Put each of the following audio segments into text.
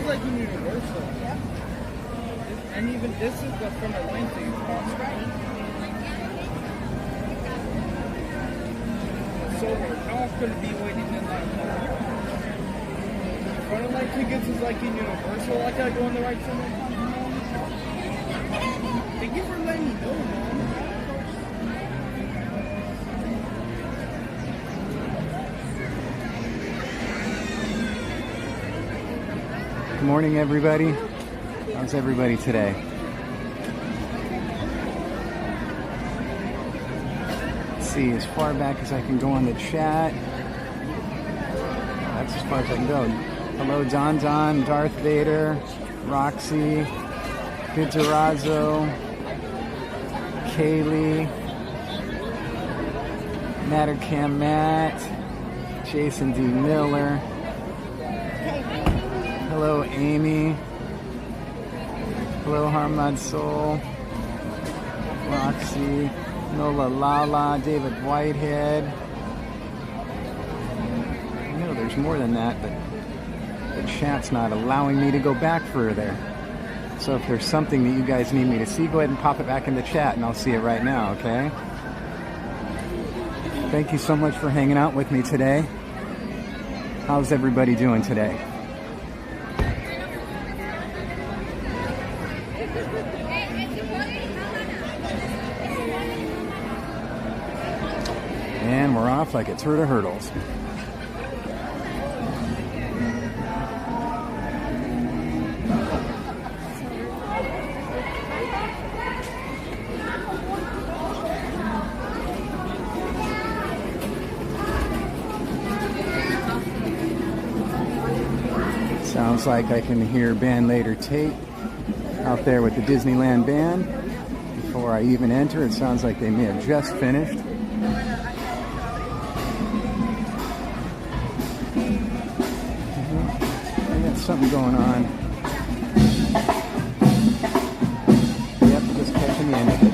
like in Universal. Yep. And even this is the from the line thing. So how often to be waiting in line? Front of line tickets is like in Universal. Like I go on the right side. Thank you for letting me know, Mom. Good morning, everybody. How's everybody today? Let's see, as far back as I can go on the chat. That's as far as I can go. Hello, Don, Darth Vader, Roxy, Pinterazzo, Kaylee, Mattercam Matt, Jason D. Miller. Hello, Amy. Hello, Harmad Soul. Roxy. Nola Lala. David Whitehead. I know there's more than that, but the chat's not allowing me to go back further. So if there's something that you guys need me to see, go ahead and pop it back in the chat and I'll see it right now, okay? Thank you so much for hanging out with me today. How's everybody doing today? And we're off like it's herd of hurdles. Sounds like I can hear band later Tate out there with the Disneyland band. Before I even enter, it sounds like they may have just finished. I got something going on. Yep, just catching the end of it.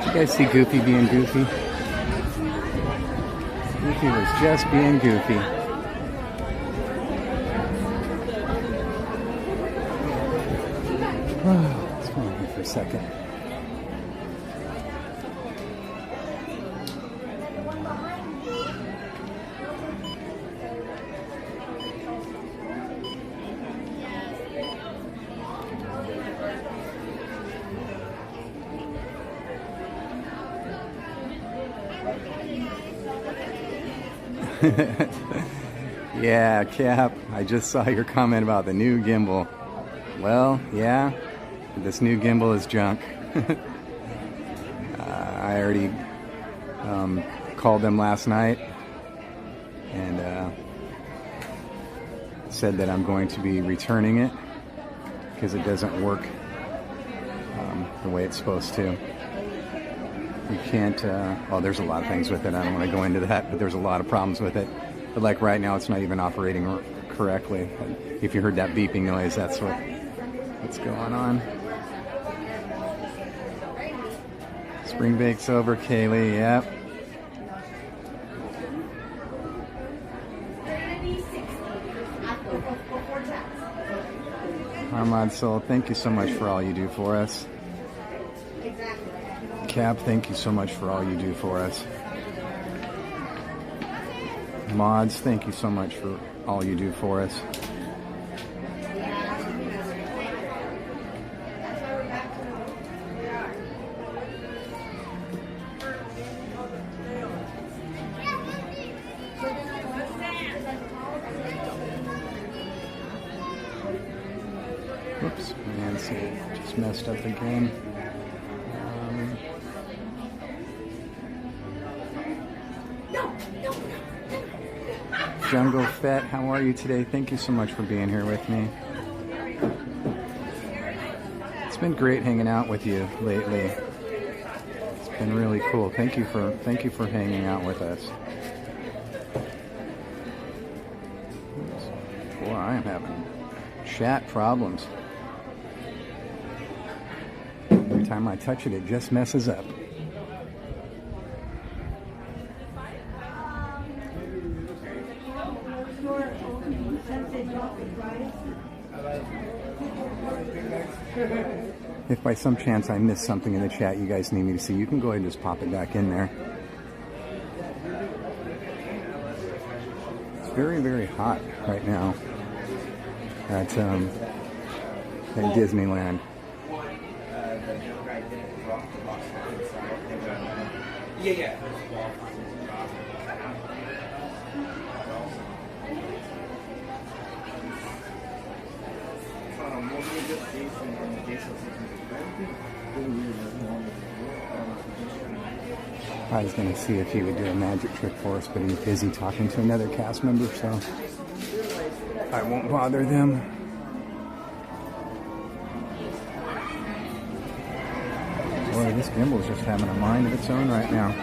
You guys see Goofy being goofy? Goofy was just being goofy. Let's go on here for a second. Yeah, Cap, I just saw your comment about the new gimbal. Well, yeah, this new gimbal is junk. I already called them last night and said that I'm going to be returning it because it doesn't work the way it's supposed to. You can't, well, there's a lot of things with it. I don't want to go into that, but there's a lot of problems with it. But like right now, it's not even operating correctly. If you heard that beeping noise, that's what's going on. It's Spring break's over, Kaylee. Yep. Armand Soul, thank you so much for all you do for us. Cap, thank you so much for all you do for us. Mods, thank you so much for all you do for us. Whoops, Nancy just messed up again. Jungle Fett, how are you today? Thank you so much for being here with me. It's been great hanging out with you lately. It's been really cool. Thank you for hanging out with us. Boy, I am having chat problems. Every time I touch it, it just messes up. If by some chance I missed something in the chat you guys need me to see, you can go ahead and just pop it back in there. It's very, very hot right now at Disneyland. Yeah. I was going to see if he would do a magic trick for us, but he's busy talking to another cast member, so I won't bother them. Boy, this gimbal's just having a mind of its own right now.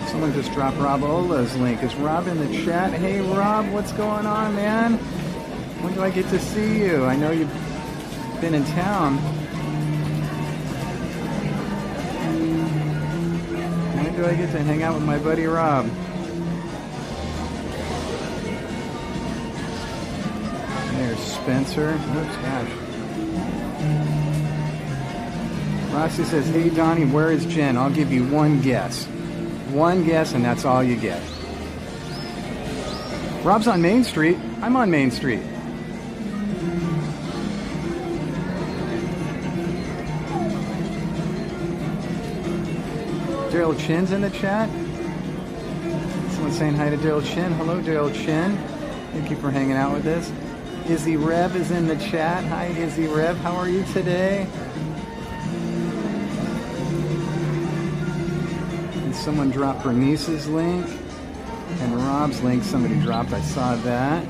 Someone just dropped Robola's link. Is Rob in the chat? Hey Rob, what's going on, man? When do I get to see you? I know you've been in town. When do I get to hang out with my buddy Rob? There's Spencer. Oops, gosh. Rossi says, hey Donnie, where is Jen? I'll give you one guess. One guess and that's all you get. Rob's on Main Street. I'm on Main Street. Daryl Chin's in the chat. Someone saying hi to Daryl Chin. Hello, Daryl Chin. Thank you for hanging out with us. Izzy Rev is in the chat. Hi, Izzy Rev. How are you today? And someone dropped Bernice's link. And Rob's link somebody dropped. I saw that.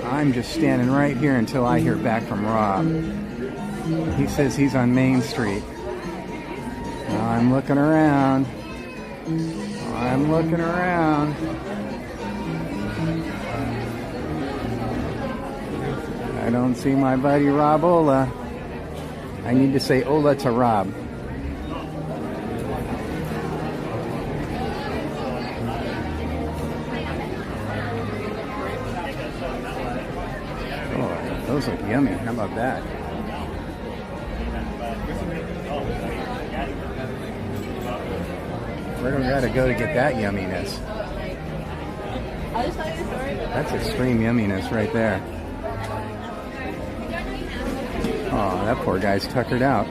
I'm just standing right here until I hear back from Rob. He says he's on Main Street. Now I'm looking around. I'm looking around. I don't see my buddy Robola. I need to say Ola to Rob. Oh, those look yummy. How about that? Where do we gotta go to get that yumminess? I'll just tell you a story. That's extreme yumminess right there. Oh, that poor guy's tuckered out.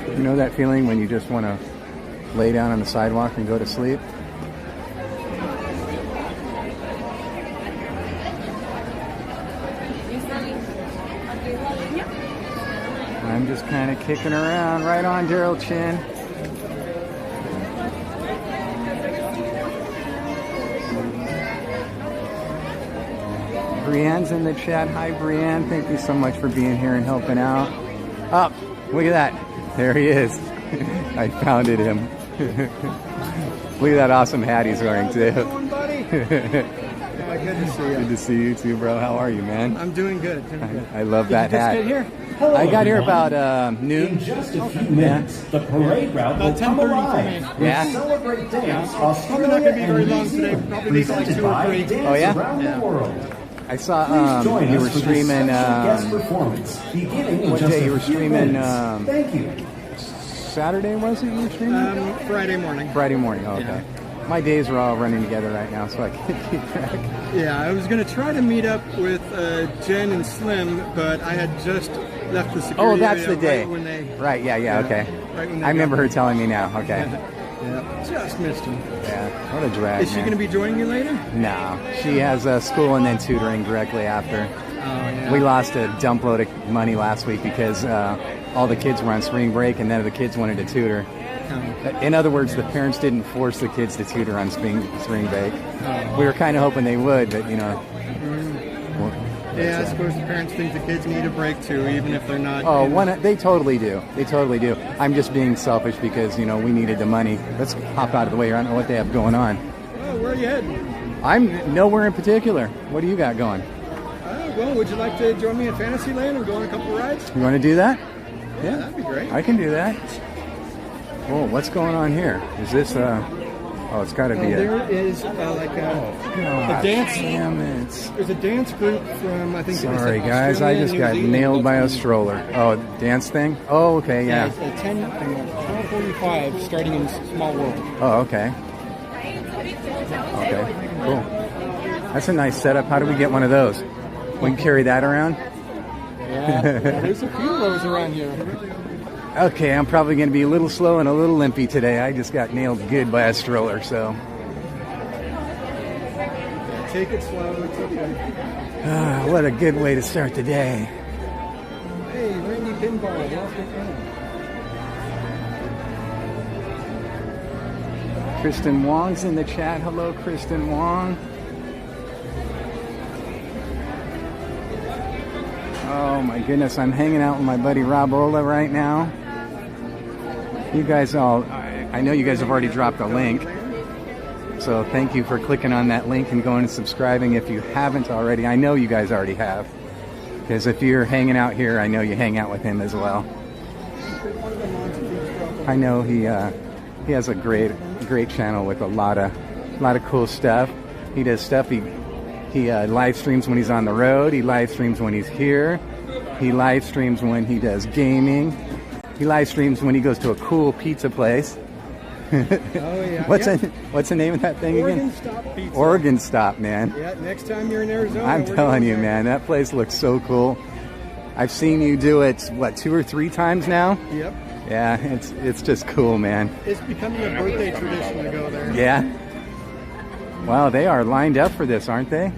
You know that feeling when you just want to lay down on the sidewalk and go to sleep? I'm just kind of kicking around. Right on, Daryl Chin. Brienne's in the chat. Hi, Brienne. Thank you so much for being here and helping out. Oh, look at that. There he is. I founded him. Look at that awesome hat he's wearing, too. How's it going, buddy? Good to see you. Good to see you, too, bro. How are you, man? I'm doing good. I love that hat. Just get here? I got here about noon. In just a few minutes, the parade route will come alive. Yeah. Celebrate dance, Probably not going to be very long today. Probably leave like 2 or 3. Oh, yeah? Around the world. I saw you were streaming. Guest performance beginning in What just day a you were few streaming? minutes. Thank you. Saturday, was it? You were streaming? Friday morning. Friday morning. Oh, okay. My days are all running together right now, so I can't keep track. Yeah, I was going to try to meet up with Jen and Slim, but I had just left the security Oh, that's area the day. Right when they, Right, yeah, okay. Right when they I remember got her telling me now. Okay. Yeah, just missed him. Yeah, what a drag. Is she man. going to be joining you later? No, she has school and then tutoring directly after. Oh, yeah. We lost a dump load of money last week because all the kids were on spring break and none of the kids wanted to tutor. In other words, the parents didn't force the kids to tutor on spring break. We were kind of hoping they would, but you know. Yeah, I suppose the parents think the kids need a break too, even if they're not. Oh, they totally do. They totally do. I'm just being selfish because, you know, we needed the money. Let's hop out of the way. I don't know what they have going on. Oh, where are you heading? I'm nowhere in particular. What do you got going? Well, would you like to join me in Fantasyland and go on a couple rides? You want to do that? Yeah, that'd be great. I can do that. Whoa, what's going on here? Is this oh, it's got to be There is like a dance. Damn it. There's a dance group from, I think. Sorry, guys. I just got nailed by a stroller. Oh, dance thing? Oh, okay, yeah. It's 12:45, starting in Small World. Oh, okay. Okay, cool. That's a nice setup. How do we get one of those? We can carry that around? Yeah, there's a few of those around here. Okay, I'm probably going to be a little slow and a little limpy today. I just got nailed good by a stroller, so. Take it slow. It's okay. What a good way to start the day. Hey, Randy Pinball, welcome in. Kristen Wong's in the chat. Hello, Kristen Wong. Oh my goodness, I'm hanging out with my buddy Robola right now. You guys all, I know you guys have already dropped a link. So thank you for clicking on that link and going and subscribing if you haven't already. I know you guys already have. Because if you're hanging out here, I know you hang out with him as well. I know he has a great channel with a lot of cool stuff. He does stuff. He live streams when he's on the road. He live streams when he's here. He live streams when he does gaming. He live streams when he goes to a cool pizza place. Oh yeah. What's the name of that thing again? Oregon Stop Pizza. Oregon Stop, man. Yeah, next time you're in Arizona. I'm we're telling going you, there. man, that place looks so cool. I've seen you do it, what, 2 or 3 times now? Yep. Yeah, it's just cool, man. It's becoming a birthday tradition to go there. Yeah. Wow, they are lined up for this, aren't they?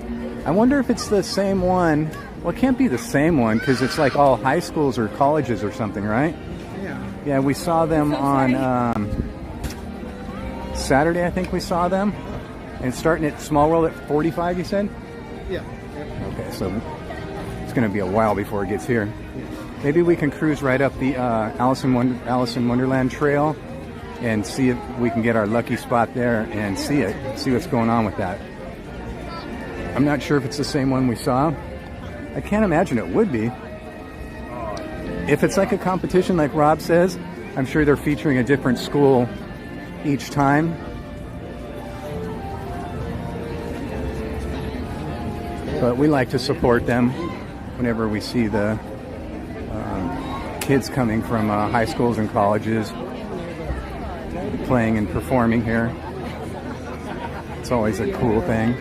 I wonder if it's the same one. Well, it can't be the same one because it's like all high schools or colleges or something, right? Yeah. Yeah, we saw them on Saturday, I think we saw them. And starting at Small World at 45, you said? Yeah. Okay, so it's going to be a while before it gets here. Maybe we can cruise right up the Alice in Wonderland Trail and see if we can get our lucky spot there and see what's going on with that. I'm not sure if it's the same one we saw. I can't imagine it would be. If it's like a competition like Rob says, I'm sure they're featuring a different school each time. But we like to support them whenever we see the kids coming from high schools and colleges playing and performing here. It's always a cool thing.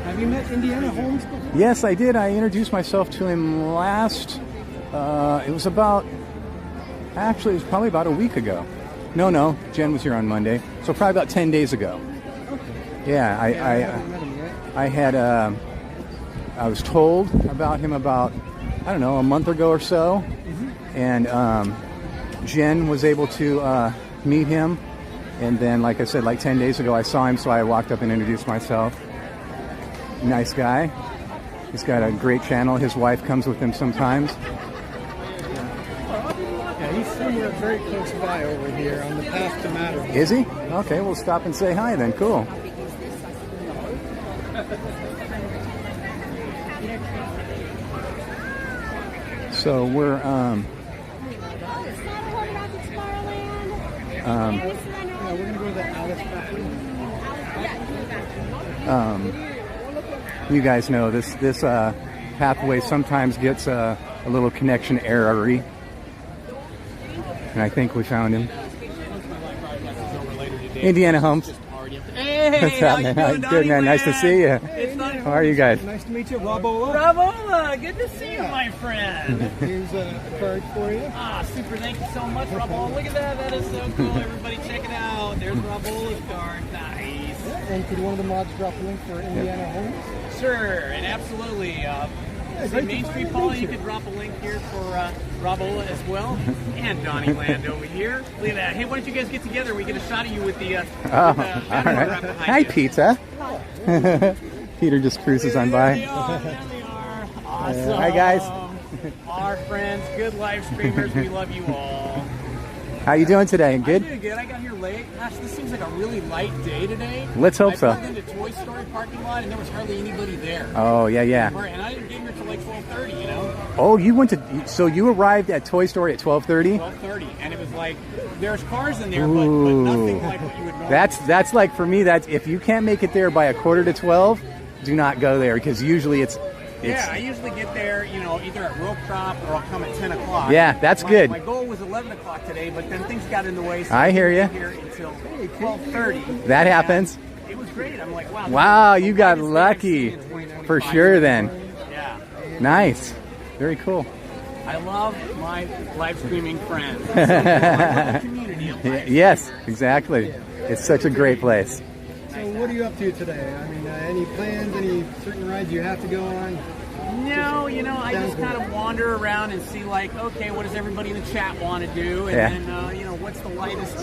Have you met Indiana Holmes before? Yes, I did. I introduced myself to him last, it was probably about a week ago. No. Jen was here on Monday, so probably about 10 days ago. Yeah, I haven't met him yet. I had I was told about him about, I don't know, a month ago or so, and Jen was able to meet him, and then, like I said, like 10 days ago I saw him, so I walked up and introduced myself. Nice guy. He's got a great channel. His wife comes with him sometimes. Yeah, he's somewhere very close by over here on the path to Matterhorn. Is he? Okay, we'll stop and say hi then. Cool. So we're Yeah, we're gonna go to the Alice factory. you guys know this pathway sometimes gets a little connection error-y. And I think we found him. Indiana Holmes. Hey, What's happening? how you doing, Good, man. Nice to see you. It's Donnie. How are you guys? Nice to meet you, Robola. Robola, good to see you, my friend. Here's a card for you. Ah, super, thank you so much, Robola. Look at that, that is so cool. Everybody check it out. There's Robola's card, nice. And could one of the mods drop a link for Indiana Homes? Sure, and absolutely. Main Street Paul, you could drop a link here for Robola as well. And DonnieLand over here. Look at that. Hey, why don't you guys get together? We get a shot of you with the All right. Hi, Pizza. Peter just cruises on by. There they are. There they are. Awesome. Hi, guys. Our friends, good live streamers. We love you all. How you doing today? Good? I'm doing good. I got here late. Gosh, this seems like a really light day today. Let's hope so. I pulled into Toy Story parking lot and there was hardly anybody there. Oh, yeah. And I didn't get here till like 12:30, you know? Oh, you went to, so you arrived at Toy Story at 12:30? 12:30. And it was like, there's cars in there, but nothing like what you would normally. That's like, for me, that's, if you can't make it there by a quarter to 12, do not go there, because usually it's yeah, I usually get there, you know, either at rope drop or I'll come at 10 o'clock. Yeah, that's good. My goal was 11 o'clock today, but then things got in the way. So I hear you. Here until 12:30. That happens. It was great. I'm like, wow. Wow, you got lucky. For sure then. Yeah. Nice. Very cool. I love my live streaming friends. I love the community of live Yes, exactly. It's such a great place. So what are you up to today? I mean, any plans, any certain rides you have to go on? No, you know, I just kind of wander around and see, like, okay, what does everybody in the chat want to do? And then, you know, what's the lightest,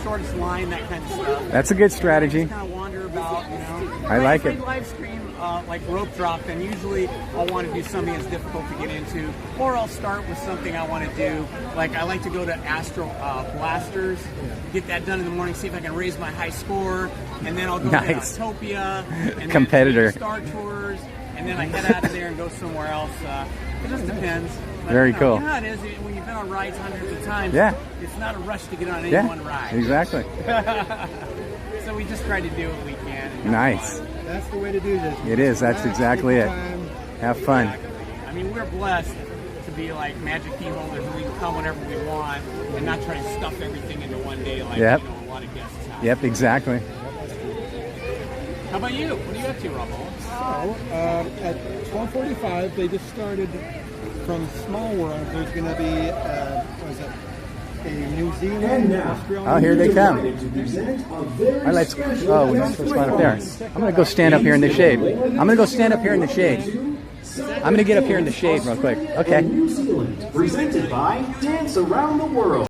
shortest line, that kind of stuff. That's a good strategy. Just kind of wander about, you know. I like it. If I live stream, like rope drop, then usually I'll want to do something that's difficult to get into. Or I'll start with something I want to do. Like, I like to go to Astro Blasters, get that done in the morning, see if I can raise my high score. And then I'll go to Autopia. And Competitor. Then Star Tours. And then I head out of there and go somewhere else. It just depends. But, Very cool. You know how it is when you've been on rides hundreds of times. Yeah. It's not a rush to get on any one ride. Exactly. So we just try to do what we can. Nice. That's the way to do this. It is. That's exactly it. Have fun. I mean, we're blessed to be like magic key holders, and we can come whenever we want and not try to stuff everything into one day like you know, a lot of guests have. Yep, exactly. How about you? What are you up to, Robo? So, at 12:45, they just started from Small World. There's going to be, what is it? A New Zealand, Australia. Oh, here they come. To present a very I like. special Oh, we just spot up there. I'm gonna go stand up here in the shade. I'm gonna go stand up here in the shade. I'm gonna get up here in the shade real quick. Okay. New Zealand, presented by Dance Around the World.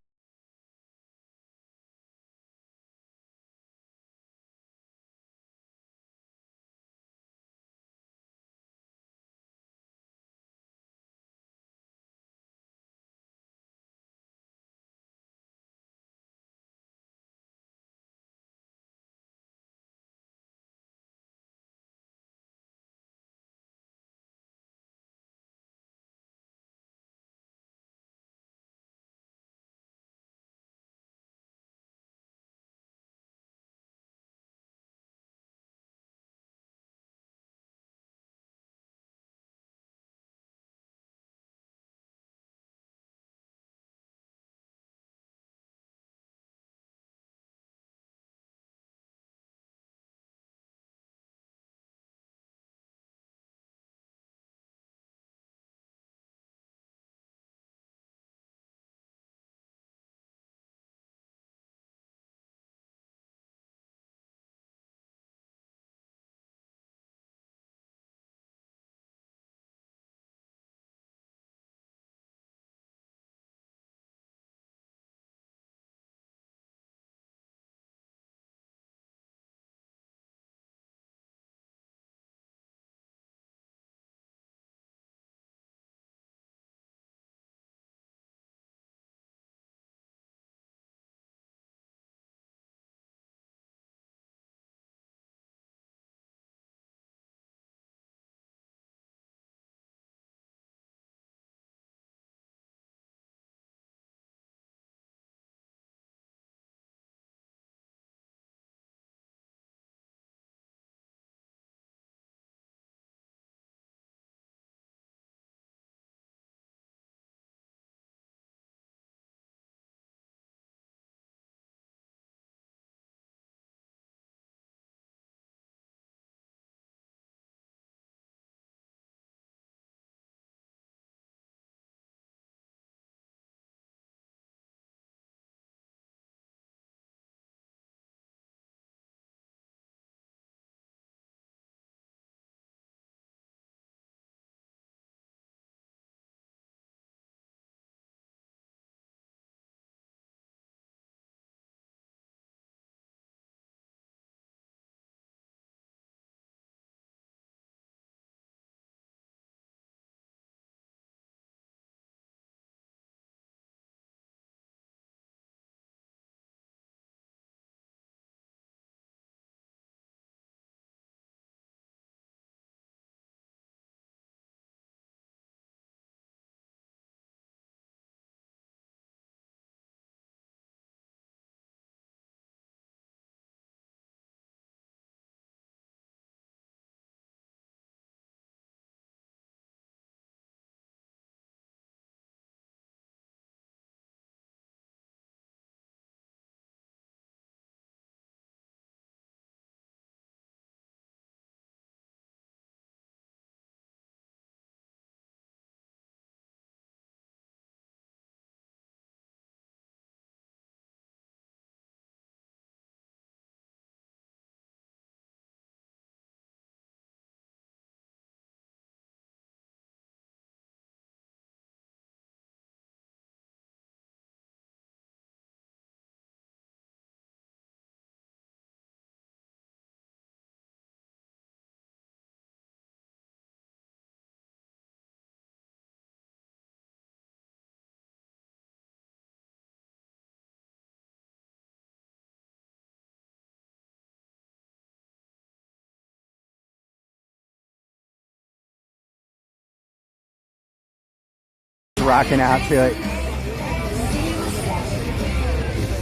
rocking out to it.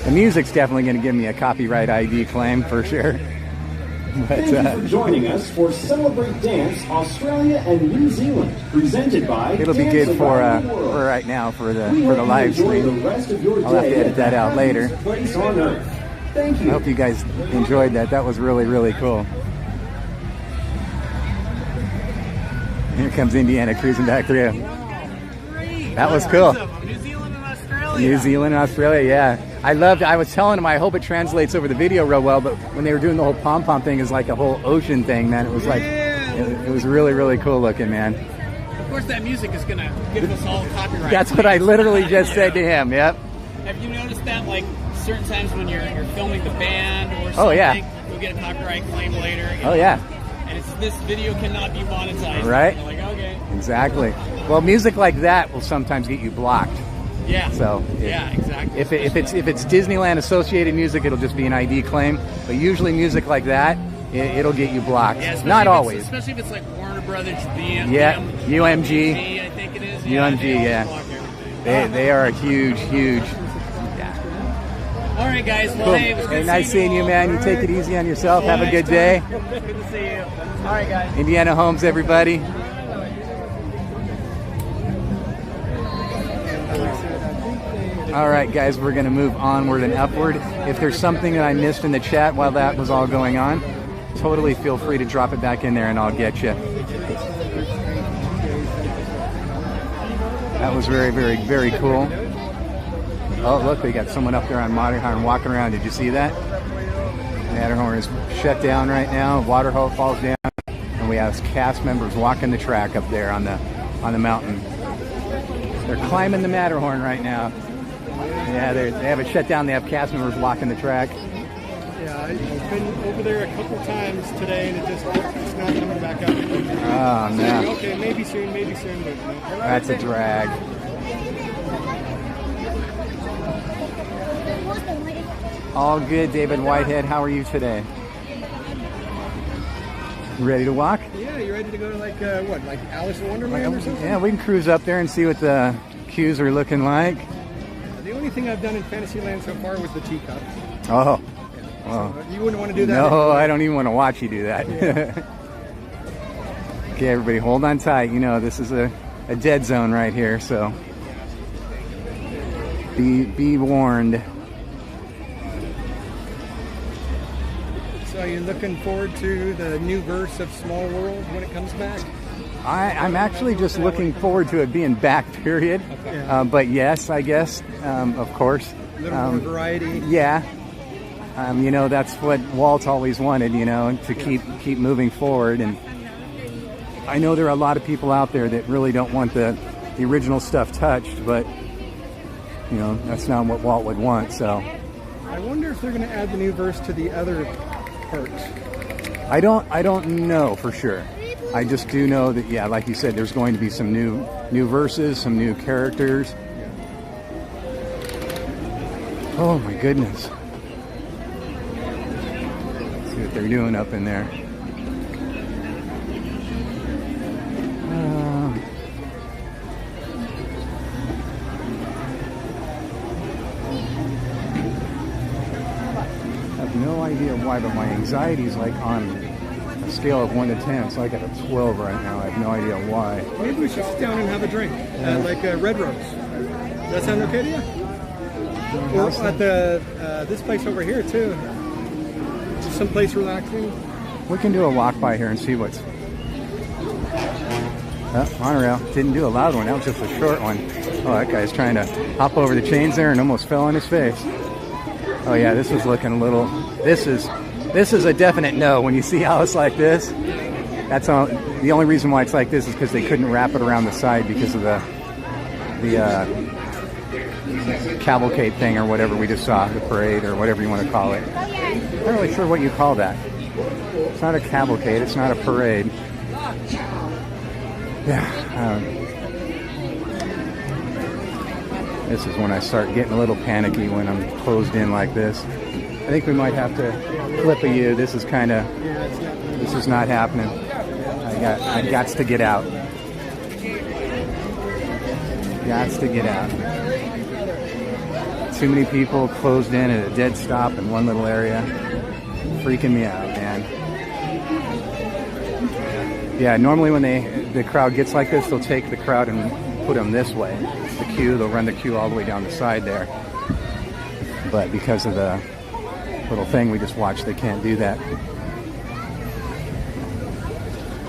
The music's definitely going to give me a copyright ID claim for sure. But, Thank you for joining us for Celebrate Dance Australia and New Zealand, presented by it'll be good for right now for the live stream. I'll have to edit that out later. Thank you. I hope you guys enjoyed that. That was really, really cool. Here comes Indiana cruising back through. That was cool. New Zealand and Australia. New Zealand and Australia, yeah. I was telling them I hope it translates over the video real well, but when they were doing the whole pom-pom thing, is like a whole ocean thing, man. It was like, it was really, really cool looking, man. Of course, that music is going to give us all copyright. That's what I literally just said to him, yep. Have you noticed that, like, certain times when you're filming the band or something, Oh, yeah. you'll get a copyright claim later? Oh, yeah. And it's, this video cannot be monetized. Right? You're like, okay. Exactly. Well, music like that will sometimes get you blocked. Yeah. So yeah, exactly. If it's Disneyland associated music, it'll just be an ID claim. But usually music like that, it'll get you blocked. Yeah, not always. Especially if it's like Warner Brothers, UMG, UMG. I think it is. UMG, yeah. They are a huge. All right, guys. Well, Cool. hey, it was good Nice seeing you, man. You take it easy on yourself. Have a good day. Good to see you. All right, guys. Indiana Homes, everybody. All right, guys, we're going to move onward and upward. If there's something that I missed in the chat while that was all going on, totally feel free to drop it back in there and I'll get you. That was very, very, very cool. Oh, look, they got someone up there on Matterhorn walking around. Did you see that? Matterhorn is shut down right now. Water hole falls down, and we have cast members walking the track up there on the mountain. They're climbing the Matterhorn right now. Yeah, they have it shut down. They have cast members walking the track. Yeah, I've been over there a couple times today, and it's not coming back up. Oh, no. Okay, maybe soon, but That's a drag. All good, David Whitehead. How are you today? Ready to walk? Yeah, you ready to go to like Alice in Wonderland or something? Yeah, we can cruise up there and see what the queues are looking like. The only thing I've done in Fantasyland so far was the teacup. Oh. So you wouldn't want to do that? No, I don't even want to watch you do that. Yeah. Okay, everybody, hold on tight. You know, this is a dead zone right here, so be warned. So you're looking forward to the new verse of Small World when it comes back? I'm actually just looking forward to it being back, period. Okay. But yes, I guess, of course. A little more variety. Yeah. You know, that's what Walt always wanted, you know, to keep moving forward. And I know there are a lot of people out there that really don't want the original stuff touched, but, you know, that's not what Walt would want, so. I wonder if they're going to add the new verse to the other parks. I don't know for sure. I just do know that, yeah, like you said, there's going to be some new verses, some new characters. Oh my goodness. Let's see what they're doing up in there. I have no idea why, but my anxiety is like on a scale of 1 to 10. It's like at a 12 right now. I have no idea why. Maybe we should sit down and have a drink, like Red Rose. Does that sound okay to you? Or at this place over here too. Just someplace relaxing. We can do a walk by here and see what's. Monorail didn't do a loud one. That was just a short one. Oh, that guy's trying to hop over the chains there and almost fell on his face. Oh yeah, this is looking a little. This is a definite no. When you see how it's like this, that's all. The only reason why it's like this is because they couldn't wrap it around the side because of the cavalcade thing or whatever we just saw, the parade or whatever you want to call it. I'm not really sure what you call that. It's not a cavalcade. It's not a parade. Yeah. This is when I start getting a little panicky when I'm closed in like this. I think we might have to flip a U. This is kind of. This is not happening. I got to get out. Gots to get out. Too many people closed in at a dead stop in one little area. Freaking me out, man. Yeah, normally when the crowd gets like this, they'll take the crowd and put them this way. The queue, they'll run the queue all the way down the side there. But because of the little thing we just watched, they can't do that.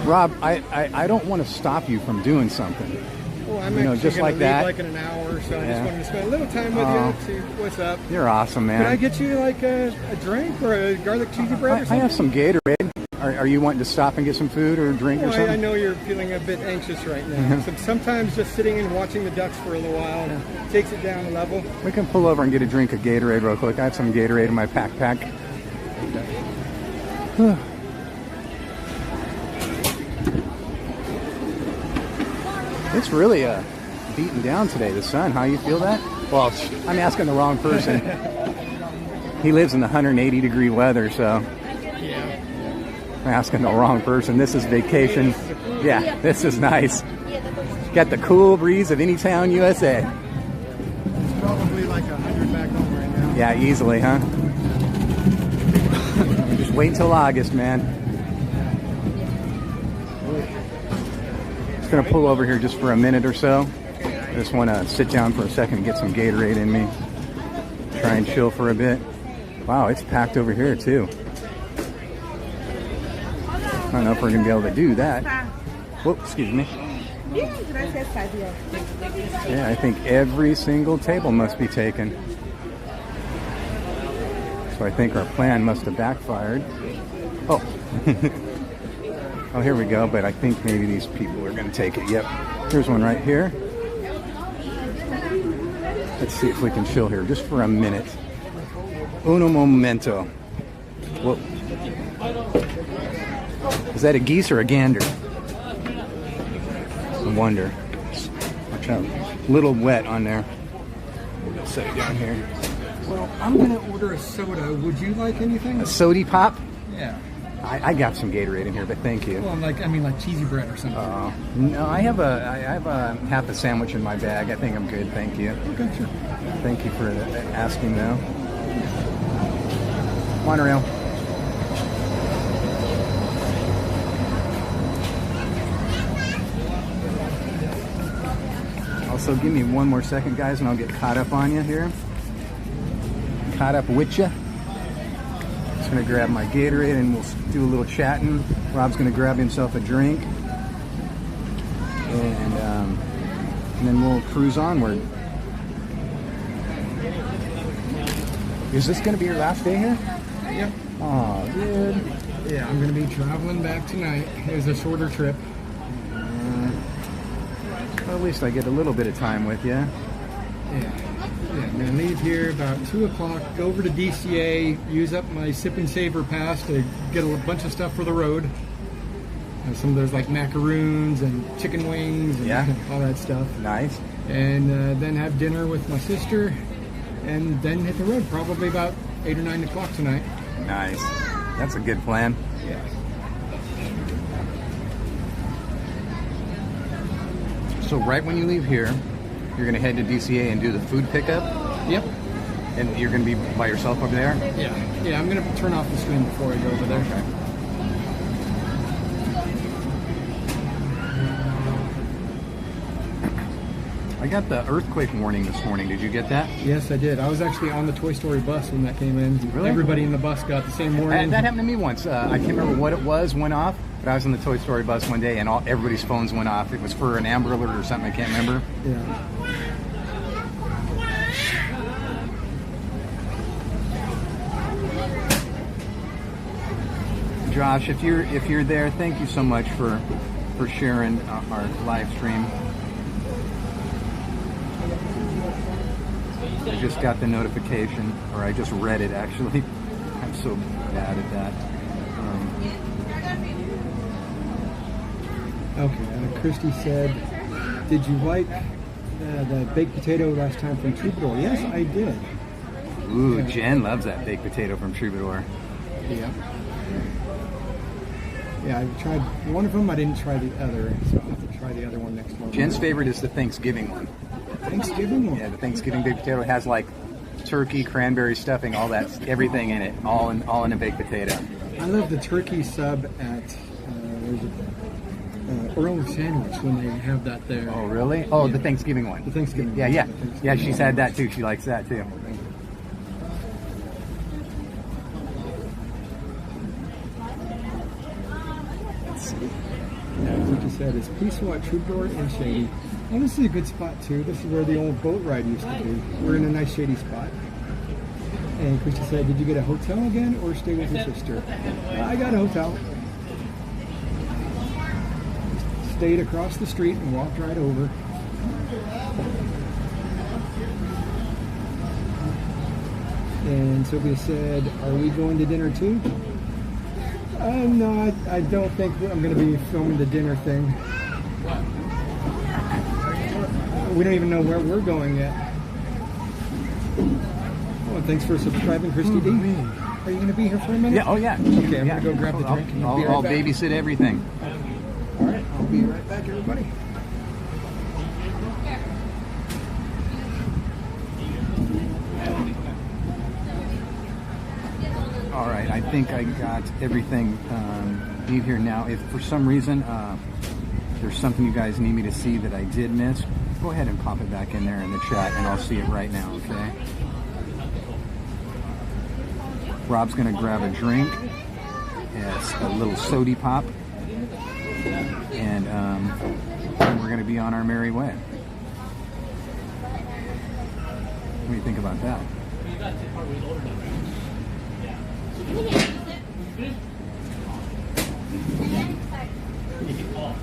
Rob, I don't want to stop you from doing something. Well, I'm actually just like leave that. like in an hour, so I Yeah. just wanted to spend a little time with you, see what's up. You're awesome, man. Can I get you like a drink or a garlic cheesy bread or I something? have some Gatorade. Are you wanting to stop and get some food or drink or Well, something? I know you're feeling a bit anxious right now. So sometimes just sitting and watching the ducks for a little while takes it down a level. We can pull over and get a drink of Gatorade real quick. I have some Gatorade in my backpack. It's really beaten down today, the sun. How you feel that? Well, I'm asking the wrong person. He lives in the 180 degree weather, so I'm asking the wrong person. This is vacation. Yeah, this is nice. Got the cool breeze of any town, USA. It's probably like 100 back home right now. Yeah, easily, huh? Just wait until August, man. Just gonna pull over here just for a minute or so. I just want to sit down for a second and get some Gatorade in me. Try and chill for a bit. Wow, it's packed over here too. I don't know if we're gonna be able to do that. Whoop, excuse me. Yeah, I think every single table must be taken. So I think our plan must have backfired. Oh. Oh, here we go, but I think maybe these people are going to take it. Yep. Here's one right here. Let's see if we can chill here just for a minute. Uno momento. Whoa. Is that a geese or a gander? I wonder. Watch out. A little wet on there. We'll set it down here. Well, I'm going to order a soda. Would you like anything? A sody pop? Yeah. I got some Gatorade in here, but thank you. Well, I mean like cheesy bread or something. No, I have a half a sandwich in my bag. I think I'm good, thank you. Okay, sure. Thank you for asking, though. Monorail. Also, give me one more second, guys, and I'll get caught up on you here. Caught up with you. Just gonna grab my Gatorade and we'll do a little chatting. Rob's gonna grab himself a drink, and then we'll cruise onward. Is this gonna be your last day here? Yep. Oh, dude. Yeah, I'm going to be traveling back tonight. It was a shorter trip. Well, at least I get a little bit of time with you. Yeah. I'm going to leave here about 2 o'clock, go over to DCA, use up my Sip and Savor pass to get a bunch of stuff for the road. Some of those like macaroons and chicken wings and all that stuff. Nice. And then have dinner with my sister and then hit the road probably about 8 or 9 o'clock tonight. Nice. That's a good plan. Yeah. So right when you leave here, you're going to head to DCA and do the food pickup? Yep. And you're going to be by yourself over there? Yeah. Yeah, I'm going to turn off the screen before I go over there. Okay. I got the earthquake warning this morning. Did you get that? Yes, I did. I was actually on the Toy Story bus when that came in. Really? Everybody in the bus got the same warning. That happened to me once. I can't remember what it was, went off, but I was on the Toy Story bus one day and everybody's phones went off. It was for an Amber Alert or something, I can't remember. Yeah. Josh, if you're there, thank you so much for sharing our live stream. I just got the notification, or I just read it actually. I'm so bad at that. Okay, Christy said, did you like the baked potato last time from Troubadour? Yes, I did. Ooh, Jen loves that baked potato from Troubadour. Yeah. Yeah, I tried one of them. I didn't try the other, so I'll have to try the other one next month. Jen's favorite is the Thanksgiving one. Thanksgiving one. Yeah, the Thanksgiving baked potato has like turkey, cranberry stuffing, all that, everything in it, all in a baked potato. I love the turkey sub at Earl Sandwich when they have that there. Oh, really? Oh, the Thanksgiving one. The Thanksgiving. Yeah, yeah. Thanksgiving. Yeah, she's had that too. She likes that too. Let's see. Yeah, what you said is peaceful at Troubadour and Shady. Oh, this is a good spot too. This is where the old boat ride used to be. We're in a nice shady spot. And Christy said, did you get a hotel again or stay with your sister? I got a hotel. Stayed across the street and walked right over. And Sylvia said, are we going to dinner too? No, I don't think I'm going to be filming the dinner thing. We don't even know where we're going yet. Oh, thanks for subscribing, Christy D. Are you going to be here for a minute? Yeah, oh yeah. Okay, I'm going to go grab the drink and I'll, be right I'll back. babysit everything. All right, I'll be right back, everybody. All right, I think I got everything need here now. If for some reason there's something you guys need me to see that I did miss, go ahead and pop it back in there in the chat and I'll see it right now, okay? Rob's gonna grab a drink. It's a little sody pop. And we're gonna be on our merry way. What do you think about that?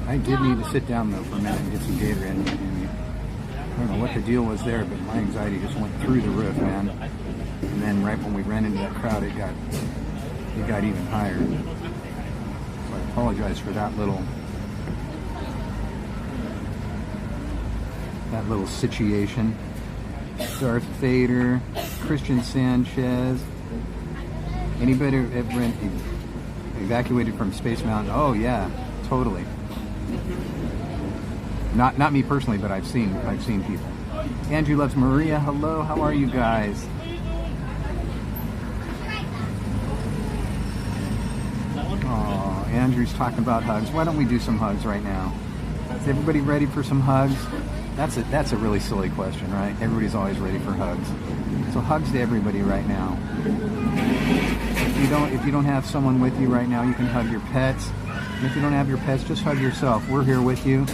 I did need to sit down though for a minute and get some Gatorade. And I don't know what the deal was there, but my anxiety just went through the roof, man. And then right when we ran into that crowd, it got even higher. So I apologize for that little situation. Darth Vader, Christian Sanchez. Anybody ever evacuated from Space Mountain? Oh yeah, totally. Not me personally, but I've seen people. Andrew loves Maria. Hello, how are you guys? Oh, Andrew's talking about hugs. Why don't we do some hugs right now? Is everybody ready for some hugs? That's a really silly question, right? Everybody's always ready for hugs. So hugs to everybody right now. If you don't have someone with you right now, you can hug your pets. And if you don't have your pets, just hug yourself. We're here with you.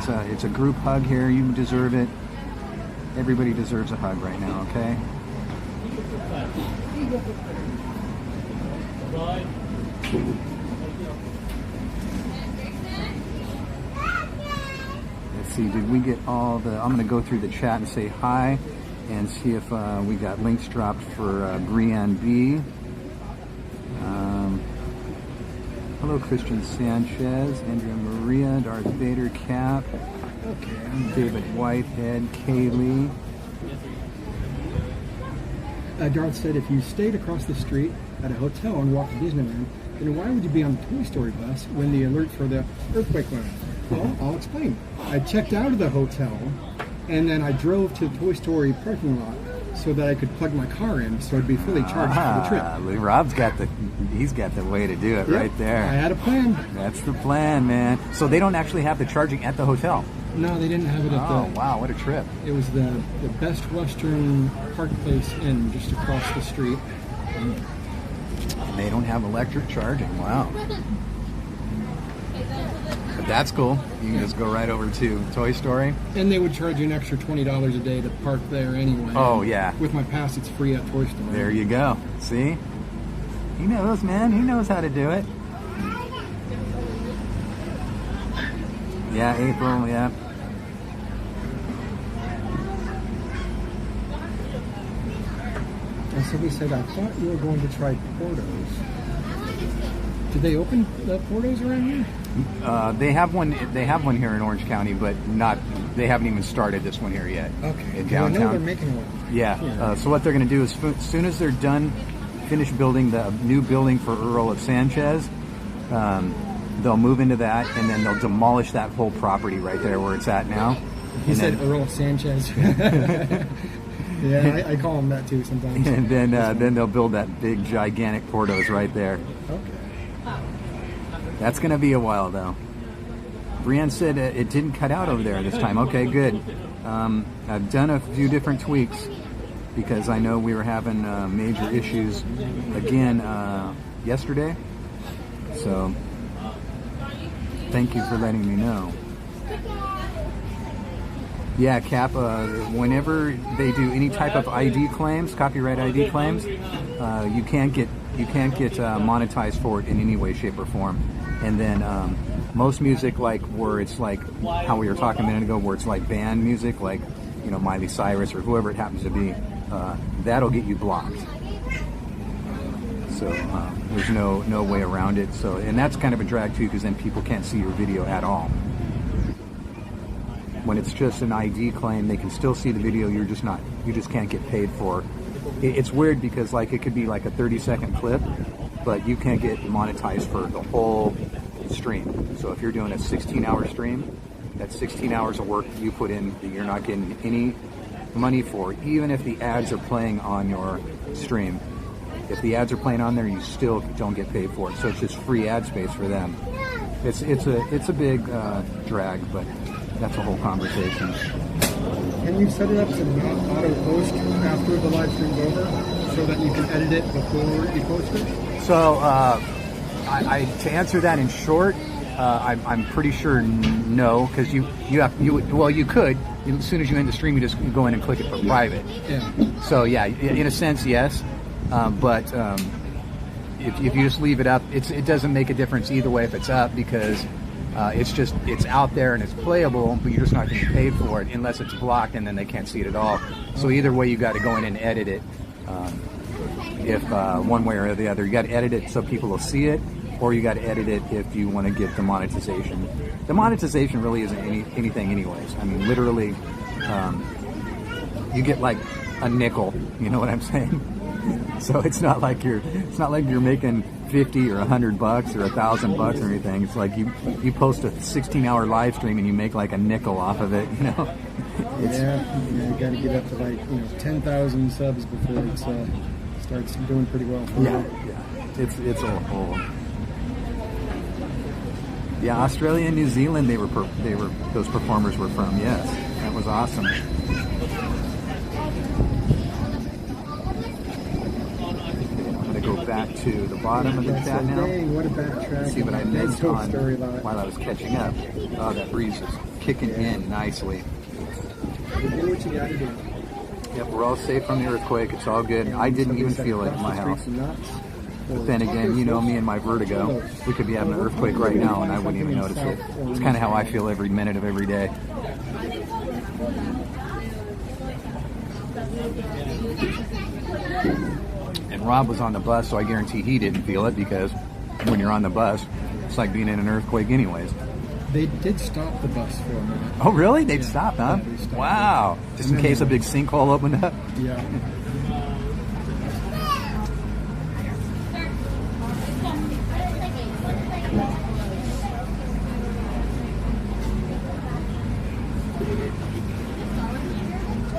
It's a group hug here. You deserve it. Everybody deserves a hug right now, okay? Let's see, did we get all the... I'm going to go through the chat and say hi and see if we got links dropped for Brienne B. Hello, Christian Sanchez, Andrea Maria, Darth Vader, Cap, David Whitehead, Kaylee. Darth said if you stayed across the street at a hotel and walked to Disneyland, then why would you be on the Toy Story bus when the alert for the earthquake went off? Well, I'll explain. I checked out of the hotel and then I drove to the Toy Story parking lot so that I could plug my car in so I'd be fully charged for the trip. Rob's got the way to do it right there. I had a plan. That's the plan, man. So they don't actually have the charging at the hotel? No, they didn't have it at the... Oh, wow, what a trip. It was the Best Western Park Place Inn just across the street. And they don't have electric charging, wow. But that's cool. You can just go right over to Toy Story. And they would charge you an extra $20 a day to park there anyway. Oh, yeah. With my pass, it's free at Toy Story. There you go. See? He knows, man. He knows how to do it. Yeah, April, yeah. And somebody said, I thought you were going to try Portos. Did they open the Portos around here? They have one here in Orange County, but they haven't even started this one here yet. Okay. In downtown. I know they're making one. Yeah. So what they're going to do is, as soon as they're done, finish building the new building for Earl of Sanchez, they'll move into that, and then they'll demolish that whole property right there where it's at now, He said Earl Sanchez. Yeah, I call him that too sometimes. And then they'll build that big, gigantic Portos right there. Okay. That's going to be a while, though. Brienne said it didn't cut out over there this time. Okay, good. I've done a few different tweaks because I know we were having major issues again yesterday. So thank you for letting me know. Yeah, Cap, whenever they do any type of ID claims, copyright ID claims, you can't get monetized for it in any way, shape, or form. And then most music, like where it's like how we were talking a minute ago, where it's like band music, like Miley Cyrus or whoever it happens to be, that'll get you blocked. So there's no way around it. So, and that's kind of a drag too, because then people can't see your video at all. When it's just an ID claim, they can still see the video. You just can't get paid for. It's weird because like it could be like a 30-second clip, but you can't get monetized for the whole stream. So if you're doing a 16-hour stream, that's 16 hours of work you put in that you're not getting any money for, even if the ads are playing on your stream. If the ads are playing on there, you still don't get paid for it. So it's just free ad space for them. It's a big drag, but that's a whole conversation. Can you set it up to not auto-post after the live stream's over so that you can edit it before you post it? So, to answer that in short, I'm pretty sure no, because you could. As soon as you end the stream, you just go in and click it for private. Yeah. So yeah, in a sense, yes. But if you just leave it up, it doesn't make a difference either way if it's up, because it's out there and it's playable, but you're just not getting paid for it unless it's blocked, and then they can't see it at all. So either way, you got to go in and edit it. If one way or the other, you got to edit it so people will see it, or you got to edit it if you want to get the monetization. The monetization really isn't anything anyways. I mean, literally, you get like a nickel. You know what I'm saying? So it's not like you're making 50 or $100 or $1,000 or anything. It's like you post a 16-hour live stream and you make like a nickel off of it. You know? You got to get up to like 10,000 subs before it starts doing pretty well. Yeah. It's a whole. Yeah, Australia and New Zealand. They were those performers were from. Yes, that was awesome. Go back to the bottom of the chat now. See what I missed on while I was catching up. Oh, that breeze is kicking in nicely. Yep, we're all safe from the earthquake. It's all good. I didn't even feel it in my house. But then again, me and my vertigo. We could be having an earthquake right now and I wouldn't even notice it. It's kind of how I feel every minute of every day. And Rob was on the bus, so I guarantee he didn't feel it, because when you're on the bus, it's like being in an earthquake anyways. They did stop the bus for a minute. Oh, really? They'd stop, huh? Yeah, they stopped. Wow. Just in case a big sinkhole opened up? Yeah.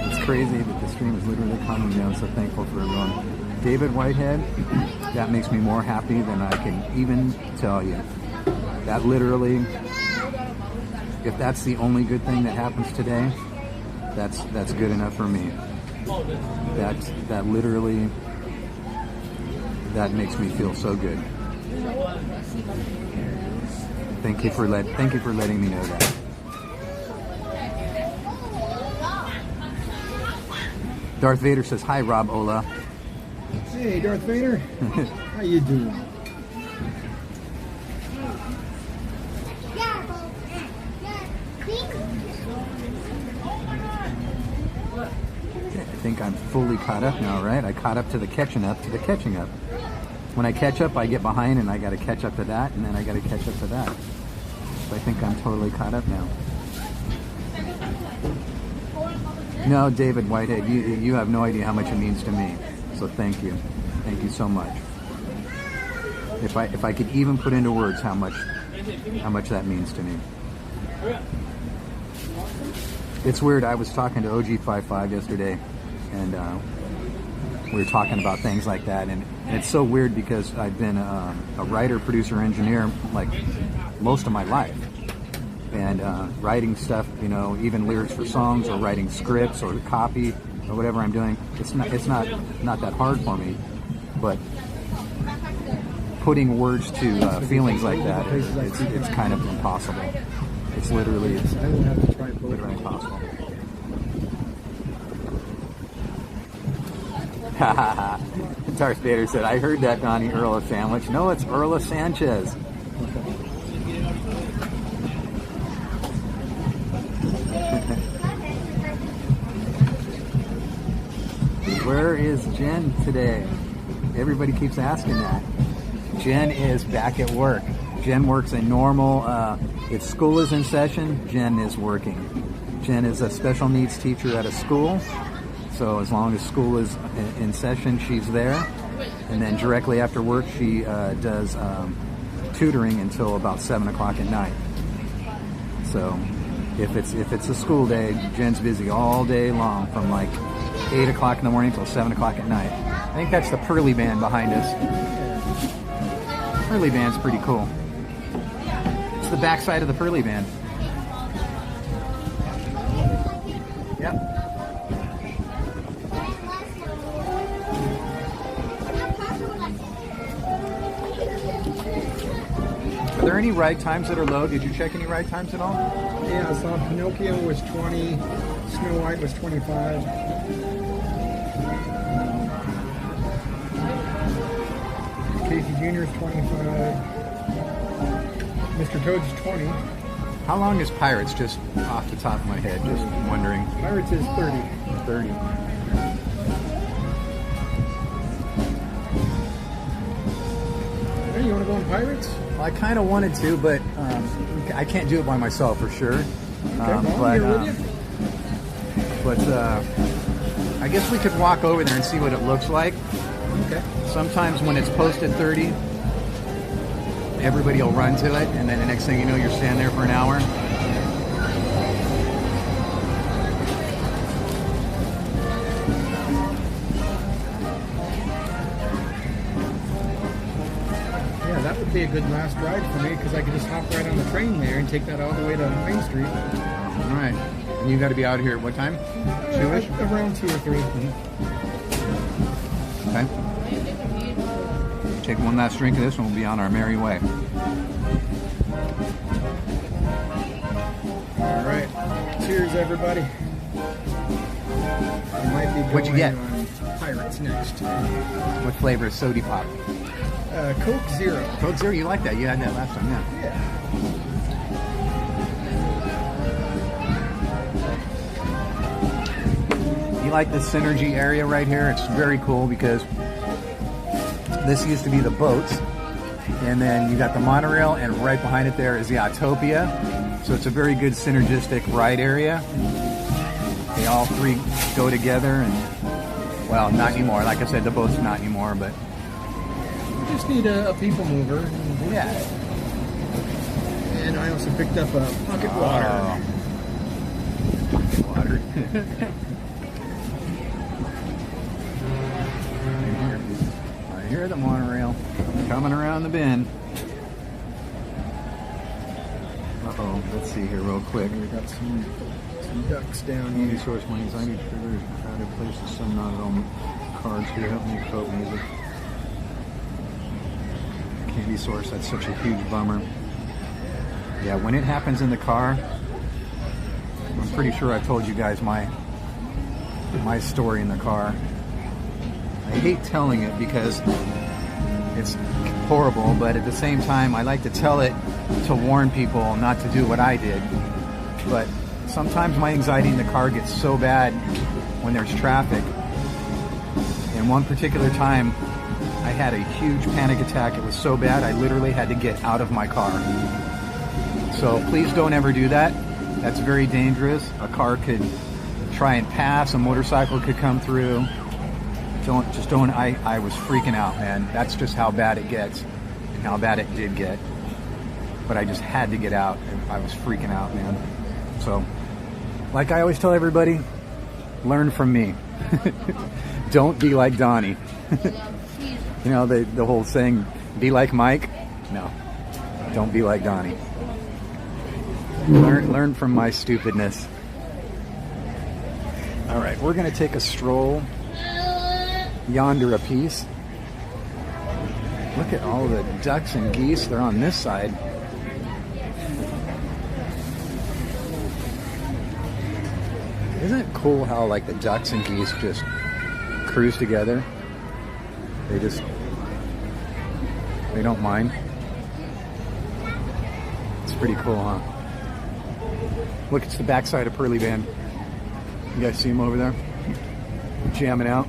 It's crazy that the stream is literally calming down, so thankful for everyone. David Whitehead, that makes me more happy than I can even tell you. That literally, if that's the only good thing that happens today, that's good enough for me. That literally, that makes me feel so good. Thank you for letting me know that. Darth Vader says, "Hi, Rob Ola." Hey, Darth Vader. How you doing? I think I'm fully caught up now, right? I caught up to the catching up. When I catch up, I get behind and I got to catch up to that, and then I got to catch up to that. So I think I'm totally caught up now. No, David Whitehead, you have no idea how much it means to me. So thank you so much. If I could even put into words how much that means to me. It's weird. I was talking to OG55 yesterday, and we were talking about things like that, and it's so weird because I've been a writer, producer, engineer like most of my life, and writing stuff, you know, even lyrics for songs or writing scripts or copy or whatever I'm doing. It's not that hard for me, but putting words to feelings like that, it's kind of impossible. It's literally impossible. Darth Vader said, "I heard that, Donnie, Earl of Sandwich." No, it's Earl of Sanchez. Where is Jen today? Everybody keeps asking that. Jen is back at work. Jen works a normal, if school is in session, Jen is working. Jen is a special needs teacher at a school. So as long as school is in session, she's there. And then directly after work, she does tutoring until about 7 o'clock at night. So if it's a school day, Jen's busy all day long from like 8 o'clock in the morning till 7 o'clock at night. I think that's the Pearly Band behind us. Pearly Band's pretty cool. It's the backside of the Pearly Band. Yep. Are there any ride times that are low? Did you check any ride times at all? Yeah, I saw Pinocchio was 20, Snow White was 25. Casey Jr. is 25. Mr. Toad's 20. How long is Pirates, just off the top of my head, just wondering? Pirates is 30. 30. Hey, you want to go on Pirates? Well, I kind of wanted to, but I can't do it by myself for sure. But I guess we could walk over there and see what it looks like. Okay. Sometimes when it's posted 30, everybody will run to it, and then the next thing you know, you're standing there for an hour. Yeah, that would be a good last ride for me because I could just hop right on the train there and take that all the way to Main Street. All right. And you got to be out here at what time? Two-ish? Around 2 or 3. Okay. Take one last drink of this and we'll be on our merry way. All right. Cheers, everybody. I might be going What'd you get? on Pirates next. What flavor is Sody Pop? Coke Zero. Coke Zero, you like that? You had that last time, yeah. Yeah. You like the Synergy area right here? It's very cool because this used to be the boats, and then you got the monorail, and right behind it there is the Autopia. So it's a very good synergistic ride area. They all three go together, and well, not anymore. Like I said, the boat's not anymore, but You just need a people mover. yeah. And I also picked up a pocket water. Pocket water. I hear the monorail coming around the bend. Uh-oh, let's see here real quick. We got some ducks down here. Resource lanes, I need triggers, crowded places, some not at all cards here, help me cope music. Candy source, that's such a huge bummer. Yeah, when it happens in the car, I'm pretty sure I told you guys my story in the car. I hate telling it because it's horrible, but at the same time, I like to tell it to warn people not to do what I did. But sometimes my anxiety in the car gets so bad when there's traffic. And one particular time, I had a huge panic attack. It was so bad, I literally had to get out of my car. So please don't ever do that. That's very dangerous. A car could try and pass, a motorcycle could come through. I was freaking out, man. That's just how bad it gets and how bad it did get. But I just had to get out. I was freaking out, man. So Like I always tell everybody, learn from me. Don't be like Donnie. You know, the whole saying, be like Mike? No, don't be like Donnie. Learn from my stupidness. All right, we're gonna take a stroll yonder a piece. Look at all the ducks and geese. They're on this side. Isn't it cool how like the ducks and geese just cruise together? They don't mind. It's pretty cool, huh? Look, it's the backside of Pearly Band. You guys see him over there? Jamming out.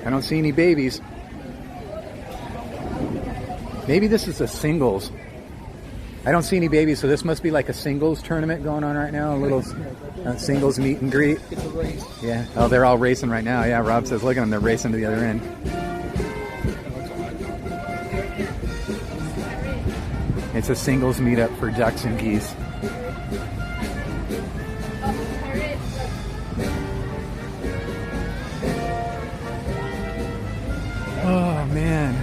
I don't see any babies. Maybe this is a singles. I don't see any babies, so this must be like a singles tournament going on right now. A little singles meet and greet. It's a race. Yeah. Oh, they're all racing right now. Yeah, Rob says, look at them. They're racing to the other end. It's a singles meetup for ducks and geese. Oh, man.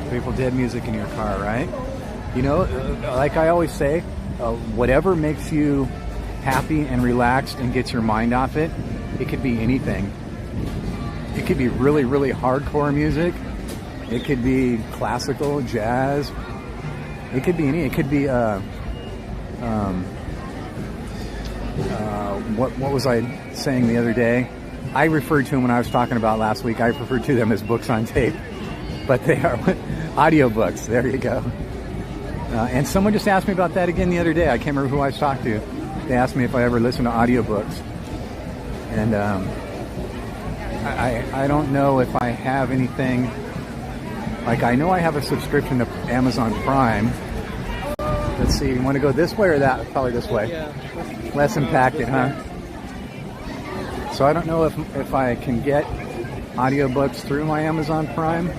Grateful Dead music in your car, right? You know, like I always say, whatever makes you happy and relaxed and gets your mind off it, it could be anything. It could be really, really hardcore music. It could be classical, jazz. It could be any. It could be what was I saying the other day? I referred to them when I was talking about last week. I referred to them as books on tape, but they are audiobooks. There you go. And someone just asked me about that again the other day. I can't remember who I was talking to. They asked me if I ever listened to audiobooks, and I don't know if I have anything. Like, I know I have a subscription to Amazon Prime. Let's see, you want to go this way or that? Probably this way. Yeah. Less impacted, huh? So I don't know if I can get audiobooks through my Amazon Prime.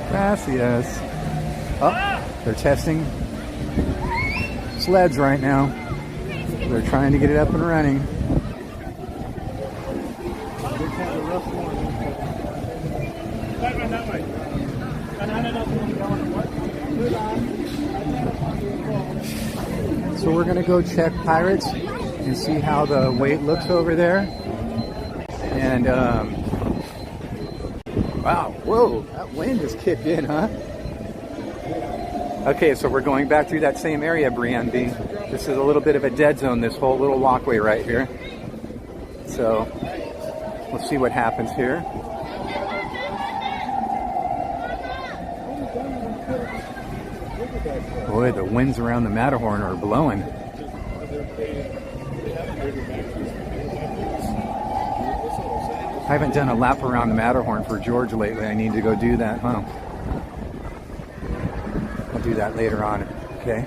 Gracias. Oh, they're testing sleds right now. They're trying to get it up and running. So we're gonna go check Pirates and see how the wait looks over there. And wow, whoa, that wind has kicked in, huh? Okay, so we're going back through that same area, Brienne B. This is a little bit of a dead zone, this whole little walkway right here. So we'll see what happens here. Boy, the winds around the Matterhorn are blowing. I haven't done a lap around the Matterhorn for George lately. I need to go do that, huh? I'll do that later on, okay?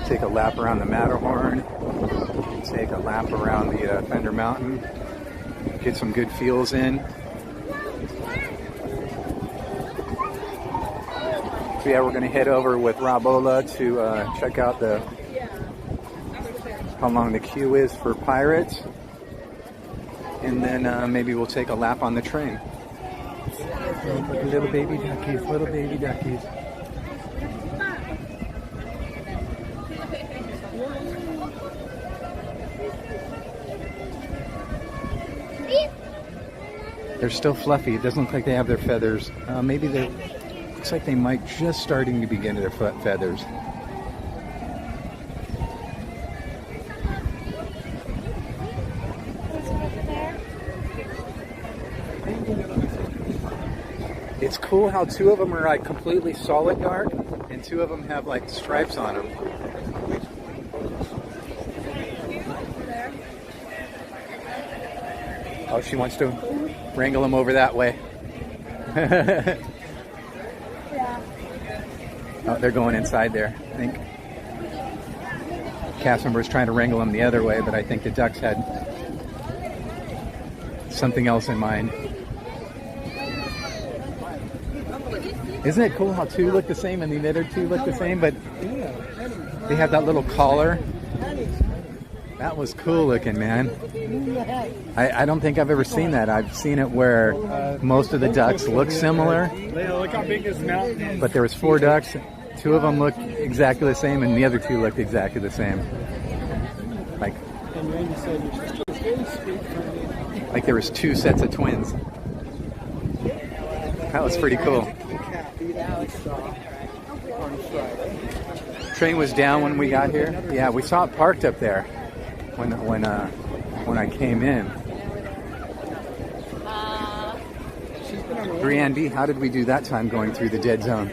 Take a lap around the Matterhorn. Take a lap around the Thunder Mountain. Get some good feels in. So yeah, we're going to head over with Robola to check out how long the queue is for Pirates. And then maybe we'll take a lap on the train. Little baby duckies, little baby duckies. They're still fluffy. It doesn't look like they have their feathers. Maybe they... Looks like they might just starting to begin their feathers. It's cool how two of them are like completely solid dark and two of them have like stripes on them. Oh, she wants to wrangle them over that way. Oh, they're going inside there, I think. cast member was trying to wrangle them the other way, but I think the ducks had something else in mind. Isn't it cool how two look the same and the other two look the same, but they have that little collar? That was cool looking, man. I don't think I've ever seen that. I've seen it where most of the ducks look similar. Look how big this mountain is. But there was 4 ducks. 2 of them looked exactly the same, and the other 2 looked exactly the same. Like there was 2 sets of twins. That was pretty cool. Train was down when we got here. Yeah, we saw it parked up there when I came in. Brianne B, how did we do that time going through the dead zone?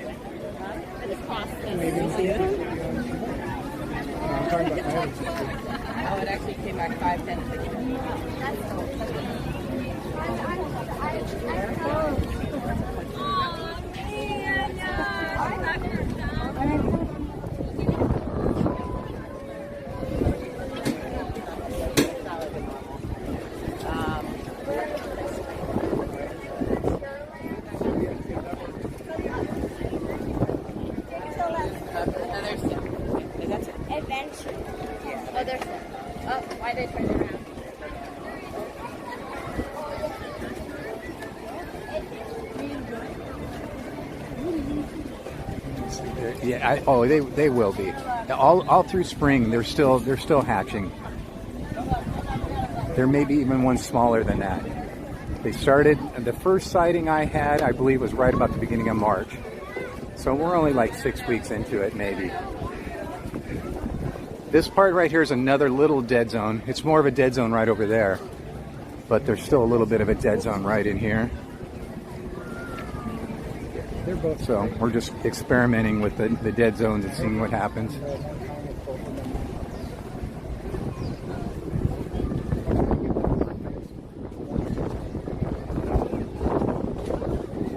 Oh, it actually came back 5 minutes ago. Adventure. Oh, there's. Oh, why did I turn around? Yeah, they will be. All through spring, they're still hatching. There may be even one smaller than that. They started, the first sighting I had, I believe, was right about the beginning of March. So we're only like 6 weeks into it, maybe. This part right here is another little dead zone. It's more of a dead zone right over there, but there's still a little bit of a dead zone right in here. So we're just experimenting with the dead zones and seeing what happens.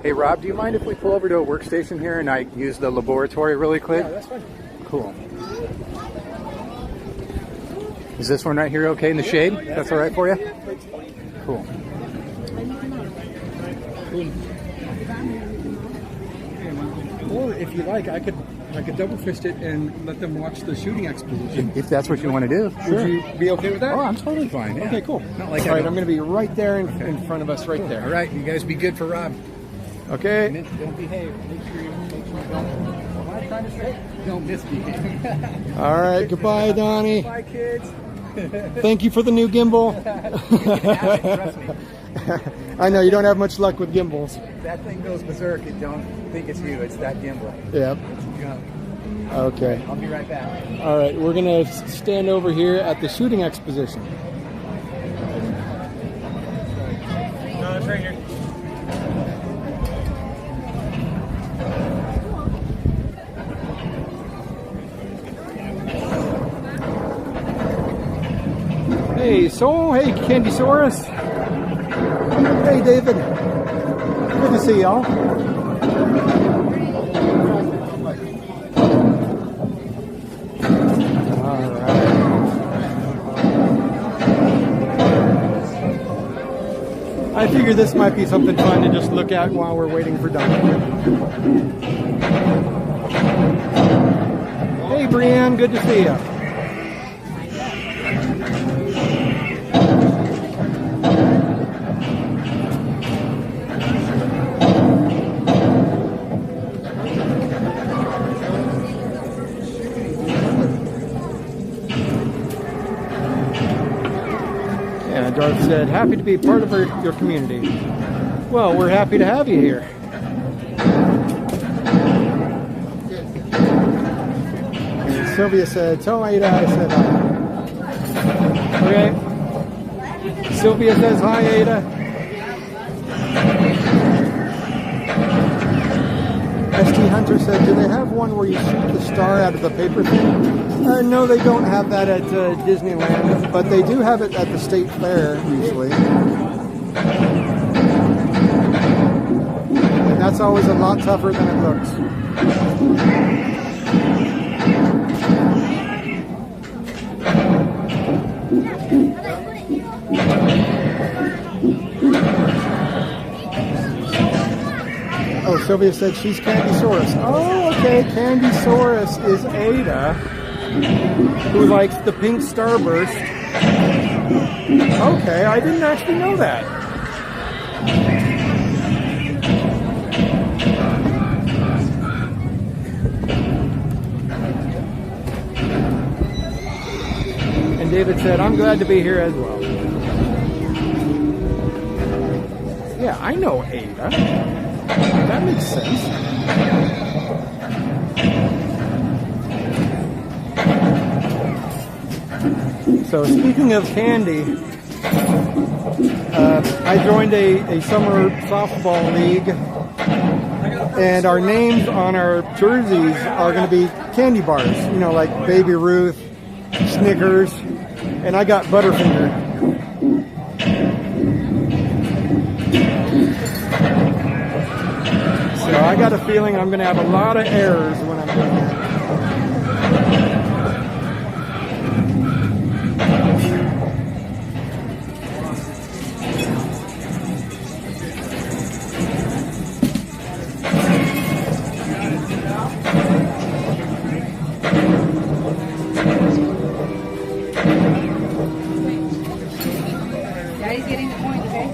Hey Rob, do you mind if we pull over to a workstation here and I use the laboratory really quick? Yeah, that's fine. Cool. Is this one right here okay in the shade? That's all right for you? Cool. Or if you like, I could double fist it and let them watch the shooting exposition. If that's what you want to do, sure. Would you be okay with that? Oh, I'm totally fine. Yeah. Okay, cool. Not like all right, I'm going to be right there in front of us, right there. All right, you guys be good for Rob. Okay. Don't behave. Make sure you don't misbehave. All right, goodbye, Donnie. Bye, kids. Thank you for the new gimbal. Trust me. I know you don't have much luck with gimbals. That thing goes berserk. And don't think it's you. It's that gimbal. Yep. It's junk. Okay. I'll be right back. All right, we're going to stand over here at the shooting exposition. No, it's right here. Hey, Soul. Hey, Candysaurus. Hey, David. Good to see y'all. All right. I figure this might be something fun to just look at while we're waiting for Donnie. Hey, Brianne. Good to see you. Darth said, happy to be part of your community. Well, we're happy to have you here. And Sylvia said, tell Ada I said hi. Okay. Sylvia says hi, Ada. ST Hunter said, do they have one where you shoot the star out of the paper thing? No, they don't have that at Disneyland, but they do have it at the State Fair, usually. And that's always a lot tougher than it looks. Oh, Sylvia said she's Candysaurus. Oh, okay. Candysaurus is Ada, who likes the pink starburst. Okay, I didn't actually know that. And David said, I'm glad to be here as well. Yeah, I know Ada. That makes sense. So speaking of candy, I joined a summer softball league, and our names on our jerseys are going to be candy bars, you know, like Baby Ruth, Snickers, and I got Butterfinger. So I got a feeling I'm going to have a lot of errors when I'm doing that. Daddy's getting the point, okay?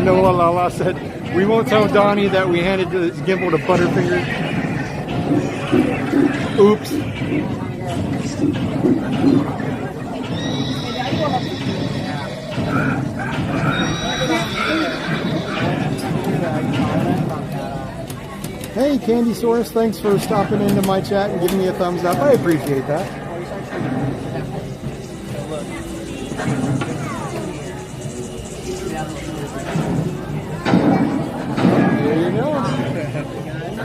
Noah Lala said, we won't tell Donnie that we handed the gimbal to Butterfinger. Oops. Hey, Candysaurus, thanks for stopping into my chat and giving me a thumbs up. I appreciate that. There you go.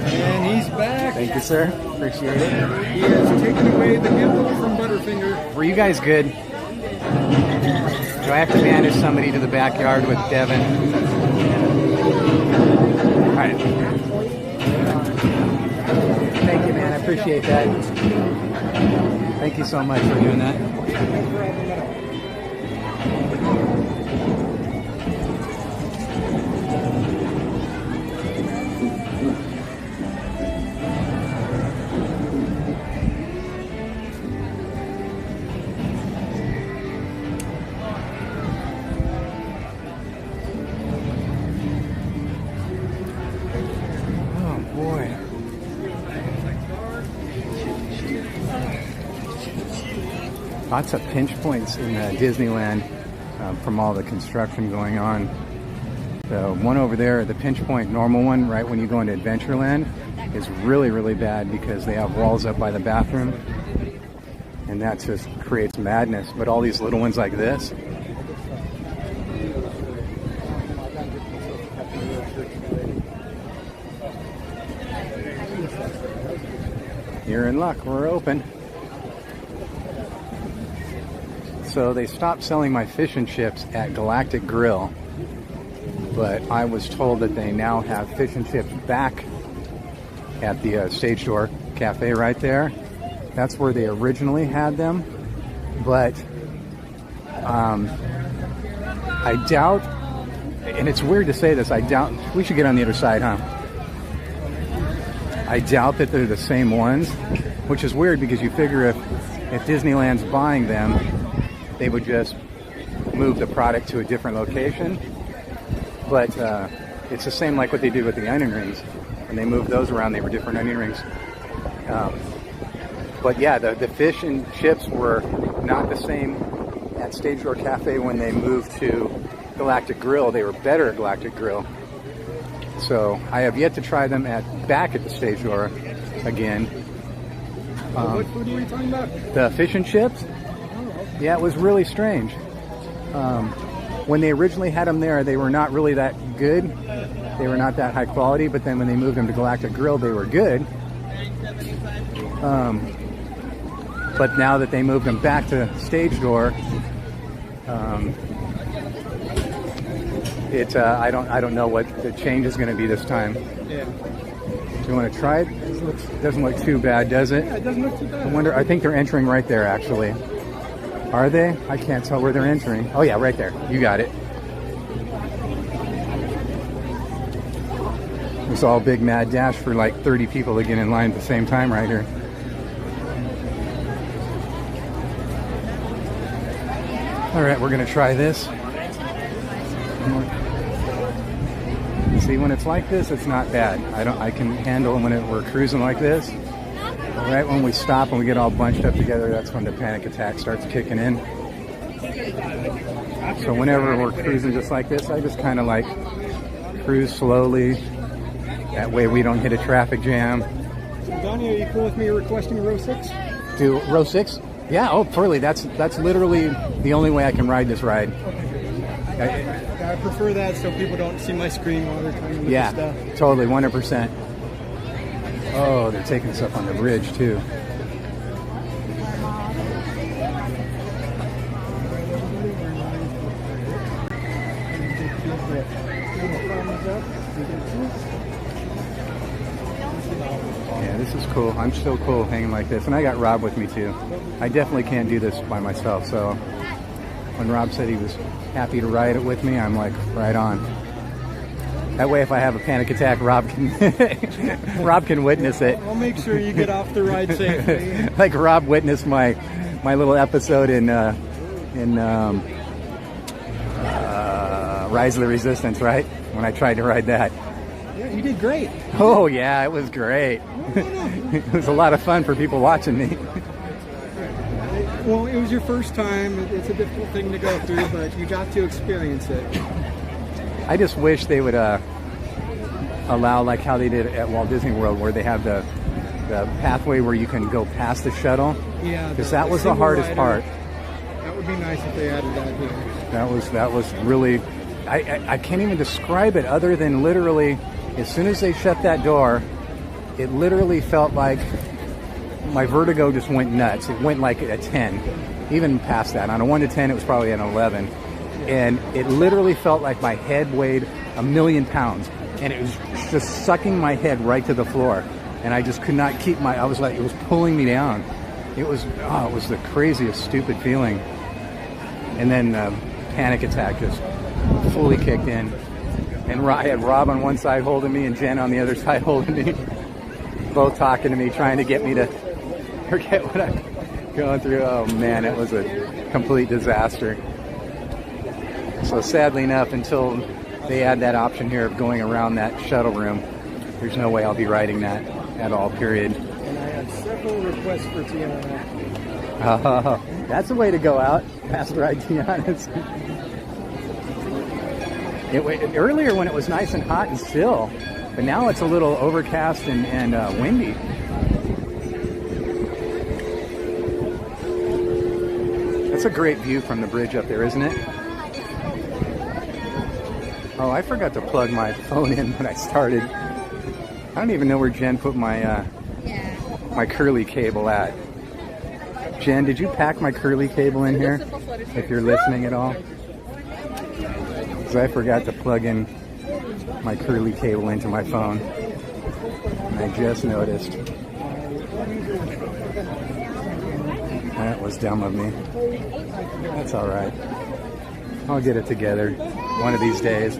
And he's back. Thank you, sir. Appreciate it. He has taken away the gimbal from Butterfinger. Were you guys good? Do I have to manage somebody to the backyard with Devin? All right. Thank you, man. I appreciate that. Thank you so much for doing that. Lots of pinch points in Disneyland from all the construction going on. The one over there, the pinch point normal one, right when you go into Adventureland, is really, really bad because they have walls up by the bathroom. And that just creates madness. But all these little ones like this, you're in luck, we're open. So they stopped selling my fish and chips at Galactic Grill, but I was told that they now have fish and chips back at the Stage Door Cafe right there. That's where they originally had them, but I doubt, and it's weird to say this, I doubt, we should get on the other side, huh? I doubt that they're the same ones, which is weird because you figure if Disneyland's buying them, they would just move the product to a different location. But it's the same like what they did with the onion rings. When they moved those around, they were different onion rings. But yeah, the fish and chips were not the same at Stage Door Cafe when they moved to Galactic Grill. They were better at Galactic Grill. So I have yet to try them back at the Stage Door again. What food were you talking about? The fish and chips? Yeah, it was really strange. When they originally had them there, they were not really that good. They were not that high quality, but then when they moved them to Galactic Grill, they were good. But now that they moved them back to Stage Door, I don't know what the change is going to be this time. Yeah. Do you want to try it? It doesn't look too bad, does it? Yeah, it doesn't look too bad. I wonder. I think they're entering right there, actually. Are they? I can't tell where they're entering. Oh yeah, right there. You got it. It's all big mad dash for like 30 people to get in line at the same time right here. All right, we're gonna try this. See, when it's like this, it's not bad. I can handle when we're cruising like this. Right when we stop and we get all bunched up together, that's when the panic attack starts kicking in. So whenever we're cruising just like this, I just kind of like cruise slowly. That way we don't hit a traffic jam. So Donnie, are you cool with me requesting row 6? Do row 6? Yeah, oh, totally. That's literally the only way I can ride this ride. I prefer that so people don't see my screen while they're trying to look at stuff. Yeah, totally, 100%. Oh, they're taking stuff on the bridge too. Yeah, this is cool. I'm still cool hanging like this. And I got Rob with me too. I definitely can't do this by myself. So when Rob said he was happy to ride it with me, I'm like, right on. That way if I have a panic attack, Rob can Rob can witness it. I'll make sure you get off the ride safely. Like Rob witnessed my little episode in Rise of the Resistance, right? When I tried to ride that. Yeah, you did great. Oh yeah, it was great. It was a lot of fun for people watching me. Well, it was your first time. It's a difficult thing to go through, but you got to experience it. I just wish they would allow, like how they did at Walt Disney World, where they have the pathway where you can go past the shuttle. Yeah, because that was the hardest part. That would be nice if they added that here. That was really. I can't even describe it other than literally, as soon as they shut that door, it literally felt like my vertigo just went nuts. It went like a 10, even past that. On a 1 to 10, it was probably an 11. And it literally felt like my head weighed 1,000,000 pounds. And it was just sucking my head right to the floor. And I just could not keep I was like, it was pulling me down. It was the craziest, stupid feeling. And then panic attack just fully kicked in. And I had Rob on one side holding me and Jen on the other side holding me. Both talking to me, trying to get me to forget what I'm going through. Oh man, it was a complete disaster. So sadly enough, until they add that option here of going around that shuttle room, there's no way I'll be riding that at all, period. And I have several requests for Tiana. Oh, that's a way to go out. Fast ride Tiana's. Earlier when it was nice and hot and still, but now it's a little overcast and windy. That's a great view from the bridge up there, isn't it? Oh, I forgot to plug my phone in when I started. I don't even know where Jen put my my curly cable at. Jen, did you pack my curly cable in here? If you're listening at all. Because I forgot to plug in my curly cable into my phone. And I just noticed. That was dumb of me. That's alright. I'll get it together one of these days.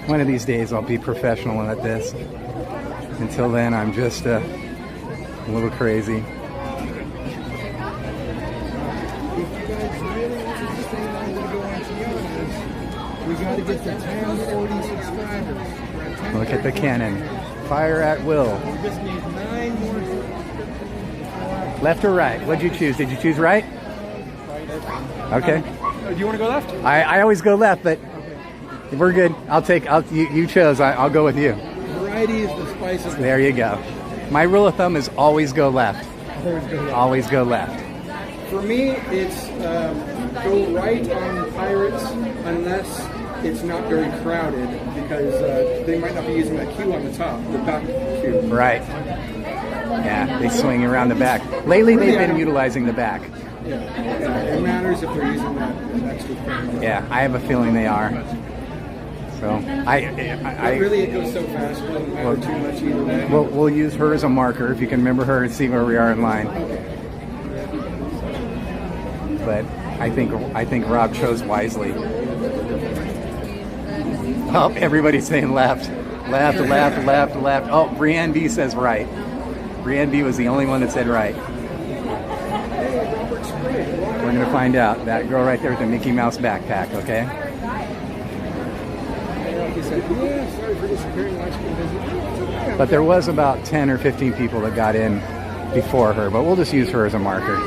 One of these days I'll be professional at this. Until then, I'm just a little crazy. We got to get to 1040 subscribers. Look at the cannon. Fire at will. We just need 9 more. Left or right? What'd you choose? Did you choose right? Okay. Do you want to go left? I always go left, but we're good. You chose. I'll go with you. Variety is the spice of There you go. My rule of thumb is always go left. Always go left. For me, it's go right on Pirates unless it's not very crowded, because they might not be using that queue on the top, the back queue. Right. Yeah, they swing around the back. Lately, they've been utilizing the back. Yeah, it matters if they're using that extra thing. Yeah, I have a feeling they are. So Really, it goes so fast. It doesn't matter too much either way. we'll use her as a marker if you can remember her and see where we are in line. But I think Rob chose wisely. Oh, everybody's saying left. Left. Oh, Brianne B says right. Brianne B was the only one that said right. We're going to find out. That girl right there with the Mickey Mouse backpack, okay? But there was about 10 or 15 people that got in before her, but we'll just use her as a marker.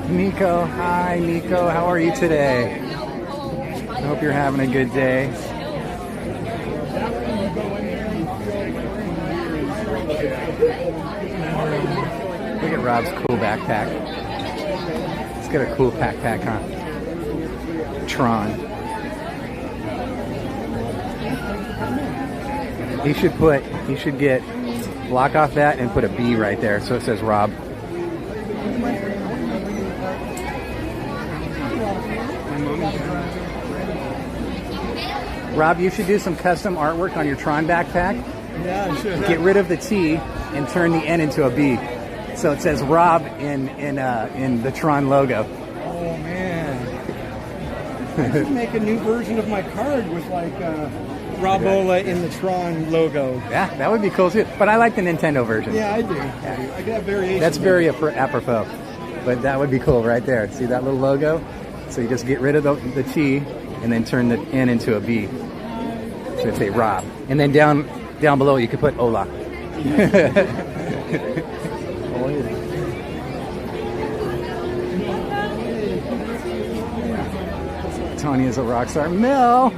Nico, hi Nico, how are you today? I hope you're having a good day. Look at Rob's cool backpack. He's got a cool backpack, huh? Tron. He should get, block off that and put a B right there so it says Rob. Rob, you should do some custom artwork on your Tron backpack. Yeah, sure. Get rid of the T and turn the N into a B. So it says Rob in the Tron logo. Oh man. I could make a new version of my card with like Robola in the Tron logo. Yeah, that would be cool too. But I like the Nintendo version. Yeah, I do. I could have variations. That's very apropos. But that would be cool right there. See that little logo? So you just get rid of the T and then turn the N into a B. So it'd say Rob. And then down below you could put Ola. Tanya's a rock star. Mel,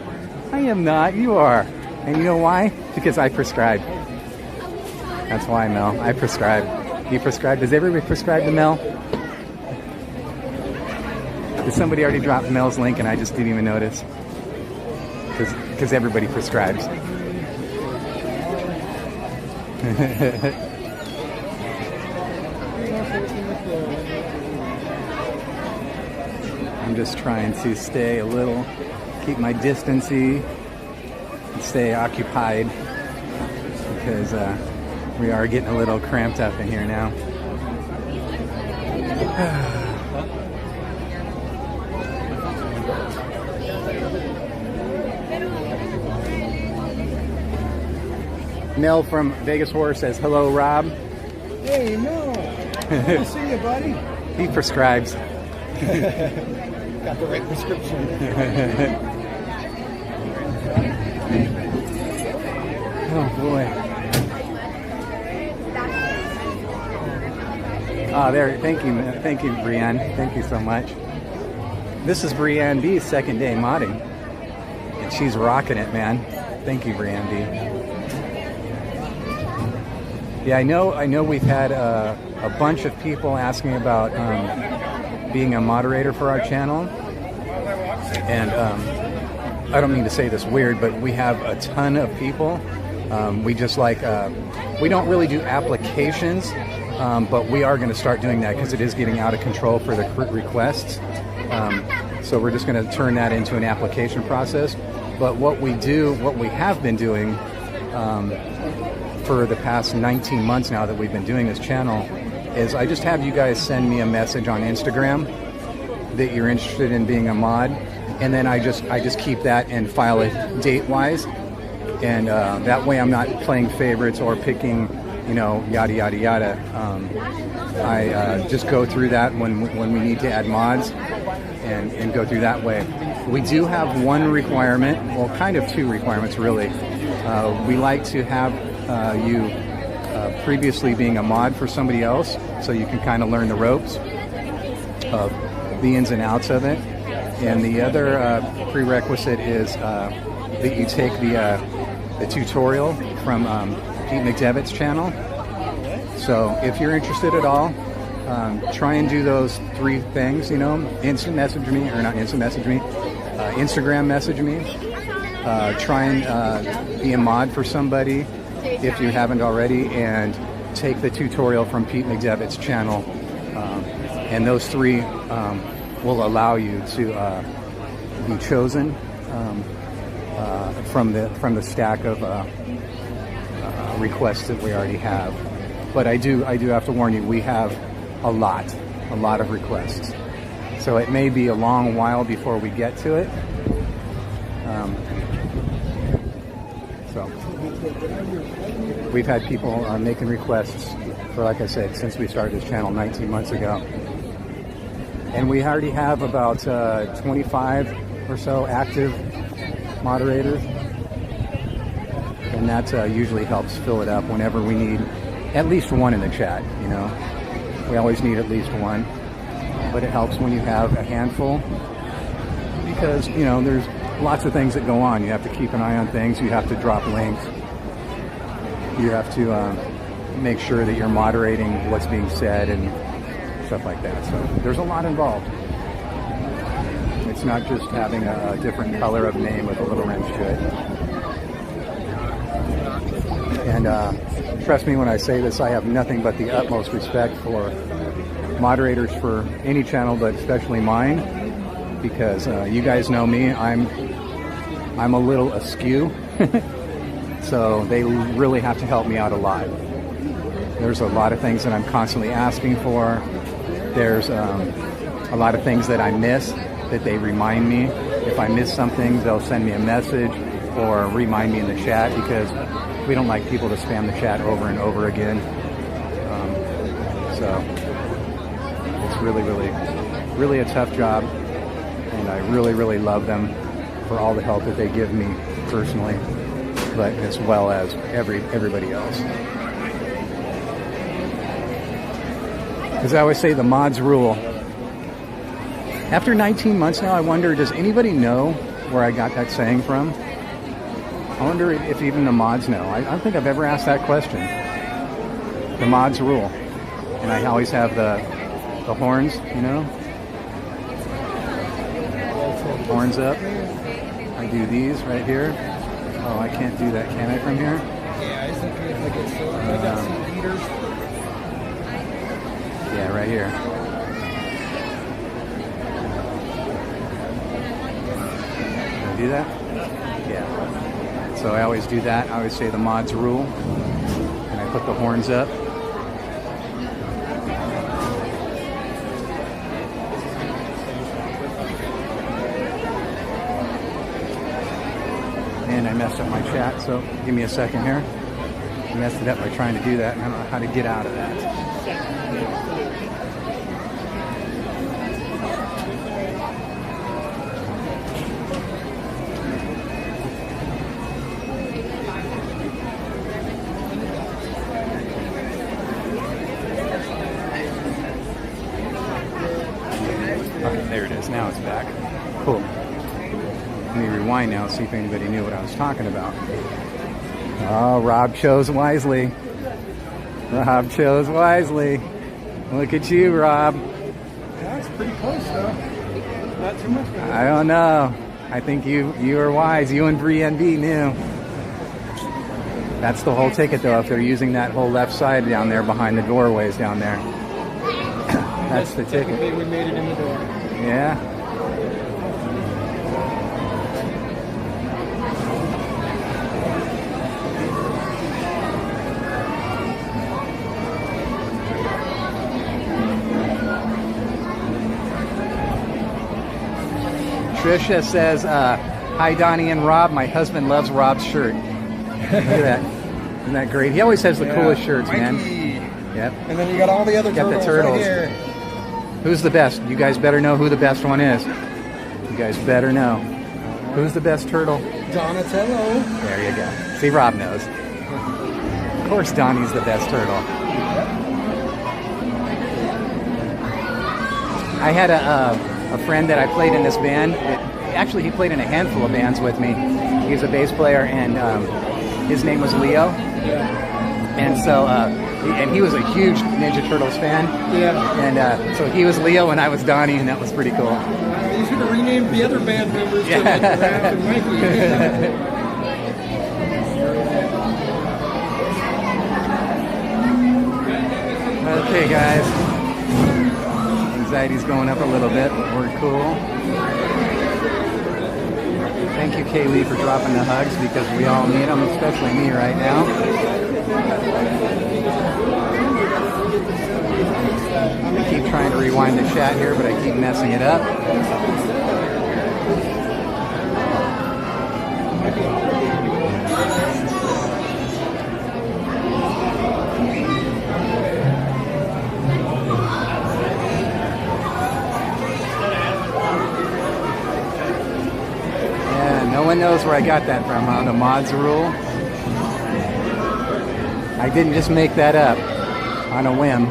I am not. You are. And you know why? Because I prescribe. That's why, Mel. I prescribe. You prescribe? Does everybody prescribe to Mel? Did somebody already drop Mel's link and I just didn't even notice? Because everybody prescribes. I'm just trying to stay a little, keep my distancy, and stay occupied because we are getting a little cramped up in here now. Mel from Vegas Horror says, hello, Rob. Hey, Mel. Good to see you, buddy. He prescribes. Got the right prescription. Oh, boy. Oh, there. Thank you, Brianne. Thank you so much. This is Brianne B's second day modding. And she's rocking it, man. Thank you, Brianne B. Yeah, I know we've had a bunch of people asking about being a moderator for our channel. And I don't mean to say this weird, but we have a ton of people. We just we don't really do applications, but we are going to start doing that because it is getting out of control for the requests. So we're just going to turn that into an application process. But what we have been doing for the past 19 months now that we've been doing this channel is I just have you guys send me a message on Instagram that you're interested in being a mod, and then I just keep that and file it date-wise, and that way I'm not playing favorites or picking, yada yada yada. I just go through that when we need to add mods and go through that way. We do have one requirement, well, kind of two requirements really. We like to have you previously being a mod for somebody else, so you can kind of learn the ropes of the ins and outs of it. And the other prerequisite is that you take the tutorial from Pete McDevitt's channel. So if you're interested at all, try and do those three things, instant message me, or not instant message me, Instagram message me, try and be a mod for somebody if you haven't already, and take the tutorial from Pete McDevitt's channel, and those 3 will allow you to be chosen from the stack of requests that we already have. But I do have to warn you, we have a lot of requests, so it may be a long while before we get to it. So we've had people making requests for, like I said, since we started this channel 19 months ago, and we already have about 25 or so active moderators, and that usually helps fill it up whenever we need at least one in the chat. You know, we always need at least one, but it helps when you have a handful, because, you know, there's lots of things that go on. You have to keep an eye on things. You have to drop links. You have to make sure that you're moderating what's being said and stuff like that. So there's a lot involved. It's not just having a different color of name with a little wrench to it. And trust me when I say this, I have nothing but the utmost respect for moderators for any channel, but especially mine, because you guys know me. I'm a little askew, so they really have to help me out a lot. There's a lot of things that I'm constantly asking for. There's a lot of things that I miss that they remind me. If I miss something, they'll send me a message or remind me in the chat, because we don't like people to spam the chat over and over again. So it's really a tough job, and I really love them for all the help that they give me personally, but as well as everybody else. As I always say, the mods rule. After 19 months now, I wonder, does anybody know where I got that saying from? I wonder if even the mods know. I don't think I've ever asked that question. The mods rule. And I always have the horns, you know? Horns up. I do these right here. Oh, I can't do that, can I, from here? Yeah, I think like it's I got some leaders. Yeah, right here. Can I do that? Yeah. So I always do that. I always say the mods rule. And I put the horns up. And I messed up my chat, so give me a second here. I messed it up by trying to do that, and I don't know how to get out of that. Okay, there it is. Now it's back. Cool. Let me rewind now and see if anybody knew what I was talking about. Oh, Rob chose wisely. Rob chose wisely. Look at you, Rob. That's pretty close, though. Not too much better. I don't know. I think you are wise. You and BreeNB knew. That's the whole ticket, though, if they're using that whole left side down there behind the doorways down there. That's the ticket. Technically, we made it in the door. Yeah. Trisha says, hi, Donnie and Rob. My husband loves Rob's shirt. Look at that. Isn't that great? He always has the coolest shirts, man. Yep. And then you got all the other Got turtles, the turtles. right here. Who's the best? You guys better know who the best one is. You guys better know. Who's the best turtle? Donatello. There you go. See, Rob knows. Of course Donnie's the best turtle. I had a friend that I played in this band. Actually, he played in a handful of bands with me. He's a bass player, and his name was Leo. And so, and he was a huge Ninja Turtles fan. Yeah. And so he was Leo and I was Donnie, and that was pretty cool. You should have renamed the other band members to like Raph and Mikey. Okay, guys. Anxiety's going up a little bit, but we're cool. Thank you, Kaylee, for dropping the hugs because we all need them, especially me right now. I keep trying to rewind the chat here, but I keep messing it up. No one knows where I got that from, huh? The mods rule. I didn't just make that up on a whim.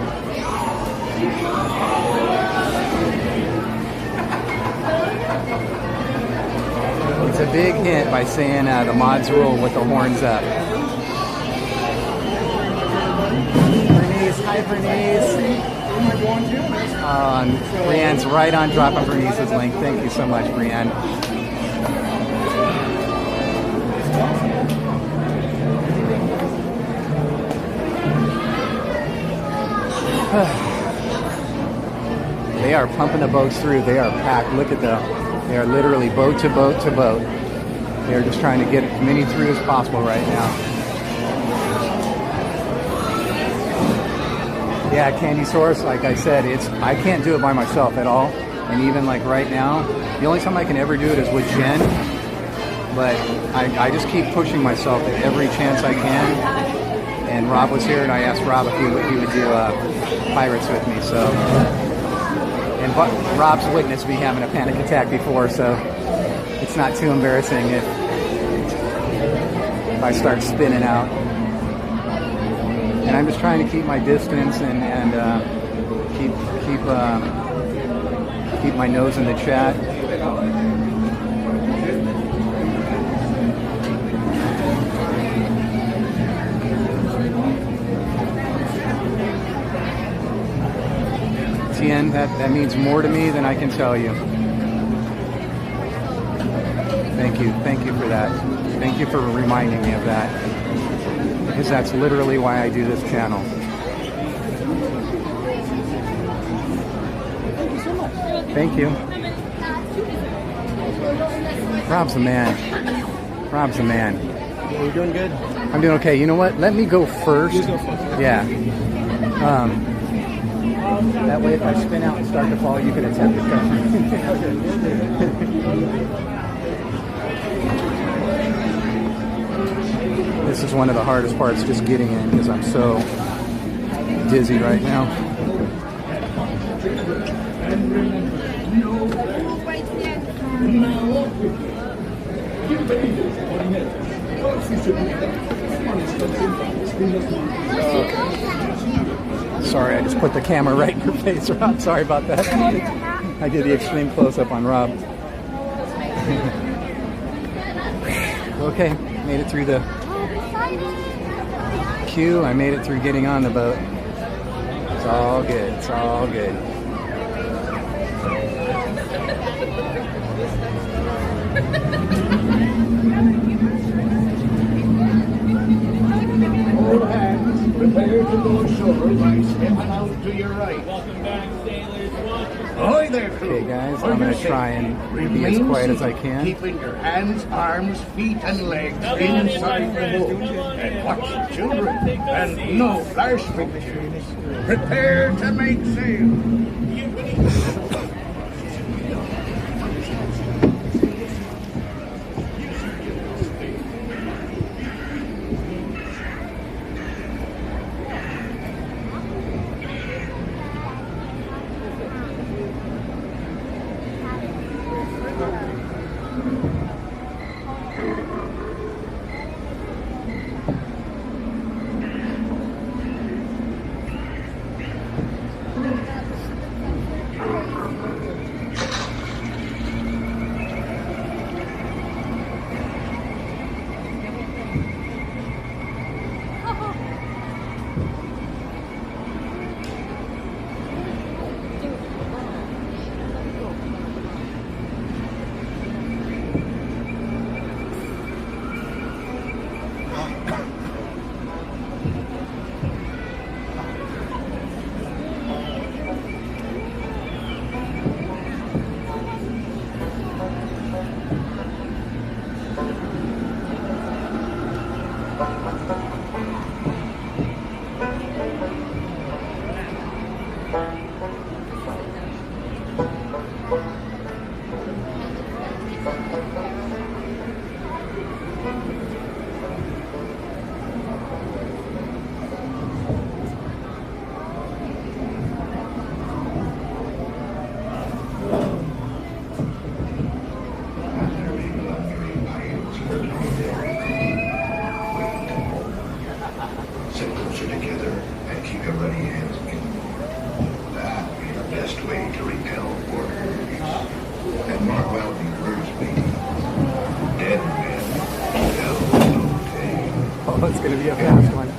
It's a big hint by saying the mods rule with the horns up. Bernice, hi Bernice. Brienne's right on dropping Bernice's link. Thank you so much, Brienne. They are pumping the boats through. They are packed. Look at them. They are literally boat to boat to boat. They are just trying to get as many through as possible right now. Yeah, Candy Source, like I said, I can't do it by myself at all. And even like right now, the only time I can ever do it is with Jen. But I just keep pushing myself at every chance I can. And Rob was here, and I asked Rob if he would do Pirates with me. So, and Rob's witnessed me having a panic attack before, so it's not too embarrassing if I start spinning out. And I'm just trying to keep my distance and keep my nose in the chat. Tien, that means more to me than I can tell you. Thank you for that. Thank you for reminding me of that. Because that's literally why I do this channel. Thank you. Rob's the man. Rob's the man. Are you doing good? I'm doing okay. You know what? Let me go first. You go first. Yeah. That way if I spin out and start to fall, you can attempt to cover me. This is one of the hardest parts, just getting in, because I'm so dizzy right now. Sorry, I just put the camera right in your face, Rob. Sorry about that. I did the extreme close-up on Rob. Okay, made it through the queue. I made it through getting on the boat. It's all good. It's all good. All hands, prepare to go ashore by stepping out to your right. Welcome back, sailors. Ahoy there, crew. Okay, guys, I'm going to try and be as quiet as I can. Keeping your hands, arms, feet, and legs inside the boat. And watch the children. And no flash pictures. Prepare to make sail. wealthy first lady. Dead men tell no tale. Oh, it's going to be a fast one.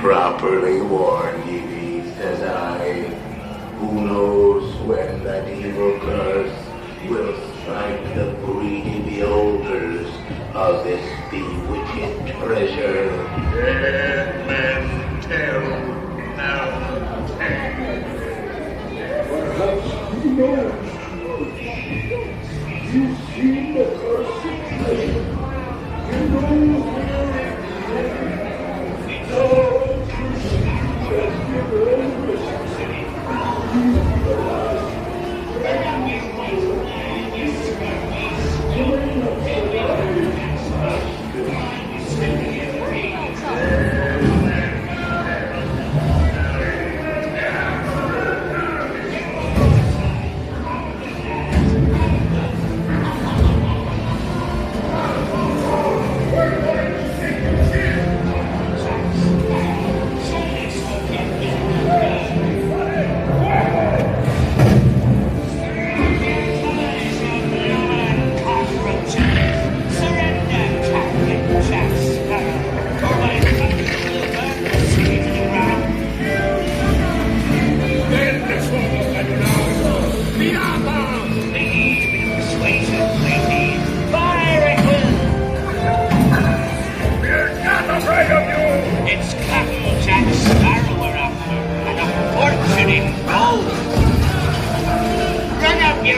Properly warned ye, says I. Who knows when that evil curse will strike the greedy beholders of this bewitched treasure? Dead men tell no tale. Perhaps who knows? You've seen the cursed treasure. You know where it is.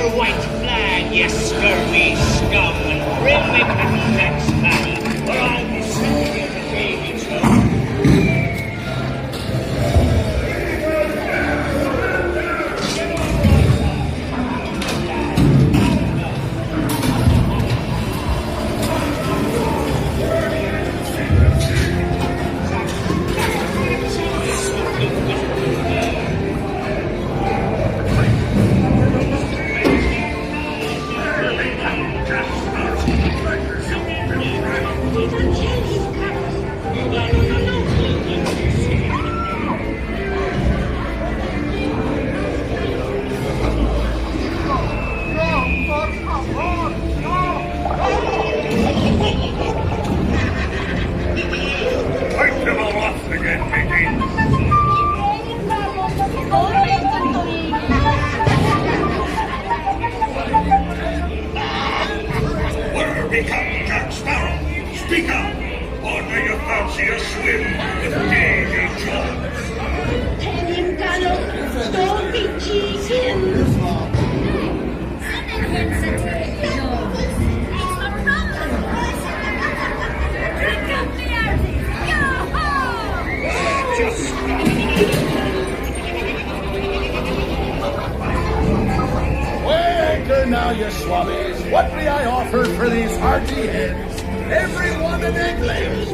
your white flag, you scurvy scum, and bring me back Jack Sparrow, or I'll be sending you to baby trouble. Now, you swabbies, what may I offer for these hearty heads? Everyone in England!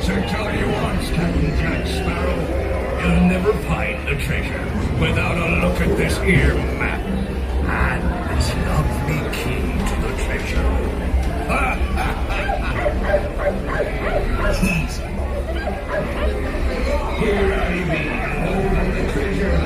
So tell you once, Captain Jack Sparrow, you'll never find the treasure without a look at this here map and this lovely key to the treasure. Easy. Here I be, holding the treasure.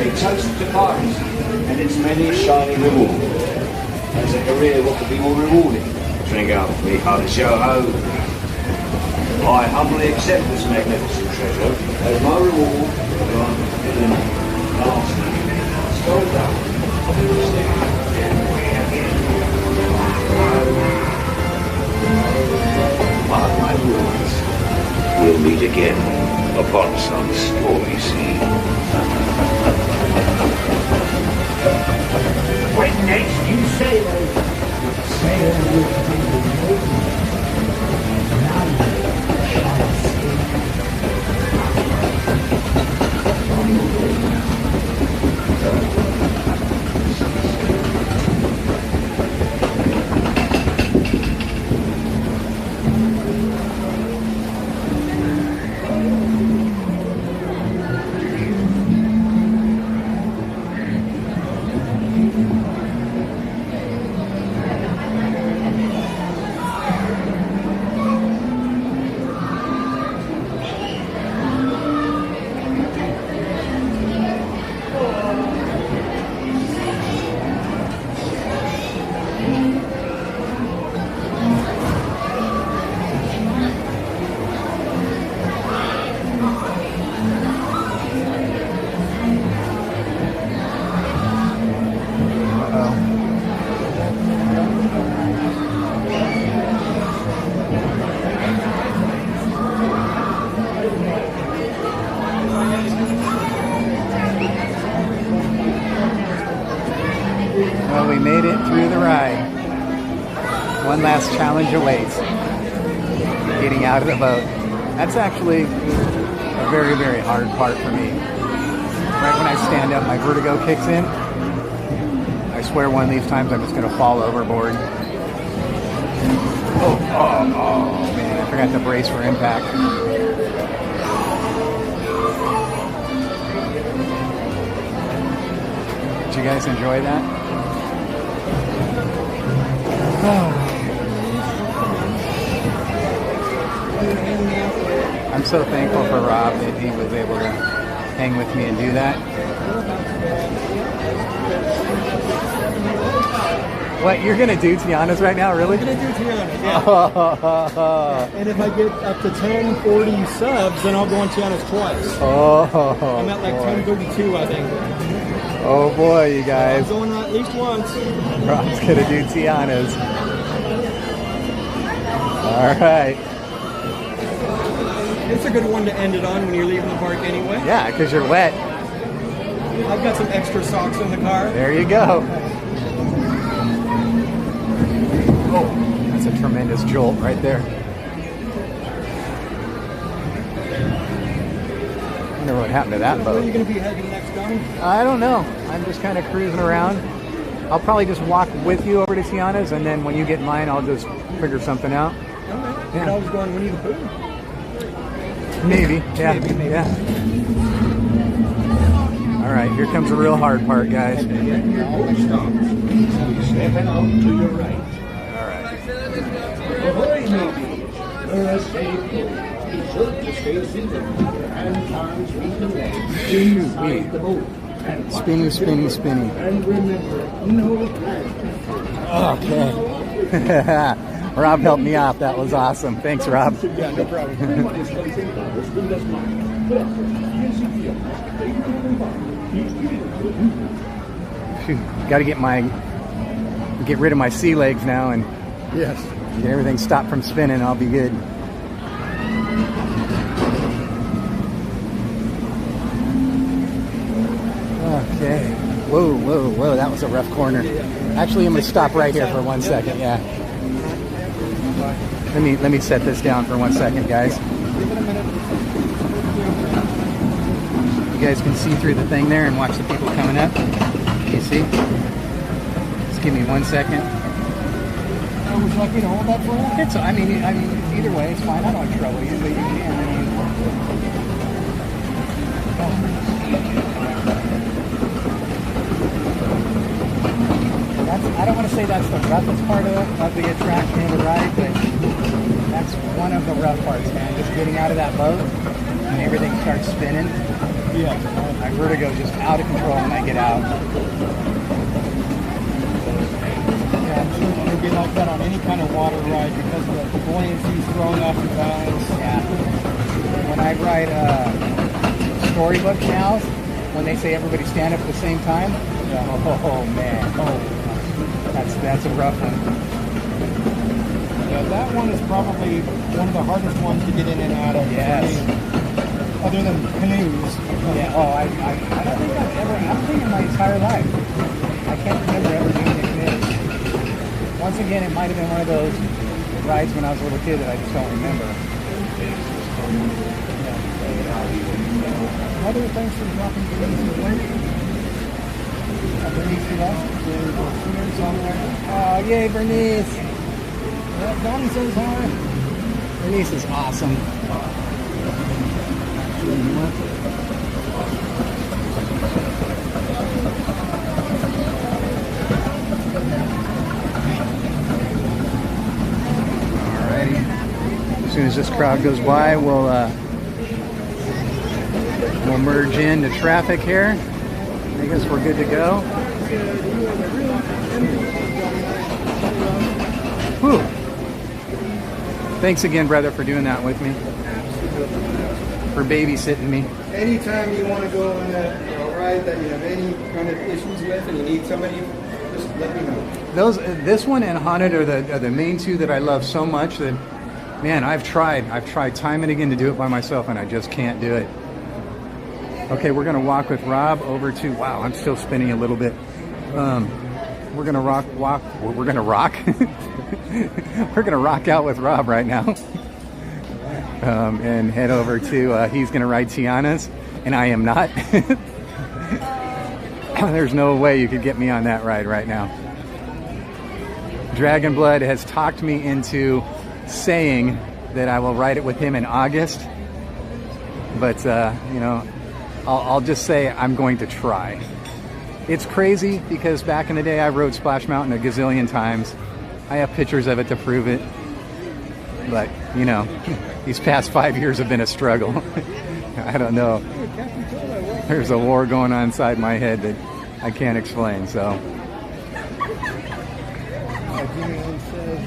a toast to piracy and its many shining rewards. As a career, what could be more rewarding? Drink up, me heart and show ho. I humbly accept this magnificent treasure as my reward for unfulfilling last night. Scroll down. Mark my words, we'll meet again upon some stormy sea. When next you sail with me. Well, we made it through the ride. One last challenge awaits. Getting out of the boat. That's actually a very, very hard part for me. Right when I stand up, my vertigo kicks in. I swear one of these times I'm just going to fall overboard. Oh, man, I forgot to brace for impact. Did you guys enjoy that? I'm so thankful for Rob that he was able to hang with me and do that. What, you're going to do Tiana's right now, really? I'm going to do Tiana's, yeah. And if I get up to 1040 subs, then I'll go on Tiana's twice. I'm at like 1032, I think. Oh boy, you guys. I'm going at least once. Rob's going to do Tiana's. All right. It's a good one to end it on when you're leaving the park anyway. Yeah, because you're wet. I've got some extra socks in the car. There you go. Oh, that's a tremendous jolt right there. I wonder what happened to that boat. Where are you going to be heading next, Donnie? I don't know. I'm just kind of cruising around. I'll probably just walk with you over to Tiana's, and then when you get mine, I'll just figure something out. Okay. Yeah. You could always go on Winnie the Pooh. Maybe, yeah, maybe. Yeah. All right, here comes the real hard part, guys. Step out to your right. All right. Ahoy, mateys! You're a safe boat. Be sure to stay seated and arms reaching inside the boat. Spinny, spinny, spinny. And remember, no panic. Okay. Rob helped me off. That was awesome. Thanks, Rob. Yeah, no problem. Got to get rid of my sea legs now and yes, get everything stopped from spinning. I'll be good. Okay. Whoa, whoa, whoa! That was a rough corner. Actually, I'm going to stop right here for 1 second. Yeah. Let me set this down for 1 second, guys. You guys can see through the thing there and watch the people coming up. You see? Just give me 1 second. Would you like me to hold that for you? It's, I mean, either way, it's fine. I don't want to trouble you, but you can. I don't want to say that's the roughest part of the attraction of the ride, but that's one of the rough parts, man. Just getting out of that boat and everything starts spinning. Yeah. My vertigo is just out of control when I get out. Yeah, I'm sure it'll be like that on any kind of water ride because of the buoyancy throwing off your balance. Yeah. When I ride storybook canals, when they say everybody stand up at the same time, oh man, that's a rough one. Yeah, that one is probably one of the hardest ones to get in and out of. Yes. Other than canoes. Yeah. Oh, I don't think I've ever. I'm thinking my entire life. I can't remember ever being in a canoe. Once again, it might have been one of those rides when I was a little kid that I just don't remember. Other thanks for dropping Bernice in the link. Bernice to us. Oh, yay, Bernice! Donnie says hi. Bernice is awesome. Alrighty. As soon as this crowd goes by, we'll merge into traffic here. I guess we're good to go. Whew. Thanks again, brother, for doing that with me. For babysitting me. Anytime you want to go on a ride that you have any kind of issues with and you need somebody, just let me know. This one and Haunted are the main two that I love so much that, man, I've tried time and again to do it by myself and I just can't do it. Okay, we're gonna walk with Rob over to, wow, I'm still spinning a little bit. We're gonna rock. We're gonna rock. We're gonna rock out with Rob right now. And head over to, he's gonna ride Tiana's, and I am not. There's no way you could get me on that ride right now. Dragon Blood has talked me into saying that I will ride it with him in August, but you know, I'll just say I'm going to try. It's crazy because back in the day I rode Splash Mountain a gazillion times. I have pictures of it to prove it. But, you know, these past 5 years have been a struggle. I don't know. There's a war going on inside my head that I can't explain, so. DonnieLand says,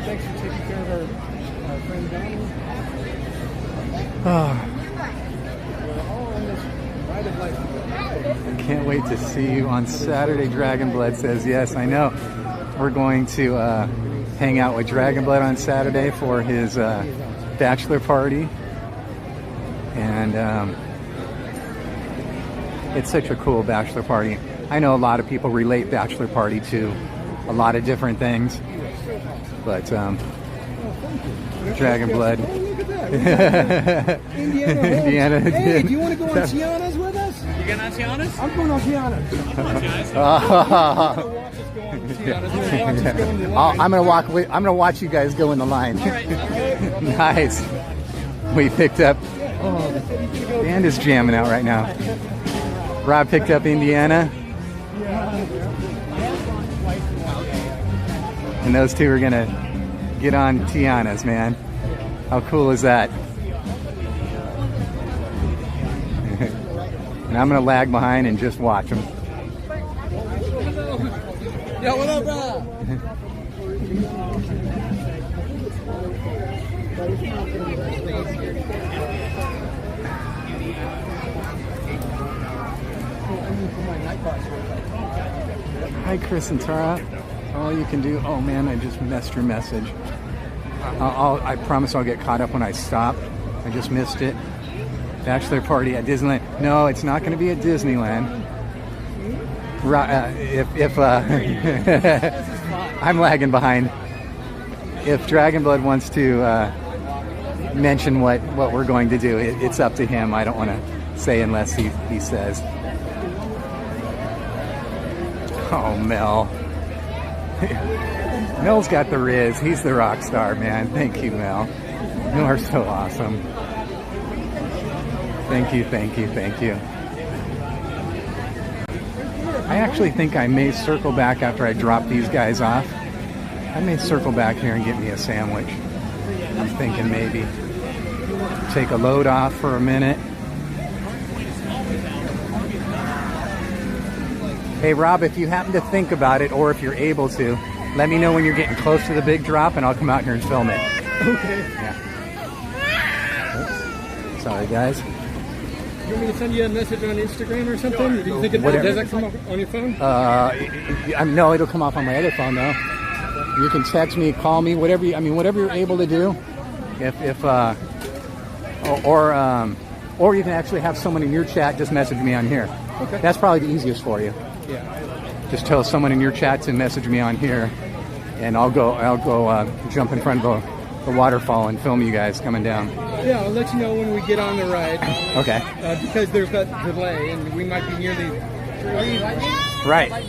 thanks for taking care of our friend Donnie. I can't wait to see you on Saturday. Dragonblood says yes, I know. We're going to hang out with Dragonblood on Saturday for his bachelor party. And it's such a cool bachelor party. I know a lot of people relate bachelor party to a lot of different things. But Dragonblood. Indiana. Hey, do you want to go on Tiana's with us? You going on Tiana's? I'm going on Tiana's. I'm gonna watch you guys go in the line. All right. Nice. We picked up. Oh, the band is jamming out right now. Rob picked up Indiana. And those two are gonna get on Tiana's, man. How cool is that? And I'm gonna lag behind and just watch them. Yo, what up, bro? Hi, Chris and Tara. All you can do. Oh man, I just missed your message. I promise I'll get caught up when I stop. I just missed it. Bachelor party at Disneyland. No, it's not going to be at Disneyland. If I'm lagging behind. If Dragonblood wants to mention what we're going to do, it's up to him. I don't want to say unless he says. Oh, Mel. Mel's got the riz. He's the rock star, man. Thank you, Mel. You are so awesome. Thank you, thank you, thank you. I actually think I may circle back after I drop these guys off. I may circle back here and get me a sandwich. I'm thinking maybe take a load off for a minute Hey Rob, if you happen to think about it, or if you're able to, let me know when you're getting close to the big drop, and I'll come out here and film it. Okay. Yeah. Oops. Sorry, guys. You want me to send you a message on Instagram or something? Do you think does that come up on your phone? No, it'll come off on my other phone though. You can text me, call me, whatever. Whatever you're able to do. Or you can actually have someone in your chat just message me on here. Okay. That's probably the easiest for you. Yeah. Just tell someone in your chat to message me on here, and I'll go jump in front of the waterfall and film you guys coming down. Yeah, I'll let you know when we get on the ride. Okay. Because there's that delay, and we might be near the. Right. I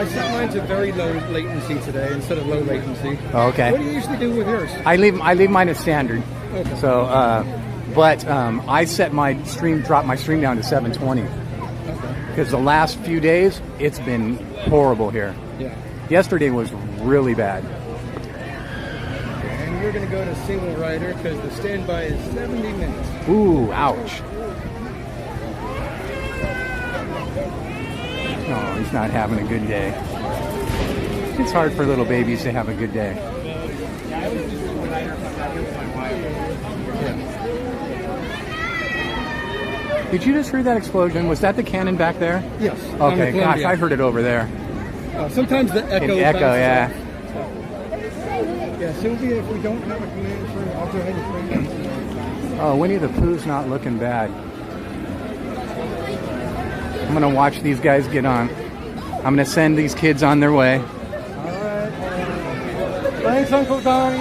set mine to very low latency today instead of low latency. Okay. What do you usually do with yours? I leave mine as standard. Okay. So, I set drop my stream down to 720. Because the last few days, it's been horrible here. Yeah. Yesterday was really bad. And we're going to go to single rider because the standby is 70 minutes. Ooh, ouch. Oh, he's not having a good day. It's hard for little babies to have a good day. Did you just hear that explosion? Was that the cannon back there? Yes. Okay, gosh, I heard it over there. Sometimes the echo. Yeah. Yeah, Sylvia, if we don't have a command for, I'll go ahead and bring it. Oh, Winnie the Pooh's not looking bad. I'm going to watch these guys get on. I'm going to send these kids on their way. All right. Thanks, Uncle Donnie.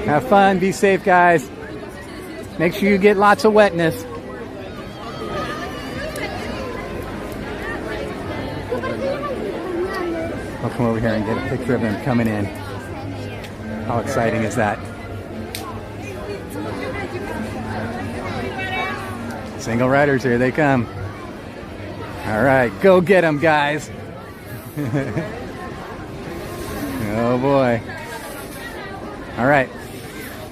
Have fun. Be safe, guys. Make sure you get lots of wetness. I'll come over here and get a picture of them coming in. How exciting is that? Single riders, here they come. All right, go get them, guys. Oh boy. All right,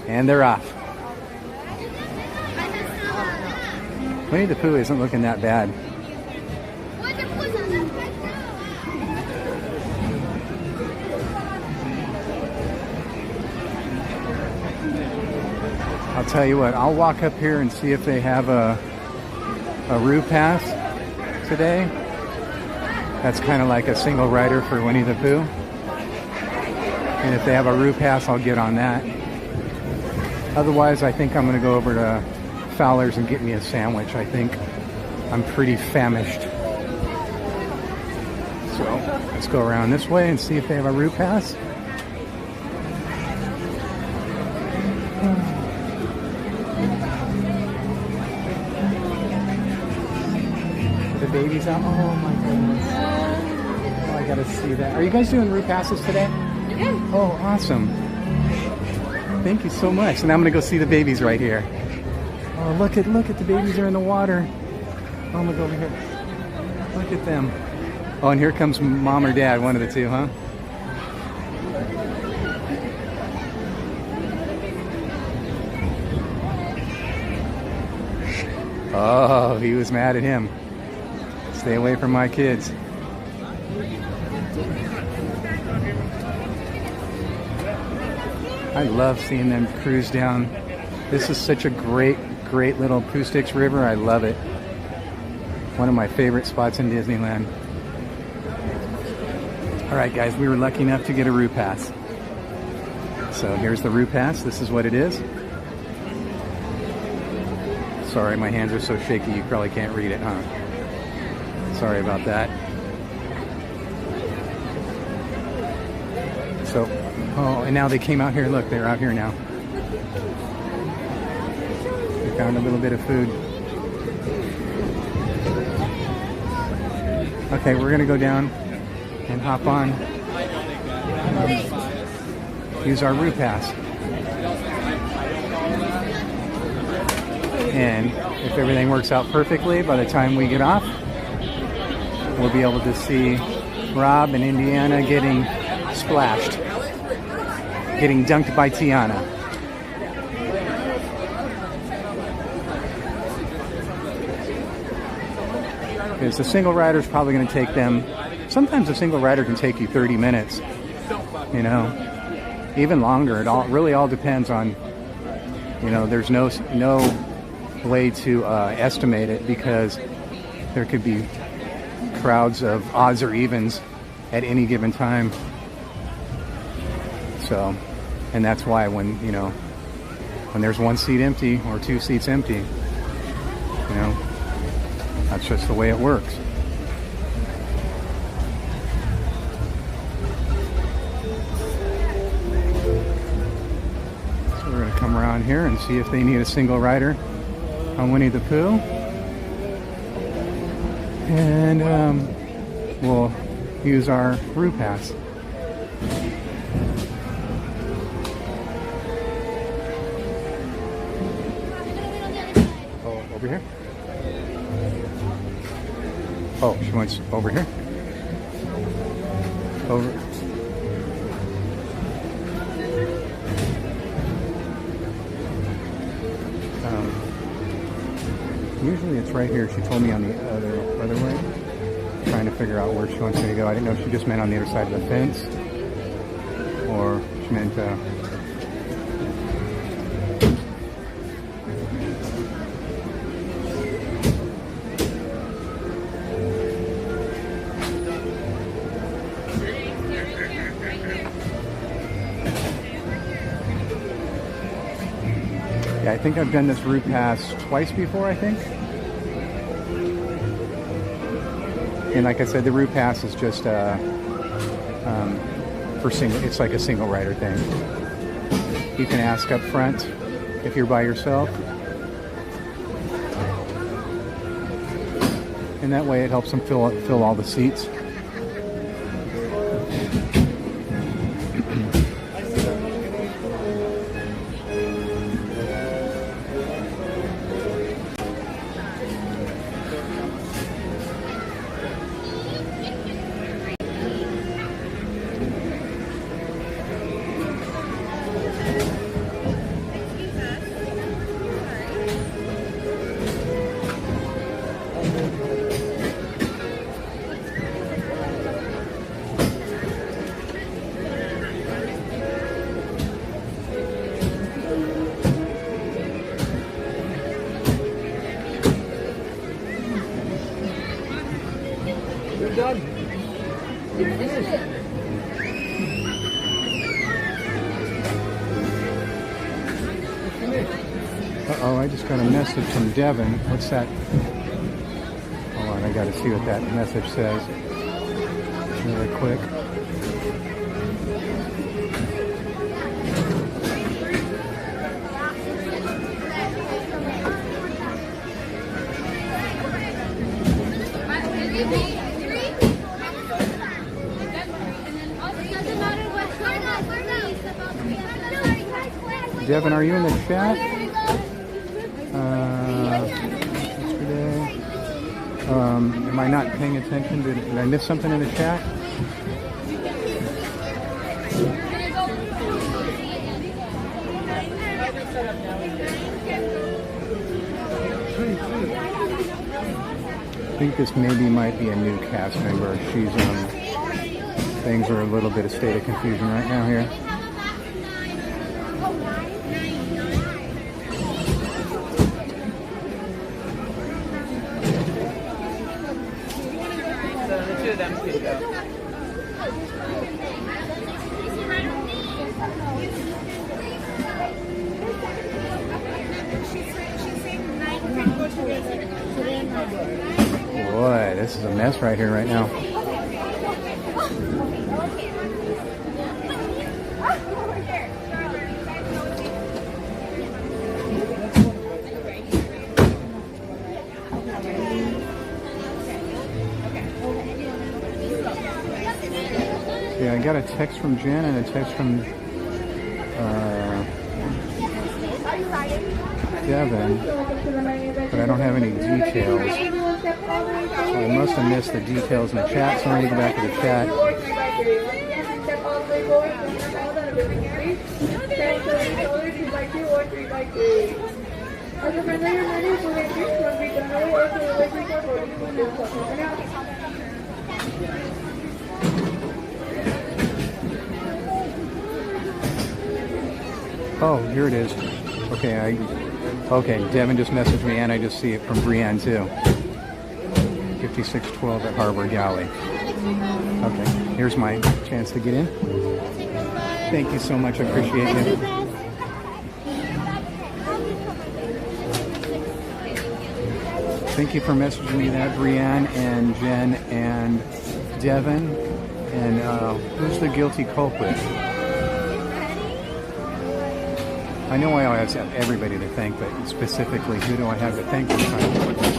and they're off. Winnie the Pooh isn't looking that bad. I'll tell you what, I'll walk up here and see if they have a Roo Pass today. That's kind of like a single rider for Winnie the Pooh. And if they have a Roo Pass, I'll get on that. Otherwise, I think I'm going to go over to Fowler's and get me a sandwich. I think I'm pretty famished. So let's go around this way and see if they have a Roo Pass. The baby's out. Oh my goodness. Oh, I gotta see that. Are you guys doing Roo Passes today? Yeah. Oh, awesome. Thank you so much. And I'm gonna go see the babies right here. Oh, look at the babies are in the water. Oh, look over here. Look at them. Oh, and here comes mom or dad, one of the two, huh? Oh, he was mad at him. Stay away from my kids. I love seeing them cruise down. This is such a great little Pooh Sticks River. I love it. One of my favorite spots in Disneyland. All right, guys, we were lucky enough to get a Roo Pass. So here's the Roo Pass. This is what it is. Sorry, my hands are so shaky you probably can't read it, huh? Sorry about that. So, oh, and now they came out here. Look, they're out here now. They found a little bit of food. Okay, we're gonna go down and hop on. Use our Roo Pass. And if everything works out perfectly, by the time we get off, we'll be able to see Rob and Indiana getting splashed, getting dunked by Tiana. Because the single rider is probably going to take them. Sometimes a single rider can take you 30 minutes, you know, even longer. It really all depends on, you know, there's no way to estimate it because there could be crowds of odds or evens at any given time. So, and that's why when there's one seat empty or two seats empty, you know, that's just the way it works. So we're going to come around here and see if they need a single rider on Winnie the Pooh. And we'll use our Roo Pass. Oh, over here? Oh, she wants over here? Over. Usually it's right here. She told me on the other way. Trying to figure out where she wants me to go. I didn't know if she just meant on the other side of the fence, or she meant yeah, I think I've done this Roo Pass twice before, I think. And like I said, the Roo Pass is just for single. It's like a single rider thing. You can ask up front if you're by yourself, and that way it helps them fill all the seats. Uh-oh, I just got a message from Devin. What's that? Hold on, I gotta see what that message says really quick. Devin, are you in the chat? Yesterday. Am I not paying attention? Did I miss something in the chat? I think this maybe might be a new cast member. She's things are a little bit of state of confusion right now here. Boy, this is a mess right here right now. Yeah, I got a text from Jen and a text from Devin, but I don't have any details. So I must have missed the details in the chat, so I'm going to go back to the chat. Oh, here it is. Okay, Devin just messaged me, and I just see it from Brienne too. 5612 at Harbor Galley. Okay, here's my chance to get in. Thank you so much. I appreciate you. Thank you for messaging me that, Brienne and Jen and Devin. And who's the guilty culprit? I know I always have everybody to thank, but specifically, who do I have to thank this time?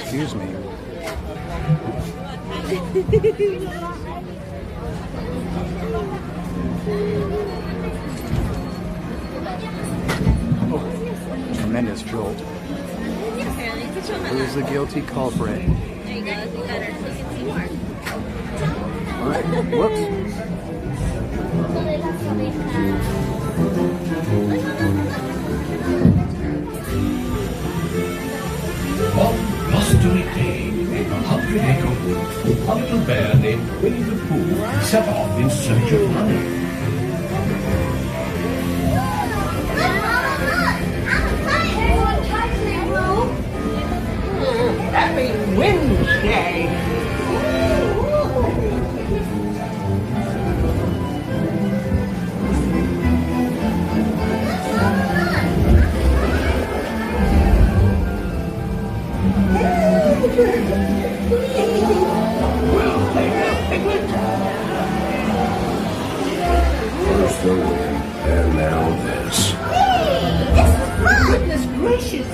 Excuse me. Tremendous jolt. Who's the guilty culprit? There you go. You better so you can see more. What? Whoops. One blustery day in 100-acre wood, a little bear named Winnie the Pooh set off in search of honey. Happy Wednesday! First the wind, and now this. Goodness gracious!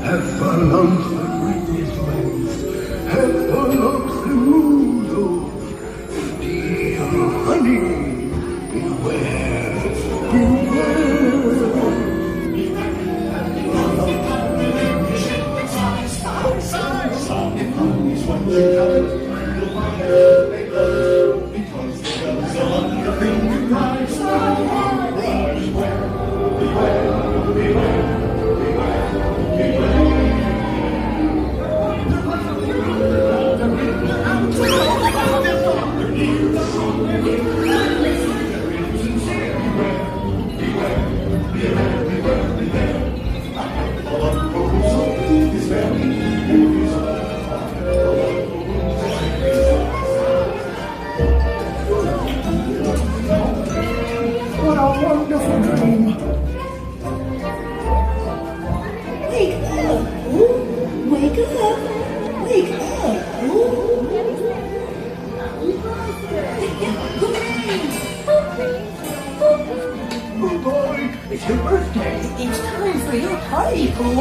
Have fun on the greatest waves. Have fun up the moon. Dear honey, beware, What a wonderful dream! Wake up! Wake up! Wake up! oh boy, it's your birthday. It's time for your party, Pooh!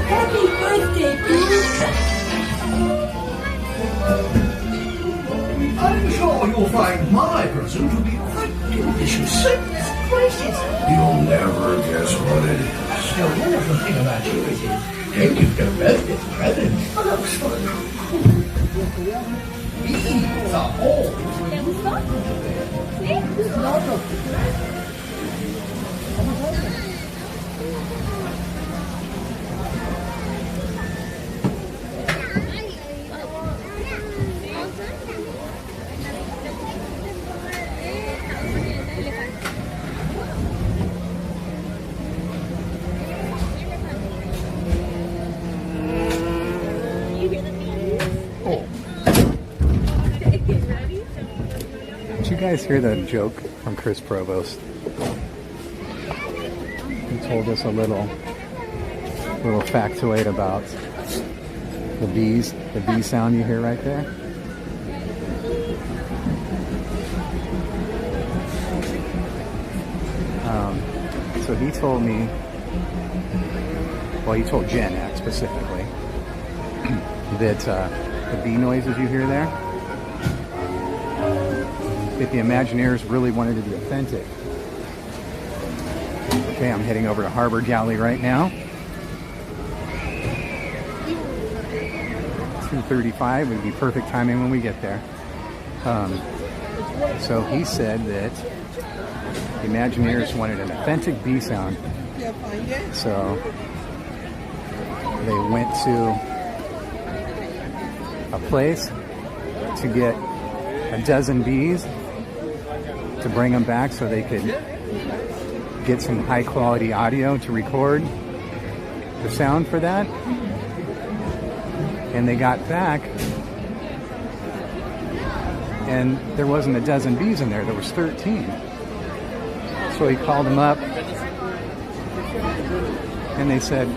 Happy birthday, Pooh! I'm sure you'll find my present to be quite delicious. Gracious! You'll never guess what it is. The wonderful thing about you is you give the best present. Oh, that was fun! It's a hole. You hear the music? you guys hear the joke from Chris Provost? He told us a little factoid about the bees, the bee sound you hear right there. So he told me, well, he told Jen specifically, that the bee noises you hear there, if the Imagineers really wanted to be authentic. Okay, I'm heading over to Harbor Galley right now. 2:35 would be perfect timing when we get there. So he said that the Imagineers wanted an authentic bee sound. So they went to a place to get a dozen bees to bring them back so they could get some high quality audio to record the sound for that. And they got back and there wasn't a dozen bees in there, there was 13. So he called them up and they said,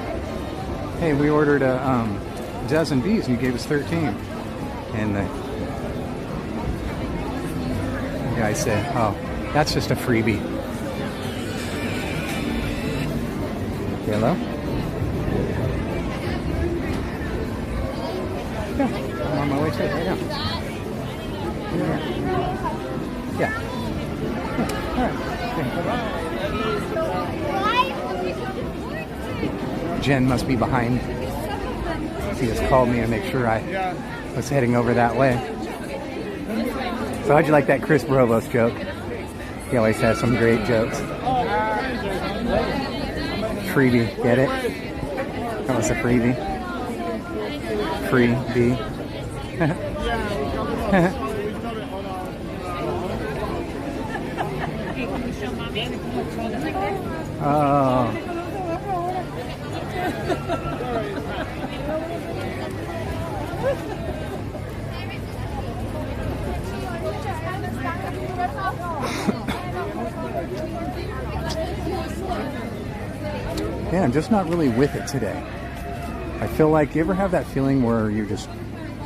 hey, we ordered a dozen bees and you gave us 13. And the guy said, oh, that's just a freebie. Hello? Yeah, I'm on my way to it right now. Yeah. All right. Jen must be behind. She has called me to make sure I was heading over that way. So how'd you like that Chris Provost joke? He always has some great jokes. Freebie, get it? That was a freebie. Freebie. Oh. Yeah, I'm just not really with it today. I feel like, you ever have that feeling where you just,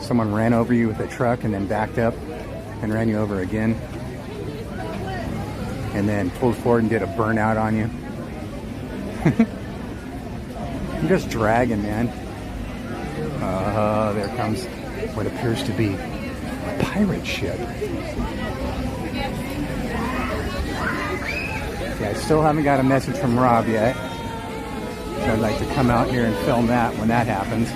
someone ran over you with a truck and then backed up and ran you over again? And then pulled forward and did a burnout on you? I'm just dragging, man. There comes what appears to be a pirate ship. Yeah, I still haven't got a message from Rob yet. So I'd like to come out here and film that when that happens.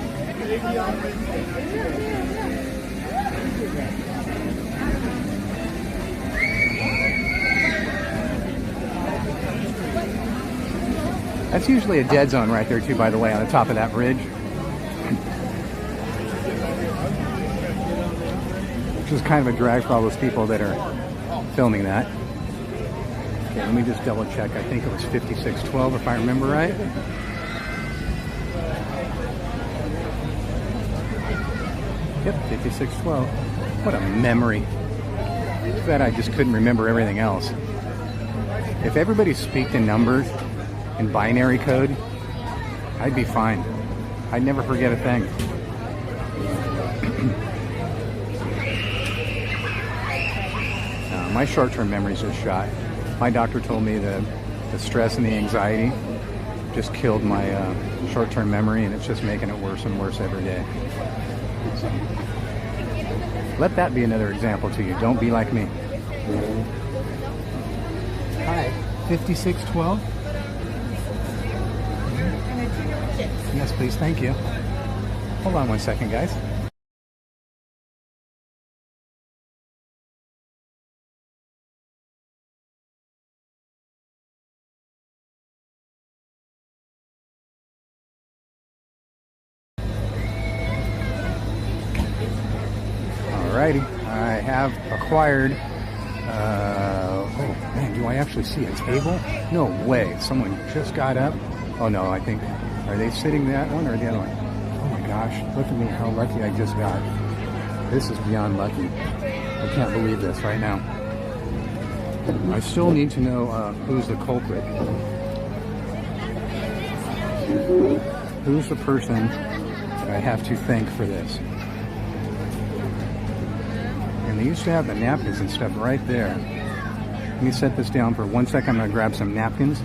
That's usually a dead zone right there too, by the way, on the top of that bridge. Which is kind of a drag for all those people that are filming that. Okay, let me just double check. I think it was 5612 if I remember right. Yep, 5612. What a memory. Too bad I just couldn't remember everything else. If everybody speak in numbers and binary code, I'd be fine. I'd never forget a thing. My short-term memory's just shot. My doctor told me that the stress and the anxiety just killed my short-term memory, and it's just making it worse and worse every day. So, let that be another example to you. Don't be like me. Hi, 5612? Yes, please. Thank you. Hold on one second, guys. Alrighty, I have acquired, oh man, do I actually see a table? No way, someone just got up. Oh no, I think, are they sitting that one or the other one? Oh my gosh, look at me, how lucky I just got. This is beyond lucky. I can't believe this right now. I still need to know who's the culprit. Who's the person I have to thank for this? And they used to have the napkins and stuff right there. Let me set this down for 1 second. I'm going to grab some napkins.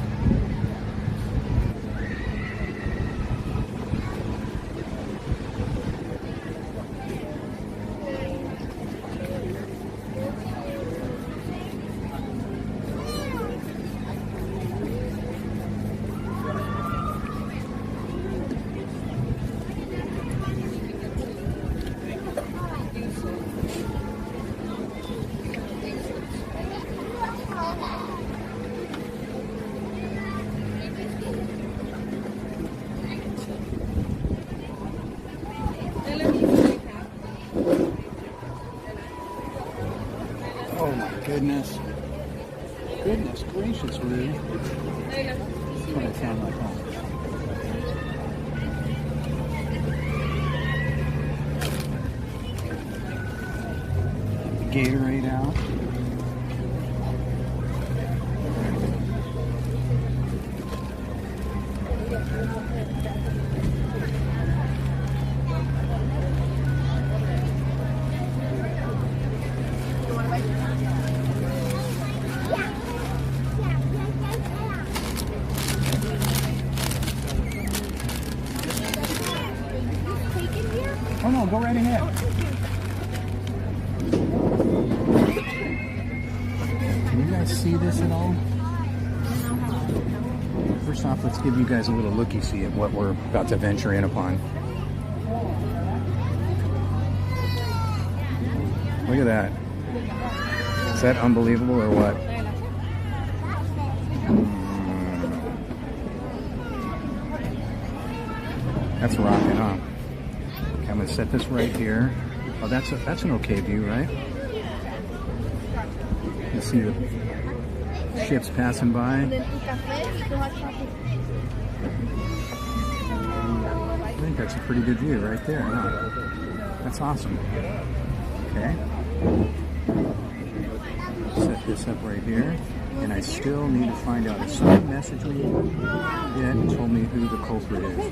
Goodness. Goodness gracious, Roo. That's what I sound like home. Gatorade out. Oh no, go right ahead. Can you guys see this at all? First off, let's give you guys a little looky-see at what we're about to venture in upon. Look at that. Is that unbelievable or what? That's rocking, huh? Okay, I'm gonna set this right here. Oh, that's an okay view, right? You see the ships passing by. I think that's a pretty good view right there, huh? That's awesome. Okay. Set this up right here. And I still need to find out if someone messaged me yet and told me who the culprit is.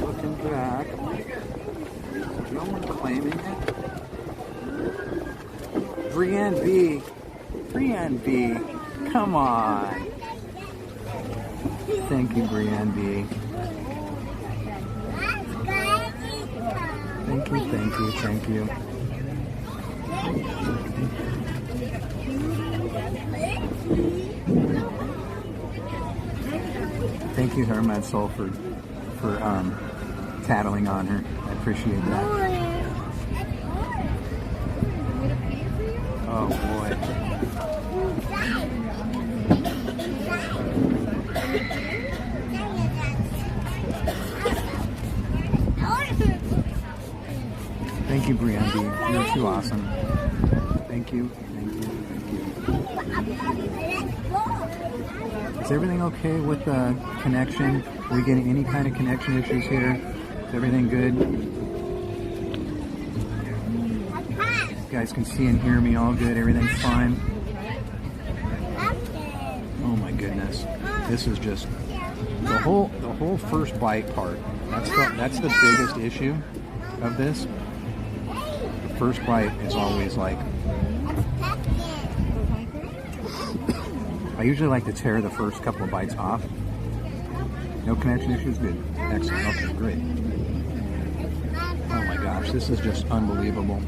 Looking back, no one claiming it. Brienne B. Brienne B. Come on. Thank you, Brienne B. Thank you, thank you, thank you. Thank you, Hermad Sulford, for tattling on her. I appreciate that. Oh boy. Thank you, Brienne B. You're too awesome. Thank you, thank you, thank you. Is everything okay with the connection? Are we getting any kind of connection issues here? Is everything good? You guys can see and hear me all good. Everything's fine. Oh my goodness. This is just the whole first bite part. That's the biggest issue of this. The first bite is always like, I usually like to tear the first couple of bites off. No connection issues? Good. Excellent. Okay, great. Oh my gosh, this is just unbelievable.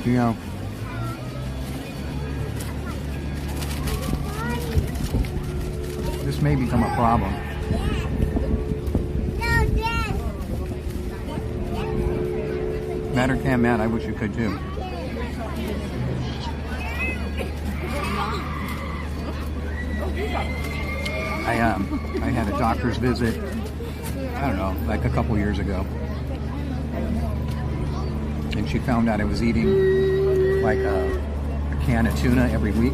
You know, may become a problem. Matter can, Matt, I wish you could too. I had a doctor's visit, I don't know, like a couple years ago. And she found out I was eating like a can of tuna every week.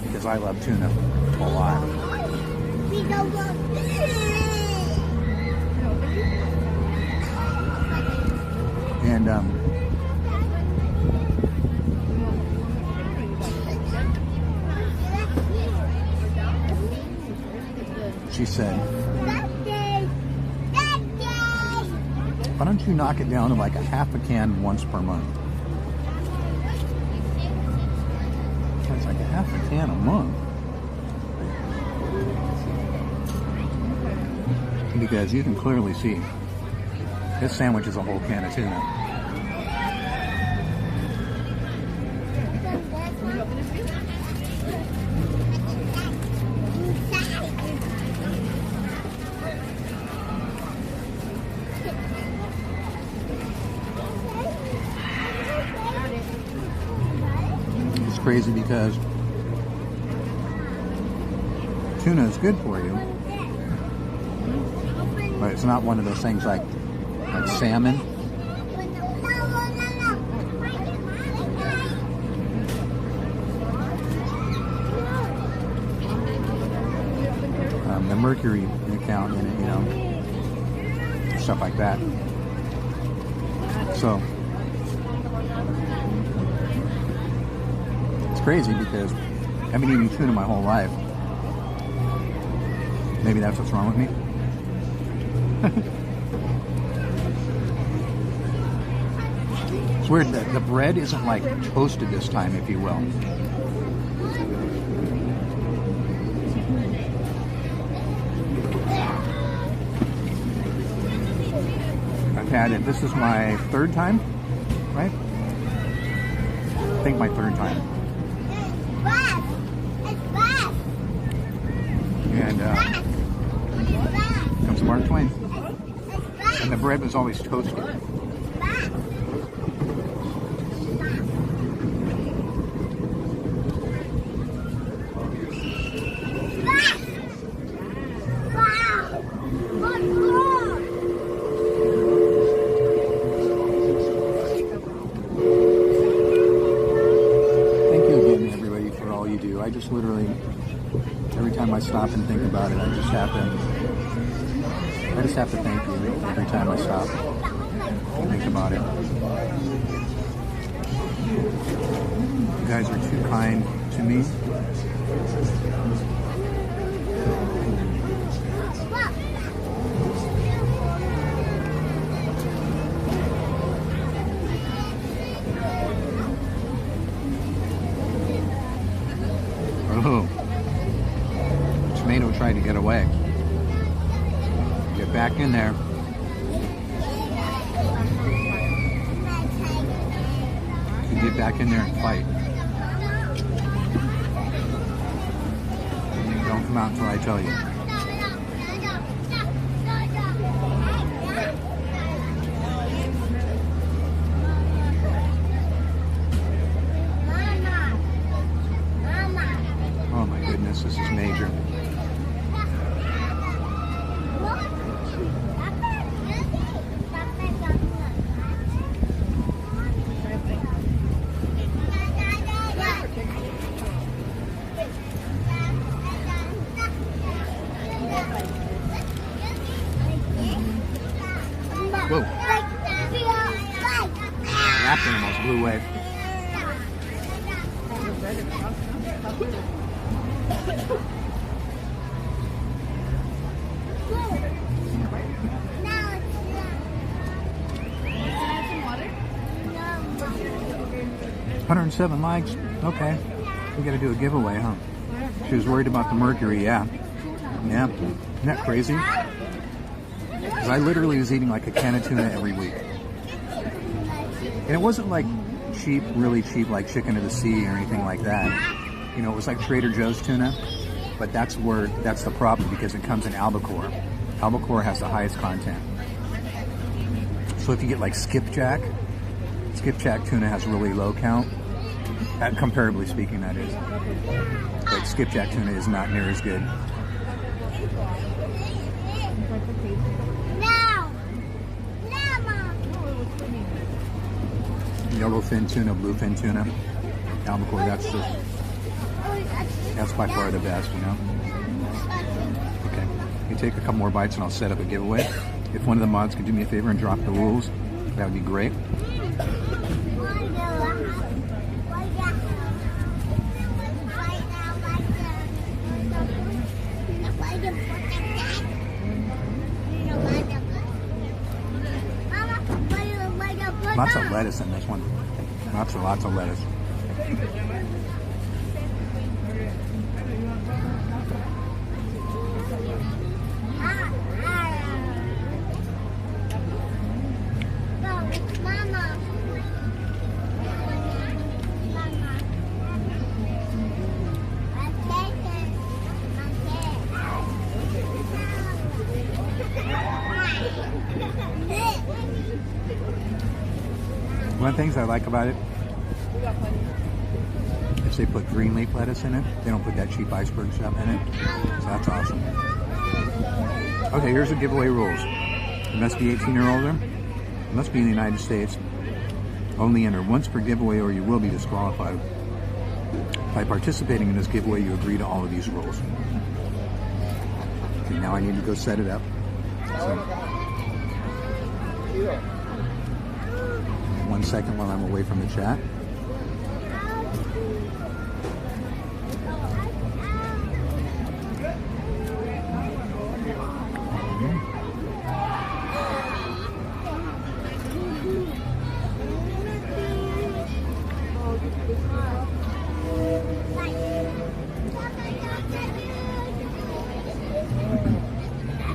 Because I love tuna a lot. And she said, why don't you knock it down to like a half a can once per month? It's like a half a can a month. Because you can clearly see this sandwich is a whole can of tuna. It's crazy because tuna is good for you, but it's not one of those things like salmon. The mercury count in it, you know, stuff like that. So it's crazy because I've been eating tuna my whole life. Maybe that's what's wrong with me. It's weird that the bread isn't like toasted this time, if you will. I've had it, this is my third time, right? I think my third time. And comes Mark Twain. And the bread was always toasted. Thank you again, everybody, for all you do. I just literally, every time I stop and think about it, I just have to thank you every time I stop and think about it. You guys are too kind to me. Oh, Tomato tried to get away. Get back in there. You get back in there and fight. Don't come out until I tell you. Oh my goodness, this is major. Whoa. Napkin almost blew away. $107 likes. Okay. We gotta do a giveaway, huh? She was worried about the mercury, yeah. Yeah. Isn't that crazy? Because I literally was eating like a can of tuna every week. And it wasn't like cheap, really cheap, like chicken of the sea or anything like that. You know, it was like Trader Joe's tuna, but that's the problem, because it comes in albacore. Albacore has the highest content. So if you get like skipjack tuna has really low count, comparably speaking, that is. Like skipjack tuna is not near as good. Yellowfin tuna, bluefin tuna, albacore, that's by far the best, you know? Okay, you take a couple more bites and I'll set up a giveaway. If one of the mods could do me a favor and drop the rules, that would be great. Lots of lettuce in this one. Lots of lettuce. One of the things I like about it is they put green leaf lettuce in it. They don't put that cheap iceberg stuff in it. So that's awesome. Okay, here's the giveaway rules. You must be 18 or older. You must be in the United States. Only enter once per giveaway or you will be disqualified. By participating in this giveaway, you agree to all of these rules. Okay, now I need to go set it up. So, 1 second while I'm away from the chat.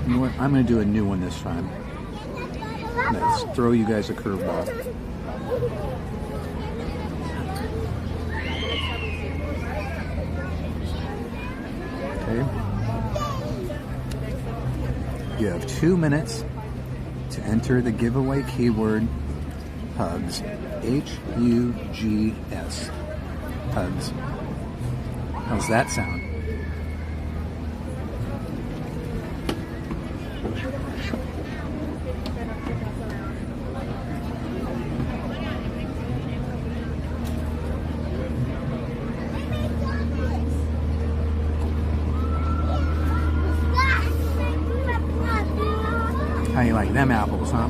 You know what? I'm going to do a new one this time. Let's throw you guys a curveball. Okay. You have 2 minutes to enter the giveaway keyword HUGS. H-U-G-S. HUGS. How's that sound? How you like them apples, huh?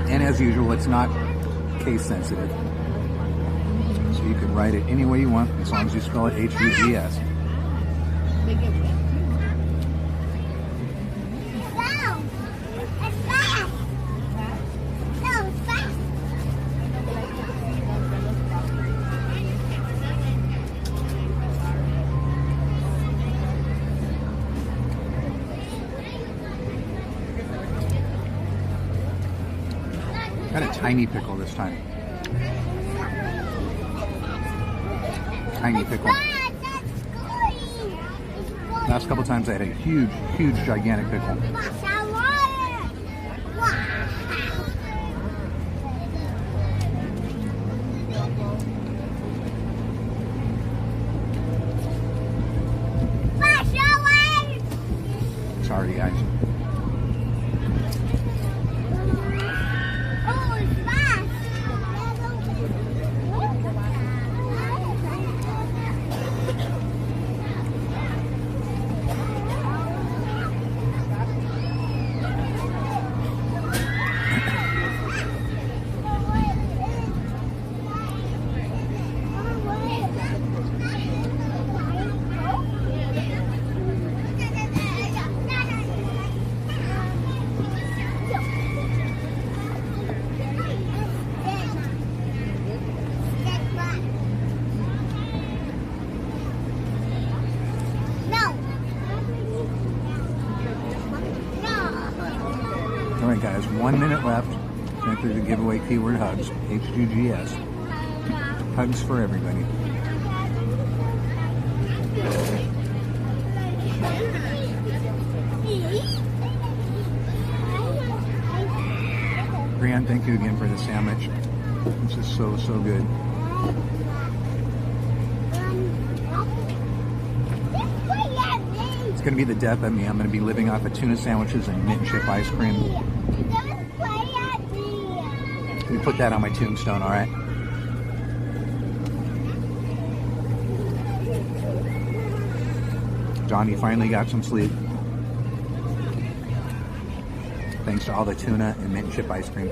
And as usual, it's not case sensitive. So you can write it any way you want, as long as you spell it H-U-G-S. Got a tiny pickle this time. Tiny pickle. Last couple times I had a huge, gigantic pickle. Sorry, guys. 1 minute left. Enter the giveaway keyword hugs. HGGS. Hugs for everybody. Brianne, thank you again for the sandwich. This is so, so good. It's going to be the death of me. I'm going to be living off of tuna sandwiches and mint and chip ice cream. We put that on my tombstone, all right? Johnny finally got some sleep. Thanks to all the tuna and mint and chip ice cream.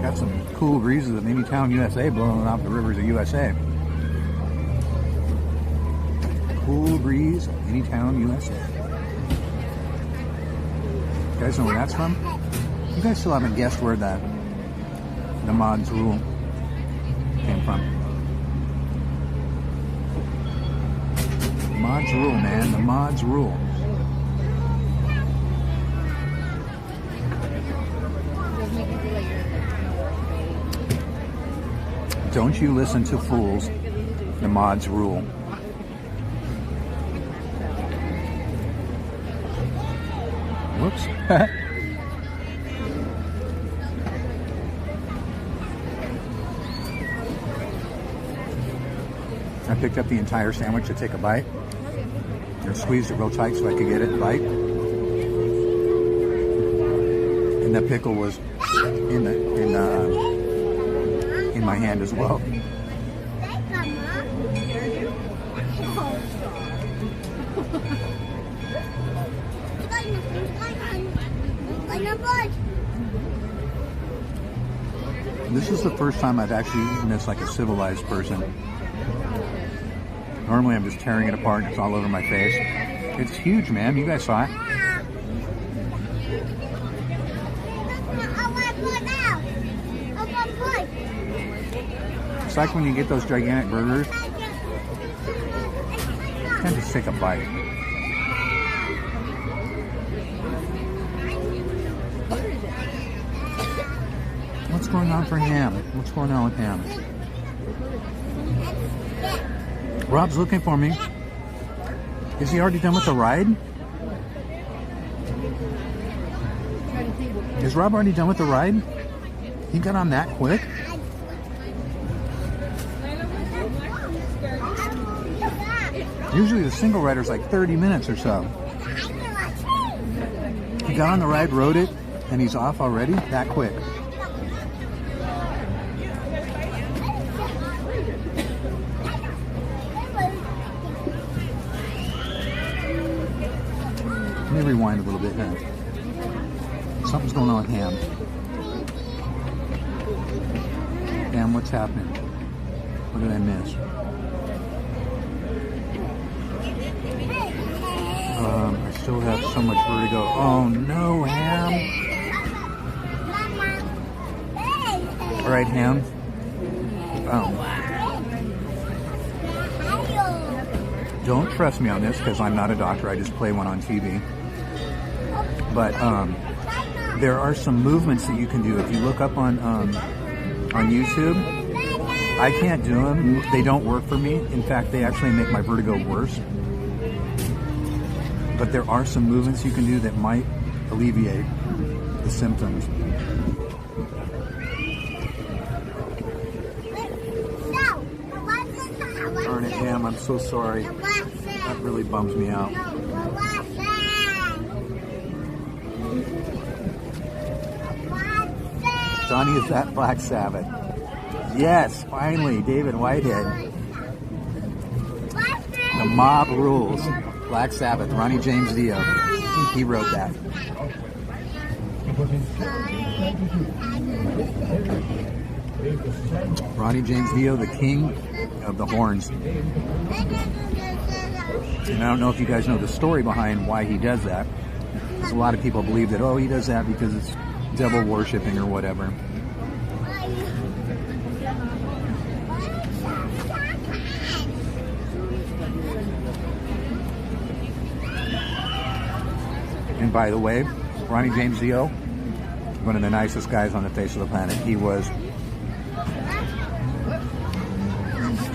Got some cool breezes of Anytown, USA blowing off the rivers of USA. Cool breeze, Anytown, USA. You guys know where that's from? You guys still haven't guessed where the mods rule came from. Mods rule, man. The mods rule. Don't you listen to fools. The mods rule. Whoops. I picked up the entire sandwich to take a bite. I squeezed it real tight so I could get it and bite. And the pickle was in my hand as well. This is the first time I've actually eaten this like a civilized person. Normally I'm just tearing it apart and it's all over my face. It's huge, man. You guys saw it. It's like when you get those gigantic burgers. You can just take a bite. What's going on for ham? What's going on with ham? Rob's looking for me. Is he already done with the ride? Is Rob already done with the ride? He got on that quick? Usually the single rider's like 30 minutes or so. He got on the ride, rode it, and he's off already? That quick. Let me rewind a little bit here. Something's going on with Ham. Ham, what's happening? What did I miss? I still have so much vertigo. Oh no, Ham. All right, Ham. Don't trust me on this because I'm not a doctor. I just play one on TV. But there are some movements that you can do if you look up on YouTube. I can't do them. They don't work for me. In fact, they actually make my vertigo worse. But there are some movements you can do that might alleviate the symptoms. Darn it, Ham, I'm so sorry. That really bums me out. Donnie, is that Black Sabbath? Yes, finally, David Whitehead. The mob rules. Black Sabbath, Ronnie James Dio. He wrote that. Ronnie James Dio, the king of the horns. And I don't know if you guys know the story behind why he does that. Because a lot of people believe that, oh, he does that because it's devil worshipping or whatever. And by the way, Ronnie James Dio, one of the nicest guys on the face of the planet. He was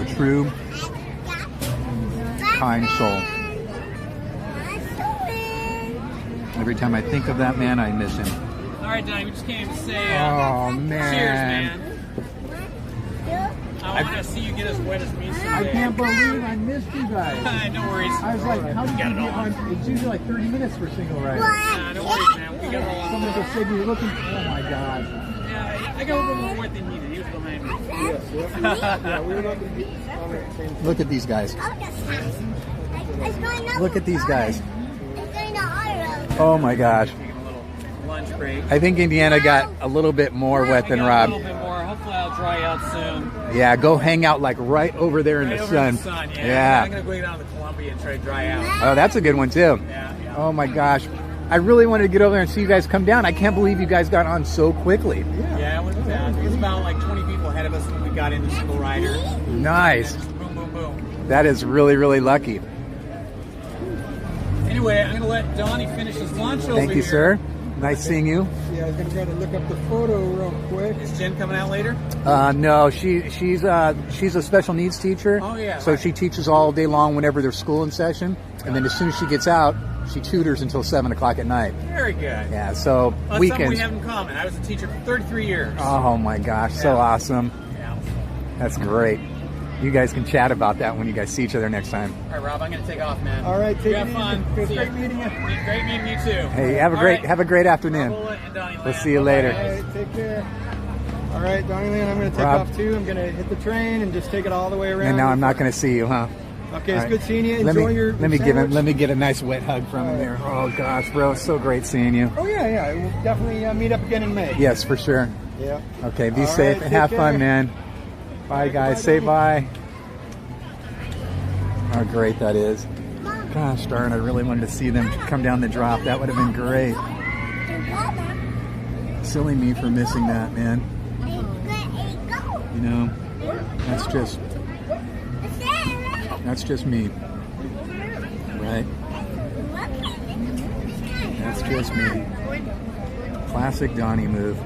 a true, kind soul. Every time I think of that man, I miss him. All right, Donnie, we just came to say Oh, man. cheers, man. I want to see you get as wet as me someday. I can't believe I missed you guys. No worries. I was like, how did got you it get all. on? It's usually like 30 minutes for single rider. No worries, man. We got it all. Someone just said you were looking. Oh my God. Yeah, I got a little bit more wet than needed. He was behind me. Yeah, we were not going to be on the same. Look at these guys. Look at these guys. Oh my gosh. Taking a little lunch break. I think Indiana got a little bit more wet than I got Rob. a little bit more. Hopefully I'll dry out soon. Yeah, go hang out like right over there in Right the over sun. in the sun, yeah. Yeah. I'm going to go down to Columbia and try to dry out. Oh, that's a good one too. Yeah. Oh my gosh. I really wanted to get over there and see you guys come down. I can't believe you guys got on so quickly. Yeah, it was about like 20 people ahead of us when we got into single rider. Nice. Just boom, boom, boom. That is really, really lucky. Anyway, I'm going to let Donnie finish his lunch over here. Thank you, sir. Nice seeing you. Yeah, I was going to try to look up the photo real quick. Is Jen coming out later? No, she's a special needs teacher. Oh, yeah. So she teaches all day long whenever there's school in session, and then as soon as she gets out, she tutors until 7 o'clock at night. Very good. Yeah. So Well, that's weekends. something we have in common. I was a teacher for 33 years. Oh my gosh, so Yeah. awesome. Yeah. That's great. You guys can chat about that when you guys see each other next time. All right, Rob, I'm going to take off, man. All right, take You it have easy. fun. It was See great ya. meeting you. Great meeting you too. Hey, have a All great right. afternoon. Robola and DonnieLand. We'll see you later. All right, take care. All right, DonnieLand, I'm going to take Rob. off too. I'm going to hit the train and just take it all the way around. And now I'm not going to see you, huh? Okay, All it's right. good seeing you. Let Enjoy me your let me sandwich. let me get a nice wet hug from him there. Oh gosh, bro, it's so great seeing you. Oh yeah. We'll definitely meet up again in May. Yes, for sure. Yeah. Okay, be All safe right, and take have fun, care. man. Bye, guys. bye, Say Donnie. bye. How great that is. Gosh darn, I really wanted to see them come down the drop. That would have been great. Silly me for missing that, man. You know, that's just me. Right? That's just me. Classic Donnie move.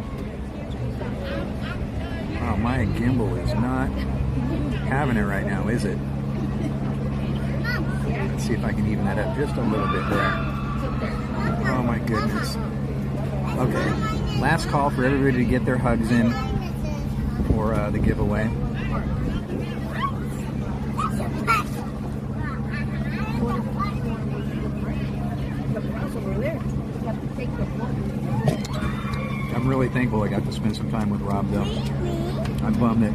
Oh, my gimbal is not having it right now, is it? Let's see if I can even that up just a little bit there. Oh my goodness. Okay, last call for everybody to get their hugs in for the giveaway. I'm really thankful I got to spend some time with Rob, though. I'm bummed it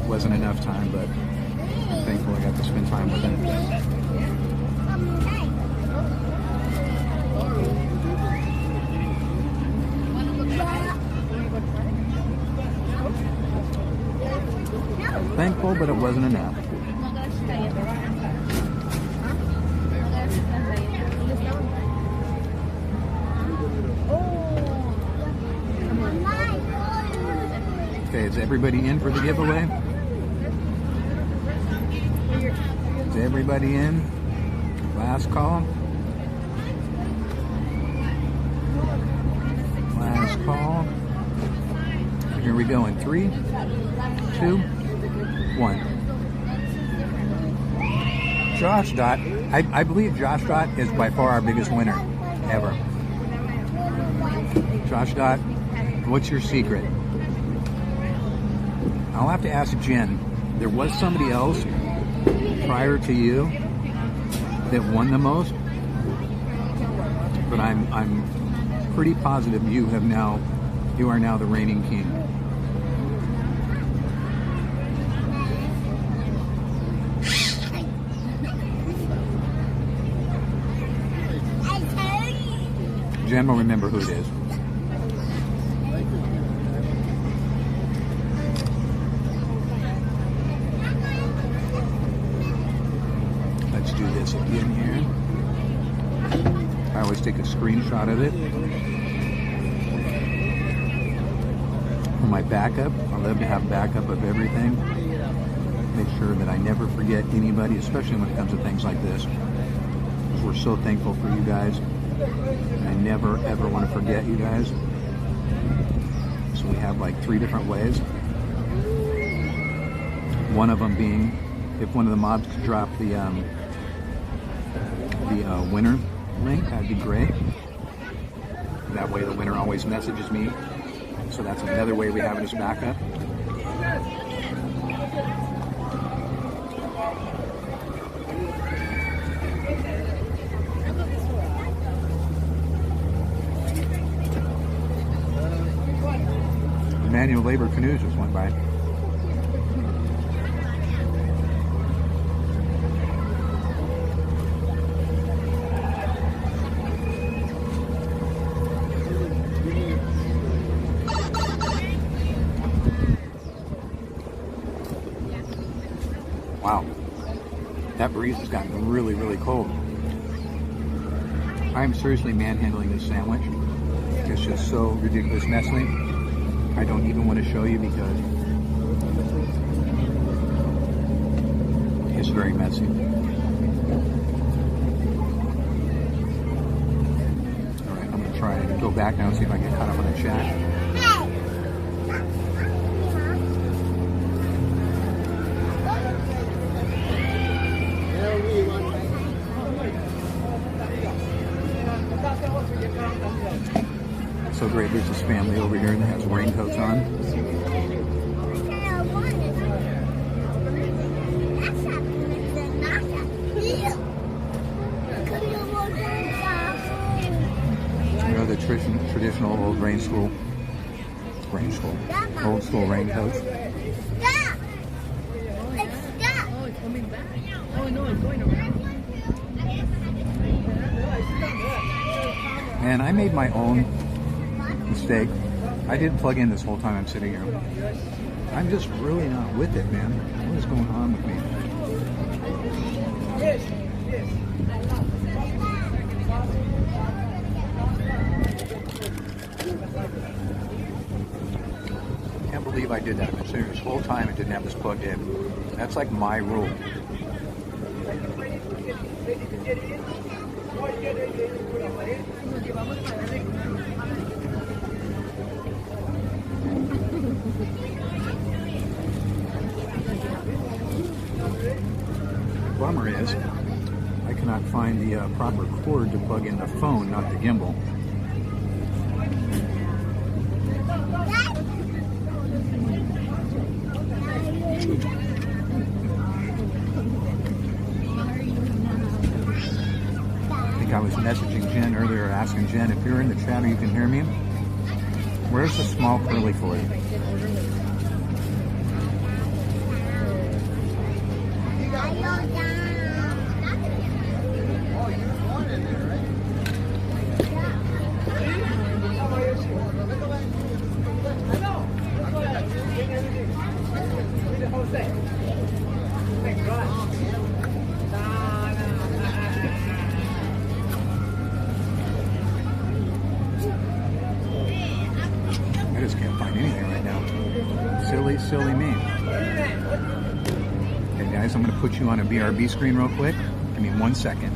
wasn't enough time, but I'm thankful I got to spend time with him. Thankful, but it wasn't enough. Okay, is everybody in for the giveaway? Is everybody in? Last call. Last call. Here we go in 3, 2, 1. Josh Dot. I believe Josh Dot is by far our biggest winner ever. Josh Dot, what's your secret? I'll have to ask Jen. There was somebody else prior to you that won the most, but I'm pretty positive you are now the reigning king. Jen will remember who it is. Let's do this again here. screenshot of it. For my backup, I love to have backup of everything. Make sure that I never forget anybody, especially when it comes to things like this. Because we're so thankful for you guys. And I never ever want to forget you guys. So we have like 3 different ways. One of them being, if one of the mobs could drop the winner link, that'd be great. That way the winner always messages me. So that's another way we have it as backup. Manual labor canoes just went by. Wow, that breeze has gotten really, really cold. I am seriously manhandling this sandwich. It's just so ridiculous messy. I don't even want to show you because it's very messy. Alright, I'm going to try and go back now and see if I get caught up on the chat. So great, there's this family over here that has raincoats on. You know the traditional old old school raincoats. And I made my own mistake. I didn't plug in this whole time I'm sitting here. I'm just really not with it, man. What is going on with me? I can't believe I did that. I'm sitting here this whole time and didn't have this plugged in. That's like my rule. Bummer is I cannot find the proper cord to plug in the phone, not the gimbal. I think I was messaging Jen earlier, asking Jen if you're in the chat or you can hear me. Where's the small curly cord? I just can't find anything right now. Silly me. Okay guys, I'm going to put you on a BRB screen real quick. Give me 1 second.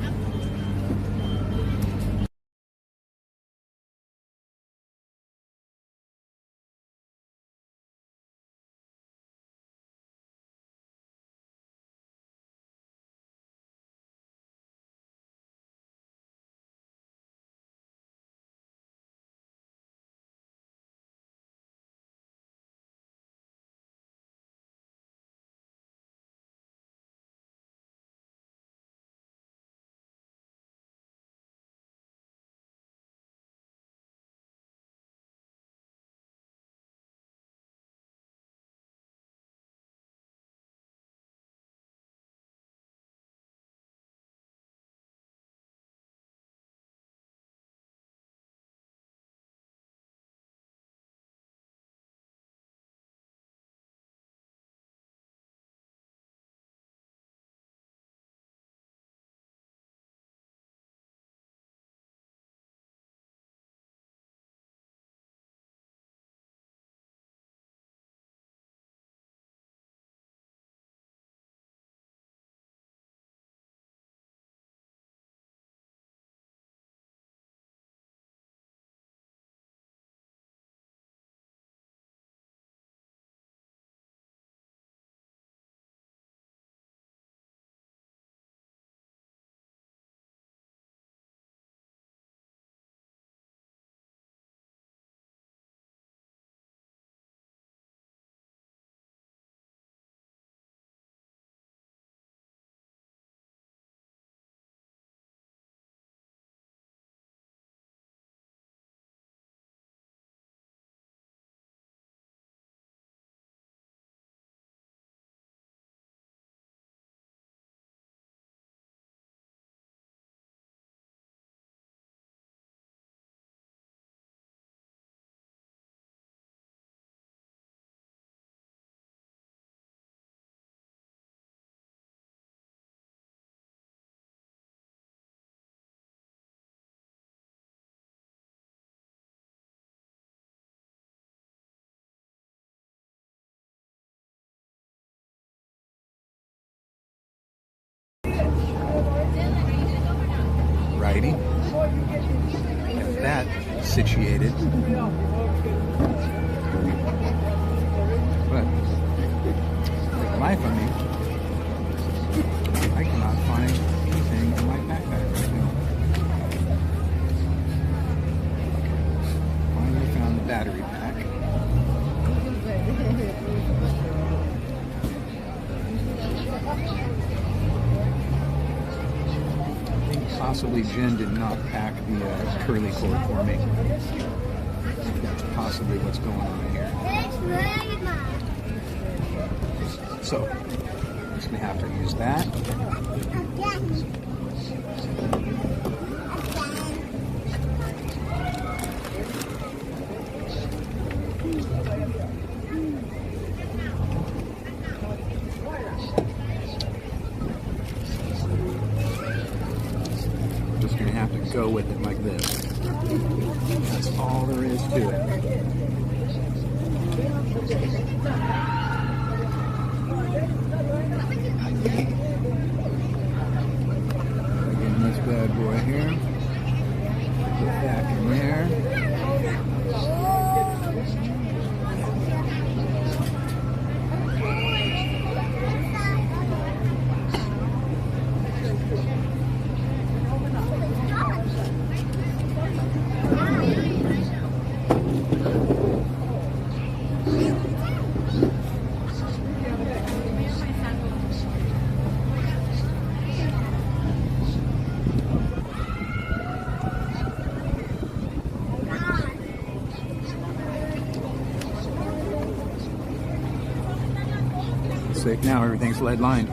situated. But for the life of me, I cannot find anything in my backpack right now. Finally found the battery pack. I think possibly Jen did not pack the curly cord for me. That's possibly what's going on here. So, I'm just going to have to use that. Just going to have to go with it like this. That's all there is to it. Again, this bad boy here. Put that in there. Sick. Now everything's lead lined.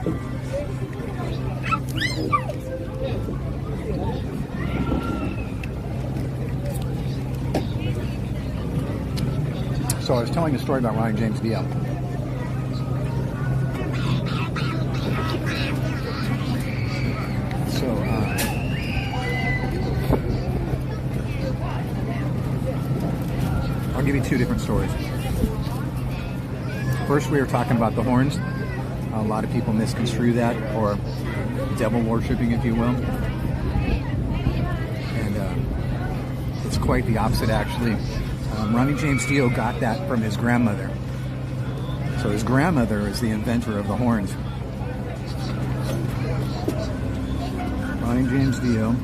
So I was telling a story about Ronnie James Dio. So I'll give you two different stories. First, we were talking about the horns. A lot of people misconstrue that, or devil worshipping, if you will. And it's quite the opposite, actually. Ronnie James Dio got that from his grandmother. So his grandmother is the inventor of the horns. Ronnie James Dio.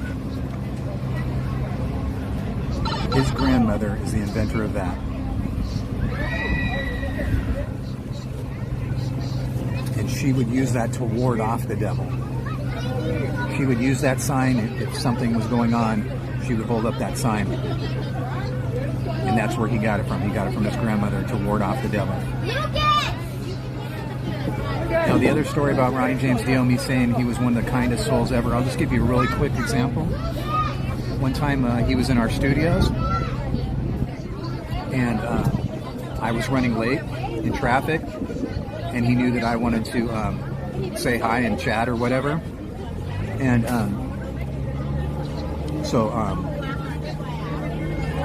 His grandmother is the inventor of that. And she would use that to ward off the devil. She would use that sign if something was going on. She would hold up that sign. And that's where he got it from. He got it from his grandmother to ward off the devil. Now, the other story about Ronnie James Dio, me saying he was one of the kindest souls ever, I'll just give you a really quick example. One time he was in our studios, and I was running late in traffic, and he knew that I wanted to say hi and chat or whatever. And so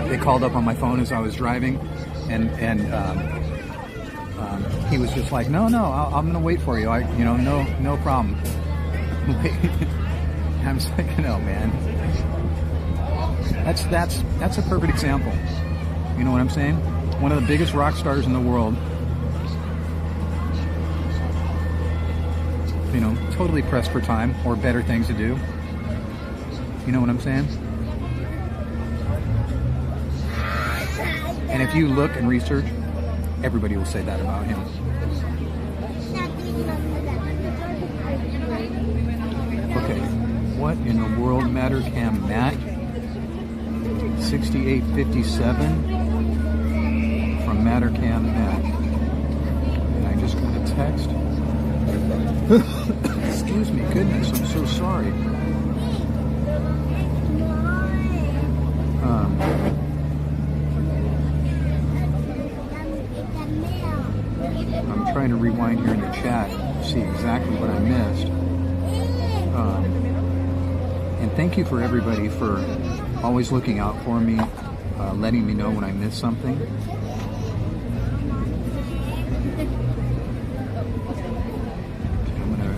they called up on my phone as I was driving, and he was just like, no, I'm gonna wait for you. No problem. I'm just like, no, man. That's a perfect example. You know what I'm saying? One of the biggest rock stars in the world. You know, totally pressed for time or better things to do. You know what I'm saying? And if you look and research, everybody will say that about him. Okay, what in the world, Mattercam Matt? 6857 from Mattercam Matt. And I just got a text. Excuse me, goodness, I'm so sorry. I'm trying to rewind here in the chat to see exactly what I missed. And thank you for everybody for always looking out for me, letting me know when I miss something.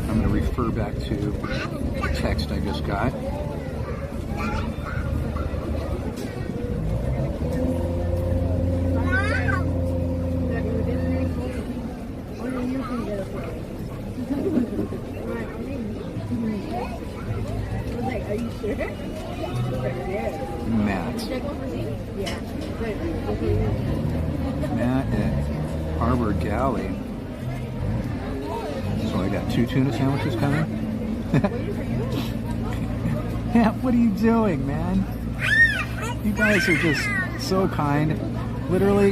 I'm gonna refer back to the text I just got. Harbor Galley. So I got 2 tuna sandwiches coming. Yeah, what are you doing, man? You guys are just so kind. Literally,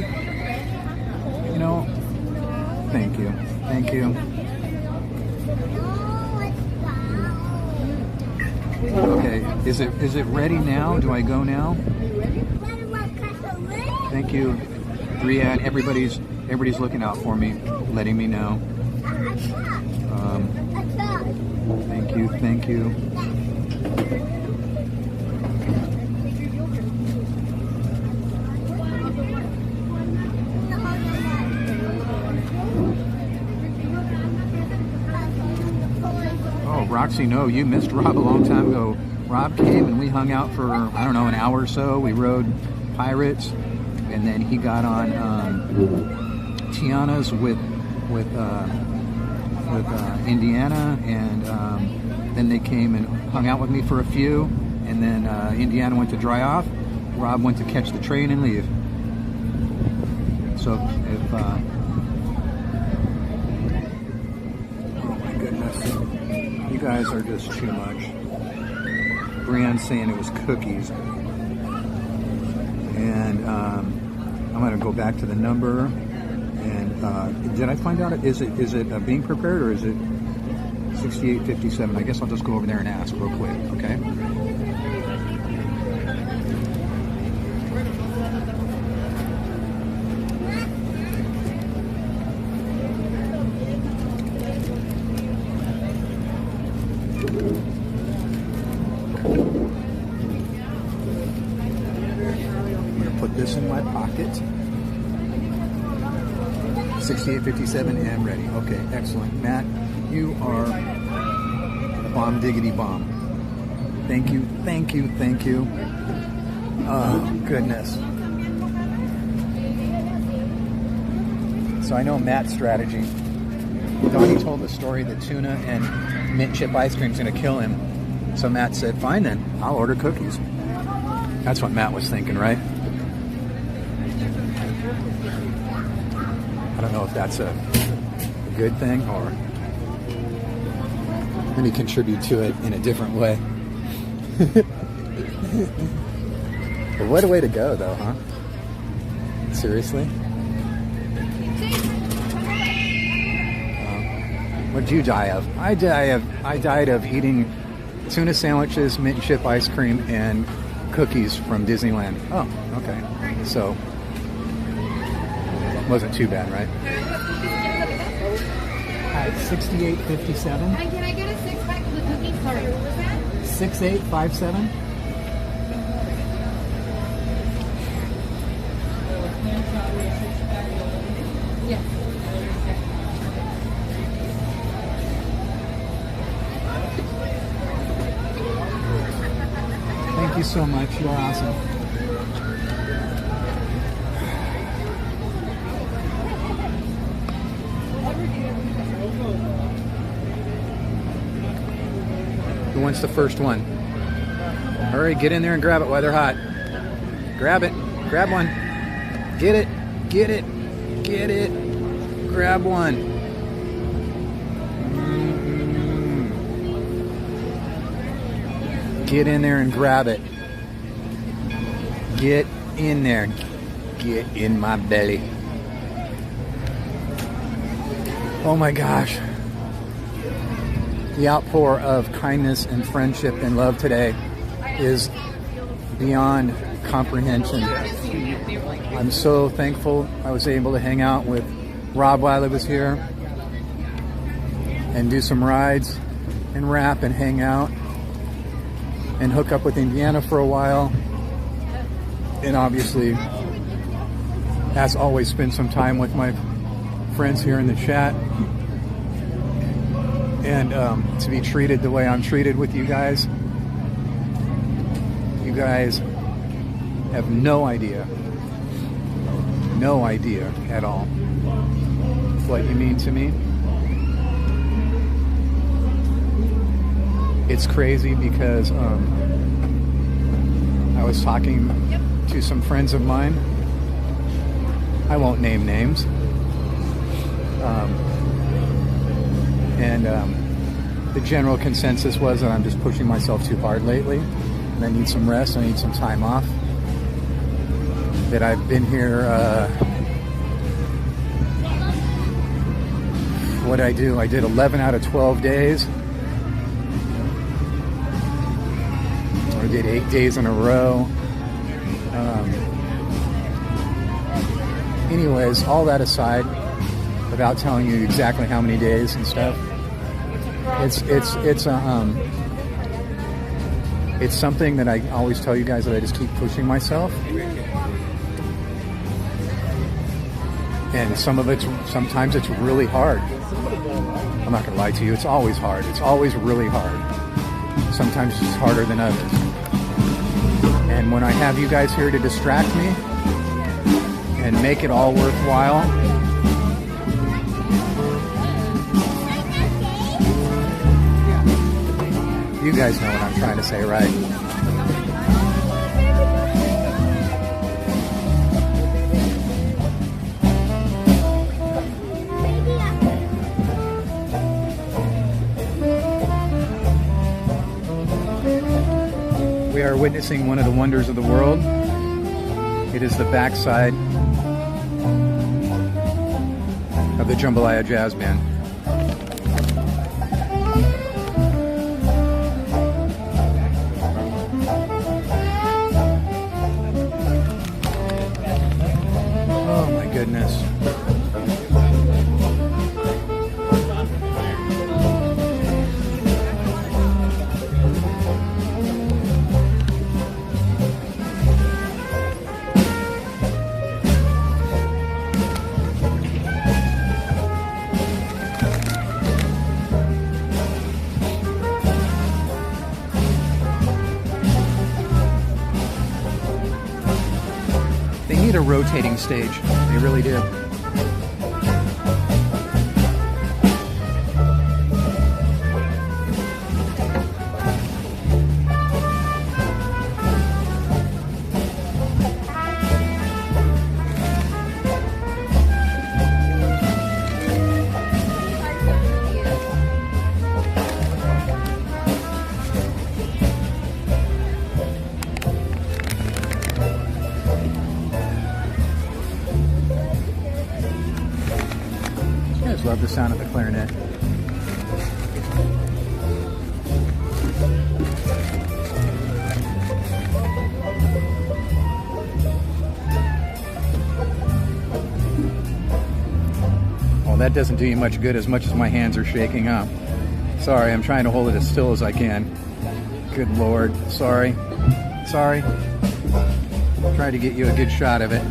you know, thank you. Thank you. Okay, is it ready now? Do I go now? Thank you, Riyadh. Everybody's looking out for me, letting me know. Thank you, thank you. Oh, Roxy, no, you missed Rob a long time ago. Rob came and we hung out for, I don't know, an hour or so. We rode Pirates, and then he got on Tiana's with Indiana, and then they came and hung out with me for a few, and then Indiana went to dry off. Rob went to catch the train and leave. So if oh my goodness, you guys are just too much. Brianne's saying it was cookies, and I'm going to go back to the number. And did I find out, is it being prepared, or is it 6857? I guess I'll just go over there and ask real quick, okay? I'm going to put this in my pocket. 6857 and ready. Okay, excellent. Matt, you are bomb diggity bomb. Thank you, thank you, thank you. Oh, goodness. So I know Matt's strategy. Donnie told the story that tuna and mint chip ice cream is going to kill him. So Matt said, fine then, I'll order cookies. That's what Matt was thinking, right? I don't know if that's a good thing, or let me contribute to it in a different way. But what a way to go, though, huh? Seriously? What did you die of? I died of eating tuna sandwiches, mint and chip ice cream, and cookies from Disneyland. Oh, okay. So wasn't too bad, right? At 6857. Can I get a 6-pack of the cookies? Sorry, what was that? 6857. Yes. Thank you so much. You're awesome. Who wants the first one? Hurry, get in there and grab it while they're hot. Grab it. Grab one. Get it. Get it. Get it. Grab one. Get in there and grab it. Get in there. Get in my belly. Oh my gosh. The outpour of kindness and friendship and love today is beyond comprehension. I'm so thankful I was able to hang out with Rob while he was here and do some rides and rap and hang out and hook up with Indiana for a while, and obviously, as always, spend some time with my friends here in the chat, and to be treated the way I'm treated with you guys. You guys have no idea at all what you mean to me. It's crazy because I was talking to some friends of mine. I won't name names, The general consensus was that I'm just pushing myself too hard lately, and I need some rest, I need some time off. That I've been here, what I do? I did 11 out of 12 days. I did 8 days in a row. Anyways, all that aside, without telling you exactly how many days and stuff, it's something that I always tell you guys, that I just keep pushing myself. And sometimes it's really hard. I'm not gonna lie to you, it's always hard. It's always really hard. Sometimes it's harder than others. And when I have you guys here to distract me and make it all worthwhile, you guys know what I'm trying to say, right? We are witnessing one of the wonders of the world. It is the backside of the Jambalaya Jazz Band. Oh my goodness. A rotating stage. They really do. Love the sound of the clarinet. Well, that doesn't do you much good, as much as my hands are shaking up. Sorry, I'm trying to hold it as still as I can. Good Lord. Sorry. Sorry. Try to get you a good shot of it.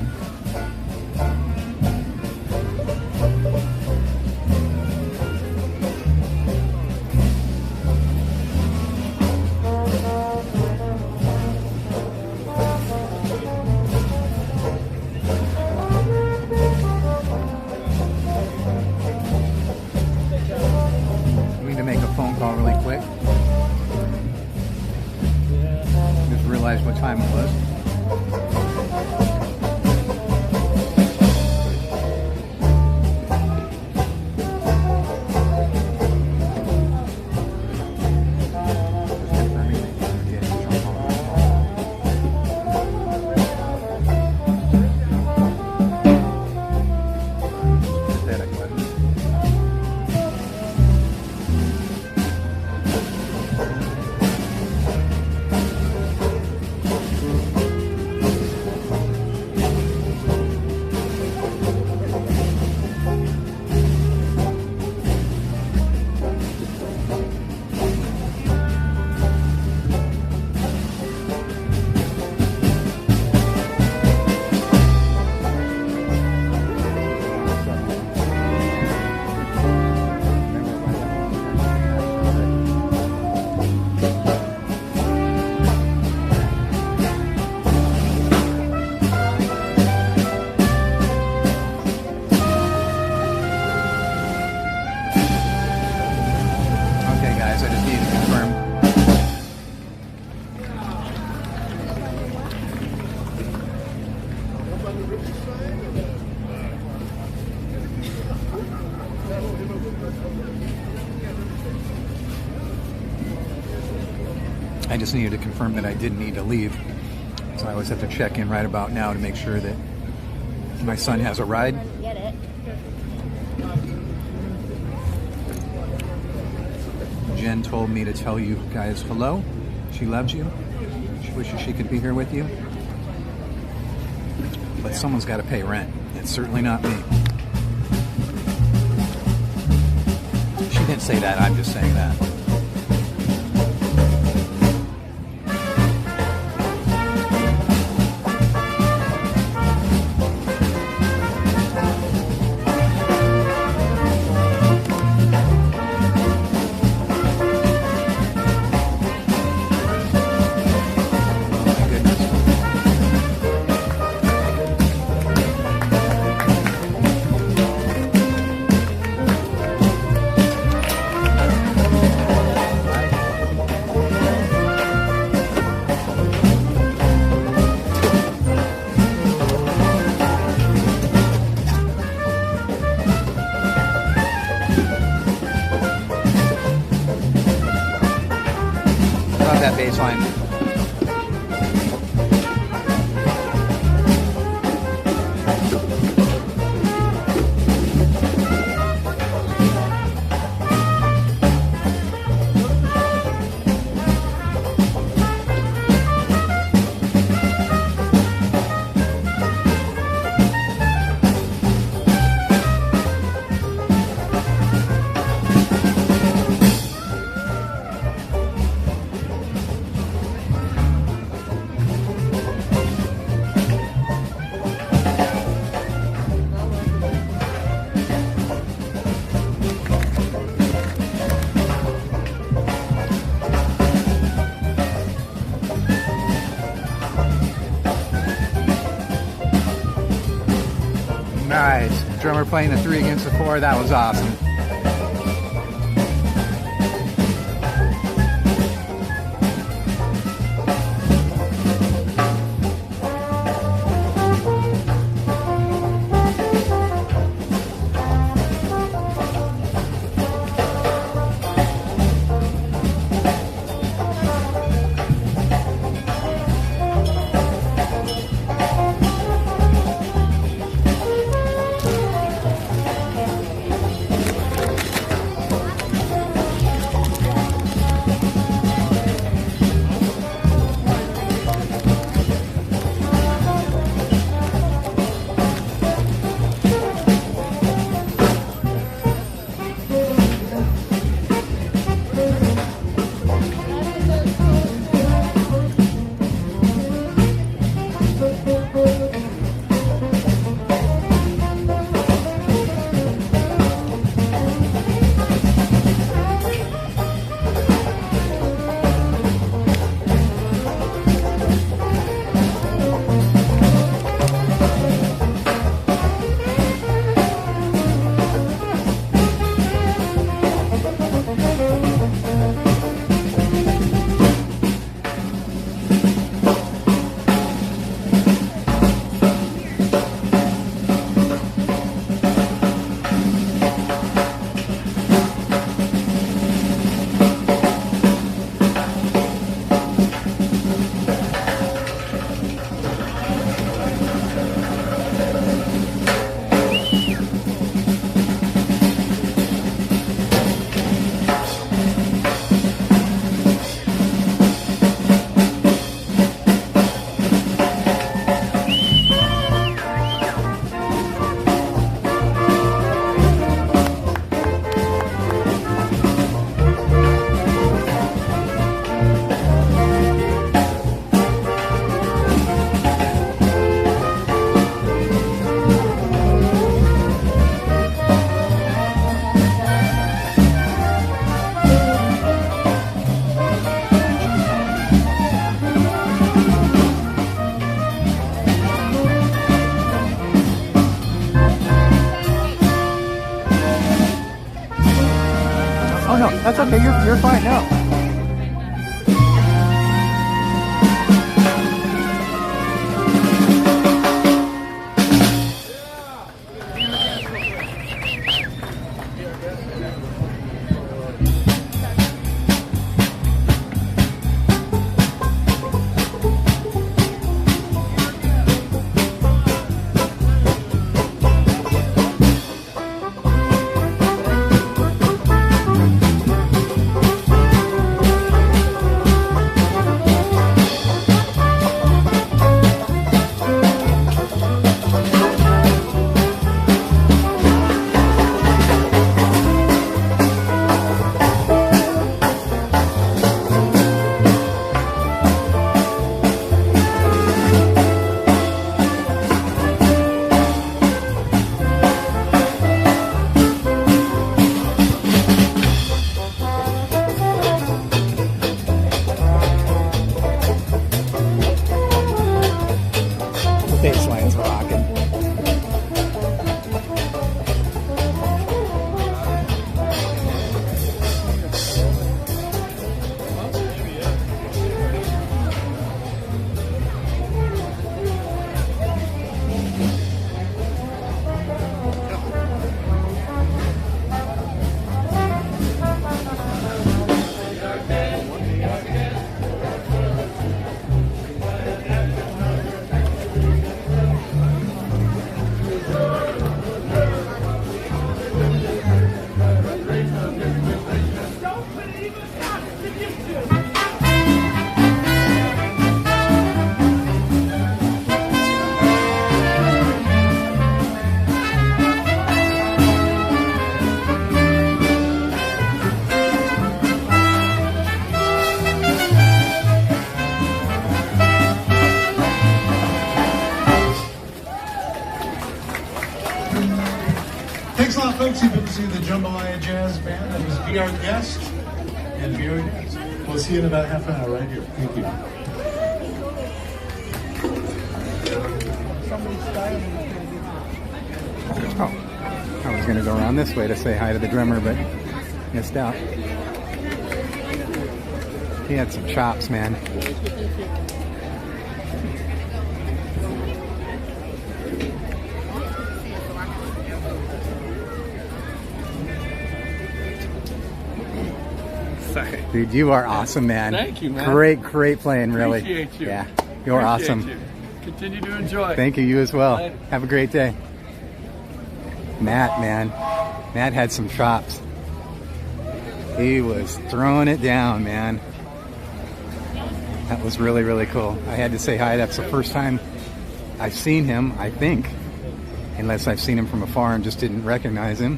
What time it was. I just needed to confirm that I didn't need to leave. So I always have to check in right about now to make sure that my son has a ride. Get it. Jen told me to tell you guys hello. She loves you. She wishes she could be here with you. But someone's got to pay rent. It's certainly not me. She didn't say that, I'm just saying that. Baseline. Nice. Drummer playing the 3 against the 4. That was awesome. That's okay, you're fine now. Thanks a lot, folks. You've been to the Jambalaya Jazz Band. That was Be Our Guest and Be Our Guest. We'll see you in about half an hour right here. Thank you. Oh, I was going to go around this way to say hi to the drummer, but missed out. He had some chops, man. Dude, you are awesome, man. Thank you, man. Great playing, really. Appreciate you. Yeah, you're awesome. You. Continue to enjoy. Thank you, you as well. Bye. Have a great day. Matt, man. Matt had some chops. He was throwing it down, man. That was really cool. I had to say hi. That's the first time I've seen him, I think. Unless I've seen him from afar and just didn't recognize him.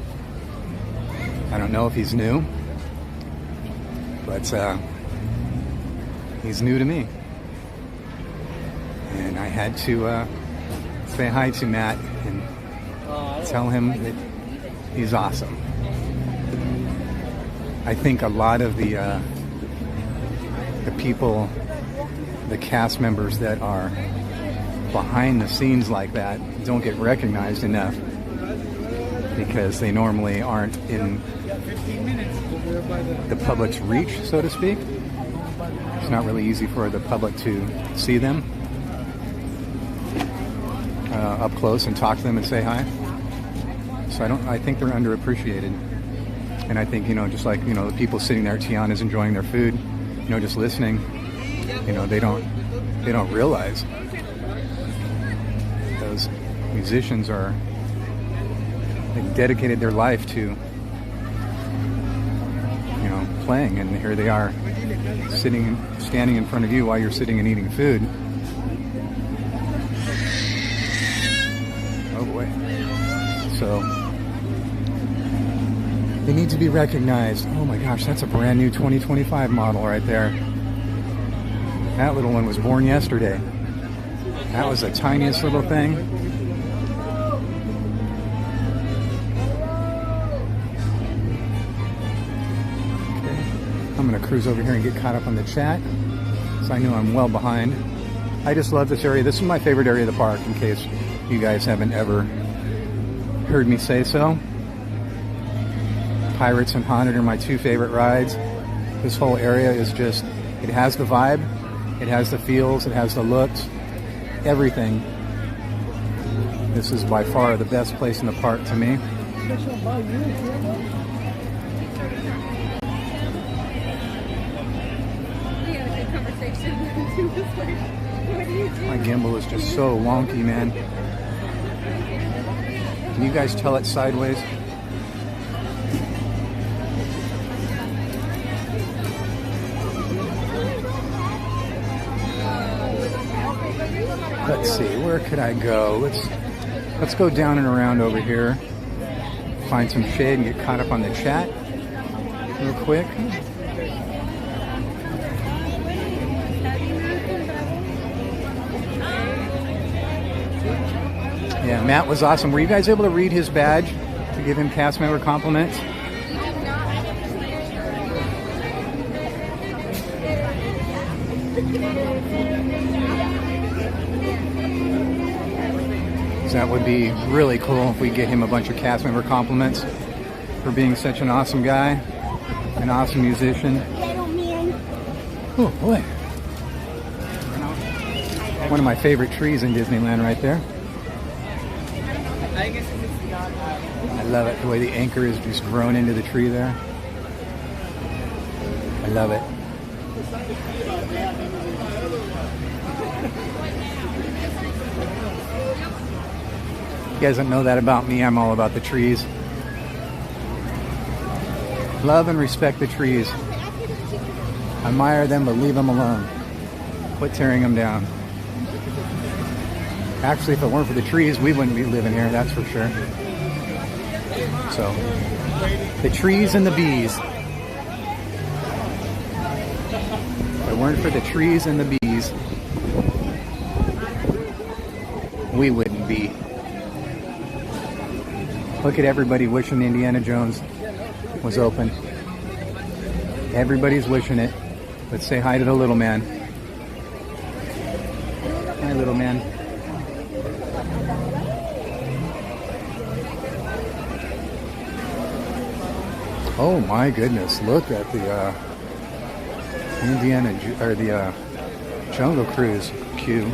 I don't know if he's new. But he's new to me. And I had to say hi to Matt and tell him that he's awesome. I think a lot of the people, the cast members that are behind the scenes like that don't get recognized enough because they normally aren't in the public's reach, so to speak. It's not really easy for the public to see them up close and talk to them and say hi. So I think they're underappreciated. And I think, just like, the people sitting there at Tiana's enjoying their food, just listening, they don't realize those musicians they've dedicated their life to playing, and here they are standing in front of you while you're sitting and eating food. Oh boy. So they need to be recognized. Oh my gosh, that's a brand new 2025 model right there. That little one was born yesterday. That was the tiniest little thing. I'm going to cruise over here and get caught up on the chat, so I know I'm well behind. I just love this area. This is my favorite area of the park, in case you guys haven't ever heard me say so. Pirates and Haunted are my two favorite rides. This whole area is just, it has the vibe, it has the feels, it has the looks, everything. This is by far the best place in the park to me. My gimbal is just so wonky, man. Can you guys tell it sideways? Let's see, where could I go? Let's go down and around over here. Find some shade and get caught up on the chat real quick. Yeah, Matt was awesome. Were you guys able to read his badge to give him cast member compliments? So that would be really cool if we get him a bunch of cast member compliments for being such an awesome guy, an awesome musician. Oh boy. One of my favorite trees in Disneyland right there. I love it, the way the anchor is just grown into the tree there. I love it. You guys don't know that about me. I'm all about the trees. Love and respect the trees. Admire them, but leave them alone. Quit tearing them down. Actually, if it weren't for the trees, we wouldn't be living here, that's for sure. So, the trees and the bees. If it weren't for the trees and the bees, we wouldn't be. Look at everybody wishing Indiana Jones was open. Everybody's wishing it. Let's say hi to the little man. Hi, little man. Oh my goodness! Look at the Jungle Cruise queue.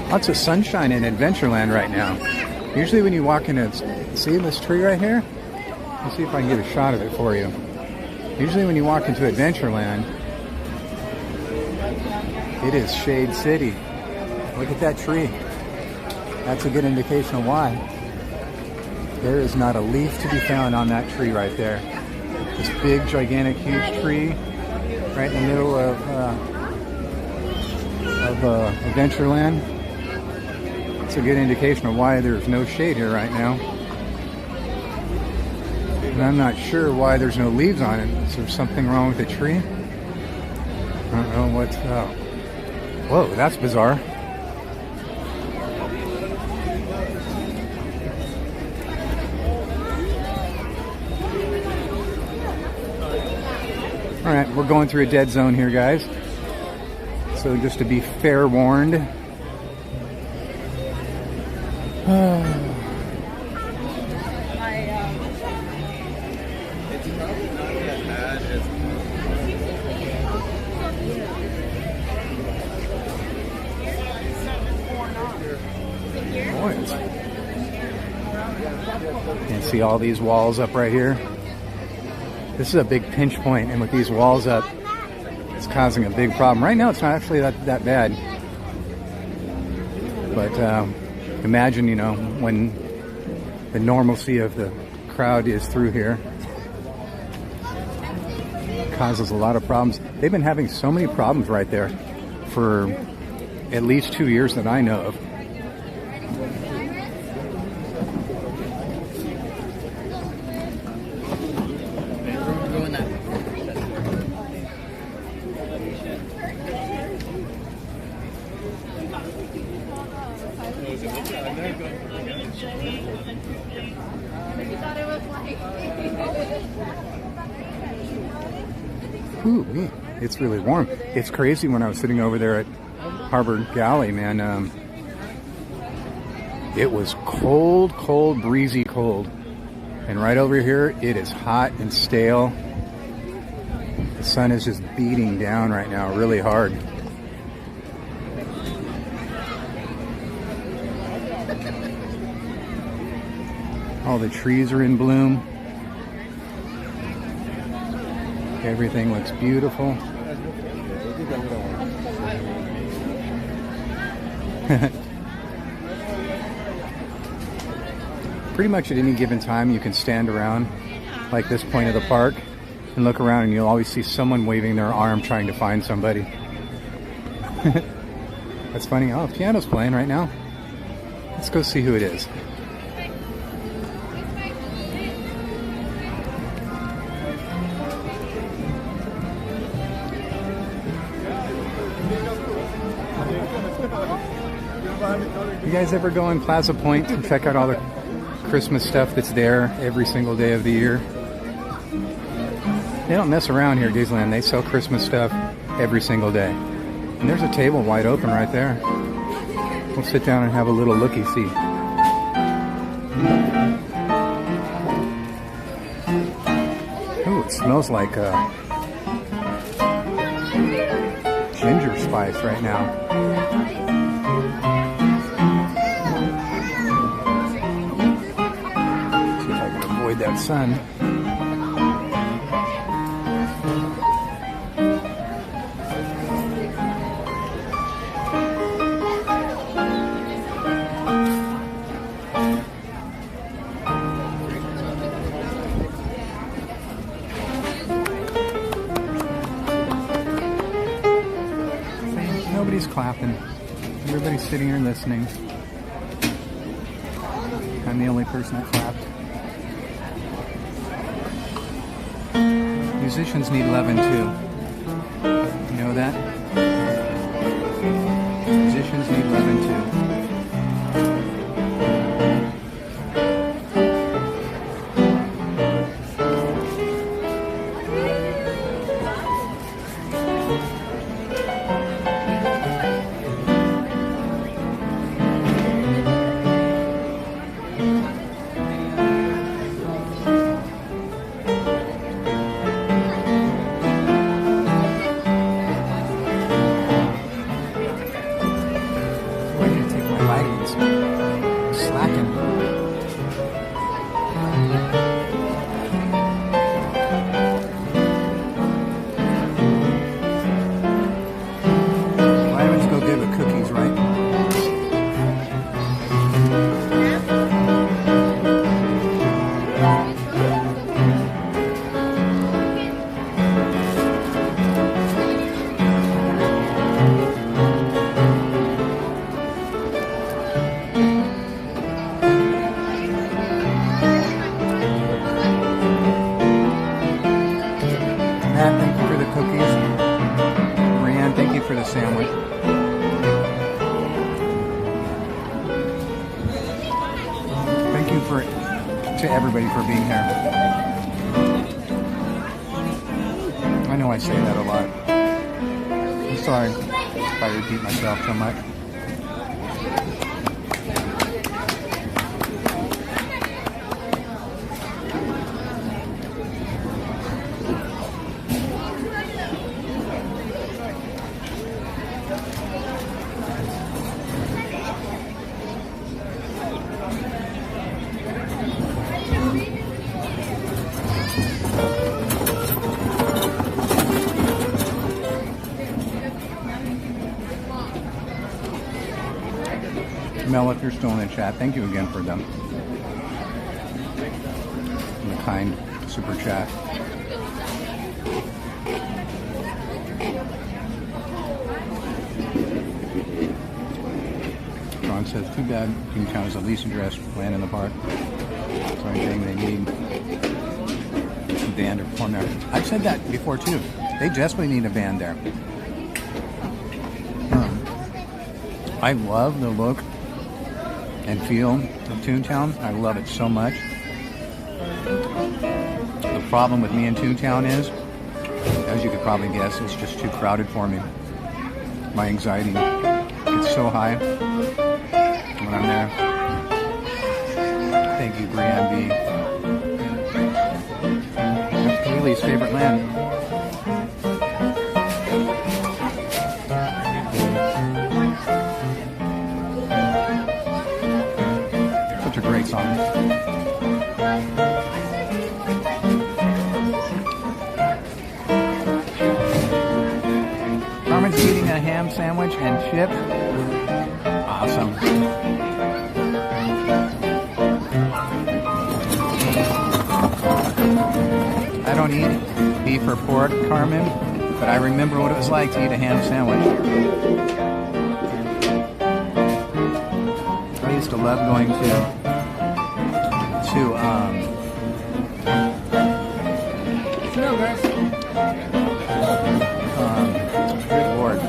Lots of sunshine in Adventureland right now. Usually when you walk into, see this tree right here? Let's see if I can get a shot of it for you. Usually when you walk into Adventureland, it is Shade City. Look at that tree. That's a good indication of why. There is not a leaf to be found on that tree right there. This big, gigantic, huge tree right in the middle of Adventureland. It's a good indication of why there's no shade here right now. And I'm not sure why there's no leaves on it. Is there something wrong with the tree? I don't know what's... whoa, that's bizarre. Alright, we're going through a dead zone here, guys. So just to be fair warned. You can see all these walls up right here. This is a big pinch point, and with these walls up, it's causing a big problem. Right now, it's not actually that bad. But imagine, you know, when the normalcy of the crowd is through here. It causes a lot of problems. They've been having so many problems right there for at least 2 years that I know of. Ooh, it's really warm. It's crazy when I was sitting over there at Harbor Galley, man. It was cold, cold, breezy cold. And right over here, it is hot and stale. The sun is just beating down right now really hard. All the trees are in bloom. Everything looks beautiful. Pretty much at any given time you can stand around like this point of the park and look around, and you'll always see someone waving their arm trying to find somebody. That's funny. Oh, piano's playing right now. Let's go see who it is. You guys ever go in Plaza Point and check out all the Christmas stuff that's there every single day of the year? They don't mess around here at Disneyland. They sell Christmas stuff every single day. And there's a table wide open right there. We'll sit down and have a little looky-see. Ooh, it smells like ginger spice right now. That sun. Nobody's clapping. Everybody's sitting here listening. I'm the only person that clapped. Musicians need loving too. You know that? Positions need loving too. Sandwich. Thank you to everybody for being here. I know I say that a lot. I'm sorry if I repeat myself so much. Mel, if you're still in the chat, thank you again for them. And the kind super chat. Ron says, too bad Toontown is the least addressed land in the park. That's the only thing they need. A band to perform there. I've said that before too. They desperately need a band there. I love the look and feel of Toontown. I love it so much. The problem with me in Toontown is, as you could probably guess, it's just too crowded for me. My anxiety gets so high when I'm there. Thank you, Brianne B. That's Kaylee's favorite land. Such a great song. Carmen's eating a ham sandwich and chips. Awesome. I don't eat beef or pork, Carmen, but I remember what it was like to eat a ham sandwich. I used to love going to good Lord.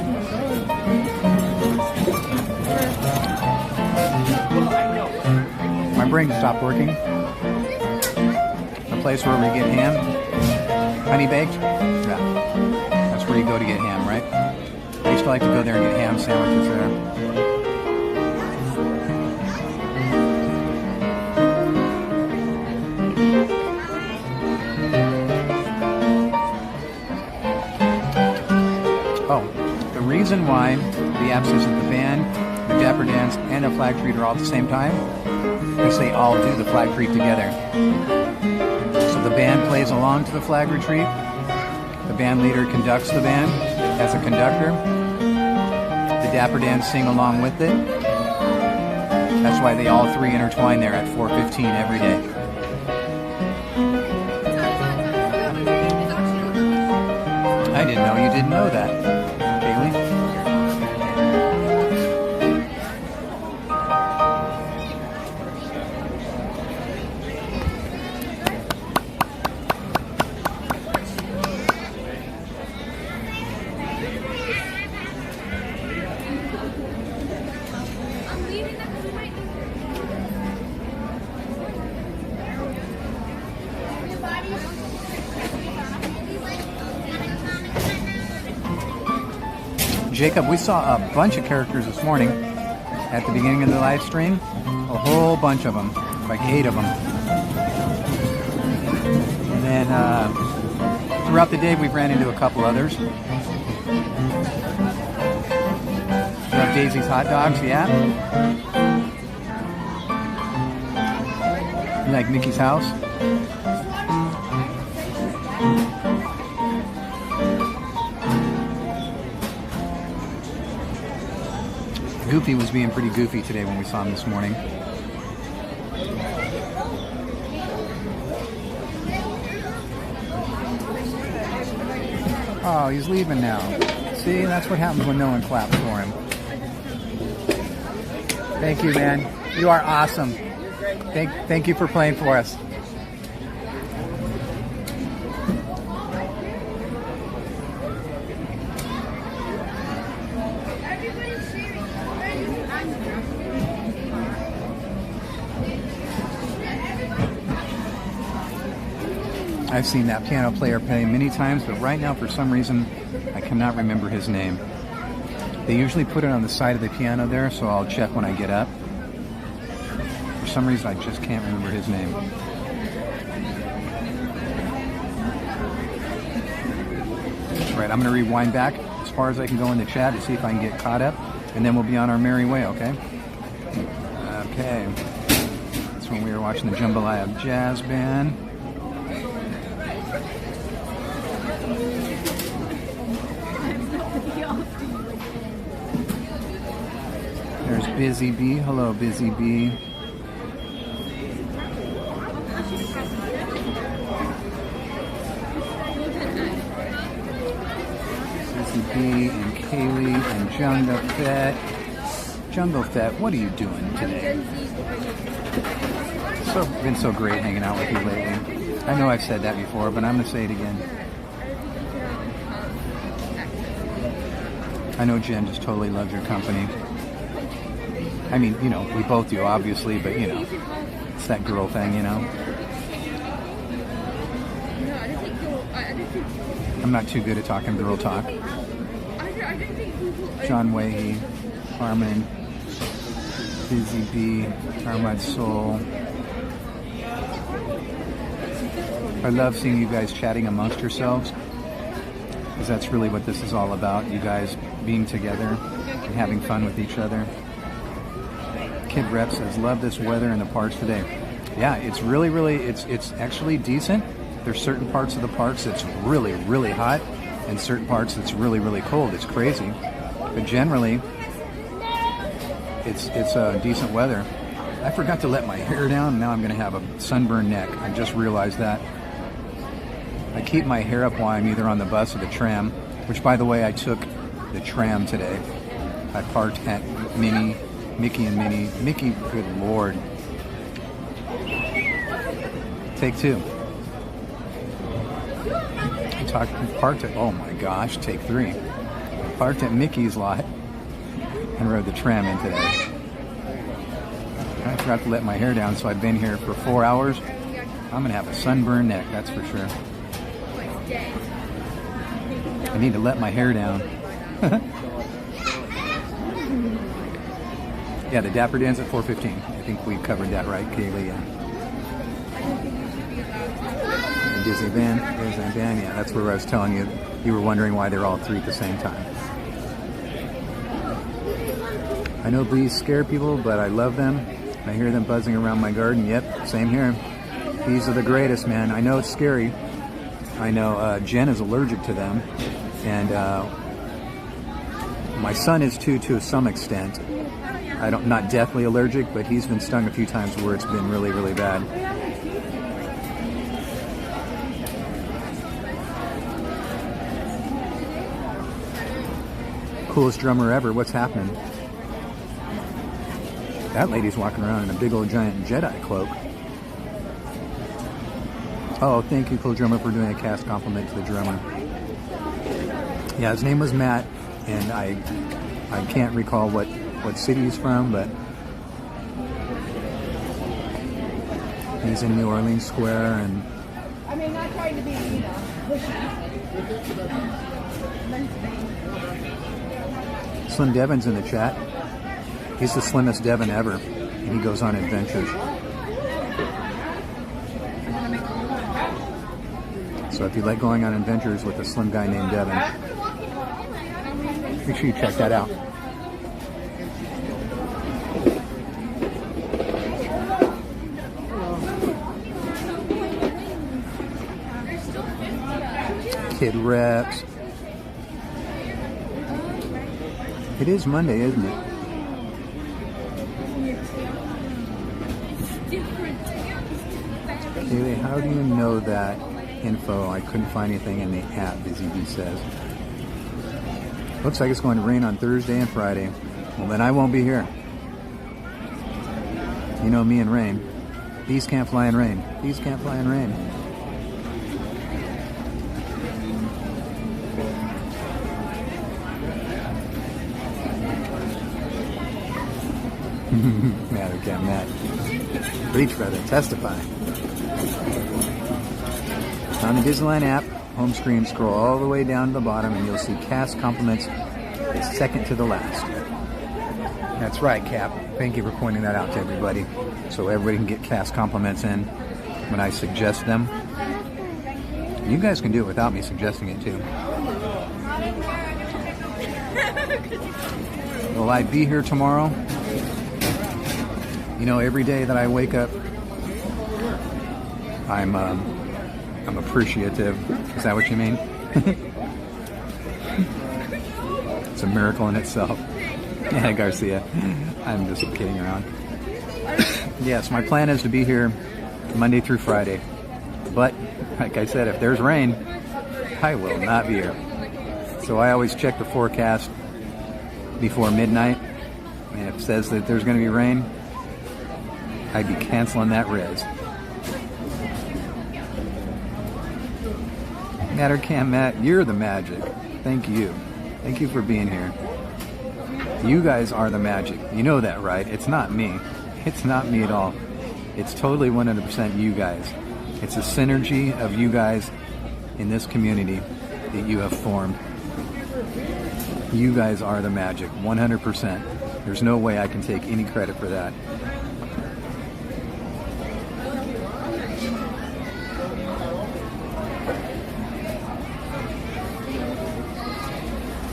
My brain stopped working. The place where we get ham, honey baked. Yeah, that's where you go to get ham, right? I used to like to go there and get ham sandwiches there. The reason why the absence of the band, the Dapper Dance, and a flag treat are all at the same time is they all do the flag treat together. So the band plays along to the flag retreat. The band leader conducts the band as a conductor. The Dapper Dance sing along with it. That's why they all three intertwine there at 4:15 every day. I didn't know you didn't know that. Jacob, we saw a bunch of characters this morning at the beginning of the live stream. A whole bunch of them, like 8 of them. And then throughout the day, we've ran into a couple others. We have Daisy's hot dogs, yeah. You like Mickey's house? Goofy was being pretty goofy today when we saw him this morning. Oh, he's leaving now. See, that's what happens when no one claps for him. Thank you, man. You are awesome. Thank you for playing for us. I've seen that piano player play many times, but right now, for some reason, I cannot remember his name. They usually put it on the side of the piano there, so I'll check when I get up. For some reason, I just can't remember his name. Right, I'm going to rewind back as far as I can go in the chat to see if I can get caught up, and then we'll be on our merry way, okay? Okay. That's when we were watching the Jambalaya Jazz Band. There's Busy Bee. Hello, Busy Bee. Busy Bee and Kaylee and Jungle Fett. Jungle Fett, what are you doing today? Been so great hanging out with you lately. I know I've said that before, but I'm going to say it again. I know Jen just totally loves your company. I mean, you know, we both do, obviously, but, you know, it's that girl thing, you know. I'm not too good at talking girl talk. John Wahey, Harmon, Busy Bee, Armad Soul. I love seeing you guys chatting amongst yourselves, because that's really what this is all about, you guys being together and having fun with each other. Kid Rep says, love this weather in the parks today. Yeah, it's really, it's actually decent. There's certain parts of the parks that's really, really hot, and certain parts that's really, really cold. It's crazy. But generally, it's decent weather. I forgot to let my hair down, and now I'm going to have a sunburned neck. I just realized that. I keep my hair up while I'm either on the bus or the tram, which, by the way, I took the tram today. I parked at Mickey and Minnie. Mickey, good Lord. Take 2. Parked at, oh my gosh, take 3. Parked at Mickey's lot and rode the tram in today. I forgot to let my hair down, so I've been here for 4 hours. I'm going to have a sunburned neck, that's for sure. I need to let my hair down. Yeah, the Dapper Dan's at 4:15. I think we covered that right, Kaylee. And Disney Van, yeah, that's where I was telling you. You were wondering why they're all 3 at the same time. I know bees scare people, but I love them. I hear them buzzing around my garden. Yep, same here. Bees are the greatest, man. I know it's scary. I know Jen is allergic to them, and my son is too, to some extent. Not deathly allergic, but he's been stung a few times where it's been really, really bad. Coolest drummer ever. What's happening? That lady's walking around in a big old giant Jedi cloak. Oh, thank you, Cool Drummer, for doing a cast compliment to the drummer. Yeah, his name was Matt, and I can't recall what city he's from, but he's in New Orleans Square, and I mean, not trying to be, pushy. Slim Devin's in the chat. He's the slimmest Devin ever, and he goes on adventures. So if you like going on adventures with a slim guy named Devin, make sure you check that out. Kid Reps. It is Monday, isn't it? Haley, how do you know that info? I couldn't find anything in the app, Busy Bee says. Looks like it's going to rain on Thursday and Friday. Well, then I won't be here. You know me and rain. Bees can't fly in rain. Bees can't fly in rain. Matt, okay, Matt. Breach brother, testify. On the Disneyland app, home screen, scroll all the way down to the bottom and you'll see cast compliments second to the last. That's right, Cap. Thank you for pointing that out to everybody. So everybody can get cast compliments in when I suggest them. You guys can do it without me suggesting it too. Will I be here tomorrow? You know, every day that I wake up, I'm appreciative. Is that what you mean? It's a miracle in itself. Yeah, Garcia. I'm just kidding around. Yes, my plan is to be here Monday through Friday. But, like I said, if there's rain, I will not be here. So I always check the forecast before midnight. And if it says that there's going to be rain, I'd be canceling that res. Mattercam Matt, you're the magic. Thank you. Thank you for being here. You guys are the magic. You know that, right? It's not me. It's not me at all. It's totally 100% you guys. It's a synergy of you guys in this community that you have formed. You guys are the magic, 100%. There's no way I can take any credit for that.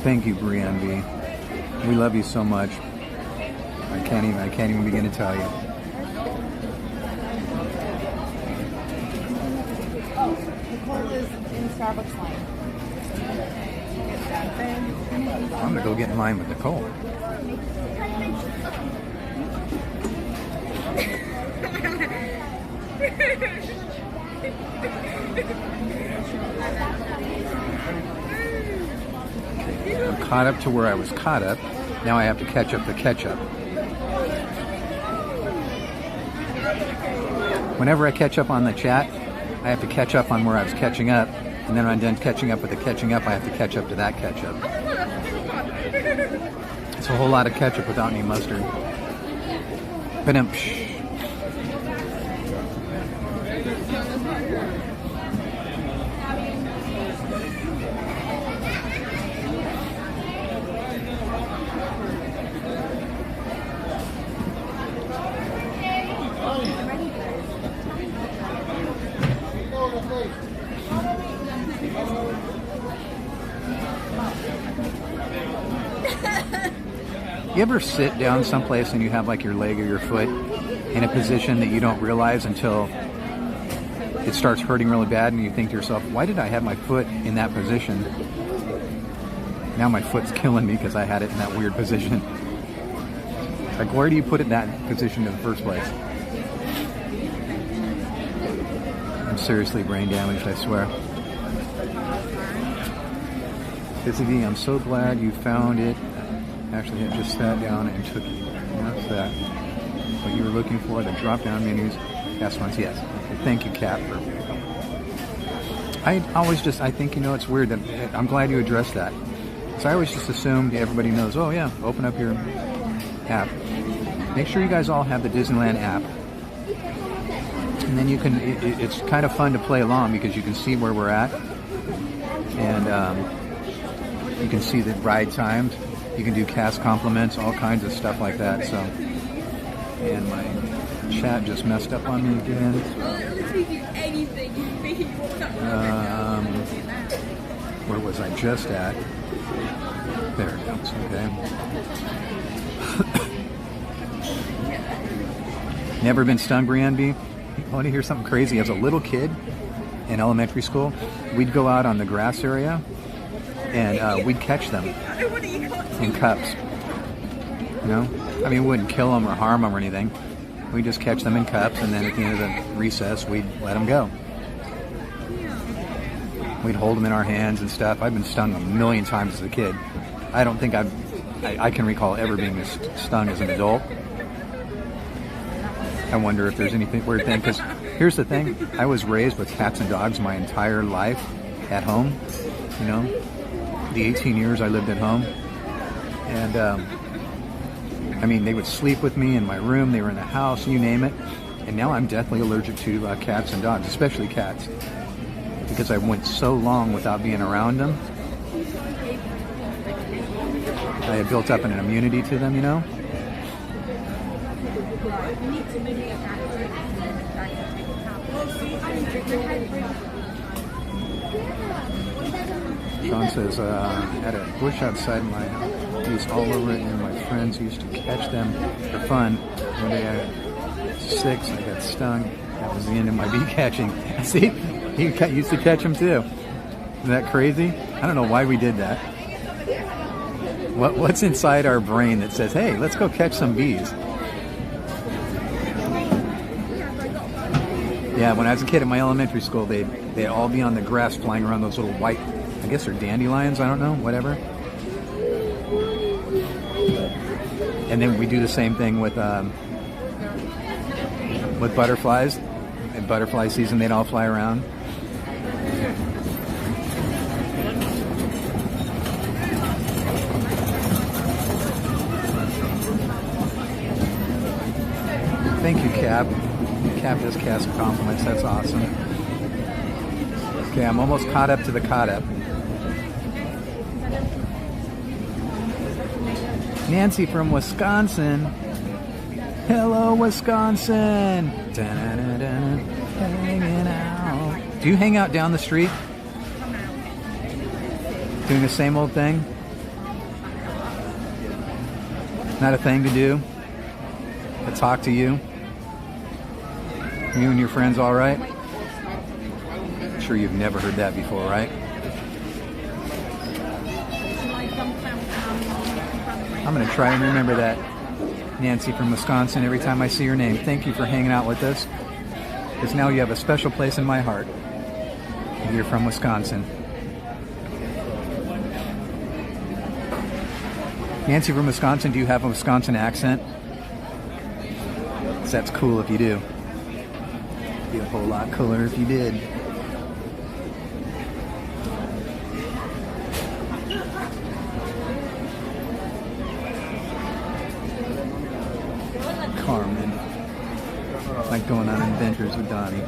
Thank you, Brienne B. We love you so much. I can't even begin to tell you. Oh, Nicole is in Starbucks line. I'm gonna go get in line with Nicole. I'm caught up to where I was caught up. Now I have to catch up the catch-up. Whenever I catch up on the chat, I have to catch up on where I was catching up. And then when I'm done catching up with the catching up, I have to catch up to that catch-up. It's a whole lot of ketchup without any mustard. Ba-dum-psh. You ever sit down someplace and you have like your leg or your foot in a position that you don't realize until it starts hurting really bad and you think to yourself, why did I have my foot in that position? Now my foot's killing me because I had it in that weird position. Like, where do you put it in that position in the first place? I'm seriously brain damaged, I swear. Busy, I'm so glad you found it. Actually, I just sat down and took it. That's that. What you were looking for, the drop-down menus. Yes, ones, yes. Okay, thank you, Kat. I think, you know, it's weird that I'm glad you addressed that. So I always just assumed everybody knows, oh yeah, open up your app. Make sure you guys all have the Disneyland app. And then you can, it's kind of fun to play along because you can see where we're at. And you can see the ride times. You can do cast compliments, all kinds of stuff like that. So, and my chat just messed up on me again. Where was I just at? There it goes. Okay. Never been stung, Brienne B? You want to hear something crazy? As a little kid in elementary school, we'd go out on the grass area and we'd catch them in cups. You know? I mean, we wouldn't kill them or harm them or anything. We'd just catch them in cups, and then at the end of the recess, we'd let them go. We'd hold them in our hands and stuff. I've been stung a million times as a kid. I don't think I can recall ever being stung as an adult. I wonder if there's anything weird thing, because here's the thing, I was raised with cats and dogs my entire life at home, you know, the 18 years I lived at home, and I mean, they would sleep with me in my room, they were in the house, you name it, and now I'm deathly allergic to cats and dogs, especially cats, because I went so long without being around them. I had built up an immunity to them, you know. Sean says, had a bush outside my house, all over it, and my friends used to catch them for fun. One day I was 6, I got stung. That was the end of my bee catching. See, he used to catch them too. Isn't that crazy? I don't know why we did that. What's inside our brain that says, hey, let's go catch some bees? Yeah, when I was a kid at my elementary school, they'd all be on the grass flying around those little white, I guess they're dandelions, I don't know, whatever. And then we do the same thing with butterflies. In butterfly season, they'd all fly around. Thank you, Cap. Cap does cast compliments. That's awesome. Okay, I'm almost caught up to the caught up. Nancy from Wisconsin. Hello, Wisconsin. Hanging out. Do you hang out down the street? Doing the same old thing? Not a thing to do? To talk to you? You and your friends all right? I'm sure you've never heard that before, right? I'm going to try and remember that. Nancy from Wisconsin, every time I see your name. Thank you for hanging out with us. Because now you have a special place in my heart. You're from Wisconsin. Nancy from Wisconsin, do you have a Wisconsin accent? That's cool if you do. It'd be a whole lot cooler if you did. Carmen. Like going on adventures with Donnie.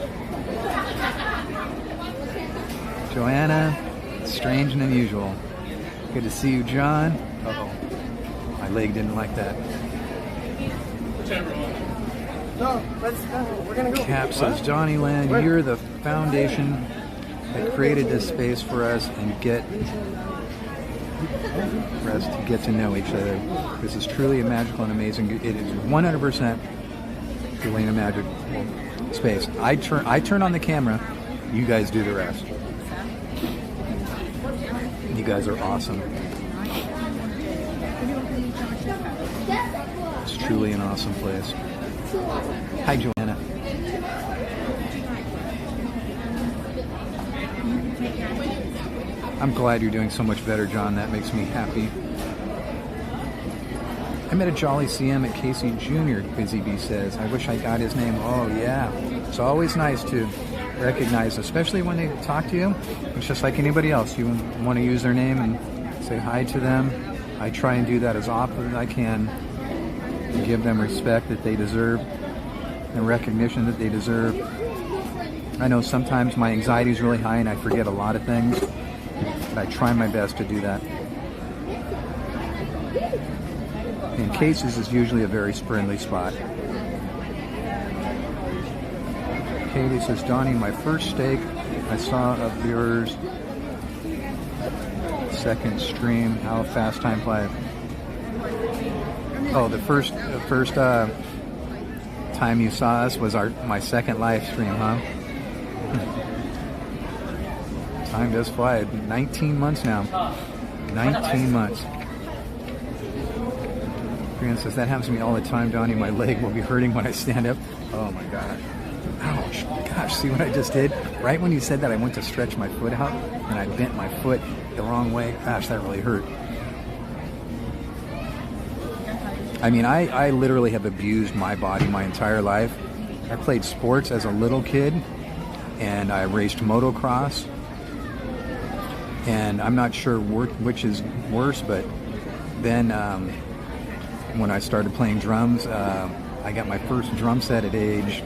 Joanna, strange and unusual. Good to see you, John. Uh-oh. My leg didn't like that. No, let's go. We're gonna go. Cap says, DonnieLand, you're the foundation that created this space for us and for us to get to know each other. This is truly a magical and amazing. It is 100% truly a magical space. I turn on the camera. You guys do the rest. You guys are awesome. It's truly an awesome place. Hi, Joanna. I'm glad you're doing so much better, John. That makes me happy. I met a jolly CM at Casey Jr., Busy Bee says. I wish I got his name. Oh, yeah. It's always nice to recognize, especially when they talk to you. It's just like anybody else. You want to use their name and say hi to them. I try and do that as often as I can. And give them respect that they deserve and recognition that they deserve. I know sometimes my anxiety is really high and I forget a lot of things, but I try my best to do that. And Casey's is usually a very friendly spot. Katie says, Donnie, my first steak I saw of yours. Second stream, how fast time flies. Oh, the first time you saw us was my second live stream, huh? Time does fly. 19 months now. 19 months. Brian says, that happens to me all the time, Donnie. My leg will be hurting when I stand up. Oh my God. Ouch. Gosh, see what I just did? Right when you said that, I went to stretch my foot out and I bent my foot the wrong way. Gosh, that really hurt. I mean, I literally have abused my body my entire life. I played sports as a little kid and I raced motocross. And I'm not sure which is worse, but then when I started playing drums, I got my first drum set at age,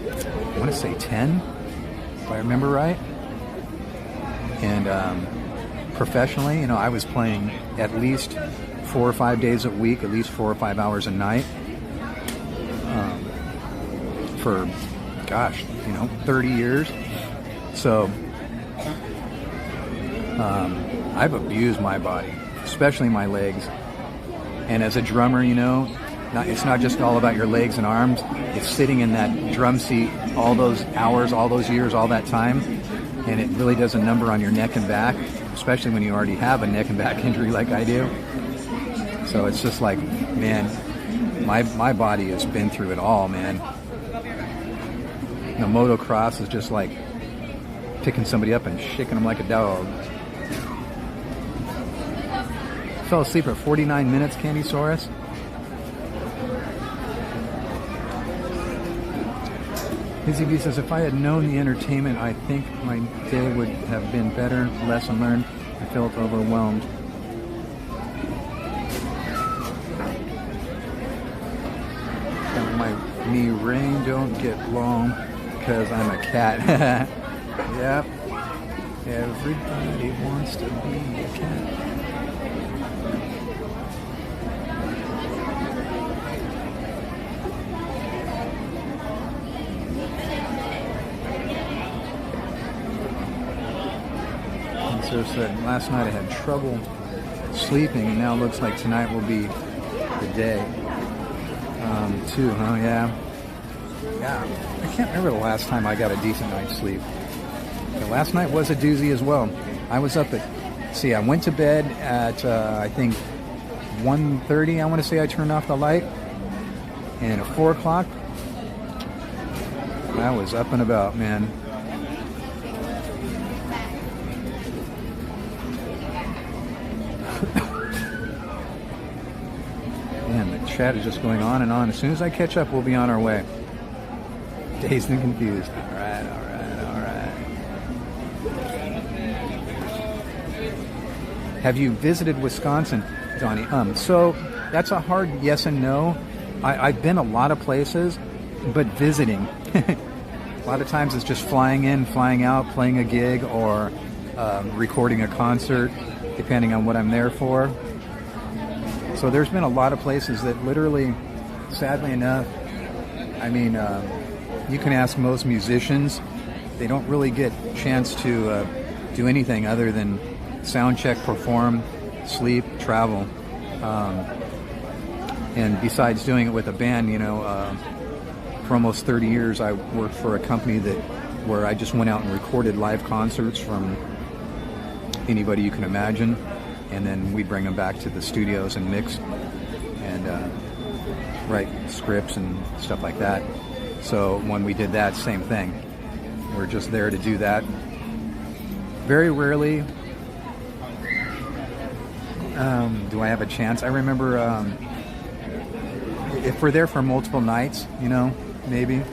I want to say 10, if I remember right. And professionally, you know, I was playing at least 4 or 5 days a week, at least 4 or 5 hours a night for, gosh, you know, 30 years. So I've abused my body, especially my legs. And as a drummer, you know, it's not just all about your legs and arms. It's sitting in that drum seat all those hours, all those years, all that time. And it really does a number on your neck and back, especially when you already have a neck and back injury like I do. So it's just like, man, my body has been through it all, man. You know, motocross is just like picking somebody up and shaking them like a dog. Fell asleep at 49 minutes, Candysaurus. Izzy B says, if I had known the entertainment, I think my day would have been better. Lesson learned. I felt overwhelmed. My knee rain don't get long because I'm a cat. Yep. Everybody wants to be a cat. So said, last night I had trouble sleeping, and now it looks like tonight will be the day. Too, huh? Yeah. I can't remember the last time I got a decent night's sleep. But last night was a doozy as well. I was up at, I went to bed at, I think, 1:30, I want to say I turned off the light. And at 4 o'clock, I was up and about, man. Man, the chat is just going on and on. As soon as I catch up, we'll be on our way. Dazed and confused. All right. Have you visited Wisconsin, Donnie? So that's a hard yes and no. I've been a lot of places, but visiting. A lot of times it's just flying in, flying out, playing a gig, or recording a concert, depending on what I'm there for. So there's been a lot of places that literally, sadly enough, I mean, you can ask most musicians, they don't really get a chance to do anything other than sound check, perform, sleep, travel. And besides doing it with a band, you know, for almost 30 years I worked for a company where I just went out and recorded live concerts from anybody you can imagine. And then we bring them back to the studios and mix and write scripts and stuff like that. So when we did that, same thing. We're just there to do that. Very rarely do I have a chance. I remember if we're there for multiple nights, you know, maybe.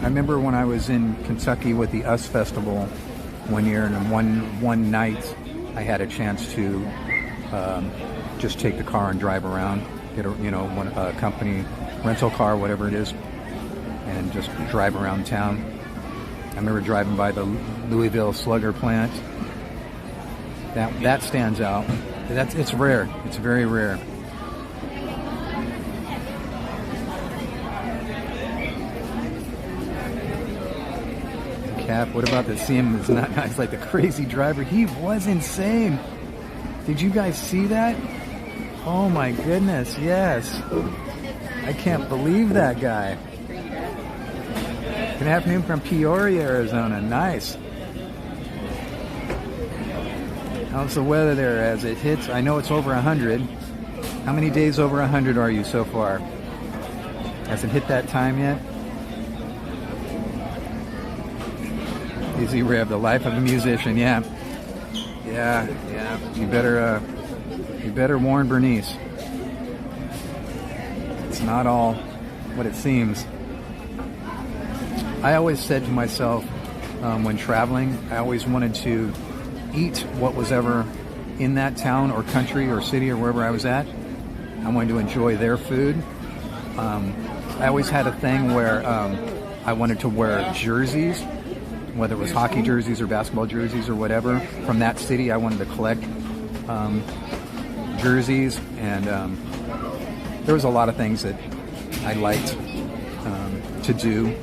I remember when I was in Kentucky with the US Festival one year, and one night I had a chance to just take the car and drive around, get a company rental car, whatever it is, and just drive around town. I remember driving by the Louisville Slugger plant, That stands out. It's rare. It's very rare. Cap, what about the CM is not nice like the crazy driver? He was insane. Did you guys see that? Oh my goodness, yes. I can't believe that guy. Gonna have him from Peoria, Arizona. Nice. How's the weather there as it hits? I know it's over 100. How many days over 100 are you so far? Has it hit that time yet? Easy Rev, the life of a musician. Yeah. You better warn Bernice. It's not all what it seems. I always said to myself when traveling, I always wanted to eat what was ever in that town or country or city or wherever I was at. I wanted to enjoy their food. I always had a thing where I wanted to wear jerseys, whether it was hockey jerseys or basketball jerseys or whatever from that city. I wanted to collect jerseys, and there was a lot of things that I liked to do.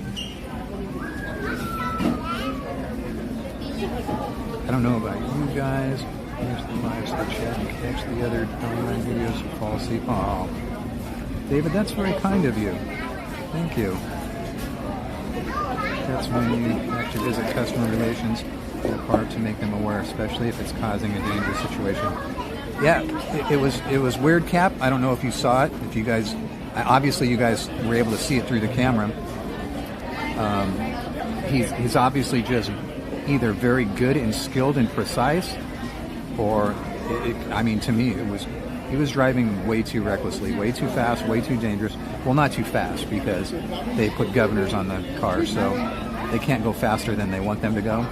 I don't know about you guys. Here's the 5-star chat and catch the other DonnieLand videos and fall asleep. Oh, David, that's very kind of you. Thank you. That's when you have to visit customer relations part to make them aware, especially if it's causing a dangerous situation. Yeah, it was weird, Cap. I don't know if you saw it. If you guys, obviously you guys were able to see it through the camera. He's obviously just either very good and skilled and precise, or I mean, to me, he was driving way too recklessly, way too fast, way too dangerous. Well, not too fast because they put governors on the car, so they can't go faster than they want them to go.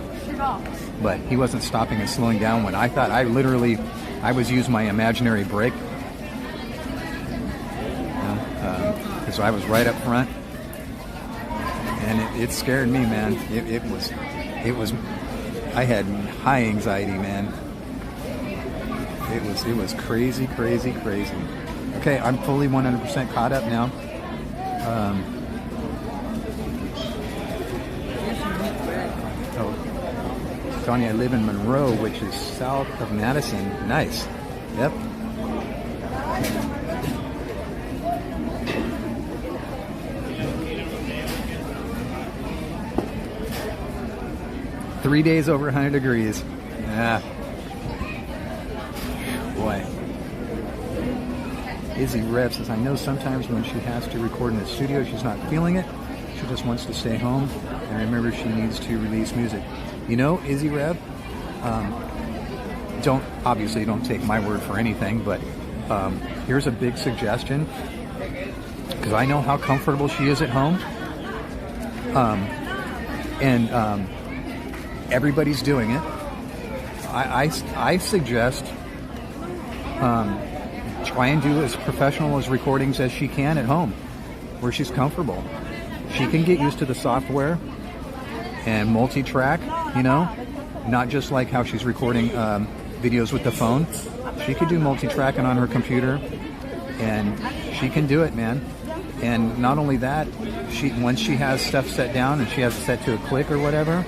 But he wasn't stopping and slowing down when I thought I was using my imaginary brake. Because I was right up front, and it scared me, man. It was. I had high anxiety, man. It was crazy. Okay, I'm fully 100% caught up now. Donnie, I live in Monroe, which is south of Madison. Nice. Yep. Three days over 100 degrees. Ah. Boy. Izzy Rev says, I know sometimes when she has to record in the studio, she's not feeling it. She just wants to stay home. And remember, she needs to release music. You know, Izzy Rev, obviously don't take my word for anything, but here's a big suggestion, because I know how comfortable she is at home. Everybody's doing it. I suggest try and do as professional as recordings as she can at home, where she's comfortable. She can get used to the software and multi-track, you know, not just like how she's recording videos with the phone. She could do multi-tracking on her computer, and she can do it, man. And not only that, once she has stuff set down and she has it set to a click or whatever,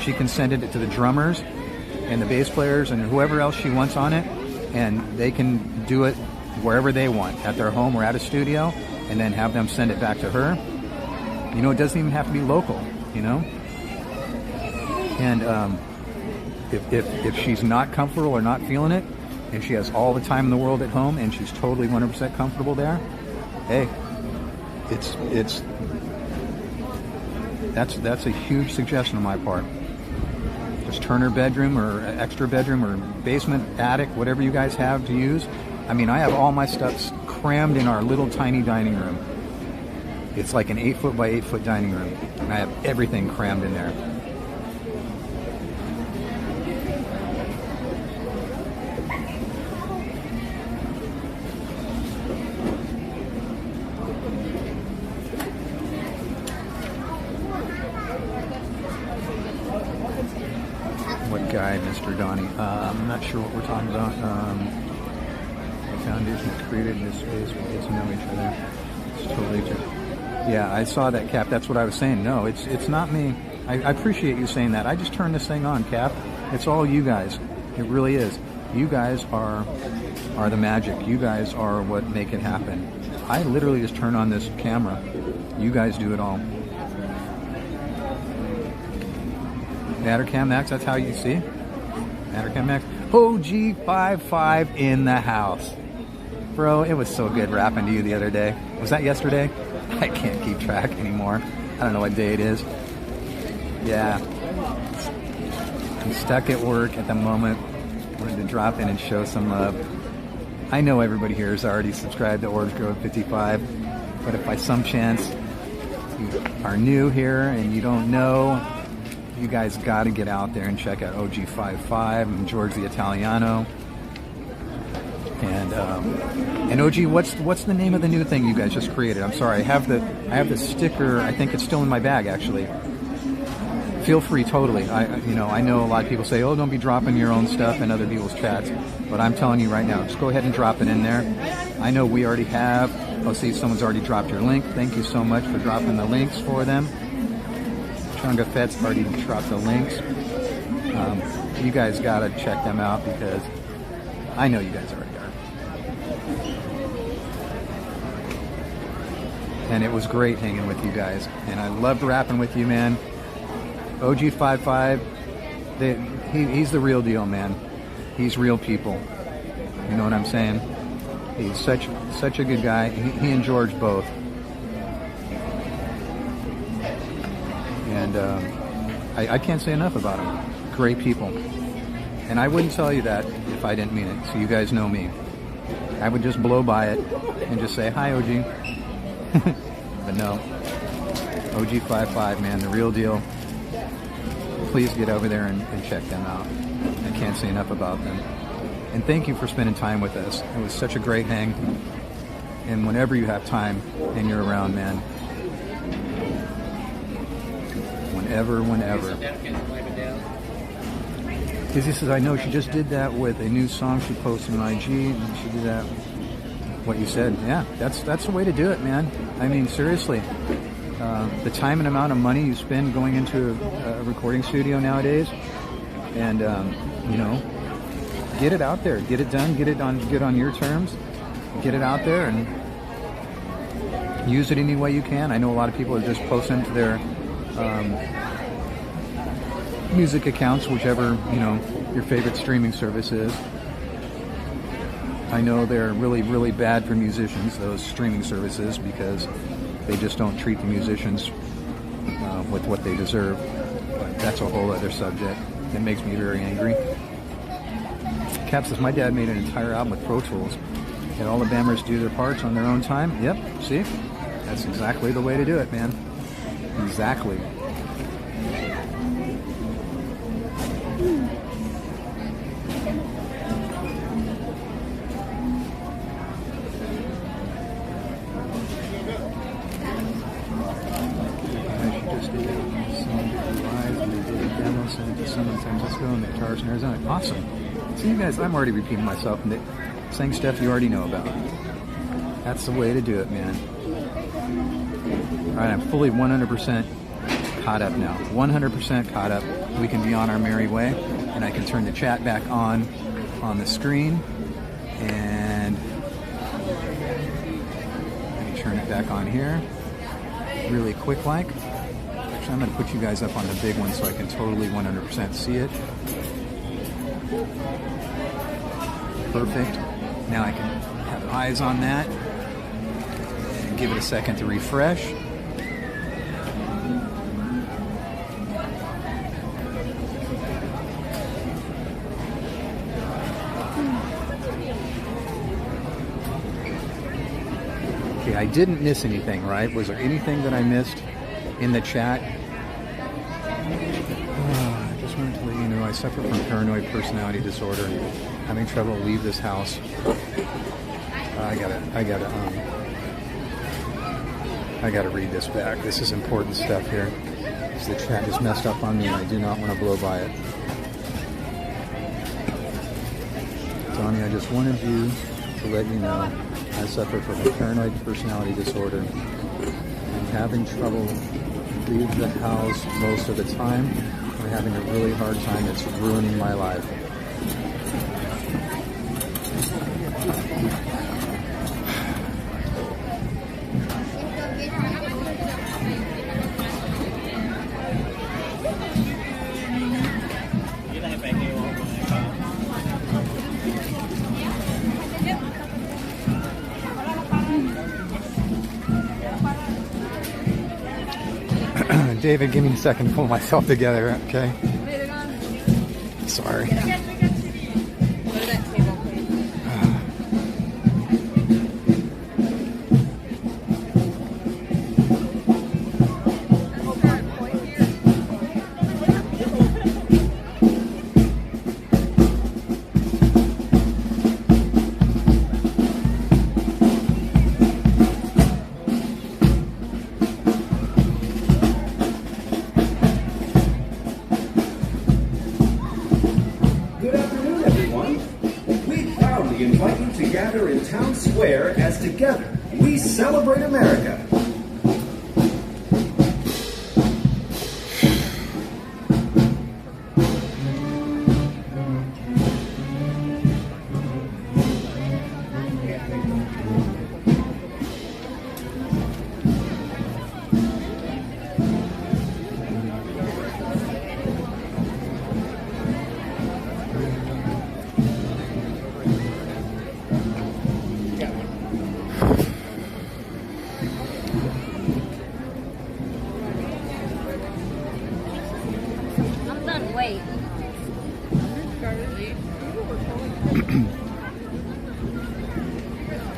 she can send it to the drummers and the bass players and whoever else she wants on it, and they can do it wherever they want, at their home or at a studio, and then have them send it back to her. You know, it doesn't even have to be local, you know? And if she's not comfortable or not feeling it, and she has all the time in the world at home and she's totally 100% comfortable there, hey, that's a huge suggestion on my part. Just turn her bedroom or extra bedroom or basement, attic, whatever you guys have to use. I mean, I have all my stuff crammed in our little tiny dining room. It's like an 8-foot by 8-foot dining room, and I have everything crammed in there. What guy, Mr. Donnie? I'm not sure what we're talking about. The foundation is created in this space. We get to know each other. It's totally true. Yeah, I saw that, Cap. That's what I was saying. No, it's not me. I appreciate you saying that. I just turned this thing on, Cap. It's all you guys. It really is. You guys are the magic. You guys are what make it happen. I literally just turn on this camera. You guys do it all. Mattercam Max, that's how you see. Mattercam Max. OG55 in the house. Bro, it was so good rapping to you the other day. Was that yesterday? I can't keep track anymore. I don't know what day it is. Yeah. I'm stuck at work at the moment. Wanted to drop in and show some love. I know everybody here is already subscribed to Orbs Grove 55, but if by some chance you are new here and you don't know, you guys got to get out there and check out OG55 and George the Italiano. And OG, what's the name of the new thing you guys just created? I'm sorry, I have the sticker. I think it's still in my bag actually. Feel free, totally. I know a lot of people say, oh, don't be dropping your own stuff in other people's chats, but I'm telling you right now, just go ahead and drop it in there. I know we already have. Oh, see, someone's already dropped your link. Thank you so much for dropping the links for them. Chunga Fett's already dropped the links. You guys gotta check them out because I know you guys already are. And it was great hanging with you guys, and I loved rapping with you, man. OG55, he's the real deal, man. He's real people. You know what I'm saying? He's such a good guy. He and George both. And I can't say enough about them. Great people. And I wouldn't tell you that if I didn't mean it. So you guys know me. I would just blow by it and just say, hi, OG. But no. OG55, man, the real deal. Please get over there and check them out. I can't say enough about them. And thank you for spending time with us. It was such a great hang. And whenever you have time and you're around, man. Whenever. Kizzy says, I know she just did that with a new song she posted on IG, and she did that. What you said, yeah, that's the way to do it, man. I mean, seriously. The time and amount of money you spend going into a recording studio nowadays, and get it out there, get it done, get on your terms, get it out there, and use it any way you can. I know a lot of people are just posting to their music accounts, whichever your favorite streaming service is. I know they're really bad for musicians, those streaming services, because they just don't treat the musicians with what they deserve. But that's a whole other subject. It makes me very angry. Cap says, my dad made an entire album with Pro Tools. Had all the bammers do their parts on their own time. Yep, see? That's exactly the way to do it, man. Exactly. Arizona. Awesome. So you guys, I'm already repeating myself and saying stuff you already know about. That's the way to do it, man. Alright, I'm fully 100% caught up now. 100% caught up. We can be on our merry way, and I can turn the chat back on the screen, and let me turn it back on here really quick like. Actually, I'm going to put you guys up on the big one so I can totally 100% see it. Perfect. Now I can have eyes on that and give it a second to refresh. Okay, I didn't miss anything, right? Was there anything that I missed in the chat? I suffer from paranoid personality disorder and having trouble to leave this house. I gotta read this back. This is important stuff here. Because the chat is messed up on me and I do not want to blow by it. Donnie, I just wanted you to let you know I suffer from a paranoid personality disorder. I'm having trouble leave the house most of the time. I'm having a really hard time. It's ruining my life. David, give me a second to pull myself together, okay? Sorry. In Town Square as together we celebrate America.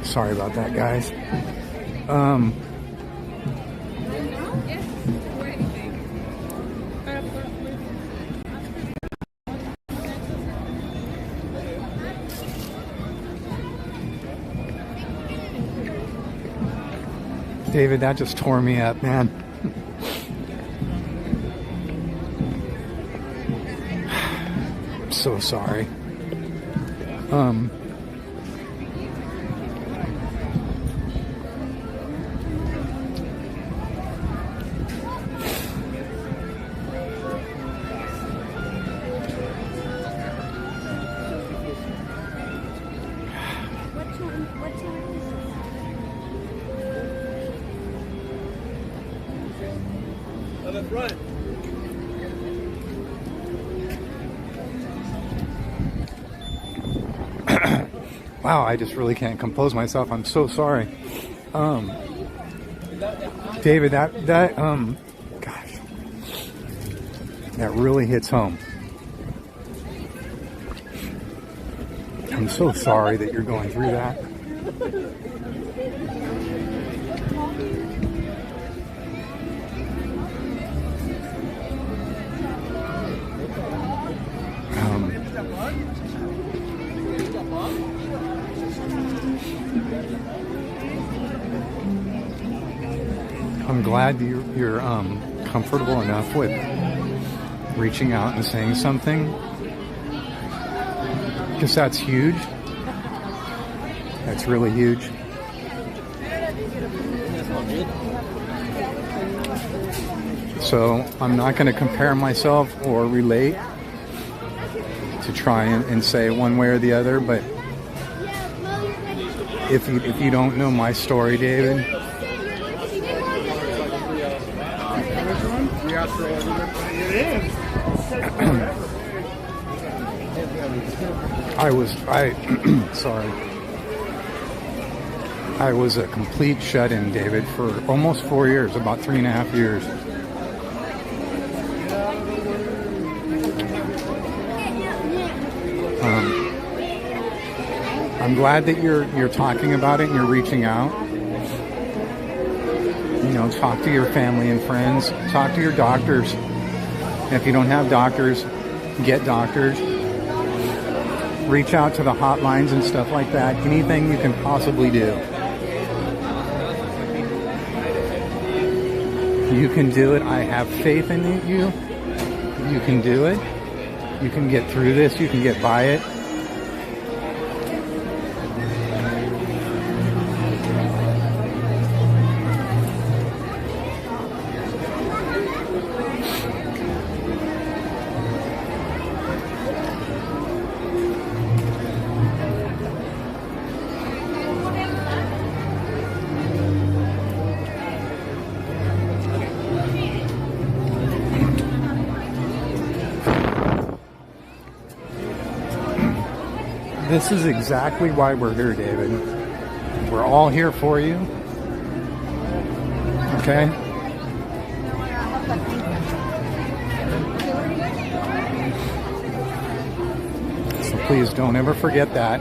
Sorry about that, guys. David, that just tore me up, man. I'm so sorry. Wow, I just really can't compose myself. I'm so sorry. David, that gosh, that really hits home. I'm so sorry that you're going through that. I'm glad you're comfortable enough with reaching out and saying something, because that's huge. That's really huge. So I'm not going to compare myself or relate to try and say one way or the other, but if you don't know my story, David, I was a complete shut-in, David, for almost 4 years, about 3.5 years. I'm glad that you're talking about it and you're reaching out. You know, talk to your family and friends, talk to your doctors. And if you don't have doctors, get doctors. Reach out to the hotlines and stuff like that. Anything you can possibly do. You can do it. I have faith in you. You can do it. You can get through this. You can get by it. This is exactly why we're here, David. We're all here for you. Okay? So please don't ever forget that.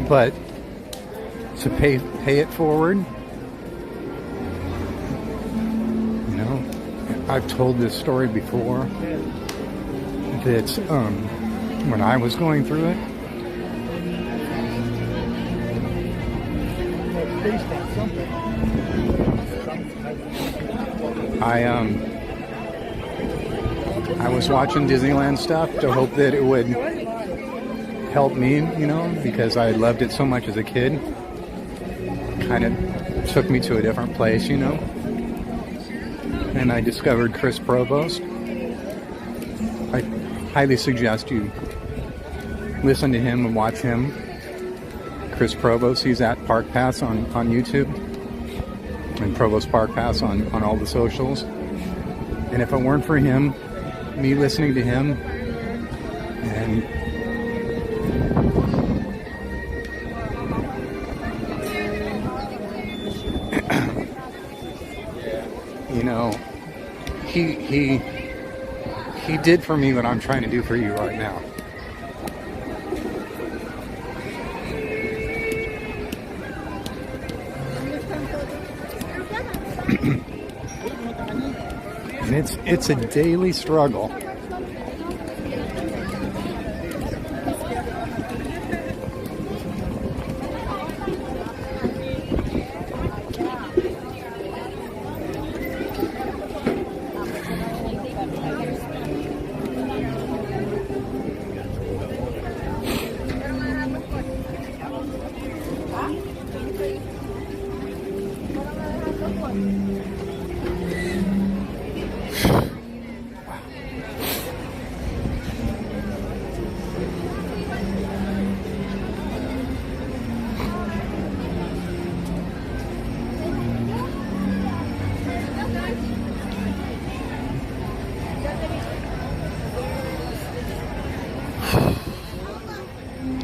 But to pay it forward, you know, I've told this story before, that when I was going through it, I was watching Disneyland stuff to hope that it would help me, you know, because I loved it so much as a kid. Kind of took me to a different place, you know. And I discovered Chris Provost. I highly suggest you listen to him and watch him. Chris Provost, he's at Park Pass on YouTube. And Provost Park Pass on all the socials. And if it weren't for him, me listening to him, and you know, he did for me what I'm trying to do for you right now. And it's a daily struggle.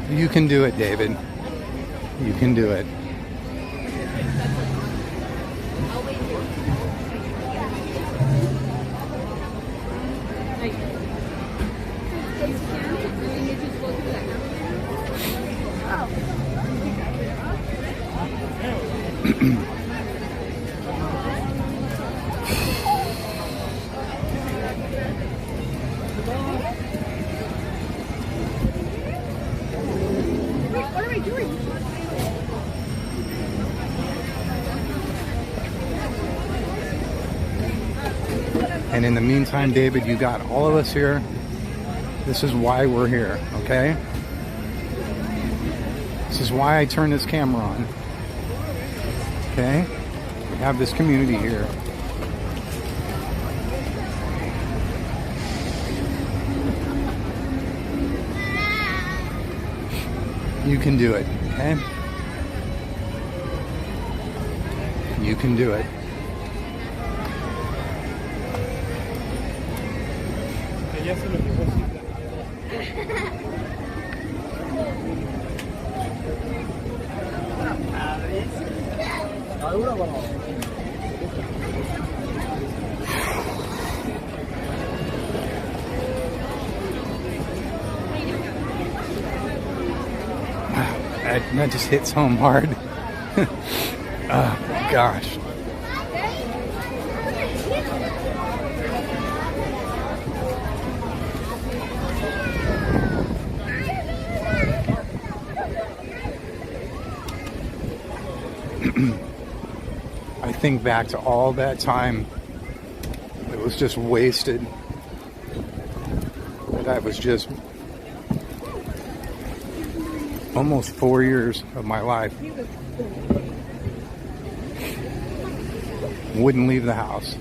You can do it, David. You can do it. And in the meantime, David, you got all of us here. This is why we're here, okay? This is why I turn this camera on. Okay? We have this community here. You can do it, okay? You can do it. That just hits home hard. Oh, gosh. I think back to all that time. It was just wasted. That I was just almost 4 years of my life. Wouldn't leave the house.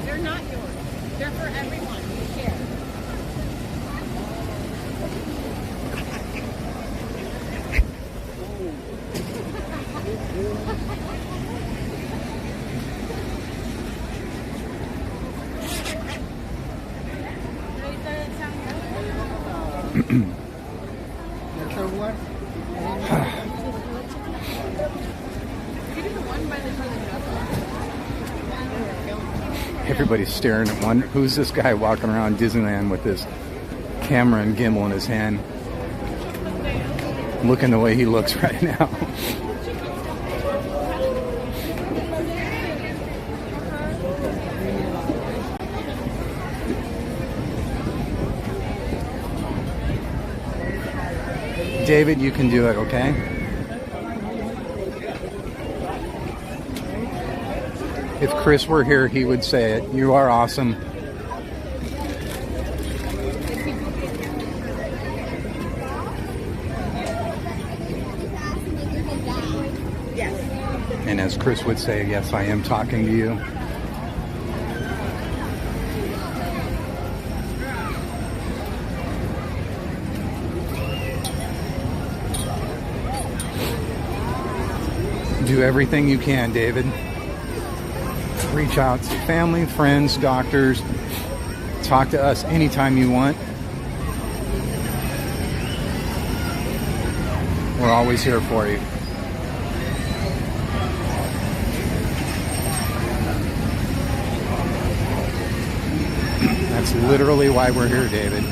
They're not yours. They're for everyone who cares. Everybody's staring at one. Who's this guy walking around Disneyland with his camera and gimbal in his hand? Looking the way he looks right now. David, you can do it, okay? If Chris were here, he would say it. You are awesome. Yes. And as Chris would say, yes, I am talking to you. Do everything you can, David. Reach out to family, friends, doctors. Talk to us anytime you want. We're always here for you. That's literally why we're here, David.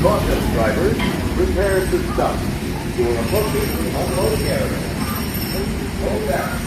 Caution, drivers, prepare to stop. You are approaching the unloading area. Please slow down.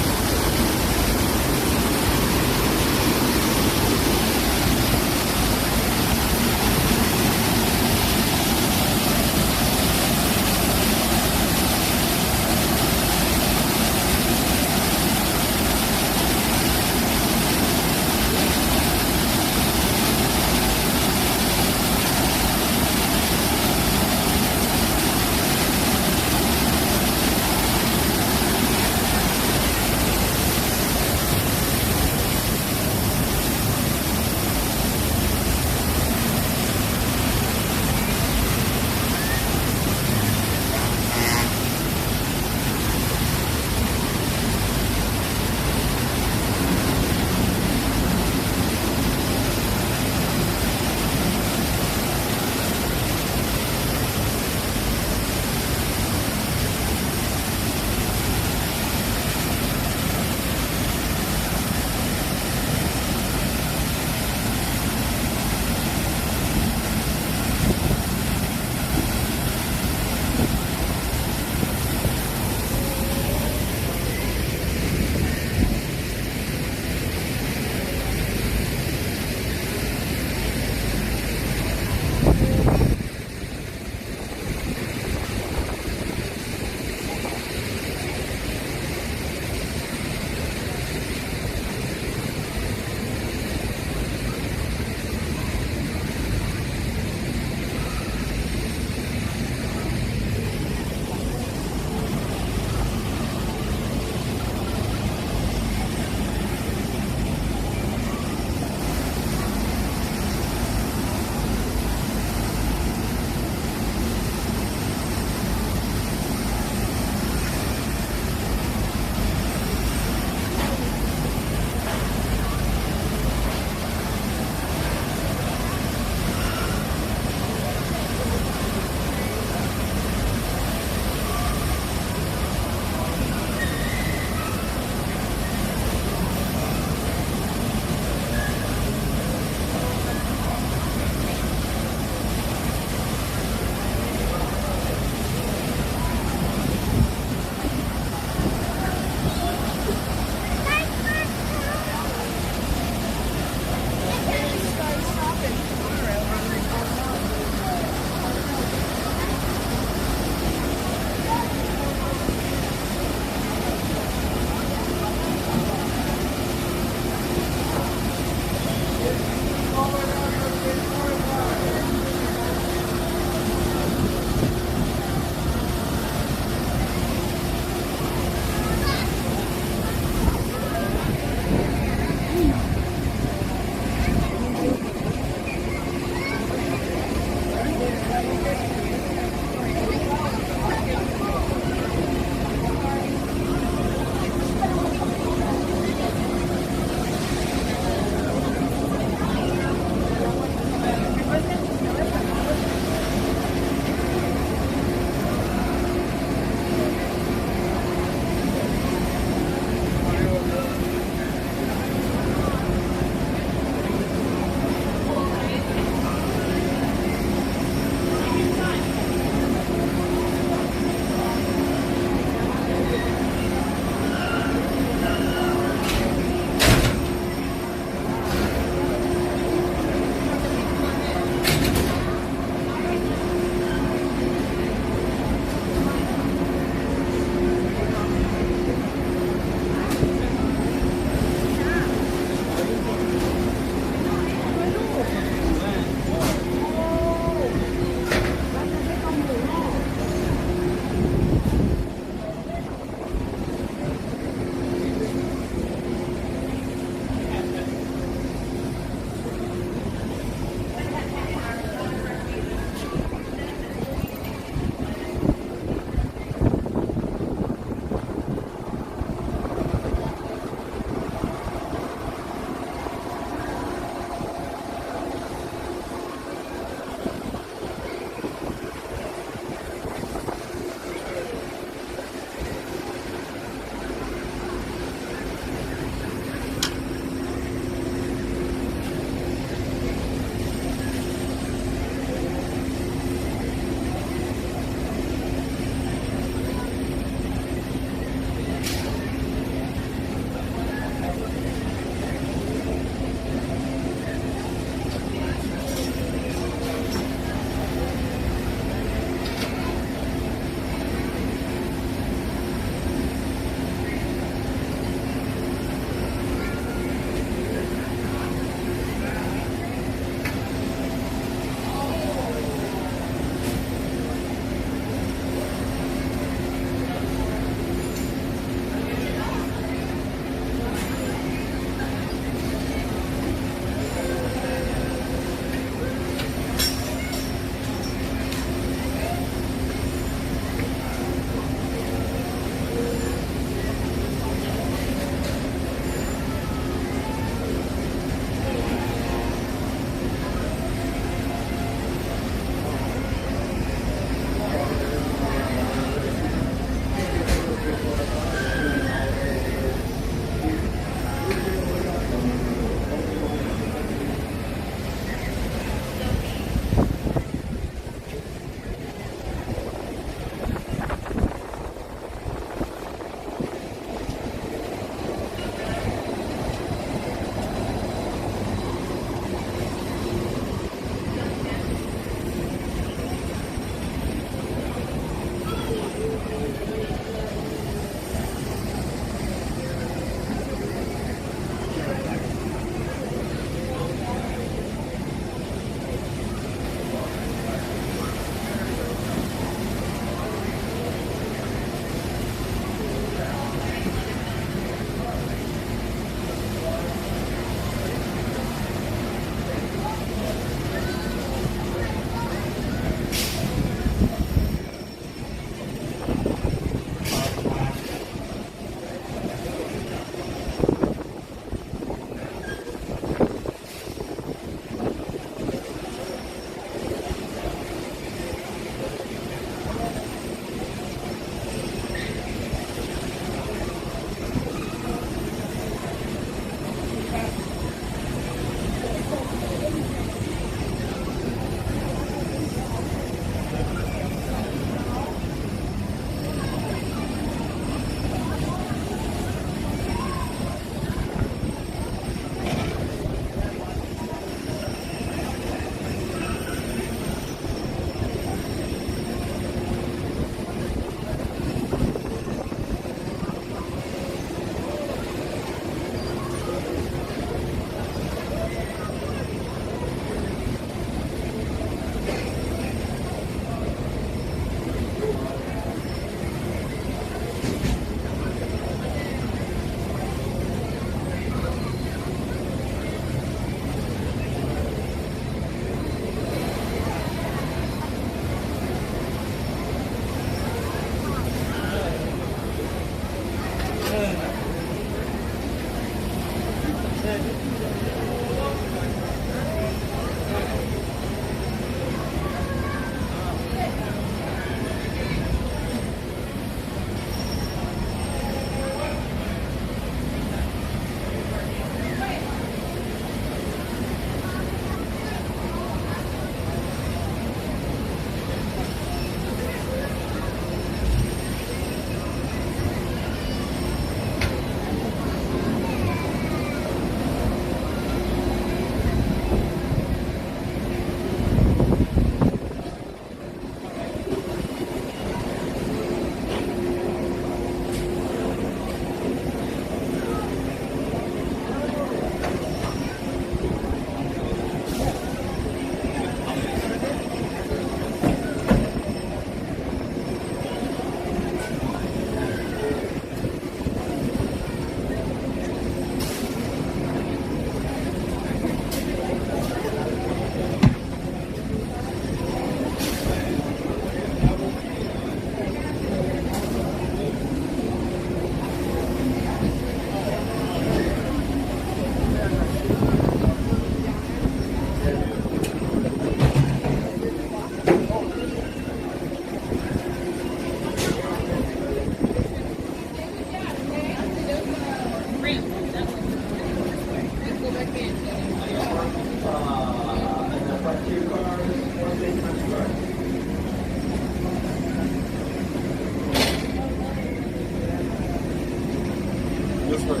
This way.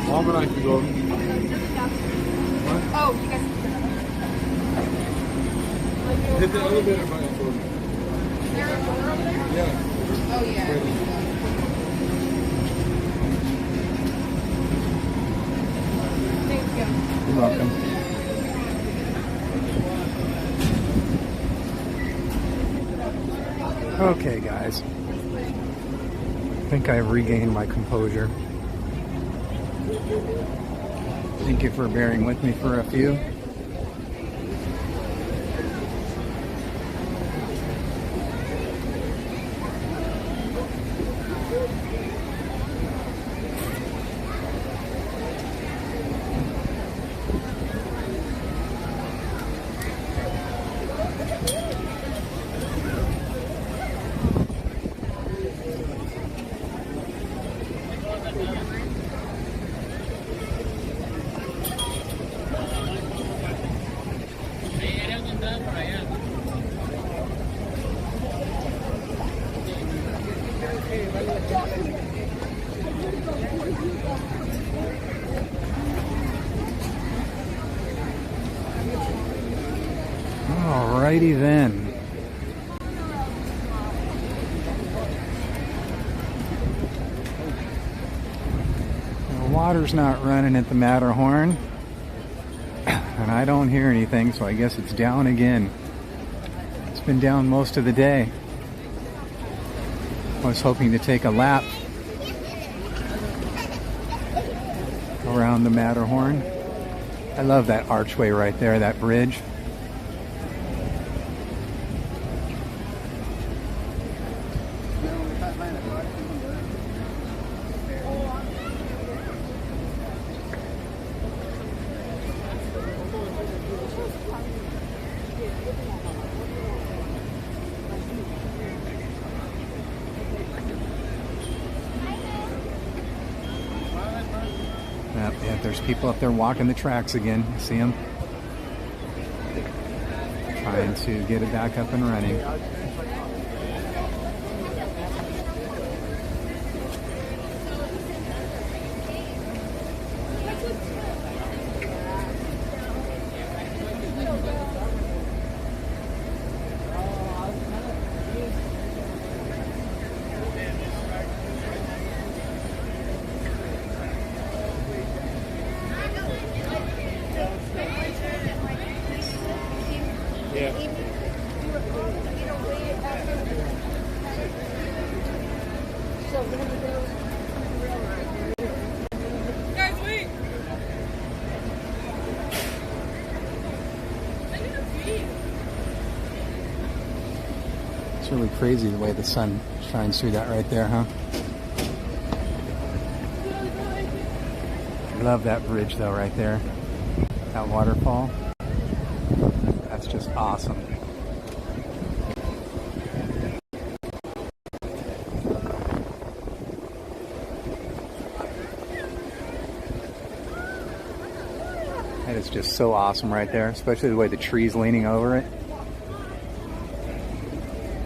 Mom and I can go. Oh, you guys. Hit the elevator button. Is there a door over there? Yeah. Oh, yeah. Thank you. You're welcome. Okay, guys. I think I've regained my composure. Thank you for bearing with me for a few. Alrighty then. The water's not running at the Matterhorn, and I don't hear anything, so I guess it's down again. It's been down most of the day. I was hoping to take a lap around the Matterhorn. I love that archway right there, that bridge. Yeah, there's people up there walking the tracks again. See them? Trying to get it back up and running. It's really crazy the way the sun shines through that right there, huh? I love that bridge though right there. That waterfall. That's just awesome. That is just so awesome right there, especially the way the tree's leaning over it.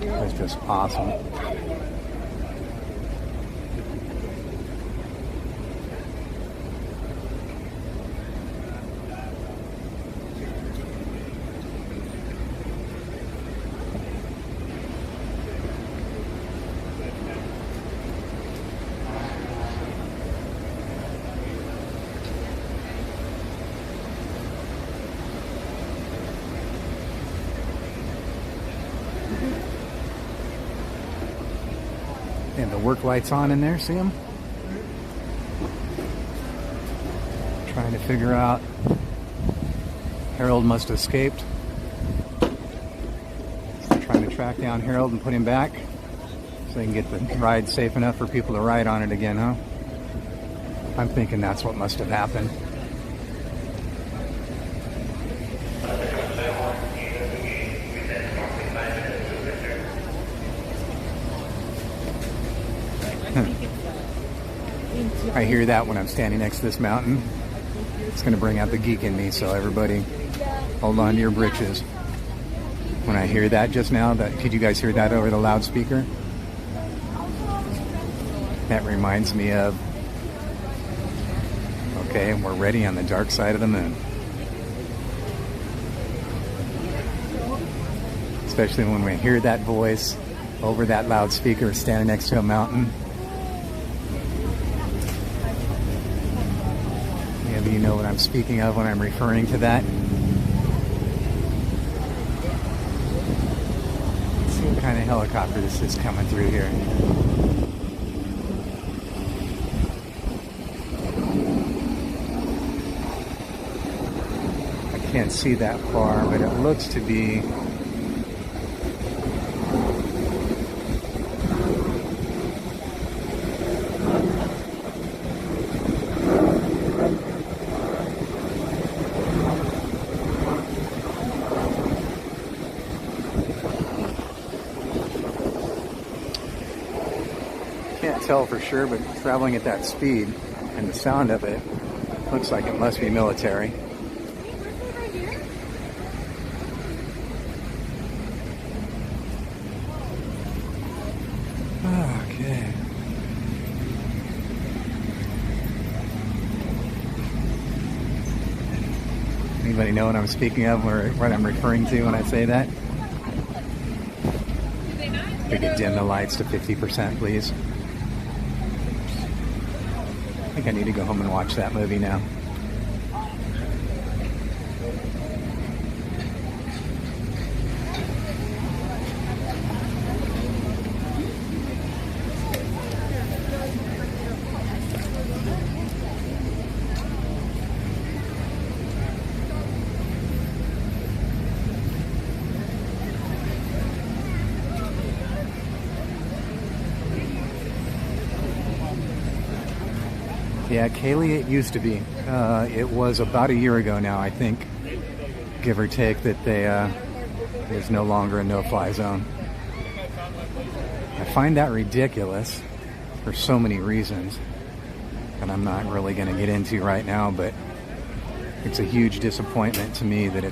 It's just awesome. And the work light's on in there, see them? Trying to figure out. Harold must have escaped. Trying to track down Harold and put him back so they can get the ride safe enough for people to ride on it again, huh? I'm thinking that's what must have happened. I hear that when I'm standing next to this mountain. It's going to bring out the geek in me, so everybody hold on to your britches. When I hear that just now, did you guys hear that over the loudspeaker? That reminds me of, okay, we're ready on the dark side of the moon. Especially when we hear that voice over that loudspeaker standing next to a mountain. Maybe you know what I'm speaking of when I'm referring to that. Let's see what kind of helicopter this is coming through here. I can't see that far, but it looks to be tell for sure, but traveling at that speed and the sound of it looks like it must be military. Okay. Anybody know what I'm speaking of or what I'm referring to when I say that? We could dim the lights to 50%, please. I think I need to go home and watch that movie now. Yeah, Kaylee, it used to be. It was about a year ago now, I think, give or take, that there's no longer a no-fly zone. I find that ridiculous for so many reasons that I'm not really going to get into right now, but it's a huge disappointment to me that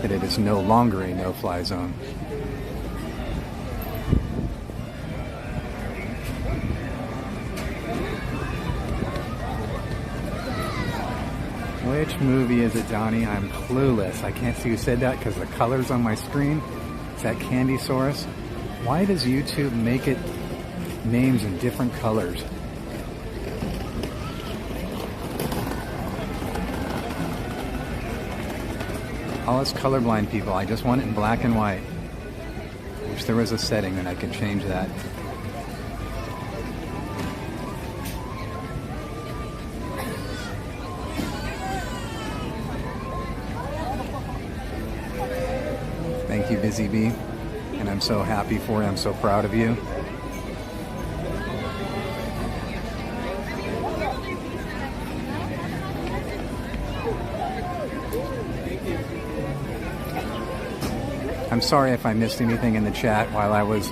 that it is no longer a no-fly zone. Which movie is it, Donnie? I'm clueless. I can't see who said that because the colors on my screen. Is that Candysaurus? Why does YouTube make it names in different colors? All us colorblind people, I just want it in black and white. Wish there was a setting that I could change that. Thank you, Busy Bee, and I'm so happy for you. I'm so proud of you. I'm sorry if I missed anything in the chat while I was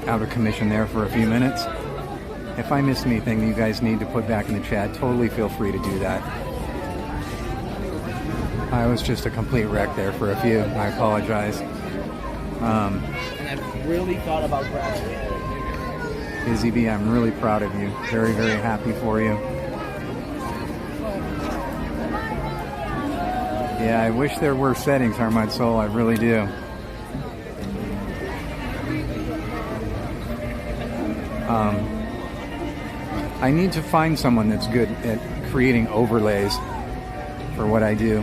out of commission there for a few minutes. If I missed anything you guys need to put back in the chat, totally feel free to do that. I was just a complete wreck there for a few. I apologize. And I've really thought about graduating. Busy Bee, I'm really proud of you. Very, very happy for you. Yeah, I wish there were settings, Harmad Soul. I really do. I need to find someone that's good at creating overlays for what I do.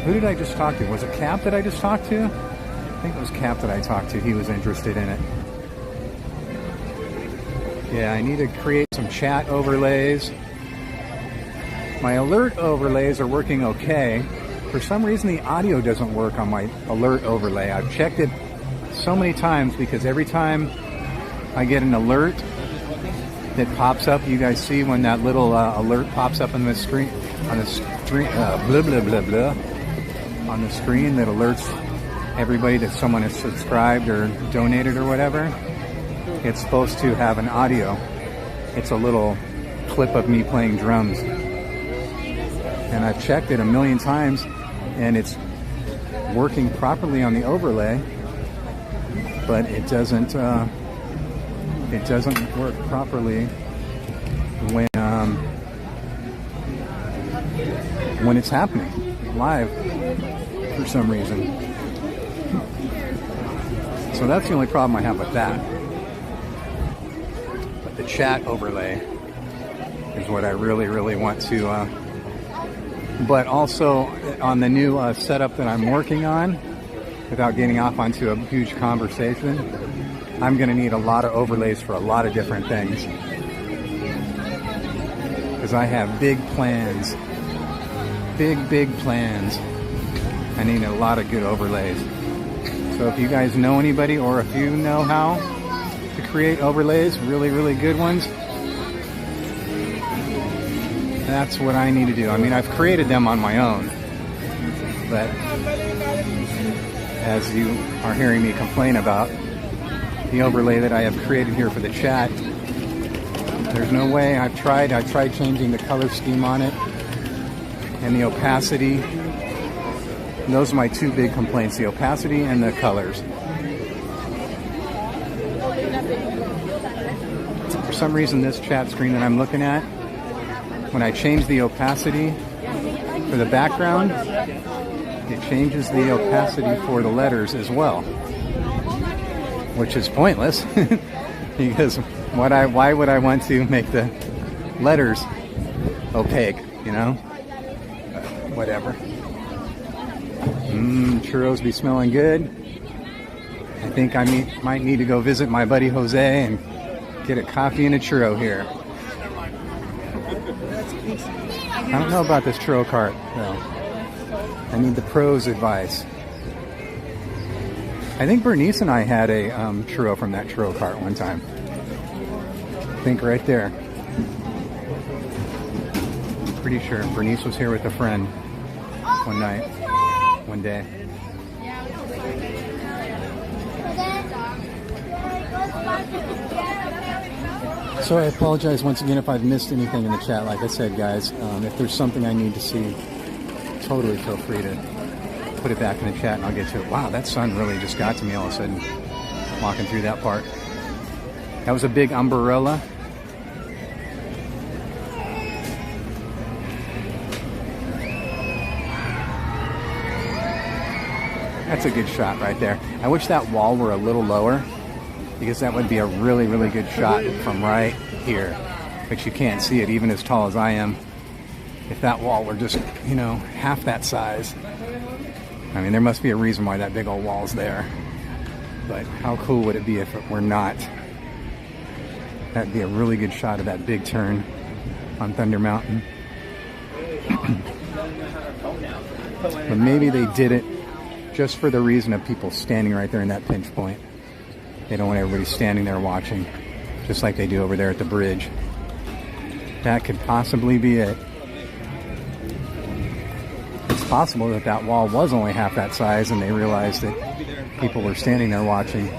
Who did I just talk to? Was it Cap that I just talked to? I think it was Cap that I talked to. He was interested in it. Yeah, I need to create some chat overlays. My alert overlays are working okay. For some reason, the audio doesn't work on my alert overlay. I've checked it so many times because every time I get an alert that pops up, you guys see when that little alert pops up on the screen, blah blah blah blah, on the screen that alerts everybody that someone has subscribed or donated or whatever, it's supposed to have an audio. It's a little clip of me playing drums. And I've checked it a million times, and it's working properly on the overlay, but it doesn't work properly when it's happening live for some reason. So that's the only problem I have with that. But the chat overlay is what I really want to. But also on the new setup that I'm working on, without getting off onto a huge conversation, I'm going to need a lot of overlays for a lot of different things. Because I have big plans. Big plans. I need a lot of good overlays. So if you guys know anybody, or if you know how to create overlays, really good ones, that's what I need to do. I mean, I've created them on my own, but as you are hearing me complain about the overlay that I have created here for the chat, there's no way. I've tried changing the color scheme on it and the opacity. And those are my two big complaints, the opacity and the colors. For some reason, this chat screen that I'm looking at, when I change the opacity for the background, it changes the opacity for the letters as well, which is pointless because why would I want to make the letters opaque, you know? Whatever. Churros be smelling good. I think I might need to go visit my buddy Jose and get a coffee and a churro here. I don't know about this churro cart, though. I need the pros' advice. I think Bernice and I had a churro from that churro cart one time. I think right there. Pretty sure Bernice was here with a friend one day. So I apologize once again if I've missed anything in the chat. Like I said, guys, if there's something I need to see, totally feel free to put it back in the chat and I'll get to it. Wow, that sun really just got to me all of a sudden, walking through that part. That was a big umbrella. That's a good shot right there. I wish that wall were a little lower, because that would be a really good shot from right here. But you can't see it even as tall as I am. If that wall were just, you know, half that size. I mean, there must be a reason why that big old wall's there. But how cool would it be if it were not? That'd be a really good shot of that big turn on Thunder Mountain. But maybe they did it just for the reason of people standing right there in that pinch point. They don't want everybody standing there watching, just like they do over there at the bridge. That could possibly be it. It's possible that that wall was only half that size and they realized that people were standing there watching.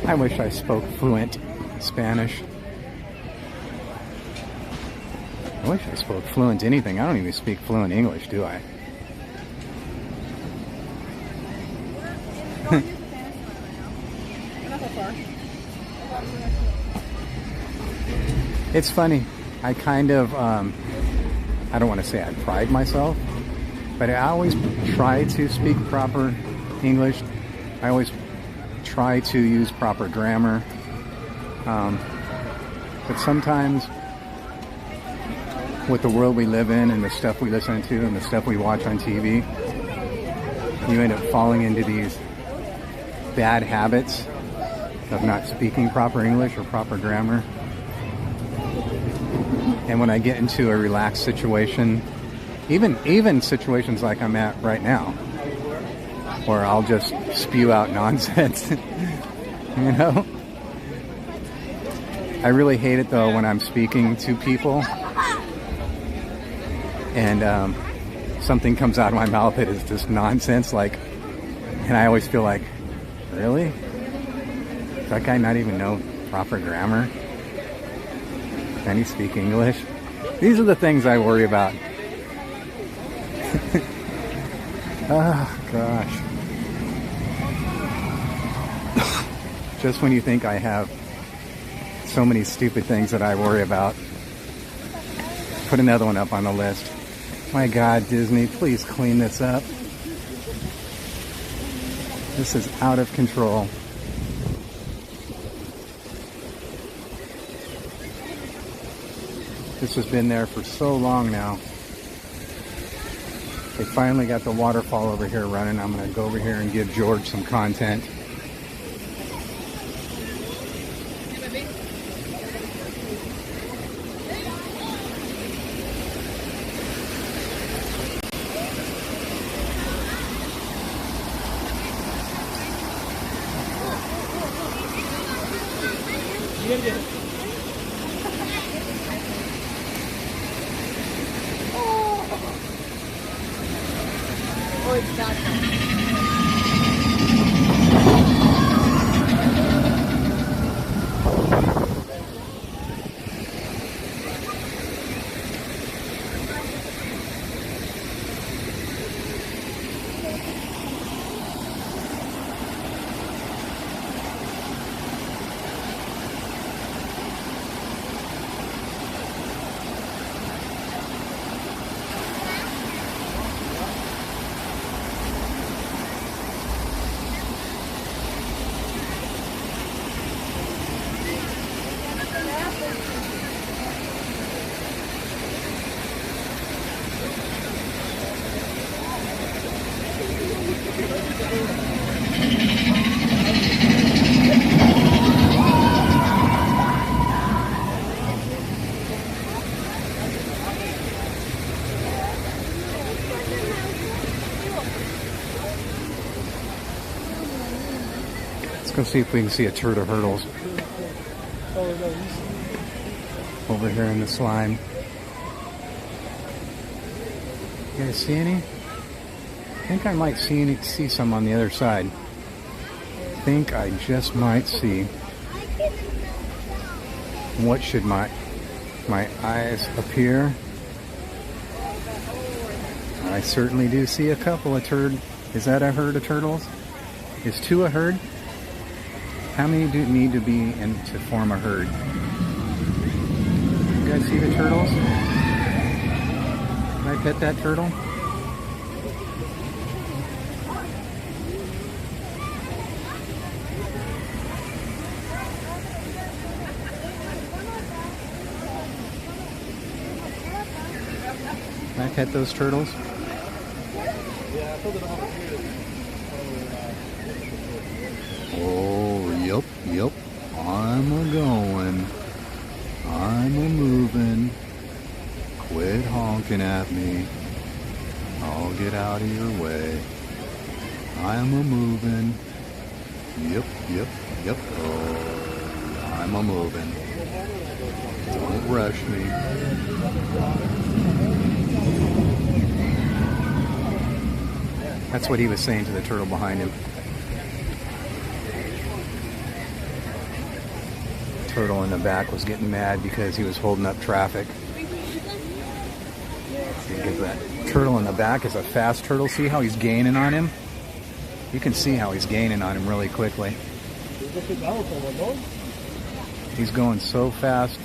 I wish I spoke fluent Spanish. I wish I spoke fluent anything. I don't even speak fluent English, do I? It's funny. I kind of, I don't want to say I pride myself, but I always try to speak proper English. I always try to use proper grammar, but sometimes with the world we live in and the stuff we listen to and the stuff we watch on TV, you end up falling into these bad habits of not speaking proper English or proper grammar. And when I get into a relaxed situation Even situations like I'm at right now, where I'll just spew out nonsense. You know? I really hate it though when I'm speaking to people and something comes out of my mouth that is just nonsense, like, and I always feel like, really? Does that guy not even know proper grammar? Can he speak English? These are the things I worry about. Oh, gosh. Just when you think I have so many stupid things that I worry about, put another one up on the list. My God, Disney, please clean this up. This is out of control. This has been there for so long now. They finally got the waterfall over here running. I'm going to go over here and give George some content. Let's see if we can see a turtle hurdles over here in the slime. You guys see any? I think I might see some on the other side. I think I just might see. What should my eyes appear? I certainly do see a couple of Is that a herd of turtles? Is two a herd? How many do need to be in to form a herd? You guys see the turtles? Can I pet that turtle? Can I pet those turtles? Oh, yep. I'm a-going. I'm a-moving. Quit honking at me. I'll get out of your way. I'm a-moving. Yep. Oh, I'm a-moving. Don't rush me. That's what he was saying to the turtle behind him. Turtle in the back was getting mad because he was holding up traffic. Because that turtle in the back is a fast turtle. See how he's gaining on him? You can see how he's gaining on him really quickly. He's going so fast,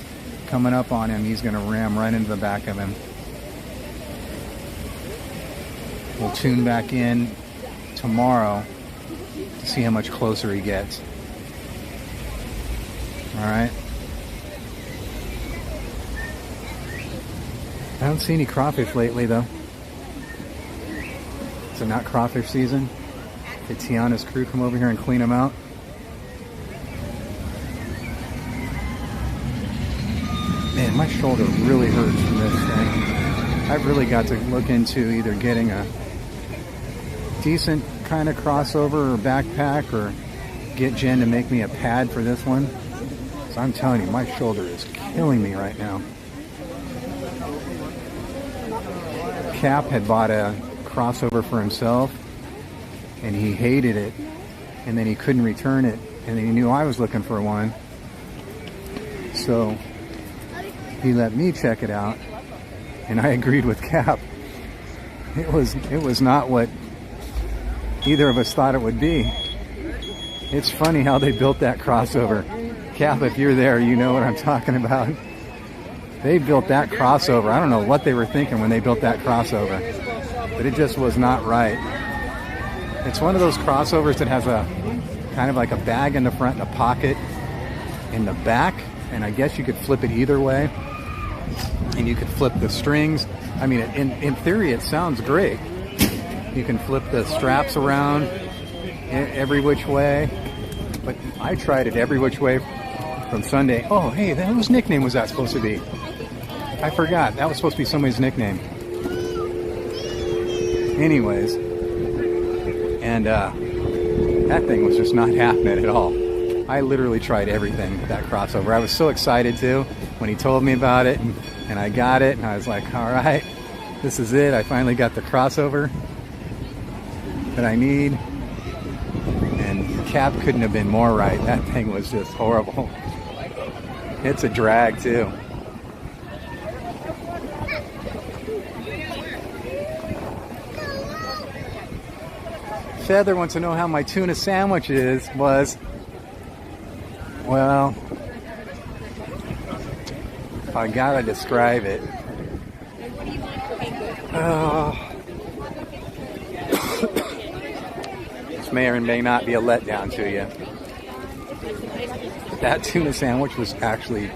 coming up on him, he's going to ram right into the back of him. We'll tune back in tomorrow to see how much closer he gets. Alright. I don't see any crawfish lately though. Is it not crawfish season? Did Tiana's crew come over here and clean them out? Man, my shoulder really hurts from this thing. I've really got to look into either getting a decent kind of crossover or backpack, or get Jen to make me a pad for this one. So I'm telling you, my shoulder is killing me right now. Cap had bought a crossover for himself, and he hated it, and then he couldn't return it, and then he knew I was looking for one, so he let me check it out, and I agreed with Cap. It was not what either of us thought it would be. It's funny how they built that crossover. Cap, if you're there, you know what I'm talking about. They built that crossover. I don't know what they were thinking when they built that crossover, but it just was not right. It's one of those crossovers that has a kind of like a bag in the front and a pocket in the back, and I guess you could flip it either way, and you could flip the strings. I mean, in theory, it sounds great. You can flip the straps around every which way, but I tried it every which way from Sunday. Oh, hey, whose nickname was that supposed to be? I forgot. That was supposed to be somebody's nickname. Anyways, and that thing was just not happening at all. I literally tried everything with that crossover. I was so excited too when he told me about it, and I got it, and I was like, all right, this is it. I finally got the crossover that I need, and Cap couldn't have been more right. That thing was just horrible. It's a drag too. Feather wants to know how my tuna sandwich was. Well, I gotta describe it. This may or may not be a letdown to you. That tuna sandwich was actually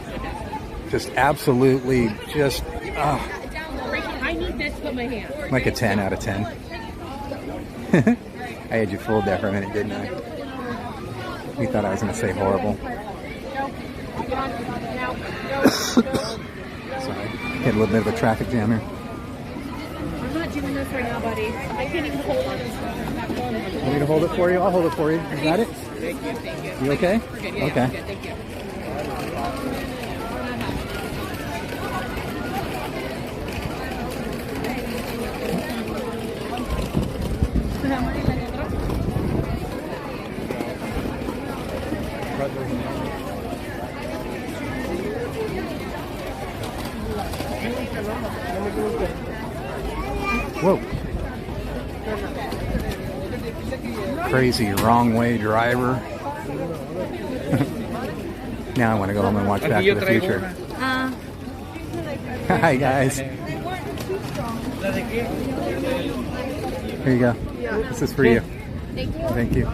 just absolutely just I need this with my hand. like a 10 out of 10. I had you fooled there for a minute, didn't I? You thought I was going to say horrible. Sorry, hit a little bit of a traffic jam here. I'm not doing this right now, buddy. I can't even hold on this one. Want me to hold it for you? I'll hold it for you. You got it? Thank you, thank you. You okay? We're good, yeah, okay. we're good, thank you. Whoa. Crazy wrong way driver. Now I want to go home and watch Back to the Future. Hi guys. Here you go. This is for you. Thank you. Thank you.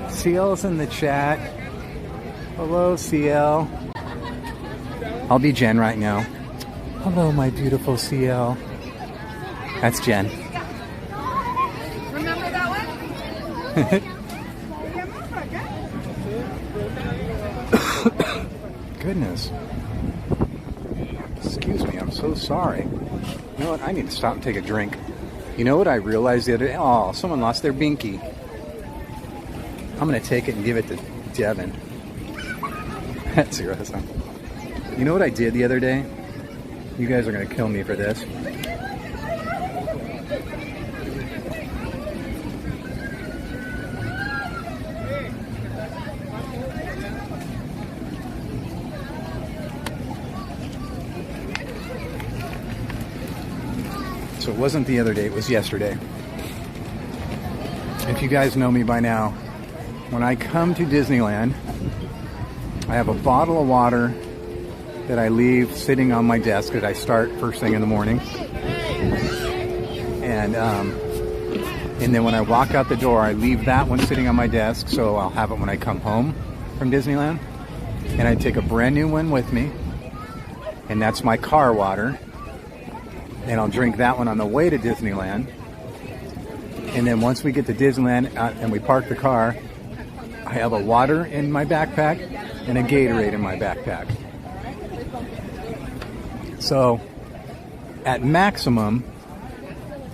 CL's in the chat. Hello, CL. I'll be Jen right now. Hello, my beautiful CL. That's Jen. Remember that one? Goodness. Excuse me, I'm so sorry. You know what? I need to stop and take a drink. You know what I realized the other day? Oh, someone lost their binky. I'm going to take it and give it to Devin. That's awesome. You know what I did the other day? You guys are going to kill me for this. So it wasn't the other day, it was yesterday. If you guys know me by now, when I come to Disneyland, I have a bottle of water that I leave sitting on my desk that I start first thing in the morning. And then when I walk out the door, I leave that one sitting on my desk, so I'll have it when I come home from Disneyland. And I take a brand new one with me, and that's my car water. And I'll drink that one on the way to Disneyland. And then once we get to Disneyland and we park the car, I have a water in my backpack and a Gatorade in my backpack. So at maximum,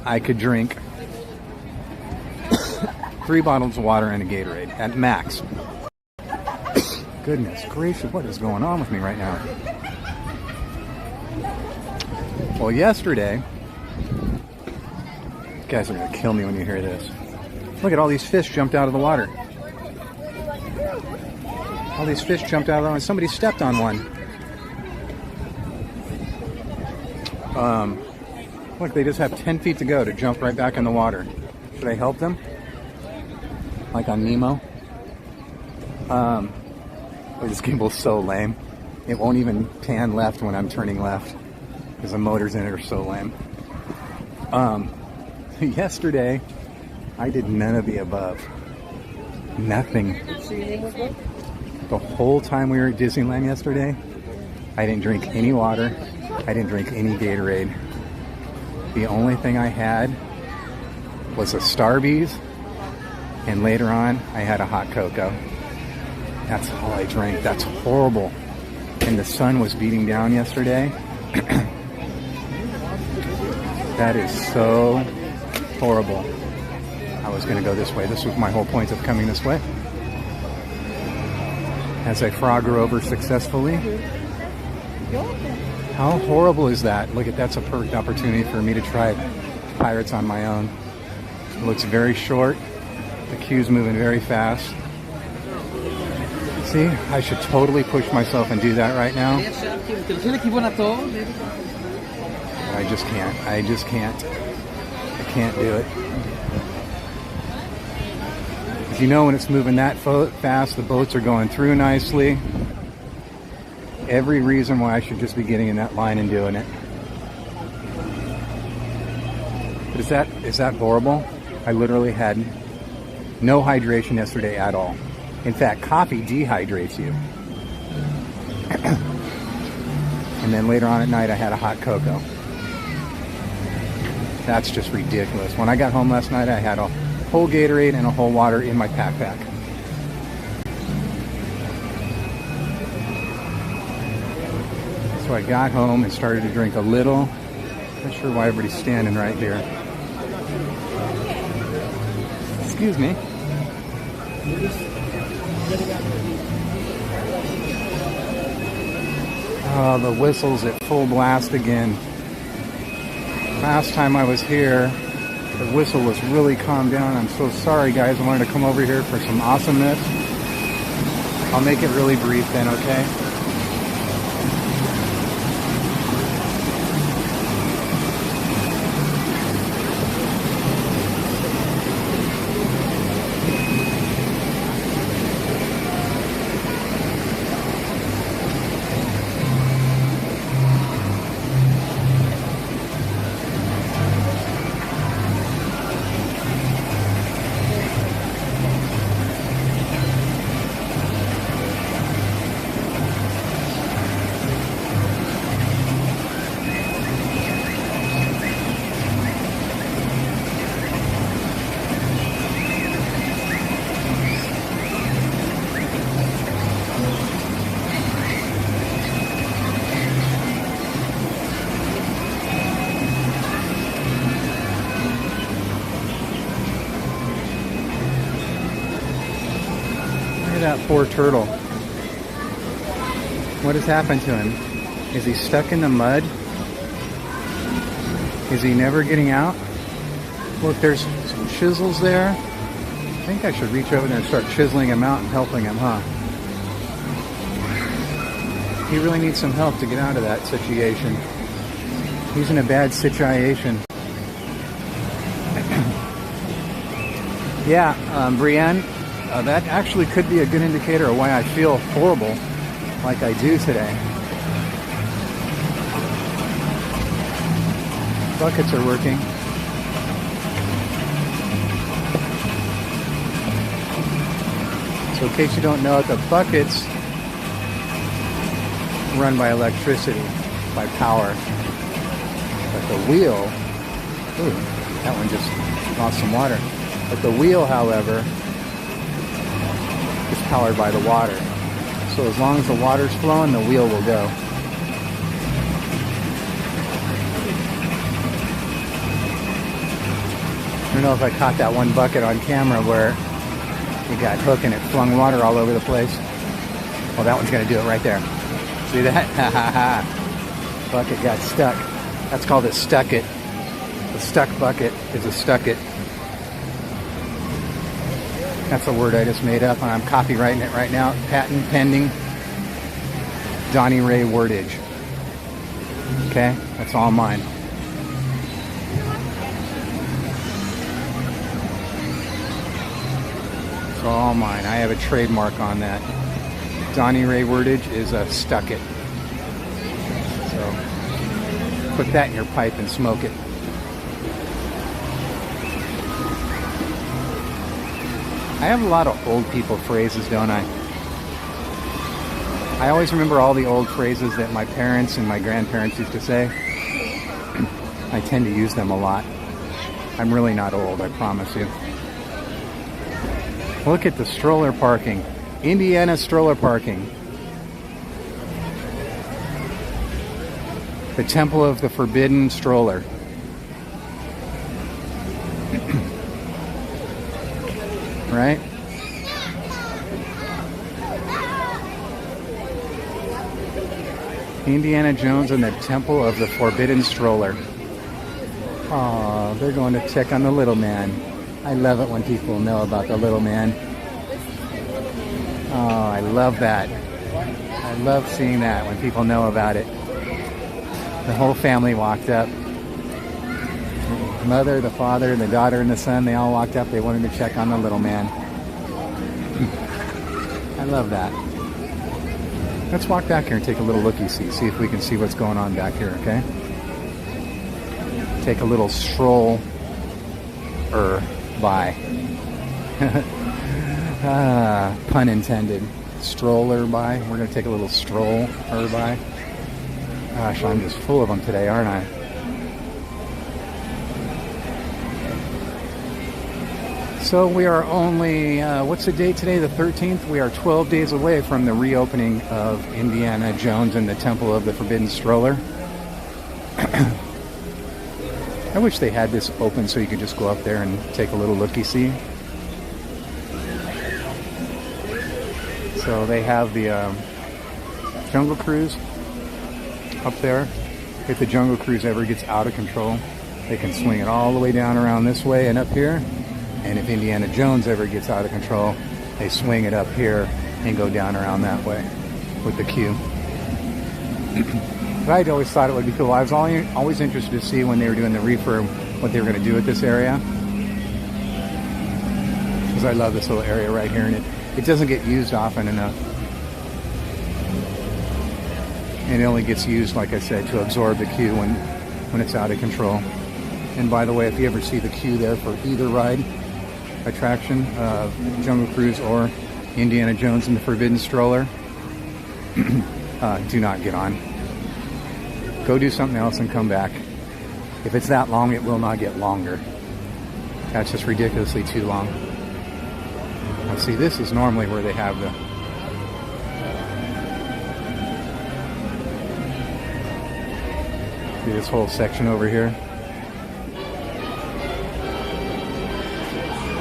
I could drink 3 bottles of water and a Gatorade at max. Goodness gracious, what is going on with me right now? Well, yesterday, you guys are going to kill me when you hear this. Look at all these fish jumped out of the water. All these fish jumped out of the water. Somebody stepped on one. Look, they just have 10 feet to go to jump right back in the water. Should I help them? Like on Nemo? This gimbal's so lame. It won't even pan left when I'm turning left because the motors in it are so lame. Yesterday, I did none of the above. Nothing. The whole time we were at Disneyland yesterday, I didn't drink any water. I didn't drink any Gatorade. The only thing I had was a Starbucks, and later on, I had a hot cocoa. That's all I drank. That's horrible. And the sun was beating down yesterday. That is so horrible. I was going to go this way. This was my whole point of coming this way. As I frogger over successfully. How horrible is that? Look at that's a perfect opportunity for me to try Pirates on my own. It looks very short. The queue's moving very fast. See, I should totally push myself and do that right now. I just can't. I just can't. I can't do it. As you know, when it's moving that fast, the boats are going through nicely. Every reason why I should just be getting in that line and doing it. But is that horrible? I literally had no hydration yesterday at all. In fact, coffee dehydrates you. And then later on at night, I had a hot cocoa. That's just ridiculous. When I got home last night, I had a whole Gatorade and a whole water in my backpack. So I got home and started to drink a little. Not sure why everybody's standing right here. Excuse me. Oh, the whistle's at full blast again. Last time I was here, the whistle was really calmed down. I'm so sorry, guys. I wanted to come over here for some awesomeness. I'll make it really brief then, okay? That poor turtle. What has happened to him? Is he stuck in the mud? Is he never getting out? Look, there's some chisels there. I think I should reach over there and start chiseling him out and helping him, huh? He really needs some help to get out of that situation. He's in a bad situation. Yeah, Brienne. That actually could be a good indicator of why I feel horrible like I do today. Buckets are working. So in case you don't know, the buckets run by electricity, by power. But the wheel, ooh, that one just lost some water. But the wheel, however, the powered by the water. So as long as the water's flowing, the wheel will go. I don't know if I caught that one bucket on camera where it got hooked and it flung water all over the place. Well, that one's going to do it right there. See that? Ha ha ha. Bucket got stuck. That's called a stuck-it. The stuck bucket is a stuck-it. That's a word I just made up, and I'm copywriting it right now. Patent pending. Donnie Ray wordage. Okay? That's all mine. It's all mine. I have a trademark on that. Donnie Ray wordage is a stuck-it. So, put that in your pipe and smoke it. I have a lot of old people phrases, don't I? I always remember all the old phrases that my parents and my grandparents used to say. I tend to use them a lot. I'm really not old, I promise you. Look at the stroller parking. Indiana stroller parking. The Temple of the Forbidden Stroller. Right? Indiana Jones and the Temple of the Forbidden Stroller. Oh, they're going to check on the little man. I love it when people know about the little man. Oh, I love that. I love seeing that when people know about it. The whole family walked up. The mother, the father, the daughter, and the son, they all walked up. They wanted to check on the little man. I love that. Let's walk back here and take a little looky-see. See if we can see what's going on back here, okay? Take a little stroll by. Pun intended. Stroller by. We're going to take a little stroll by. Gosh, I'm just full of them today, aren't I? So we are only, what's the date today? The 13th? We are 12 days away from the reopening of Indiana Jones and the Temple of the Forbidden Stroller. I wish they had this open so you could just go up there and take a little looky-see. So they have the Jungle Cruise up there. If the Jungle Cruise ever gets out of control, they can swing it all the way down around this way and up here. And if Indiana Jones ever gets out of control, they swing it up here and go down around that way with the queue. But I'd always thought it would be cool. I was always interested to see when they were doing the refurb what they were going to do with this area. Because I love this little area right here, and it doesn't get used often enough. And it only gets used, like I said, to absorb the queue when it's out of control. And by the way, if you ever see the queue there for either ride attraction, Jungle Cruise or Indiana Jones and the Forbidden Stroller, do not get on. Go do something else and come back. If it's that long, it will not get longer. That's just ridiculously too long. Now see, this is normally where they have the see this whole section over here.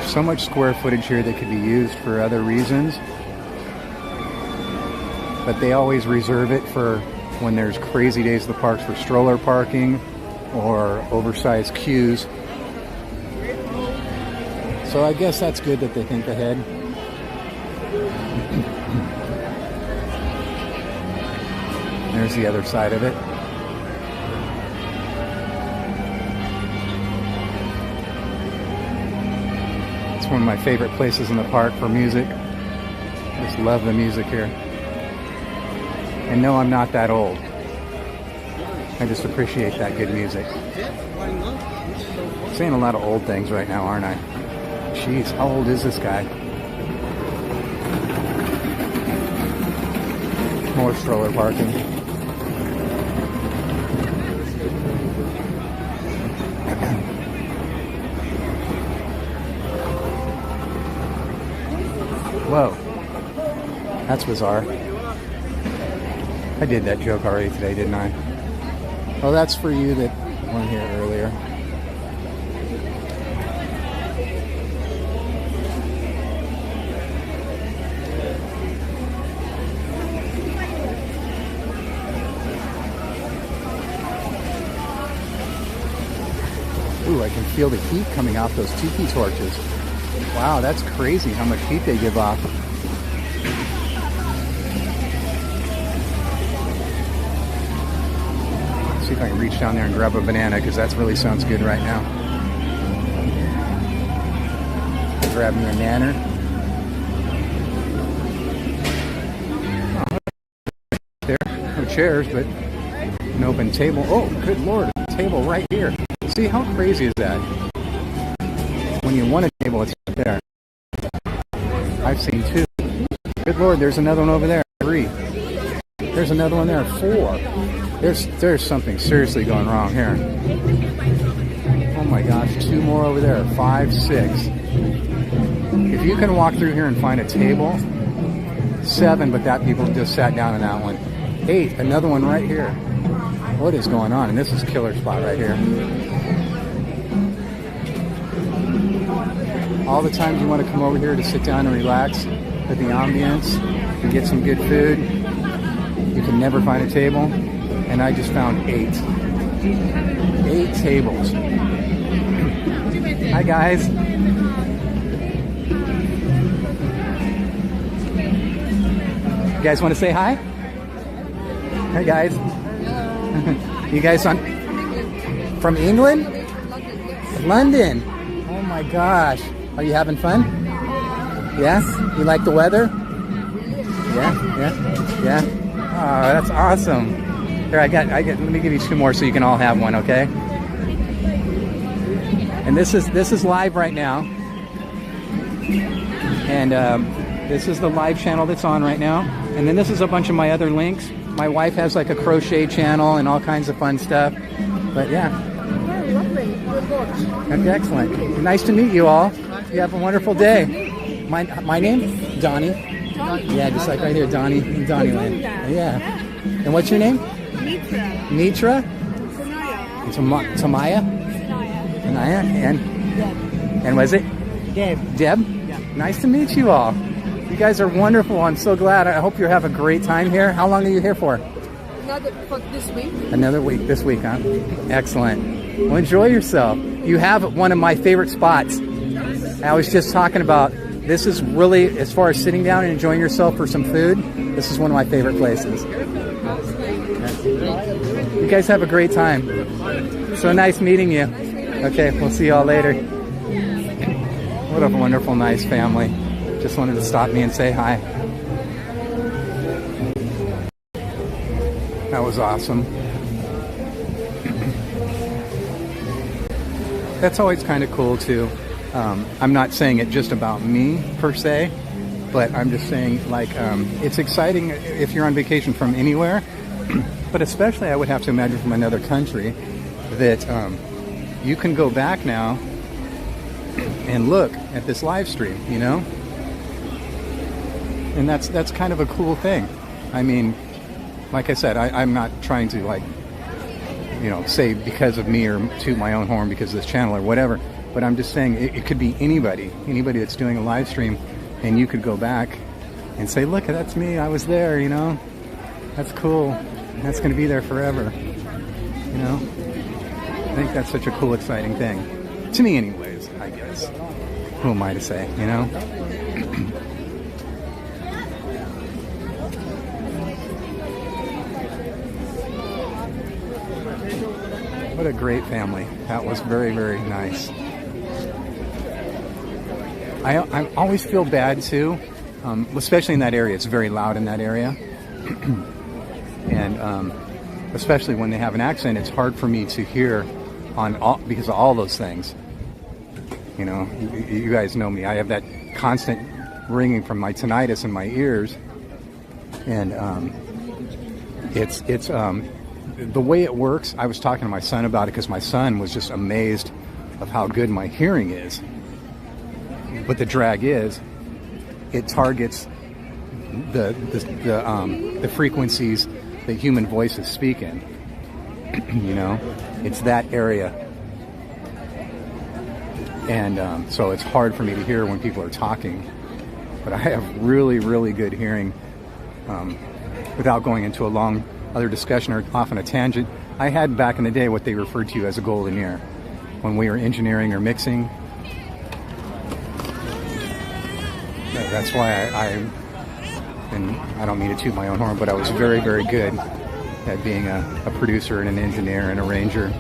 So much square footage here that could be used for other reasons, but they always reserve it for when there's crazy days of the parks for stroller parking or oversized queues. So I guess that's good that they think ahead. There's the other side of it. It's one of my favorite places in the park for music. I just love the music here. And no, I'm not that old. I just appreciate that good music. I'm saying a lot of old things right now, aren't I? Jeez, how old is this guy? More stroller parking. Whoa. That's bizarre. I did that joke already today, didn't I? Oh, that's for you that weren't here earlier. Ooh, I can feel the heat coming off those tiki torches. Wow, that's crazy how much heat they give off. See if I can reach down there and grab a banana, because that really sounds good right now. Grab me a nanner. Oh, there, no chairs, but an open table. Oh, good Lord, a table right here. See, how crazy is that? When you want a table, it's right there. I've seen 2. Good Lord, there's another one over there. 3. There's another one there. 4. There's something seriously going wrong here. Oh my gosh, 2 more over there. 5, 6. If you can walk through here and find a table, 7, but that people just sat down on that one. 8, another one right here. What is going on? And this is killer spot right here. All the times you want to come over here to sit down and relax with the ambience and get some good food, you can never find a table. And I just found 8. 8 tables. Hi guys. You guys want to say hi? Hi guys. You guys on from England? London. Oh my gosh. Are you having fun? Yeah? You like the weather? Yeah. Oh, that's awesome. Here, let me give you 2 more so you can all have one, okay? And this is live right now. And this is the live channel that's on right now. And then this is a bunch of my other links. My wife has like a crochet channel and all kinds of fun stuff. But yeah. That's excellent. Nice to meet you all. You have a wonderful day. My name? Donnie. Yeah, just like right here, Donnie in DonnieLand. Yeah. And what's your name? Mitra? Tamaya? Anaya? And was it? Deb. Yeah. Nice to meet you all. You guys are wonderful. I'm so glad. I hope you have a great time here. How long are you here for? This week. Another week. This week, huh? Excellent. Well, enjoy yourself. You have one of my favorite spots. I was just talking about, this is really, as far as sitting down and enjoying yourself for some food, this is one of my favorite places. You guys have a great time. So nice meeting you. Okay, we'll see you all later. What a wonderful, nice family. Just wanted to stop me and say hi. That was awesome. That's always kind of cool too. I'm not saying it just about me per se, but I'm just saying like it's exciting if you're on vacation from anywhere, but especially I would have to imagine from another country, that you can go back now and look at this live stream, you know? And that's kind of a cool thing. I mean, like I said, I'm not trying to like, you know, say because of me or toot my own horn because of this channel or whatever, but I'm just saying it could be anybody that's doing a live stream, and you could go back and say, look, that's me, I was there, you know? That's cool. That's going to be there forever, you know? I think that's such a cool, exciting thing. To me anyways, I guess. Who am I to say, you know? What a great family. That was very, very nice. I always feel bad too, especially in that area. It's very loud in that area. And especially when they have an accent, it's hard for me to hear because of all those things. You know, you guys know me. I have that constant ringing from my tinnitus in my ears. And it's the way it works. I was talking to my son about it because my son was just amazed of how good my hearing is. But the drag is, it targets the frequencies that human voices speak in. You know, it's that area, and so it's hard for me to hear when people are talking. But I have really, really good hearing. Without going into a long other discussion or off on a tangent, I had back in the day what they referred to as a golden ear when we were engineering or mixing. That's why and I don't mean to toot my own horn, but I was very, very good at being a producer and an engineer and arranger.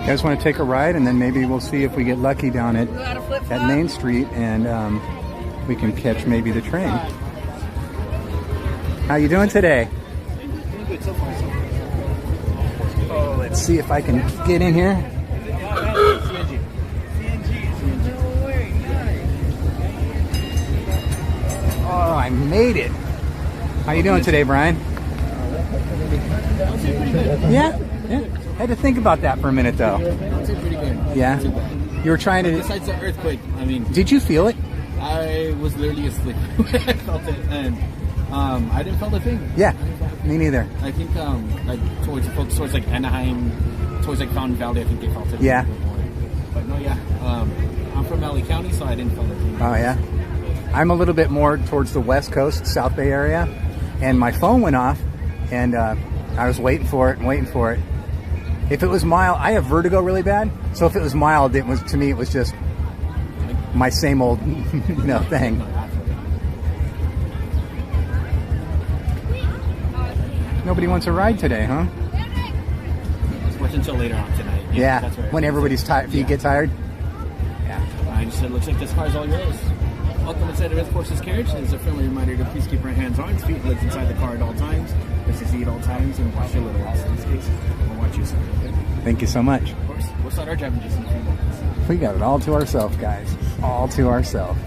You guys want to take a ride, and then maybe we'll see if we get lucky down at Main Street, and we can catch maybe the train. How you doing today? Oh, let's see if I can get in here. Oh, I made it. How you doing today, Brian? Yeah. I had to think about that for a minute, though. I'd say pretty good. Yeah? You were trying to... Besides the earthquake, I mean... Did you feel it? I was literally asleep when I felt it, and I didn't feel the thing. Yeah, me neither. I think, like, towards like, Anaheim, towards, like, Fountain Valley, I think they felt it. Yeah. But no, yeah. I'm from LA County, so I didn't feel the thing. Oh, yeah? I'm a little bit more towards the West Coast, South Bay area, and my phone went off, and I was waiting for it and waiting for it. If it was mild, I have vertigo really bad, so if it was mild, it was, to me, it was just my same old, thing. Nobody wants a ride today, huh? Let's watch until later on tonight. Yeah, That's right. when everybody's tired, if you get tired. Yeah. I just said, looks like this car's all yours. Welcome inside the Red Force's carriage. There's a friendly reminder to please keep your hands on its feet and legs inside the car at all times. Let's see at all times and watch your little ass in this case. We'll watch you, sir. Okay? Thank you so much. Of course. We'll start our driving just in a few moments. We got it all to ourselves, guys. All to ourselves.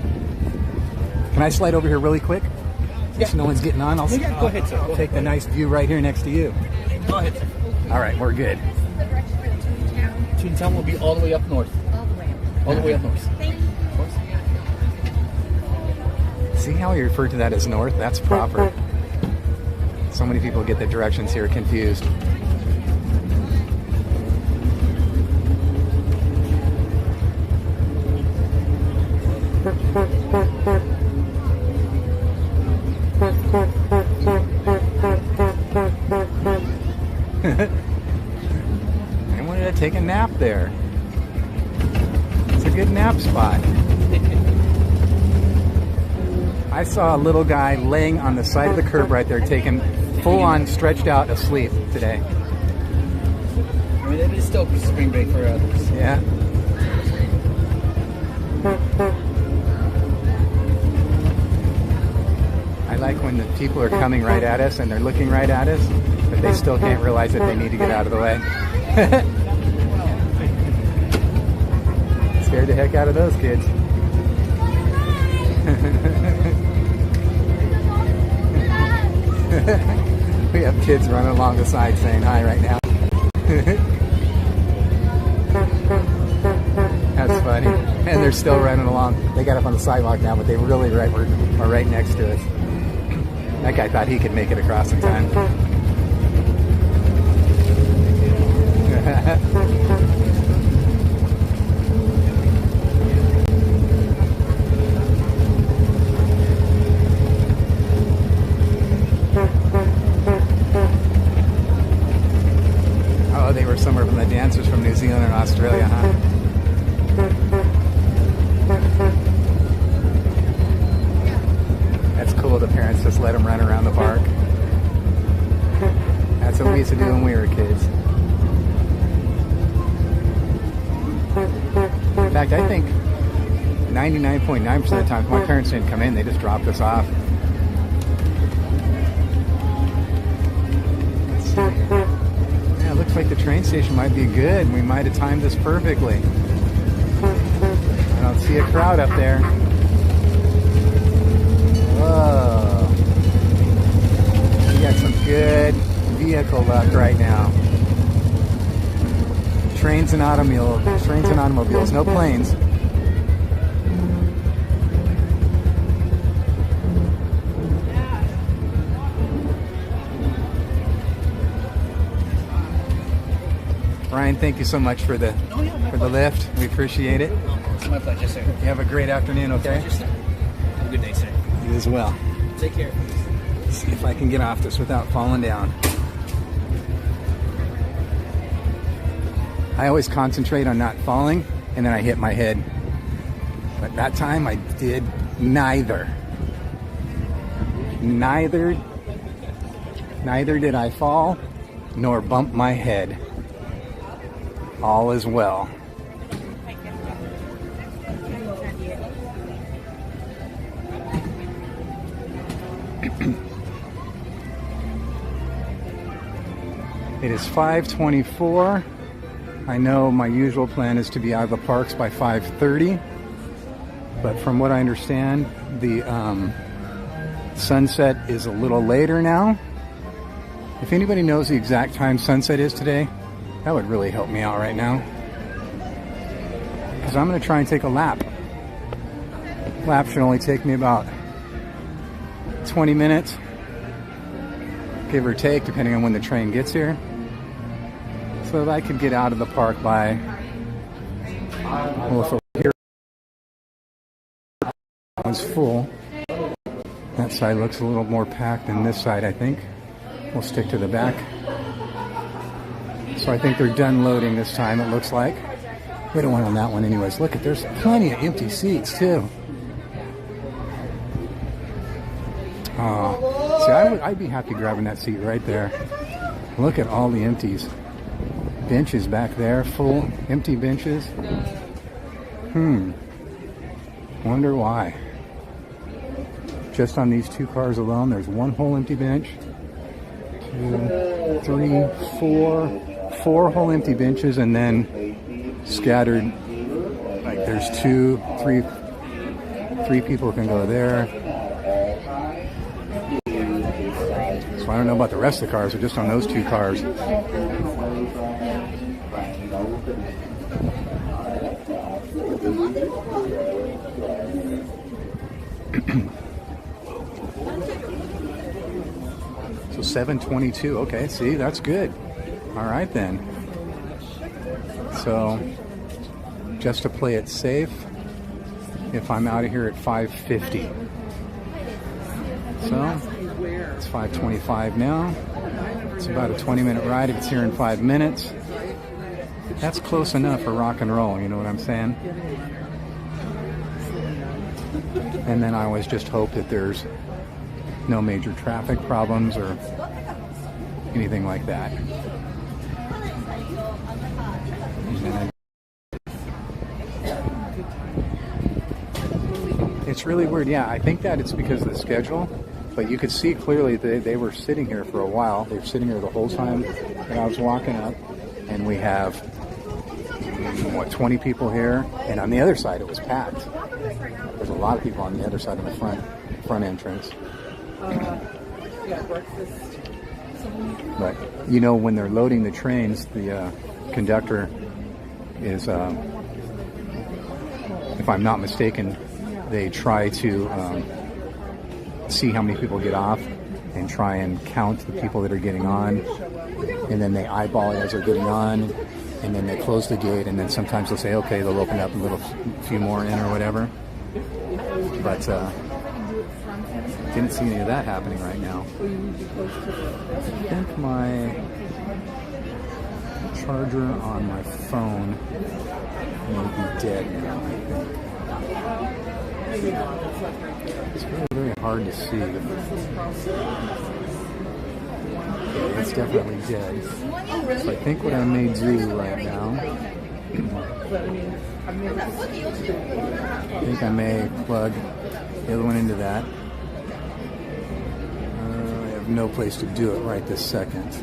Can I slide over here really quick? Yeah. So no one's getting on. Go ahead, sir. I'll take the nice view right here next to you. Go ahead, sir. All right, we're good. Toontown will be all the way up north. All the way up north. Of course. See how we refer to that as north? That's proper. So many people get the directions here confused. I wanted to take a nap there. It's a good nap spot. I saw a little guy laying on the side of the curb right there, taking full-on stretched out asleep today. I mean, it is still spring break for others. Yeah. I like when the people are coming right at us and they're looking right at us, but they still can't realize that they need to get out of the way. Scared the heck out of those kids. We have kids running along the side saying hi right now. That's funny. And they're still running along. They got up on the sidewalk now, but they really are right next to us. That guy thought he could make it across in time. Oh, they were somewhere from the dancers from New Zealand and Australia, huh? That's cool. The parents just let them run around the park. That's what we used to do when we were kids. In fact, I think 99.9% of the time, my parents didn't come in. They just dropped us off. Let's see. Yeah, it looks like the train station might be good. We might have timed this perfectly. I don't see a crowd up there. Whoa. We got some good vehicle luck right now. Trains and automobiles, no planes. Ryan, thank you so much for the lift. We appreciate it. It's my pleasure, sir. You have a great afternoon, okay? Pleasure, sir. Have a good day, sir. You as well. Take care. See if I can get off this without falling down. I always concentrate on not falling, and then I hit my head. But that time I did neither. Neither did I fall, nor bump my head. All is well. It is 5:24. I know my usual plan is to be out of the parks by 5:30, but from what I understand, the sunset is a little later now. If anybody knows the exact time sunset is today, that would really help me out right now, because I'm going to try and take a lap. Lap should only take me about 20 minutes, give or take, depending on when the train gets here, so that I could get out of the park by, well, if here one's full, that side looks a little more packed than this side. I think we'll stick to the back. So I think they're done loading this time, it looks like. We don't want on that one anyways. Look, there's plenty of empty seats too. See, I'd be happy grabbing that seat right there. Look at all the empties. Benches back there, full empty benches. Wonder why. Just on these two cars alone, there's one whole empty bench. 2, 3, 4 whole empty benches, and then scattered, like there's 2, 3 people can go there. So I don't know about the rest of the cars, but just on those 2 cars. So 7:22. Okay, see, that's good. All right then. So just to play it safe, if I'm out of here at 5:50. So it's 5:25 now. It's about a 20-minute ride. If it's here in 5 minutes, that's close enough for rock and roll, you know what I'm saying? And then I always just hope that there's no major traffic problems or anything like that. It's really weird. Yeah, I think that it's because of the schedule, but you could see clearly they were sitting here for a while. They were sitting here the whole time that I was walking up, and we have, what, 20 people here, and on the other side it was packed. There's a lot of people on the other side of the front entrance. But you know, when they're loading the trains, the conductor is, if I'm not mistaken, they try to see how many people get off and try and count the people that are getting on, and then they eyeball it as they're getting on, and then they close the gate, and then sometimes they'll say, okay, they'll open up a few more in or whatever. But didn't see any of that happening right now. I think my charger on my phone may be dead now, I think. It's really very hard to see. It's definitely dead. So I think what I may do right now, I think I may plug the other one into that. I have no place to do it right this second.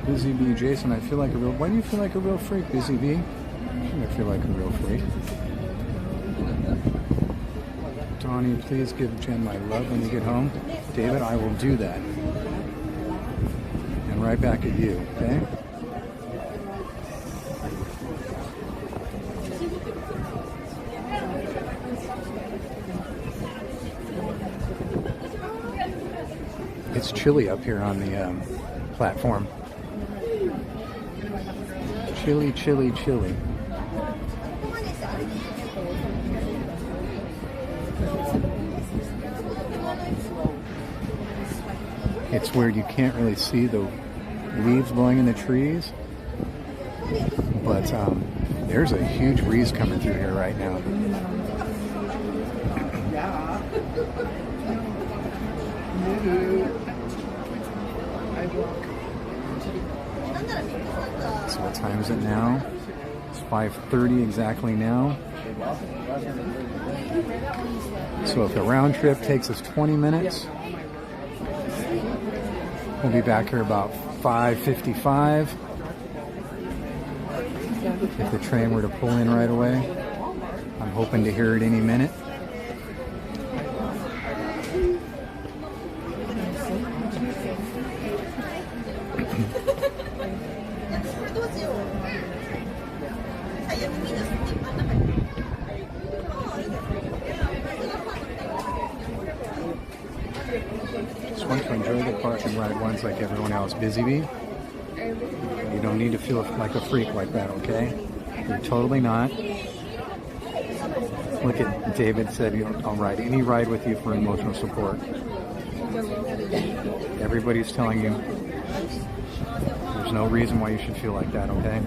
Busy Bee, Jason, I feel like a real... Why do you feel like a real freak, Busy Bee? I feel like a real freak. Donnie, please give Jen my love when you get home. David, I will do that. And right back at you, okay? It's chilly up here on the platform. Chilly, chilly, chilly. It's weird, you can't really see the leaves blowing in the trees, but there's a huge breeze coming through here right now. So what time is it now? It's 5:30 exactly now. So if the round trip takes us 20 minutes, we'll be back here about 5:55. If the train were to pull in right away, I'm hoping to hear it any minute. Just want to enjoy the park and ride ones like everyone else. Busy Bee, you don't need to feel like a freak like that, okay? You're totally not. Look at David said, I'll ride any ride with you for emotional support. Everybody's telling you there's no reason why you should feel like that, okay?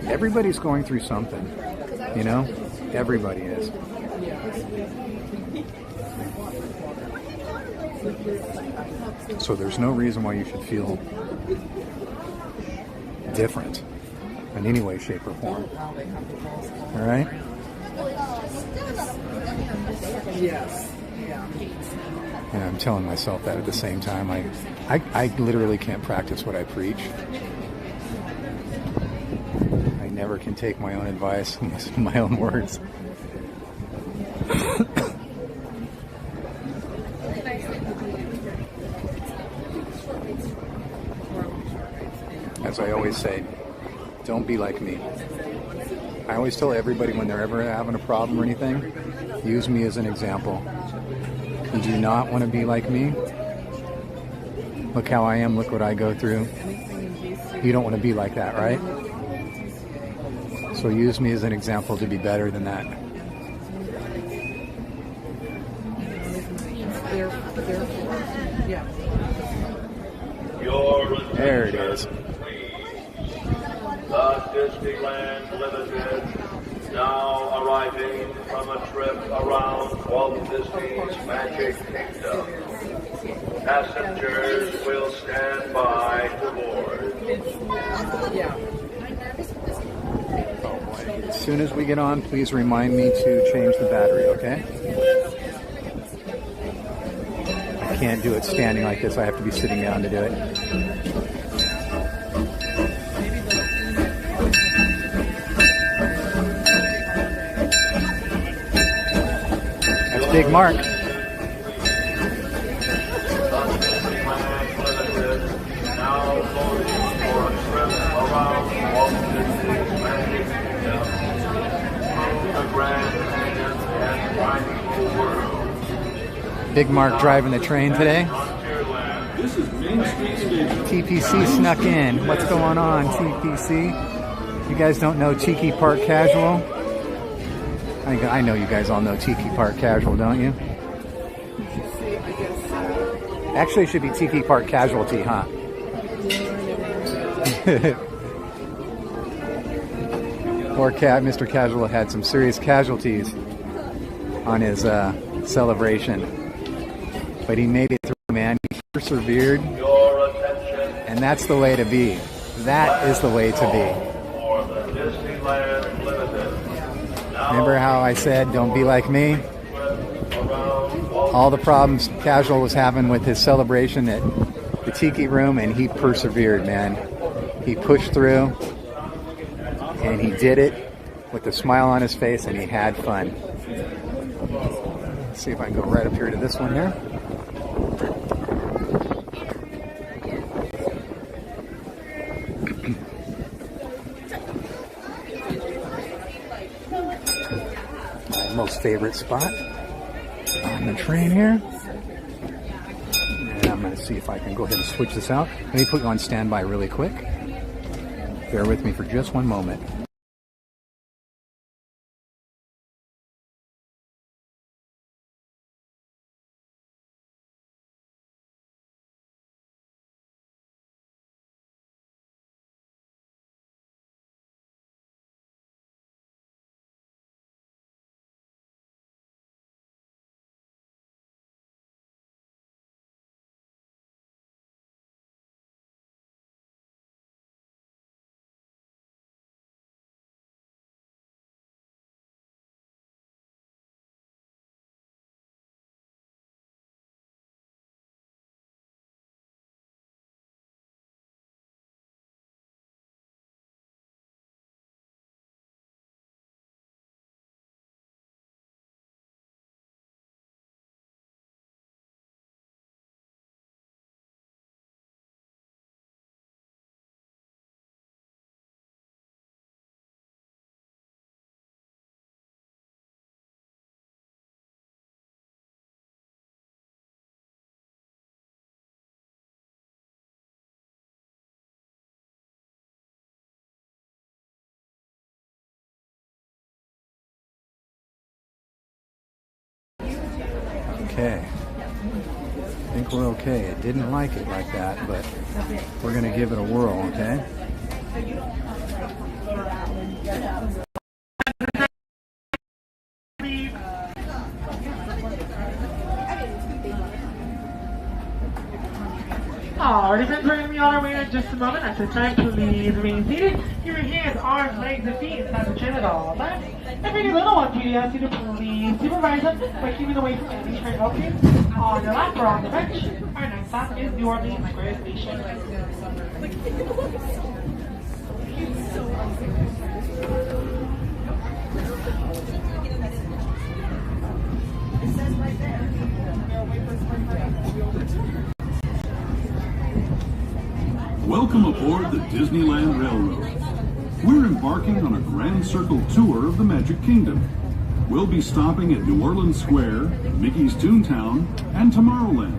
Everybody's going through something, you know? Everybody is. So there's no reason why you should feel different in any way, shape, or form. All right? Yes. And I'm telling myself that at the same time. I literally can't practice what I preach. I never can take my own advice and listen to my own words. As I always say, don't be like me. I always tell everybody when they're ever having a problem or anything, use me as an example. You do not want to be like me. Look how I am, look what I go through. You don't want to be like that, right? So use me as an example to be better than that. There it is. The Disneyland Limited, now arriving from a trip around Walt Disney's Magic Kingdom. Passengers will stand by to board. As soon as we get on, please remind me to change the battery, okay? I can't do it standing like this. I have to be sitting down to do it. Big Mark. Big Mark driving the train today. TPC snuck in. What's going on, TPC? You guys don't know Tiki Park Casual? I know you guys all know Tiki Park Casual, don't you? Actually, it should be Tiki Park Casualty, huh? Poor Mr. Casual had some serious casualties on his celebration. But he made it through, man. He persevered. And that's the way to be. That is the way to be. Remember how I said, don't be like me? all the problems Casual was having with his celebration at the Tiki Room, and he persevered, man. He pushed through, and he did it with a smile on his face, and he had fun. Let's see if I can go right up here to this one here. My most favorite spot on the train here. And I'm going to see if I can go ahead and switch this out. Let me put you on standby really quick. Bear with me for just one moment. Okay, I think we're okay. It didn't like it like that, but we're going to give it a whirl, okay? Alright, friends, we're going to be on our way in just a moment. At this time, please remain seated. Keep your hands, arms, legs, and feet inside the train at all times. And for any little ones, we ask you to please supervise them by keeping away from any train helpers on your lap or on the bench. Our next stop is New Orleans Square Station. It says right there. Welcome aboard the Disneyland Railroad. We're embarking on a grand circle tour of the Magic Kingdom. We'll be stopping at New Orleans Square, Mickey's Toontown, and Tomorrowland.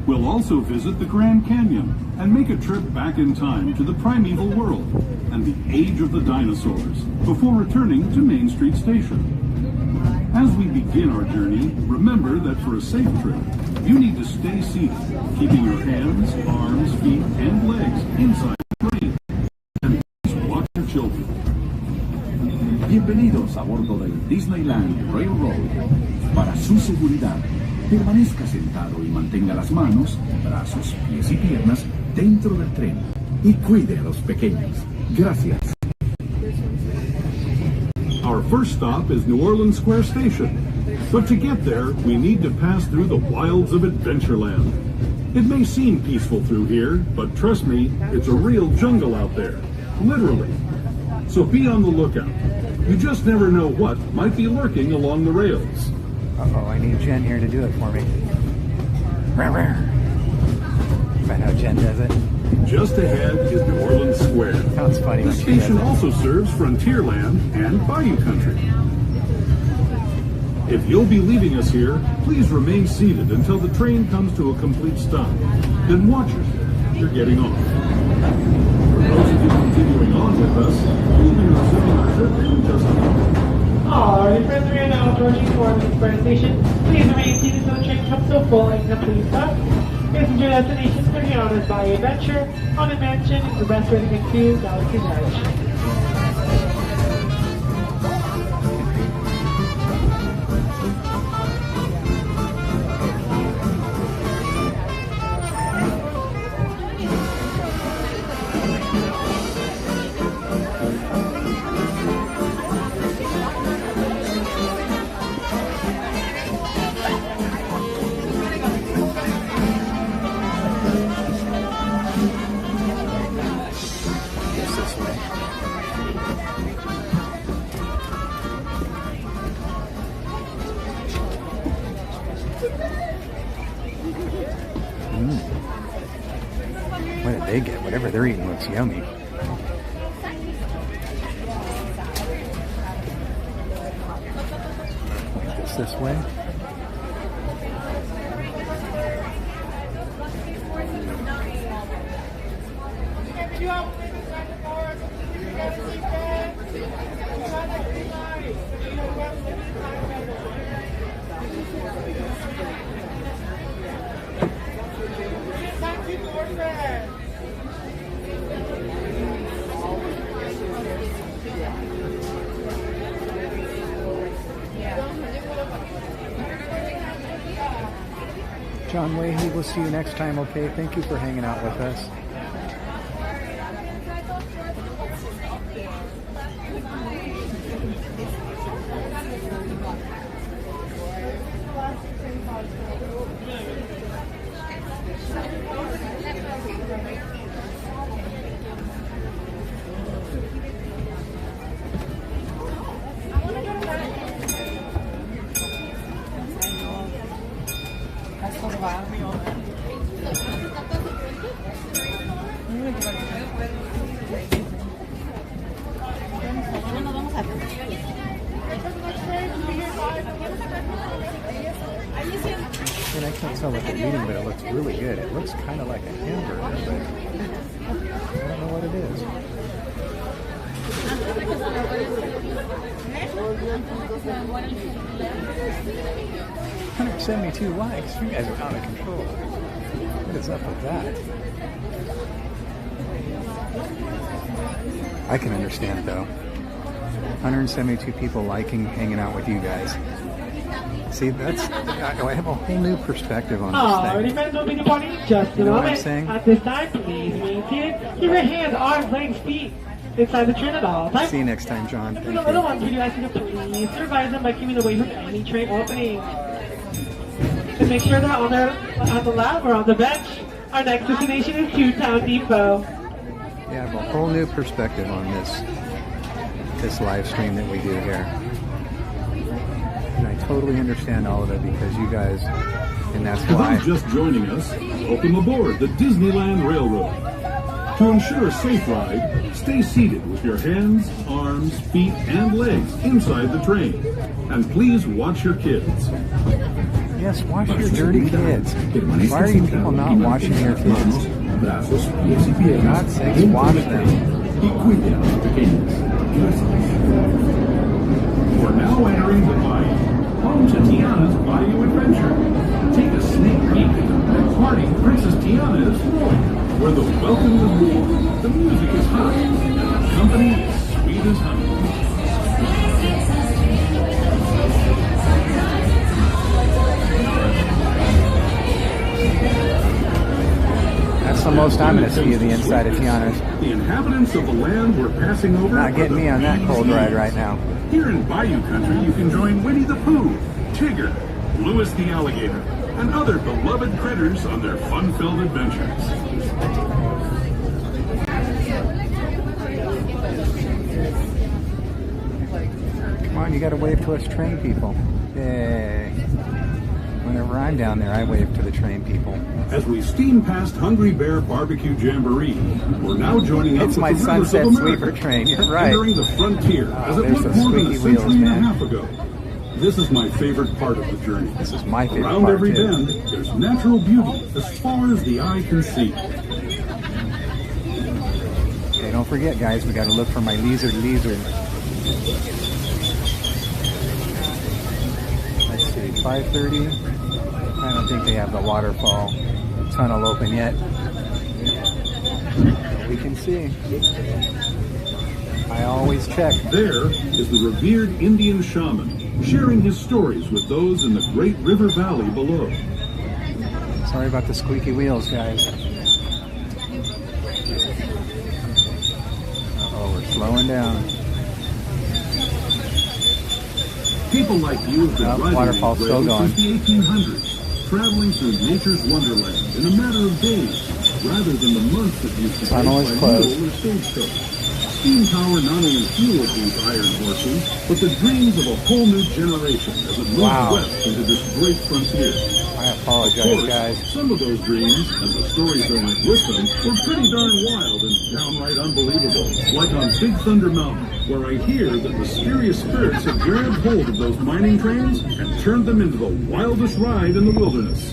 We'll also visit the Grand Canyon and make a trip back in time to the primeval world and the age of the dinosaurs before returning to Main Street Station. As we begin our journey, remember that for a safe trip, you need to stay seated, keeping your hands, arms, feet, and legs inside the train. And please watch your children. Bienvenidos a bordo del Disneyland Railroad. Para su seguridad, permanezca sentado y mantenga las manos, brazos, pies y piernas dentro del tren. Y cuide a los pequeños. Gracias. Our first stop is New Orleans Square Station. But to get there, we need to pass through the wilds of Adventureland. It may seem peaceful through here, but trust me, it's a real jungle out there. Literally. So be on the lookout. You just never know what might be lurking along the rails. Uh-oh, I need Jen here to do it for me. Find out how Jen does it. Just ahead is New Orleans Square. Sounds funny. The station also serves Frontierland and Bayou Country. If you'll be leaving us here, please remain seated until the train comes to a complete stop. Then watch it. You're getting off. For those of you continuing on with us, we'll be resuming our trip in just a moment. Alright, friends, we are now approaching New Orleans Square Station. Please remain seated until the train comes to a full and complete stop. Passenger destinations for Tiana's Bayou Adventure, Haunted Mansion, the best way to get to Galaxy's Edge. Whatever they're eating looks yummy. Point this way. John Leahy, we'll see you next time, okay? Thank you for hanging out with us. And I can't tell what they're eating, but it looks really good. It looks kind of like a hamburger, but I don't know what it is. $172 likes. You guys are out of control. What is up with that? I can understand though. 172 people liking hanging out with you guys. See, that's, I have a whole new perspective on this thing. Defense will be departing just You a know what I'm moment. saying? At this time, please maintain keep your hands, arms, legs, feet inside the train at all times. See you next time, John. For Thank the little you. ones, we ask you to please supervise them by keeping away from any train openings. And make sure they're on the lab or on the bench. Our next destination is Town Depot. Yeah, I have a whole new perspective on this live stream that we do here. And I totally understand all of it because you guys, and that's For why. those just joining us, welcome aboard the Disneyland Railroad. To ensure a safe ride, stay seated with your hands, arms, feet, and legs inside the train. And please watch your kids. Yes, watch your dirty kids. Why are you people not watching your kids? For God's sakes, watch them. We're now entering the Bayou, home to Tiana's Bayou Adventure. Take a sneak peek at the party Princess Tiana is throwing, where the welcome is warm, the music is hot, and the company is sweet as honey. That's the most I'm going to see of the inside of Tiana's. The inhabitants of the land we're passing over Not getting me on that cold ride right now. Here in Bayou Country, you can join Winnie the Pooh, Tigger, Louis the Alligator, and other beloved critters on their fun-filled adventures. Come on, you got to wave to us train people. Yay. Whenever I'm down there, I wave to the train people. As we steam past Hungry Bear Barbecue Jamboree, we're now joining up It's with my the Rivers Sunset of America, Sleeper train, you're right. entering the frontier as it there's looked the more than a squeaky wheels, century and a man. half ago. This is my favorite part of the journey. This is my favorite Around part, every too. bend, there's natural beauty as far as the eye can see. Okay, don't forget, guys, we got to look for my lizard. Let's see, 5:30. I don't think they have the waterfall tunnel open yet. We can see. I always check. There is the revered Indian shaman, sharing his stories with those in the great river valley below. Sorry about the squeaky wheels, guys. Uh-oh, we're slowing down. People like you have been riding waterfall's these still rails going. since the 1800s, traveling through nature's wonderland in a matter of days, rather than the months that used to take Tunnel is by closed. mule or stagecoach. Steam power not only fueled these iron horses, but the dreams of a whole new generation as it moved Wow. west into this great frontier. I Of apologize, course, guys. some of those dreams and the stories that went with them were pretty darn wild and downright unbelievable. Like on Big Thunder Mountain, where I hear that mysterious spirits have grabbed hold of those mining trains and turned them into the wildest ride in the wilderness.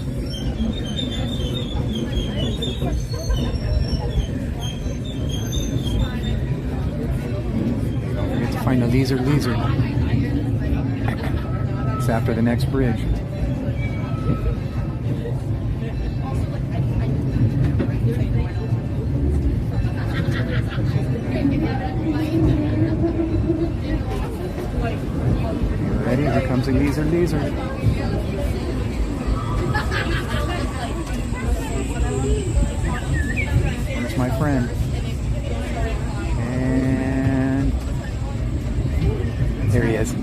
Don't forget to find the lizard. It's after the next bridge. Ready? Here comes a lizard. There's my friend. And there he is.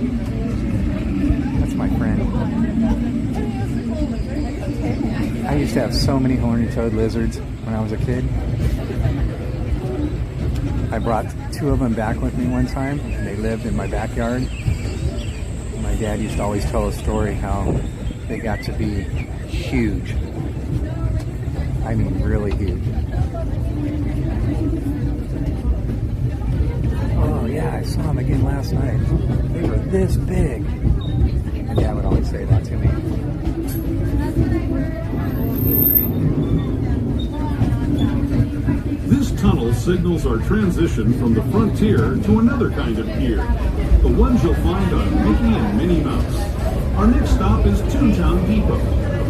That's my friend. I used to have so many horny toad lizards when I was a kid. I brought 2 of them back with me one time, and they lived in my backyard. My dad used to always tell a story how they got to be huge. I mean, really huge. Oh yeah, I saw them again last night. They were this big. My dad would always say that to me. This tunnel signals our transition from the frontier to another kind of pier, the ones you'll find on Mickey and Minnie Mouse. Our next stop is Toontown Depot,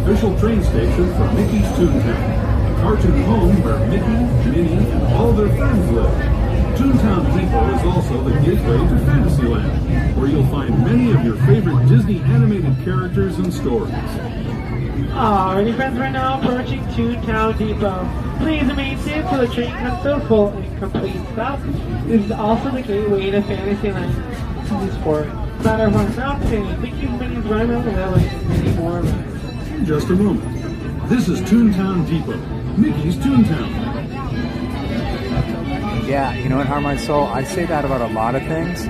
official train station for Mickey's Toontown, a cartoon home where Mickey, Minnie, and all their friends live. Toontown Depot is also the gateway to Fantasyland, where you'll find many of your favorite Disney animated characters and stories. Alrighty friends, we're now approaching Toontown Depot. Please remain seated till the train comes to a full and complete stop. This is also the gateway to Fantasyland. This is for Matterhorn Mountain, Mickey's Minnie's Run Around the Valley, and many more rides. In just a moment. This is Toontown Depot, Mickey's Toontown. Yeah, you know what, Harm My Soul? I say that about a lot of things.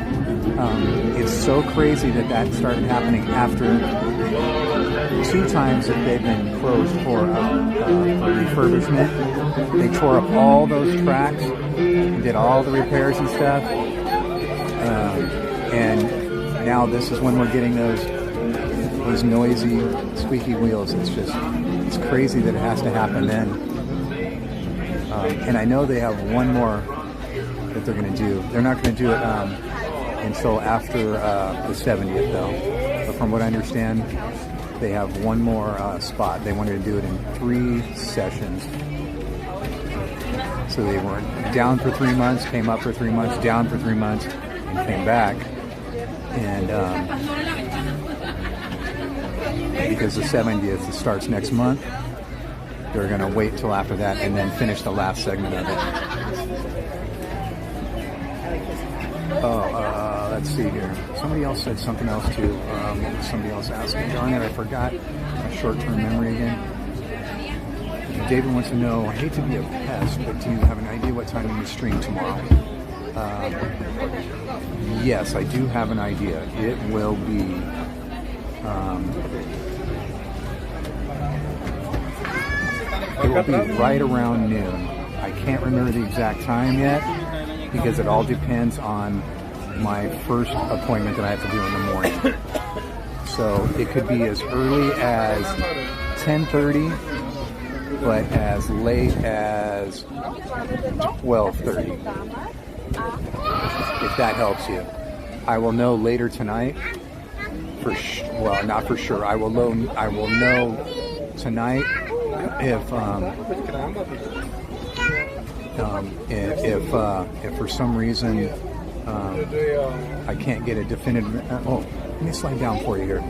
It's so crazy that started happening after 2 times that they've been closed for refurbishment. They tore up all those tracks, did all the repairs and stuff, and now this is when we're getting those noisy, squeaky wheels. It's crazy that it has to happen then. And I know they have one more that they're going to do. They're not going to do it until after the 70th, though. But from what I understand, they have one more spot. They wanted to do it in 3 sessions. So they were down for 3 months, came up for 3 months, down for 3 months, and came back. And because the 70th starts next month, they're going to wait till after that and then finish the last segment of it. Let's see here. Somebody else said something else too. Somebody else asked me. Darn it, I forgot. My short-term memory again. David wants to know, I hate to be a pest, but do you have an idea what time you stream tomorrow? Yes, I do have an idea. It will be... it will be right around noon. I can't remember the exact time yet because it all depends on my first appointment that I have to do in the morning. So it could be as early as 10:30, but as late as 12:30. If that helps you. I will know later tonight. Well, not for sure. I will know tonight if for some reason I can't get a definitive. Let me slide down for you here.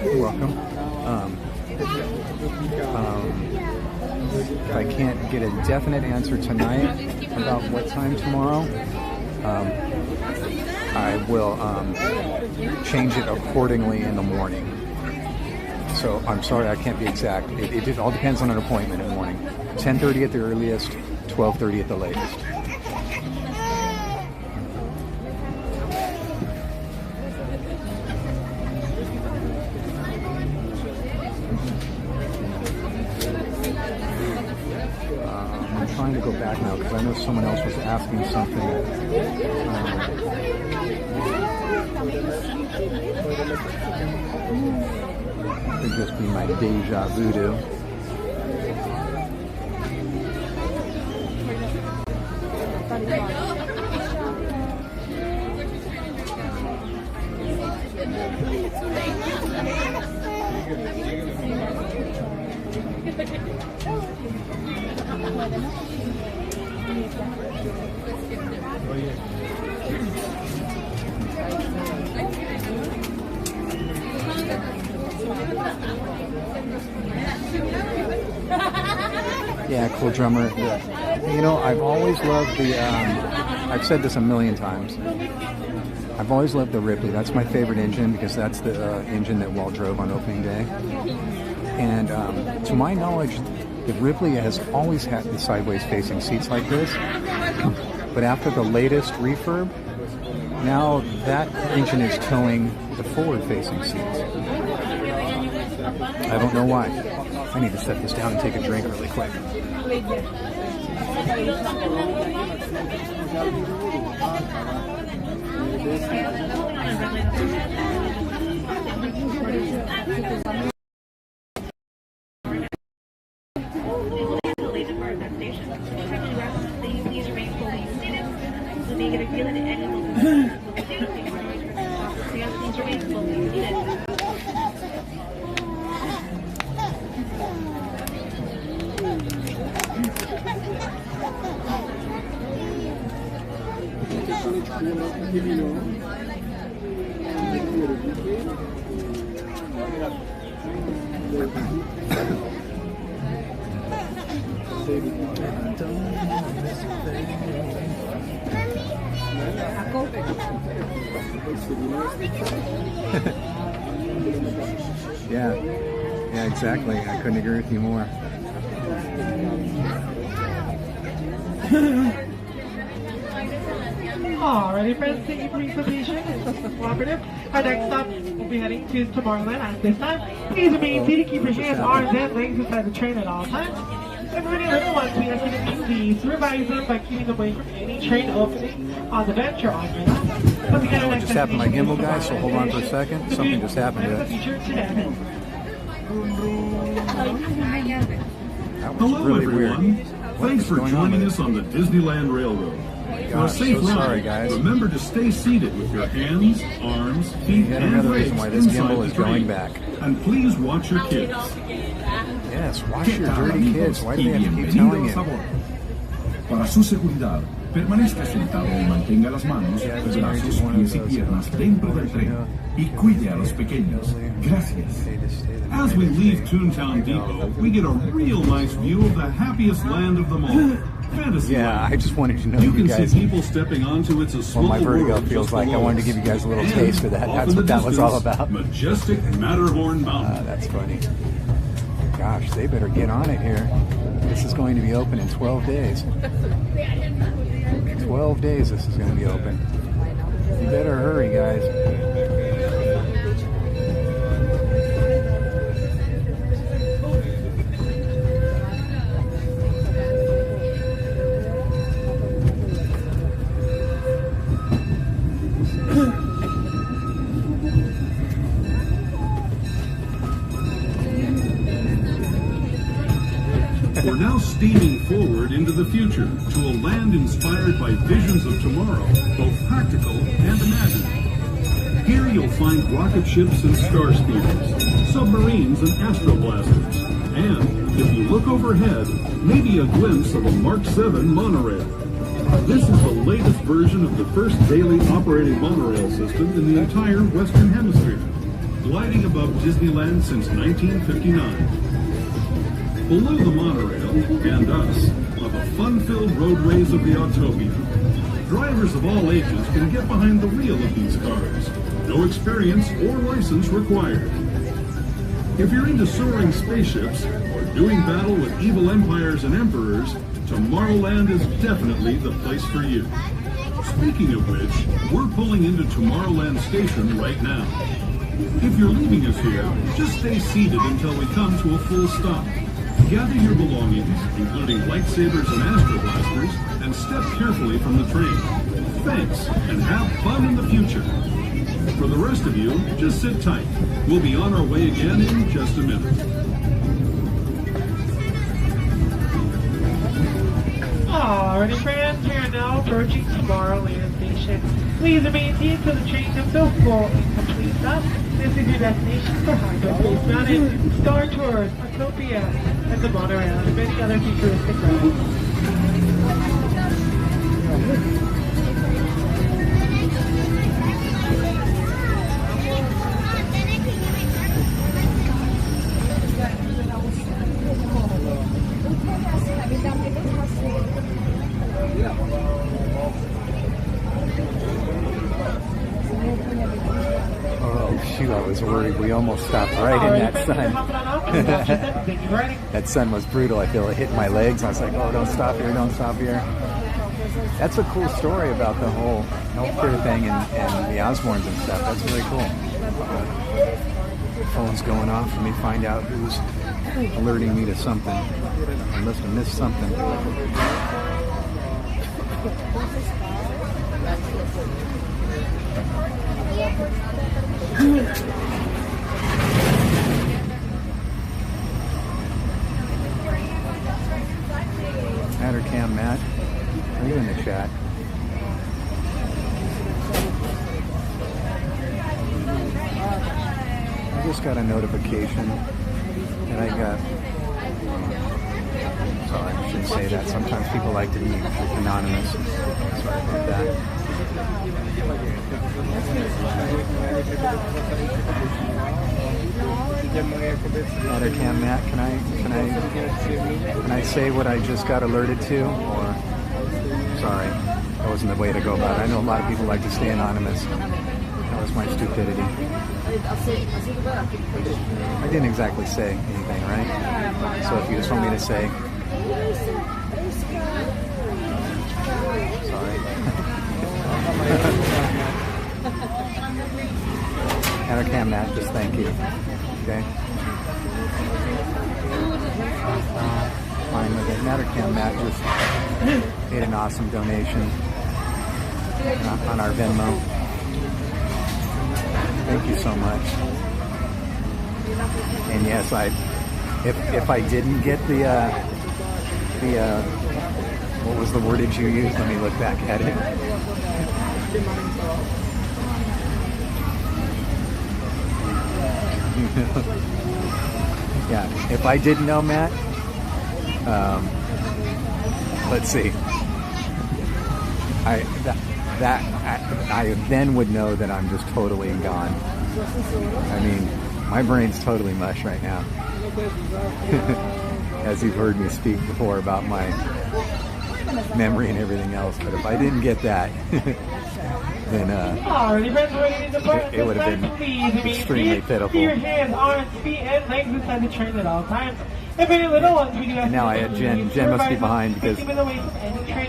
You're welcome. If I can't get a definite answer tonight about what time tomorrow, I will change it accordingly in the morning. So I'm sorry I can't be exact. It all depends on an appointment in the morning. 10:30 at the earliest, 12:30 at the latest. trying to go back now because I know someone else was asking something. Could just be my deja voodoo. Yeah, cool drummer. You know, I've always loved the, I've said this a million times, I've always loved the Ripley. That's my favorite engine because that's the engine that Walt drove on opening day. And to my knowledge, the Ripley has always had the sideways facing seats like this. But after the latest refurb, now that engine is towing the forward facing seats. I don't know why. I need to set this down and take a drink really quick. Yeah, exactly. I couldn't agree with you more. Alrighty, friends, thank you for your participation. It's a cooperative. Our next stop will be heading to Tomorrowland at this time. Please remain seated, keep your hands, arms, and legs inside the train at all times. And for any little ones, we ask you to meet the supervisor by keeping away from any train opening on the bench or on your lap. What just happened to my gimbal, guys? So hold on for a second. Something just happened to it. Hello, really everyone. Weird. Thanks for joining us on the Disneyland Railroad. For a safe ride, remember to stay seated with your hands, arms, feet, and legs why this inside gimbal the is going train. back. And please watch your kids. Yes, watch your dirty kids. Why do they have to keep telling you? Para su seguridad, permanezca sentado y mantenga las manos, brazos, pies y piernas dentro del tren y cuide a los pequeños. Gracias. As we leave Toontown Depot, we get a real nice view of the happiest land of them all. Fantasy. Yeah, I just wanted to know you you can guys. see people stepping onto it's a small What my vertigo world feels just like. I below wanted to us. give you guys a little And taste of that. off That's in what the that was all distance, about. Majestic Matterhorn Mountain. That's funny. Gosh, they better get on it here. This is going to be open in 12 days. 12 days this is going to be open. You better hurry, guys. We're now steaming forward into the future to a land inspired by visions of tomorrow, both practical and imagined. Here you'll find rocket ships and star speeders, submarines and astroblasters, and, if you look overhead, maybe a glimpse of a Mark 7 monorail. This is the latest version of the first daily operating monorail system in the entire Western Hemisphere, gliding above Disneyland since 1959. Below the monorail, and us, are the fun-filled roadways of the Autopia. Drivers of all ages can get behind the wheel of these cars. No experience or license required. If you're into soaring spaceships or doing battle with evil empires and emperors, Tomorrowland is definitely the place for you. Speaking of which, we're pulling into Tomorrowland Station right now. If you're leaving us here, just stay seated until we come to a full stop. Gather your belongings, including lightsabers and astro blasters, and step carefully from the train. Thanks, and have fun in the future. For the rest of you, just sit tight. We'll be on our way again in just a minute. Alrighty friends, we are now approaching Tomorrowland Station. Please remain seated until the train comes to a full and complete stop. This is your destination for Hyperspace Mountain, Star Tours, Autopia, and the monorail, and many other futuristic rides. Oh shoot, I was worried. We almost stopped right in that sun. That sun was brutal. I feel it hit my legs. I was like, oh, don't stop here, don't stop here. That's a cool story about the whole healthcare thing and the Osborns and stuff. That's really cool. Phone's going off. Let me find out who's alerting me to something. I must have missed something. Mattercam Matt, are you in the chat? I just got a notification that I got. Sorry, I shouldn't say that. Sometimes people like to be anonymous. Sorry about that. Mattercam Matt, can I say what I just got alerted to? Or sorry, that wasn't the way to go about it. I know a lot of people like to stay anonymous. That was my stupidity. I didn't exactly say anything, right? So if you just want me to say, sorry. Mattercam Matt, just thank you. Okay. Fine with it. Mattercam Matt just made an awesome donation on our Venmo. Thank you so much. And yes, if I didn't get the what was the wordage you used? Let me look back at it. Yeah, if I didn't know Matt, let's see. I then would know that I'm just totally gone. I mean, my brain's totally mush right now. As you've heard me speak before about my memory and everything else, but if I didn't get that, then it would have been extremely pitiful. Your hands, arms, feet, and legs inside the train at all times. If any little ones, we do have now I had Jen. Jen must be behind because,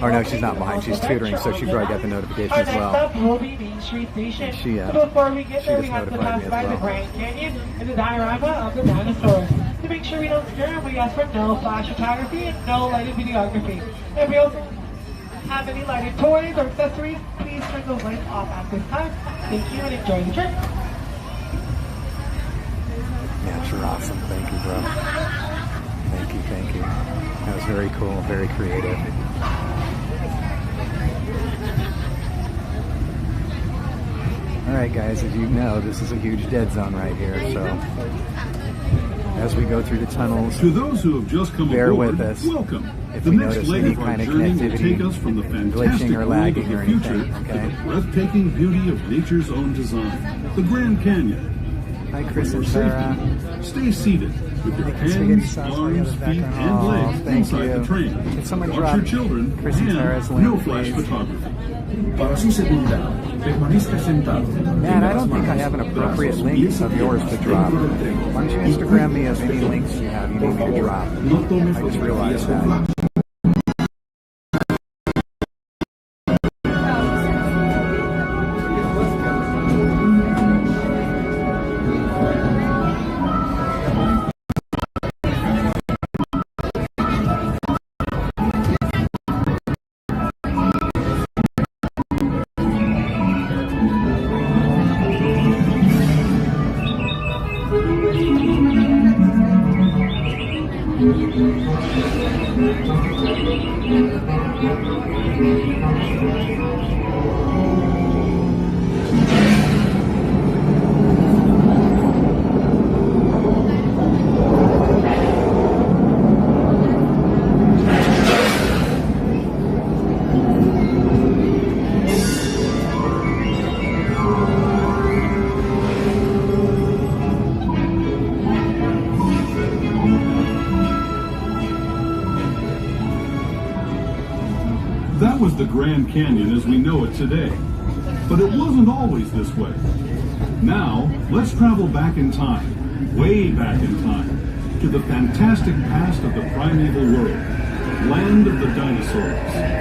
or no, she's not behind. She's tutoring, so she probably got the notification as well. Our next stop will be Main Street Station. She before we get there, we just have to notified pass me as by the well. Grand Canyon and the diorama of the dinosaurs. To make sure we don't scare them, we ask for no flash photography and no lighted videography. If we also have any lighted toys or accessories, please turn those lights off at this time. Thank you and enjoy the trip. Yeah, you're awesome. Thank you, bro. Thank you. That was very cool, very creative. Alright guys, as you know, this is a huge dead zone right here, so as we go through the tunnels, to those who have just come bear aboard, with us. welcome. If The we next notice leg any of our kind of journey will connectivity, take us from the glitching fantastic or world lagging of the or future anything, to okay? the breathtaking beauty of nature's own design, the Grand Canyon. Hi Chris For and your Sarah. safety, stay seated with your Spaghetti hands, sauce, arms, back feet, on. and legs Thank inside you. the train. Can someone Watch drop your children Chris and Sarah's and link, no flash please? photography. Para su seguridad, permanezca sentado. Man, I don't think I have an appropriate link of yours to drop. Why don't you Instagram me of any links you have you need me to drop? I just realized that. That was the Grand Canyon as we know it today. But it wasn't always this way. Now, let's travel back in time, way back in time, to the fantastic past of the primeval world, land of the dinosaurs.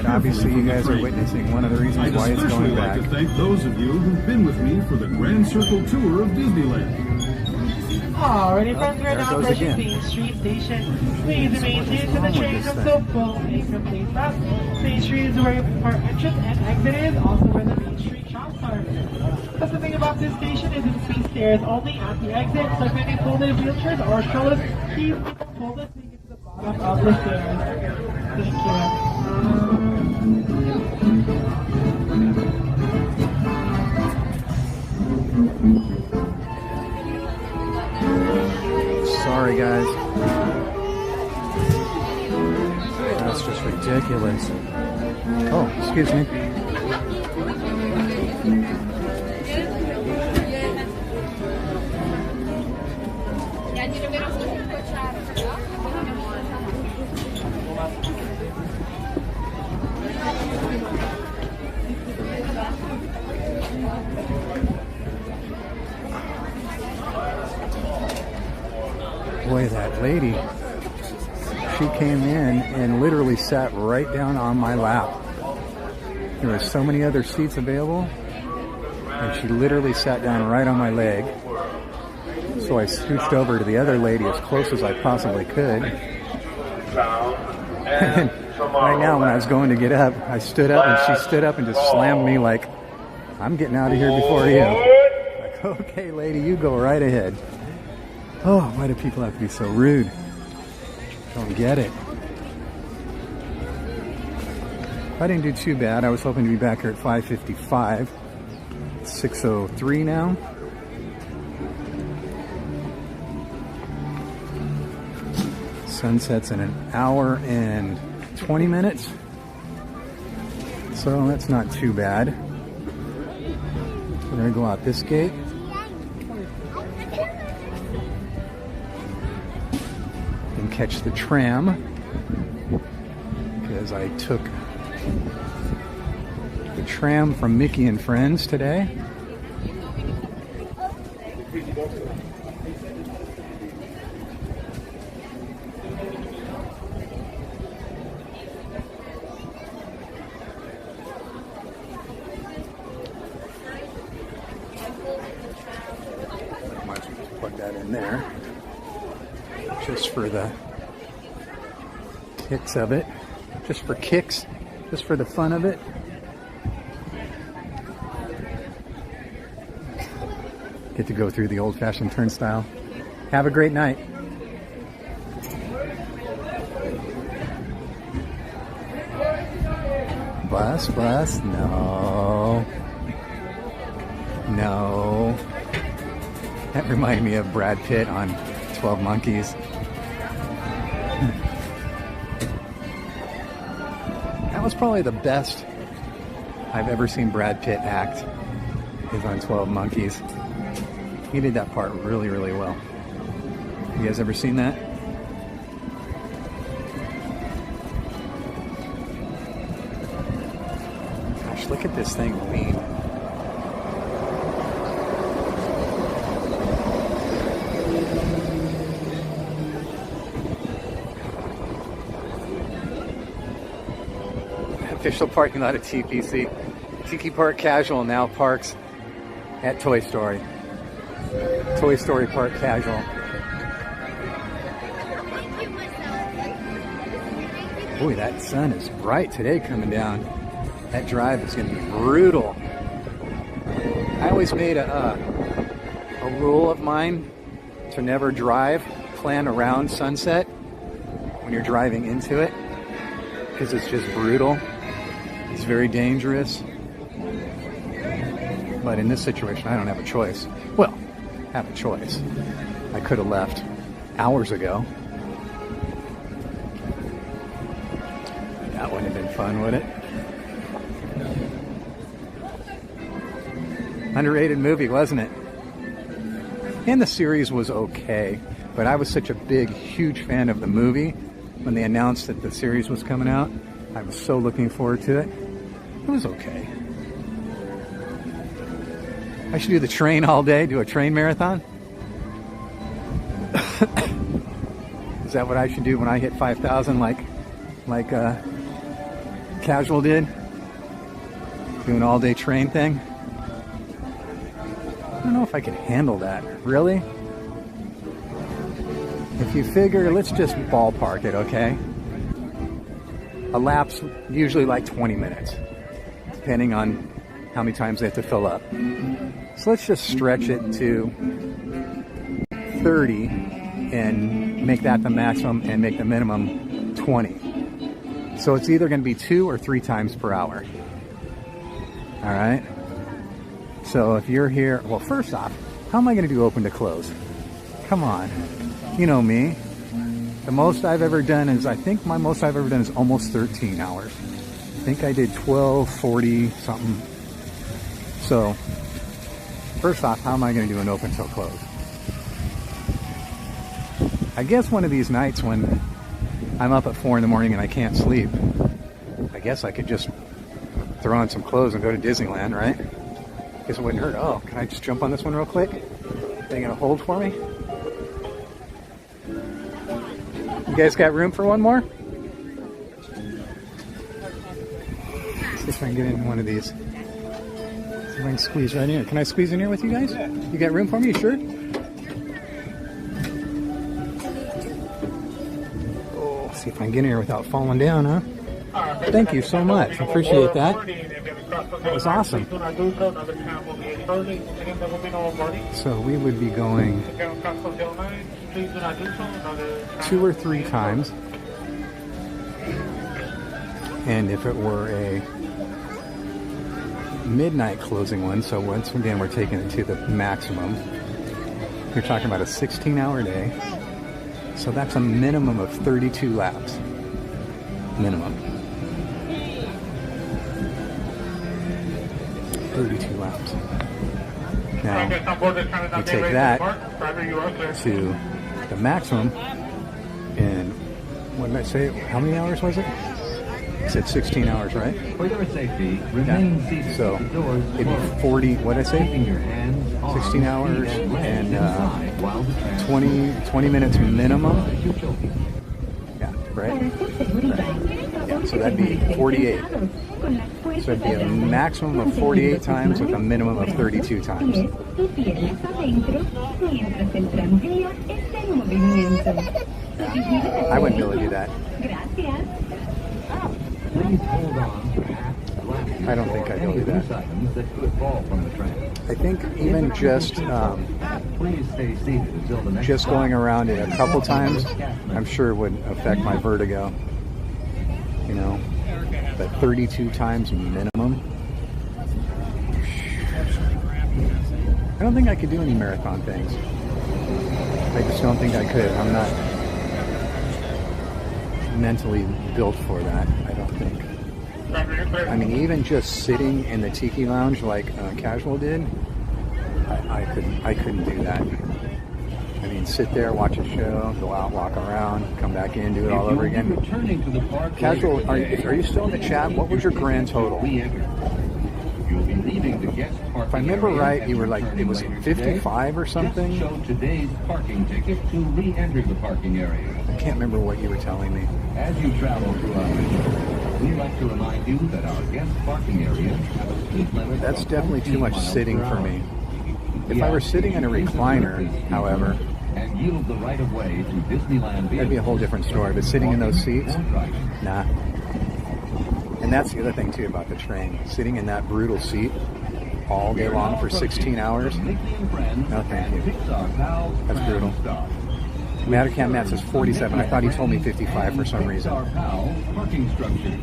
Obviously, you guys are witnessing one of the reasons why it's going back. I'd especially like to thank those of you who've been with me for the Grand Circle Tour of Disneyland. Alrighty, friends, we're now approaching Main Street Station. Please remain seated to the train comes to full and complete stop. Main Street is where our entrance and exit is, also where the Main Street shops are. That's the thing about this station is it's free stairs only at the exit, so if any folded wheelchairs or strollers, please pull this thing to the bottom of the stairs. Thank you. Sorry, guys. That's just ridiculous. Oh, excuse me. Boy, that lady, she came in and literally sat right down on my lap. There were so many other seats available, and she literally sat down right on my leg. So I scooched over to the other lady as close as I possibly could. And right now, when I was going to get up, I stood up, and she stood up and just slammed me like, I'm getting out of here before you. Like, okay, lady, you go right ahead. Oh, why do people have to be so rude? Don't get it. I didn't do too bad. I was hoping to be back here at 5:55. It's 6:03 now. Sunsets in an hour and 20 minutes. So that's not too bad. We're going to go out this gate. Catch the tram because I took the tram from Mickey and Friends today. Might as well just plug that in. in there just for the kicks of it. Just for kicks, just for the fun of it. Get to go through the old-fashioned turnstile. Have a great night. Bus, no. No. That reminded me of Brad Pitt on 12 Monkeys. That was probably the best I've ever seen Brad Pitt act, is on 12 Monkeys. He did that part really, really well. You guys ever seen that? Gosh, look at this thing lean. Official parking lot at TPC. Tiki Park Casual now parks at Toy Story. Toy Story Park Casual. Boy, that sun is bright today coming down. That drive is going to be brutal. I always made a rule of mine to never plan around sunset when you're driving into it, because it's just brutal. It's very dangerous. But in this situation, I don't have a choice. Well, I have a choice. I could have left hours ago. That wouldn't have been fun, would it? Underrated movie, wasn't it? And the series was okay, but I was such a big, huge fan of the movie when they announced that the series was coming out. I was so looking forward to it. It was okay. I should do the train all day, do a train marathon. Is that what I should do when I hit 5,000 like Casual did? Do an all-day train thing? I don't know if I can handle that. Really? If you figure, let's just ballpark it, okay? A lap's usually like 20 minutes, depending on how many times they have to fill up. So let's just stretch it to 30 and make that the maximum and make the minimum 20. So it's either going to be 2 or 3 times per hour. All right? So if you're here, well, first off, how am I going to do open to close? Come on. You know me. The most I've ever done is, I think my most I've ever done is almost 13 hours. I think I did 12:40 something. So, first off, how am I going to do an open till close? I guess one of these nights when I'm up at 4 in the morning and I can't sleep, I guess I could just throw on some clothes and go to Disneyland, right? Guess it wouldn't hurt. Oh, can I just jump on this one real quick? Are they going to hold for me? You guys got room for one more? Let's see if I can get in one of these. See if I can squeeze right in here. Can I squeeze in here with you guys? You got room for me? You sure? Oh, see if I can get in here without falling down, huh? Thank you so much. I appreciate that. That was awesome. So we would be going 2 or 3 times. And if it were a midnight closing one, so once again we're taking it to the maximum, you're talking about a 16-hour day. So that's a minimum of 32 laps. Minimum. 32 laps. Now, you take that to the maximum, and what did I say? How many hours was it? I said 16 hours, right? For your safety, remain seated. So it'd be 40, what did I say? 16 hours and 20 minutes minimum. Yeah, right? Yeah, so that'd be 48. So it'd be a maximum of 48 times with a minimum of 32 times. I wouldn't be able to do that. I don't think I'd be able to do that. I think even just going around it a couple times, I'm sure it would affect my vertigo. You know, but 32 times minimum. I don't think I could do any marathon things. I just don't think I could. I'm not mentally built for that, I don't think. I mean, even just sitting in the Tiki Lounge like Casual did, I couldn't do that. I mean, sit there, watch a show, go out, walk around, come back in, do it all over again. Casual, are you still in the chat? What was your grand total? If I remember right, you were like, it was 55 or something? Show today's parking ticket to re-enter the parking area. I can't remember what you were telling me. As you travel through our region, we'd like to remind you that our guest parking areas have a speed limit. That's definitely too much sitting for me. If I were sitting in a recliner, however, and yield the right of way to Disneyland. That'd be a whole different story. But sitting in those seats, nah. And that's the other thing too about the train. Sitting in that brutal seat all day long for 16 hours. No, thank you. That's brutal. Matterhorn Matt says 47. I thought he told me 55 for some reason. Parking structures.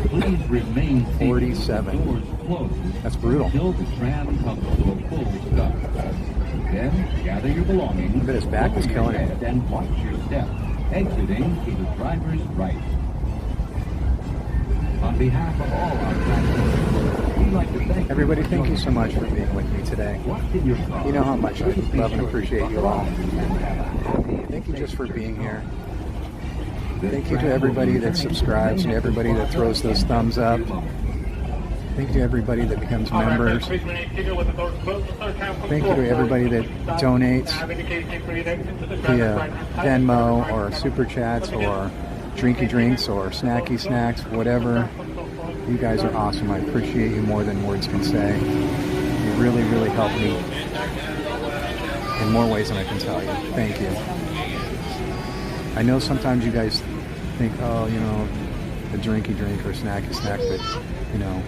Please remain 47. That's brutal. Until the tram comes to a full stop. Then gather your belongings. But his back is killing it. And watch your step, exiting to the driver's right. On behalf of all our passengers, we'd like to thank everybody. Thank you so much for being with me today. You know how much I love and appreciate you all. Thank you just for being here. Thank you to everybody that subscribes and everybody that throws those thumbs up. Thank you to everybody that becomes members. Thank you to everybody that donates via Venmo or Super Chats or Drinky Drinks or Snacky Snacks, whatever. You guys are awesome. I appreciate you more than words can say. You really, really help me in more ways than I can tell you. Thank you. I know sometimes you guys think, oh, you know, a Drinky Drink or Snacky Snack, but, you know,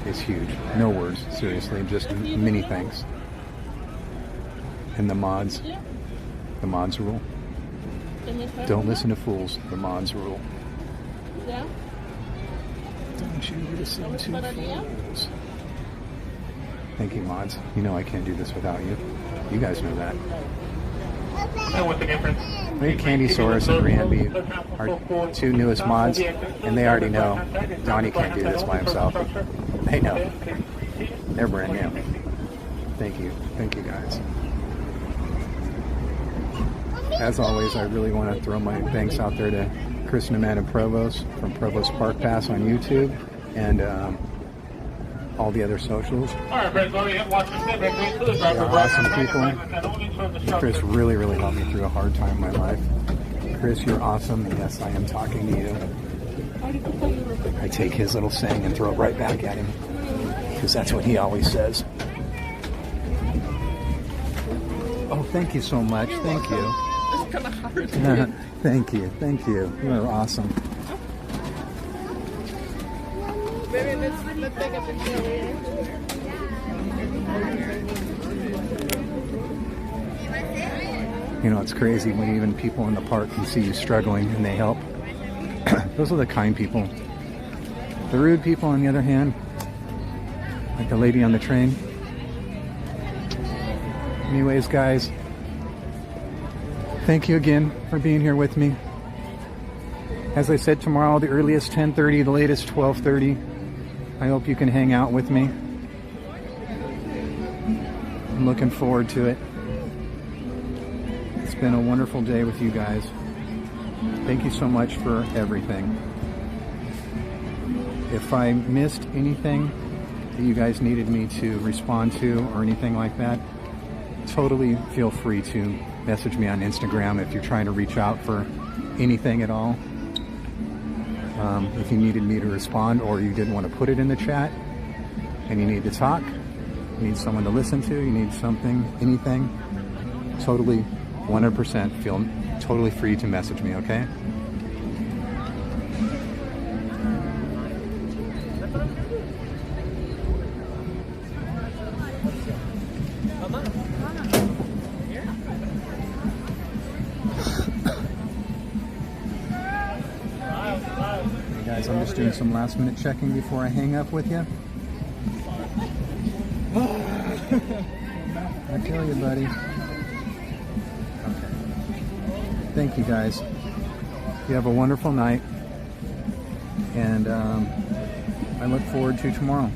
it's huge. No words, seriously, just many thanks. And the mods rule. Don't listen to fools, the mods rule. Yeah? Don't you listen to fools. Thank you, mods. You know I can't do this without you. You guys know that. And what's the difference? I think Candysaurus and Randy are two newest mods, and they already know Donnie can't do this by himself. They know. They're brand new. Thank you. Thank you, guys. As always, I really want to throw my thanks out there to Chris and Amanda Provost from Provost Park Pass on YouTube and all the other socials. They're awesome people. Chris really, really helped me through a hard time in my life. Chris, you're awesome. Yes, I am talking to you. I take his little saying and throw it right back at him because that's what he always says. Oh, thank you so much. Thank you. It's kind of hard. Thank you. Thank you. You are awesome. Maybe let's take a picture later. You know, it's crazy when even people in the park can see you struggling and they help. Those are the kind people. The rude people, on the other hand, like the lady on the train. Anyways, guys, thank you again for being here with me. As I said, tomorrow, the earliest 10:30, the latest 12:30. I hope you can hang out with me. I'm looking forward to it. It's been a wonderful day with you guys. Thank you so much for everything. If I missed anything that you guys needed me to respond to or anything like that, totally feel free to message me on Instagram if you're trying to reach out for anything at all. If you needed me to respond or you didn't want to put it in the chat and you need to talk, you need someone to listen to, you need something, anything, totally 100% feel totally free to message me, okay? Hey guys, I'm just doing some last minute checking before I hang up with you. I feel you, buddy. Okay. Thank you, guys. You have a wonderful night. And I look forward to tomorrow.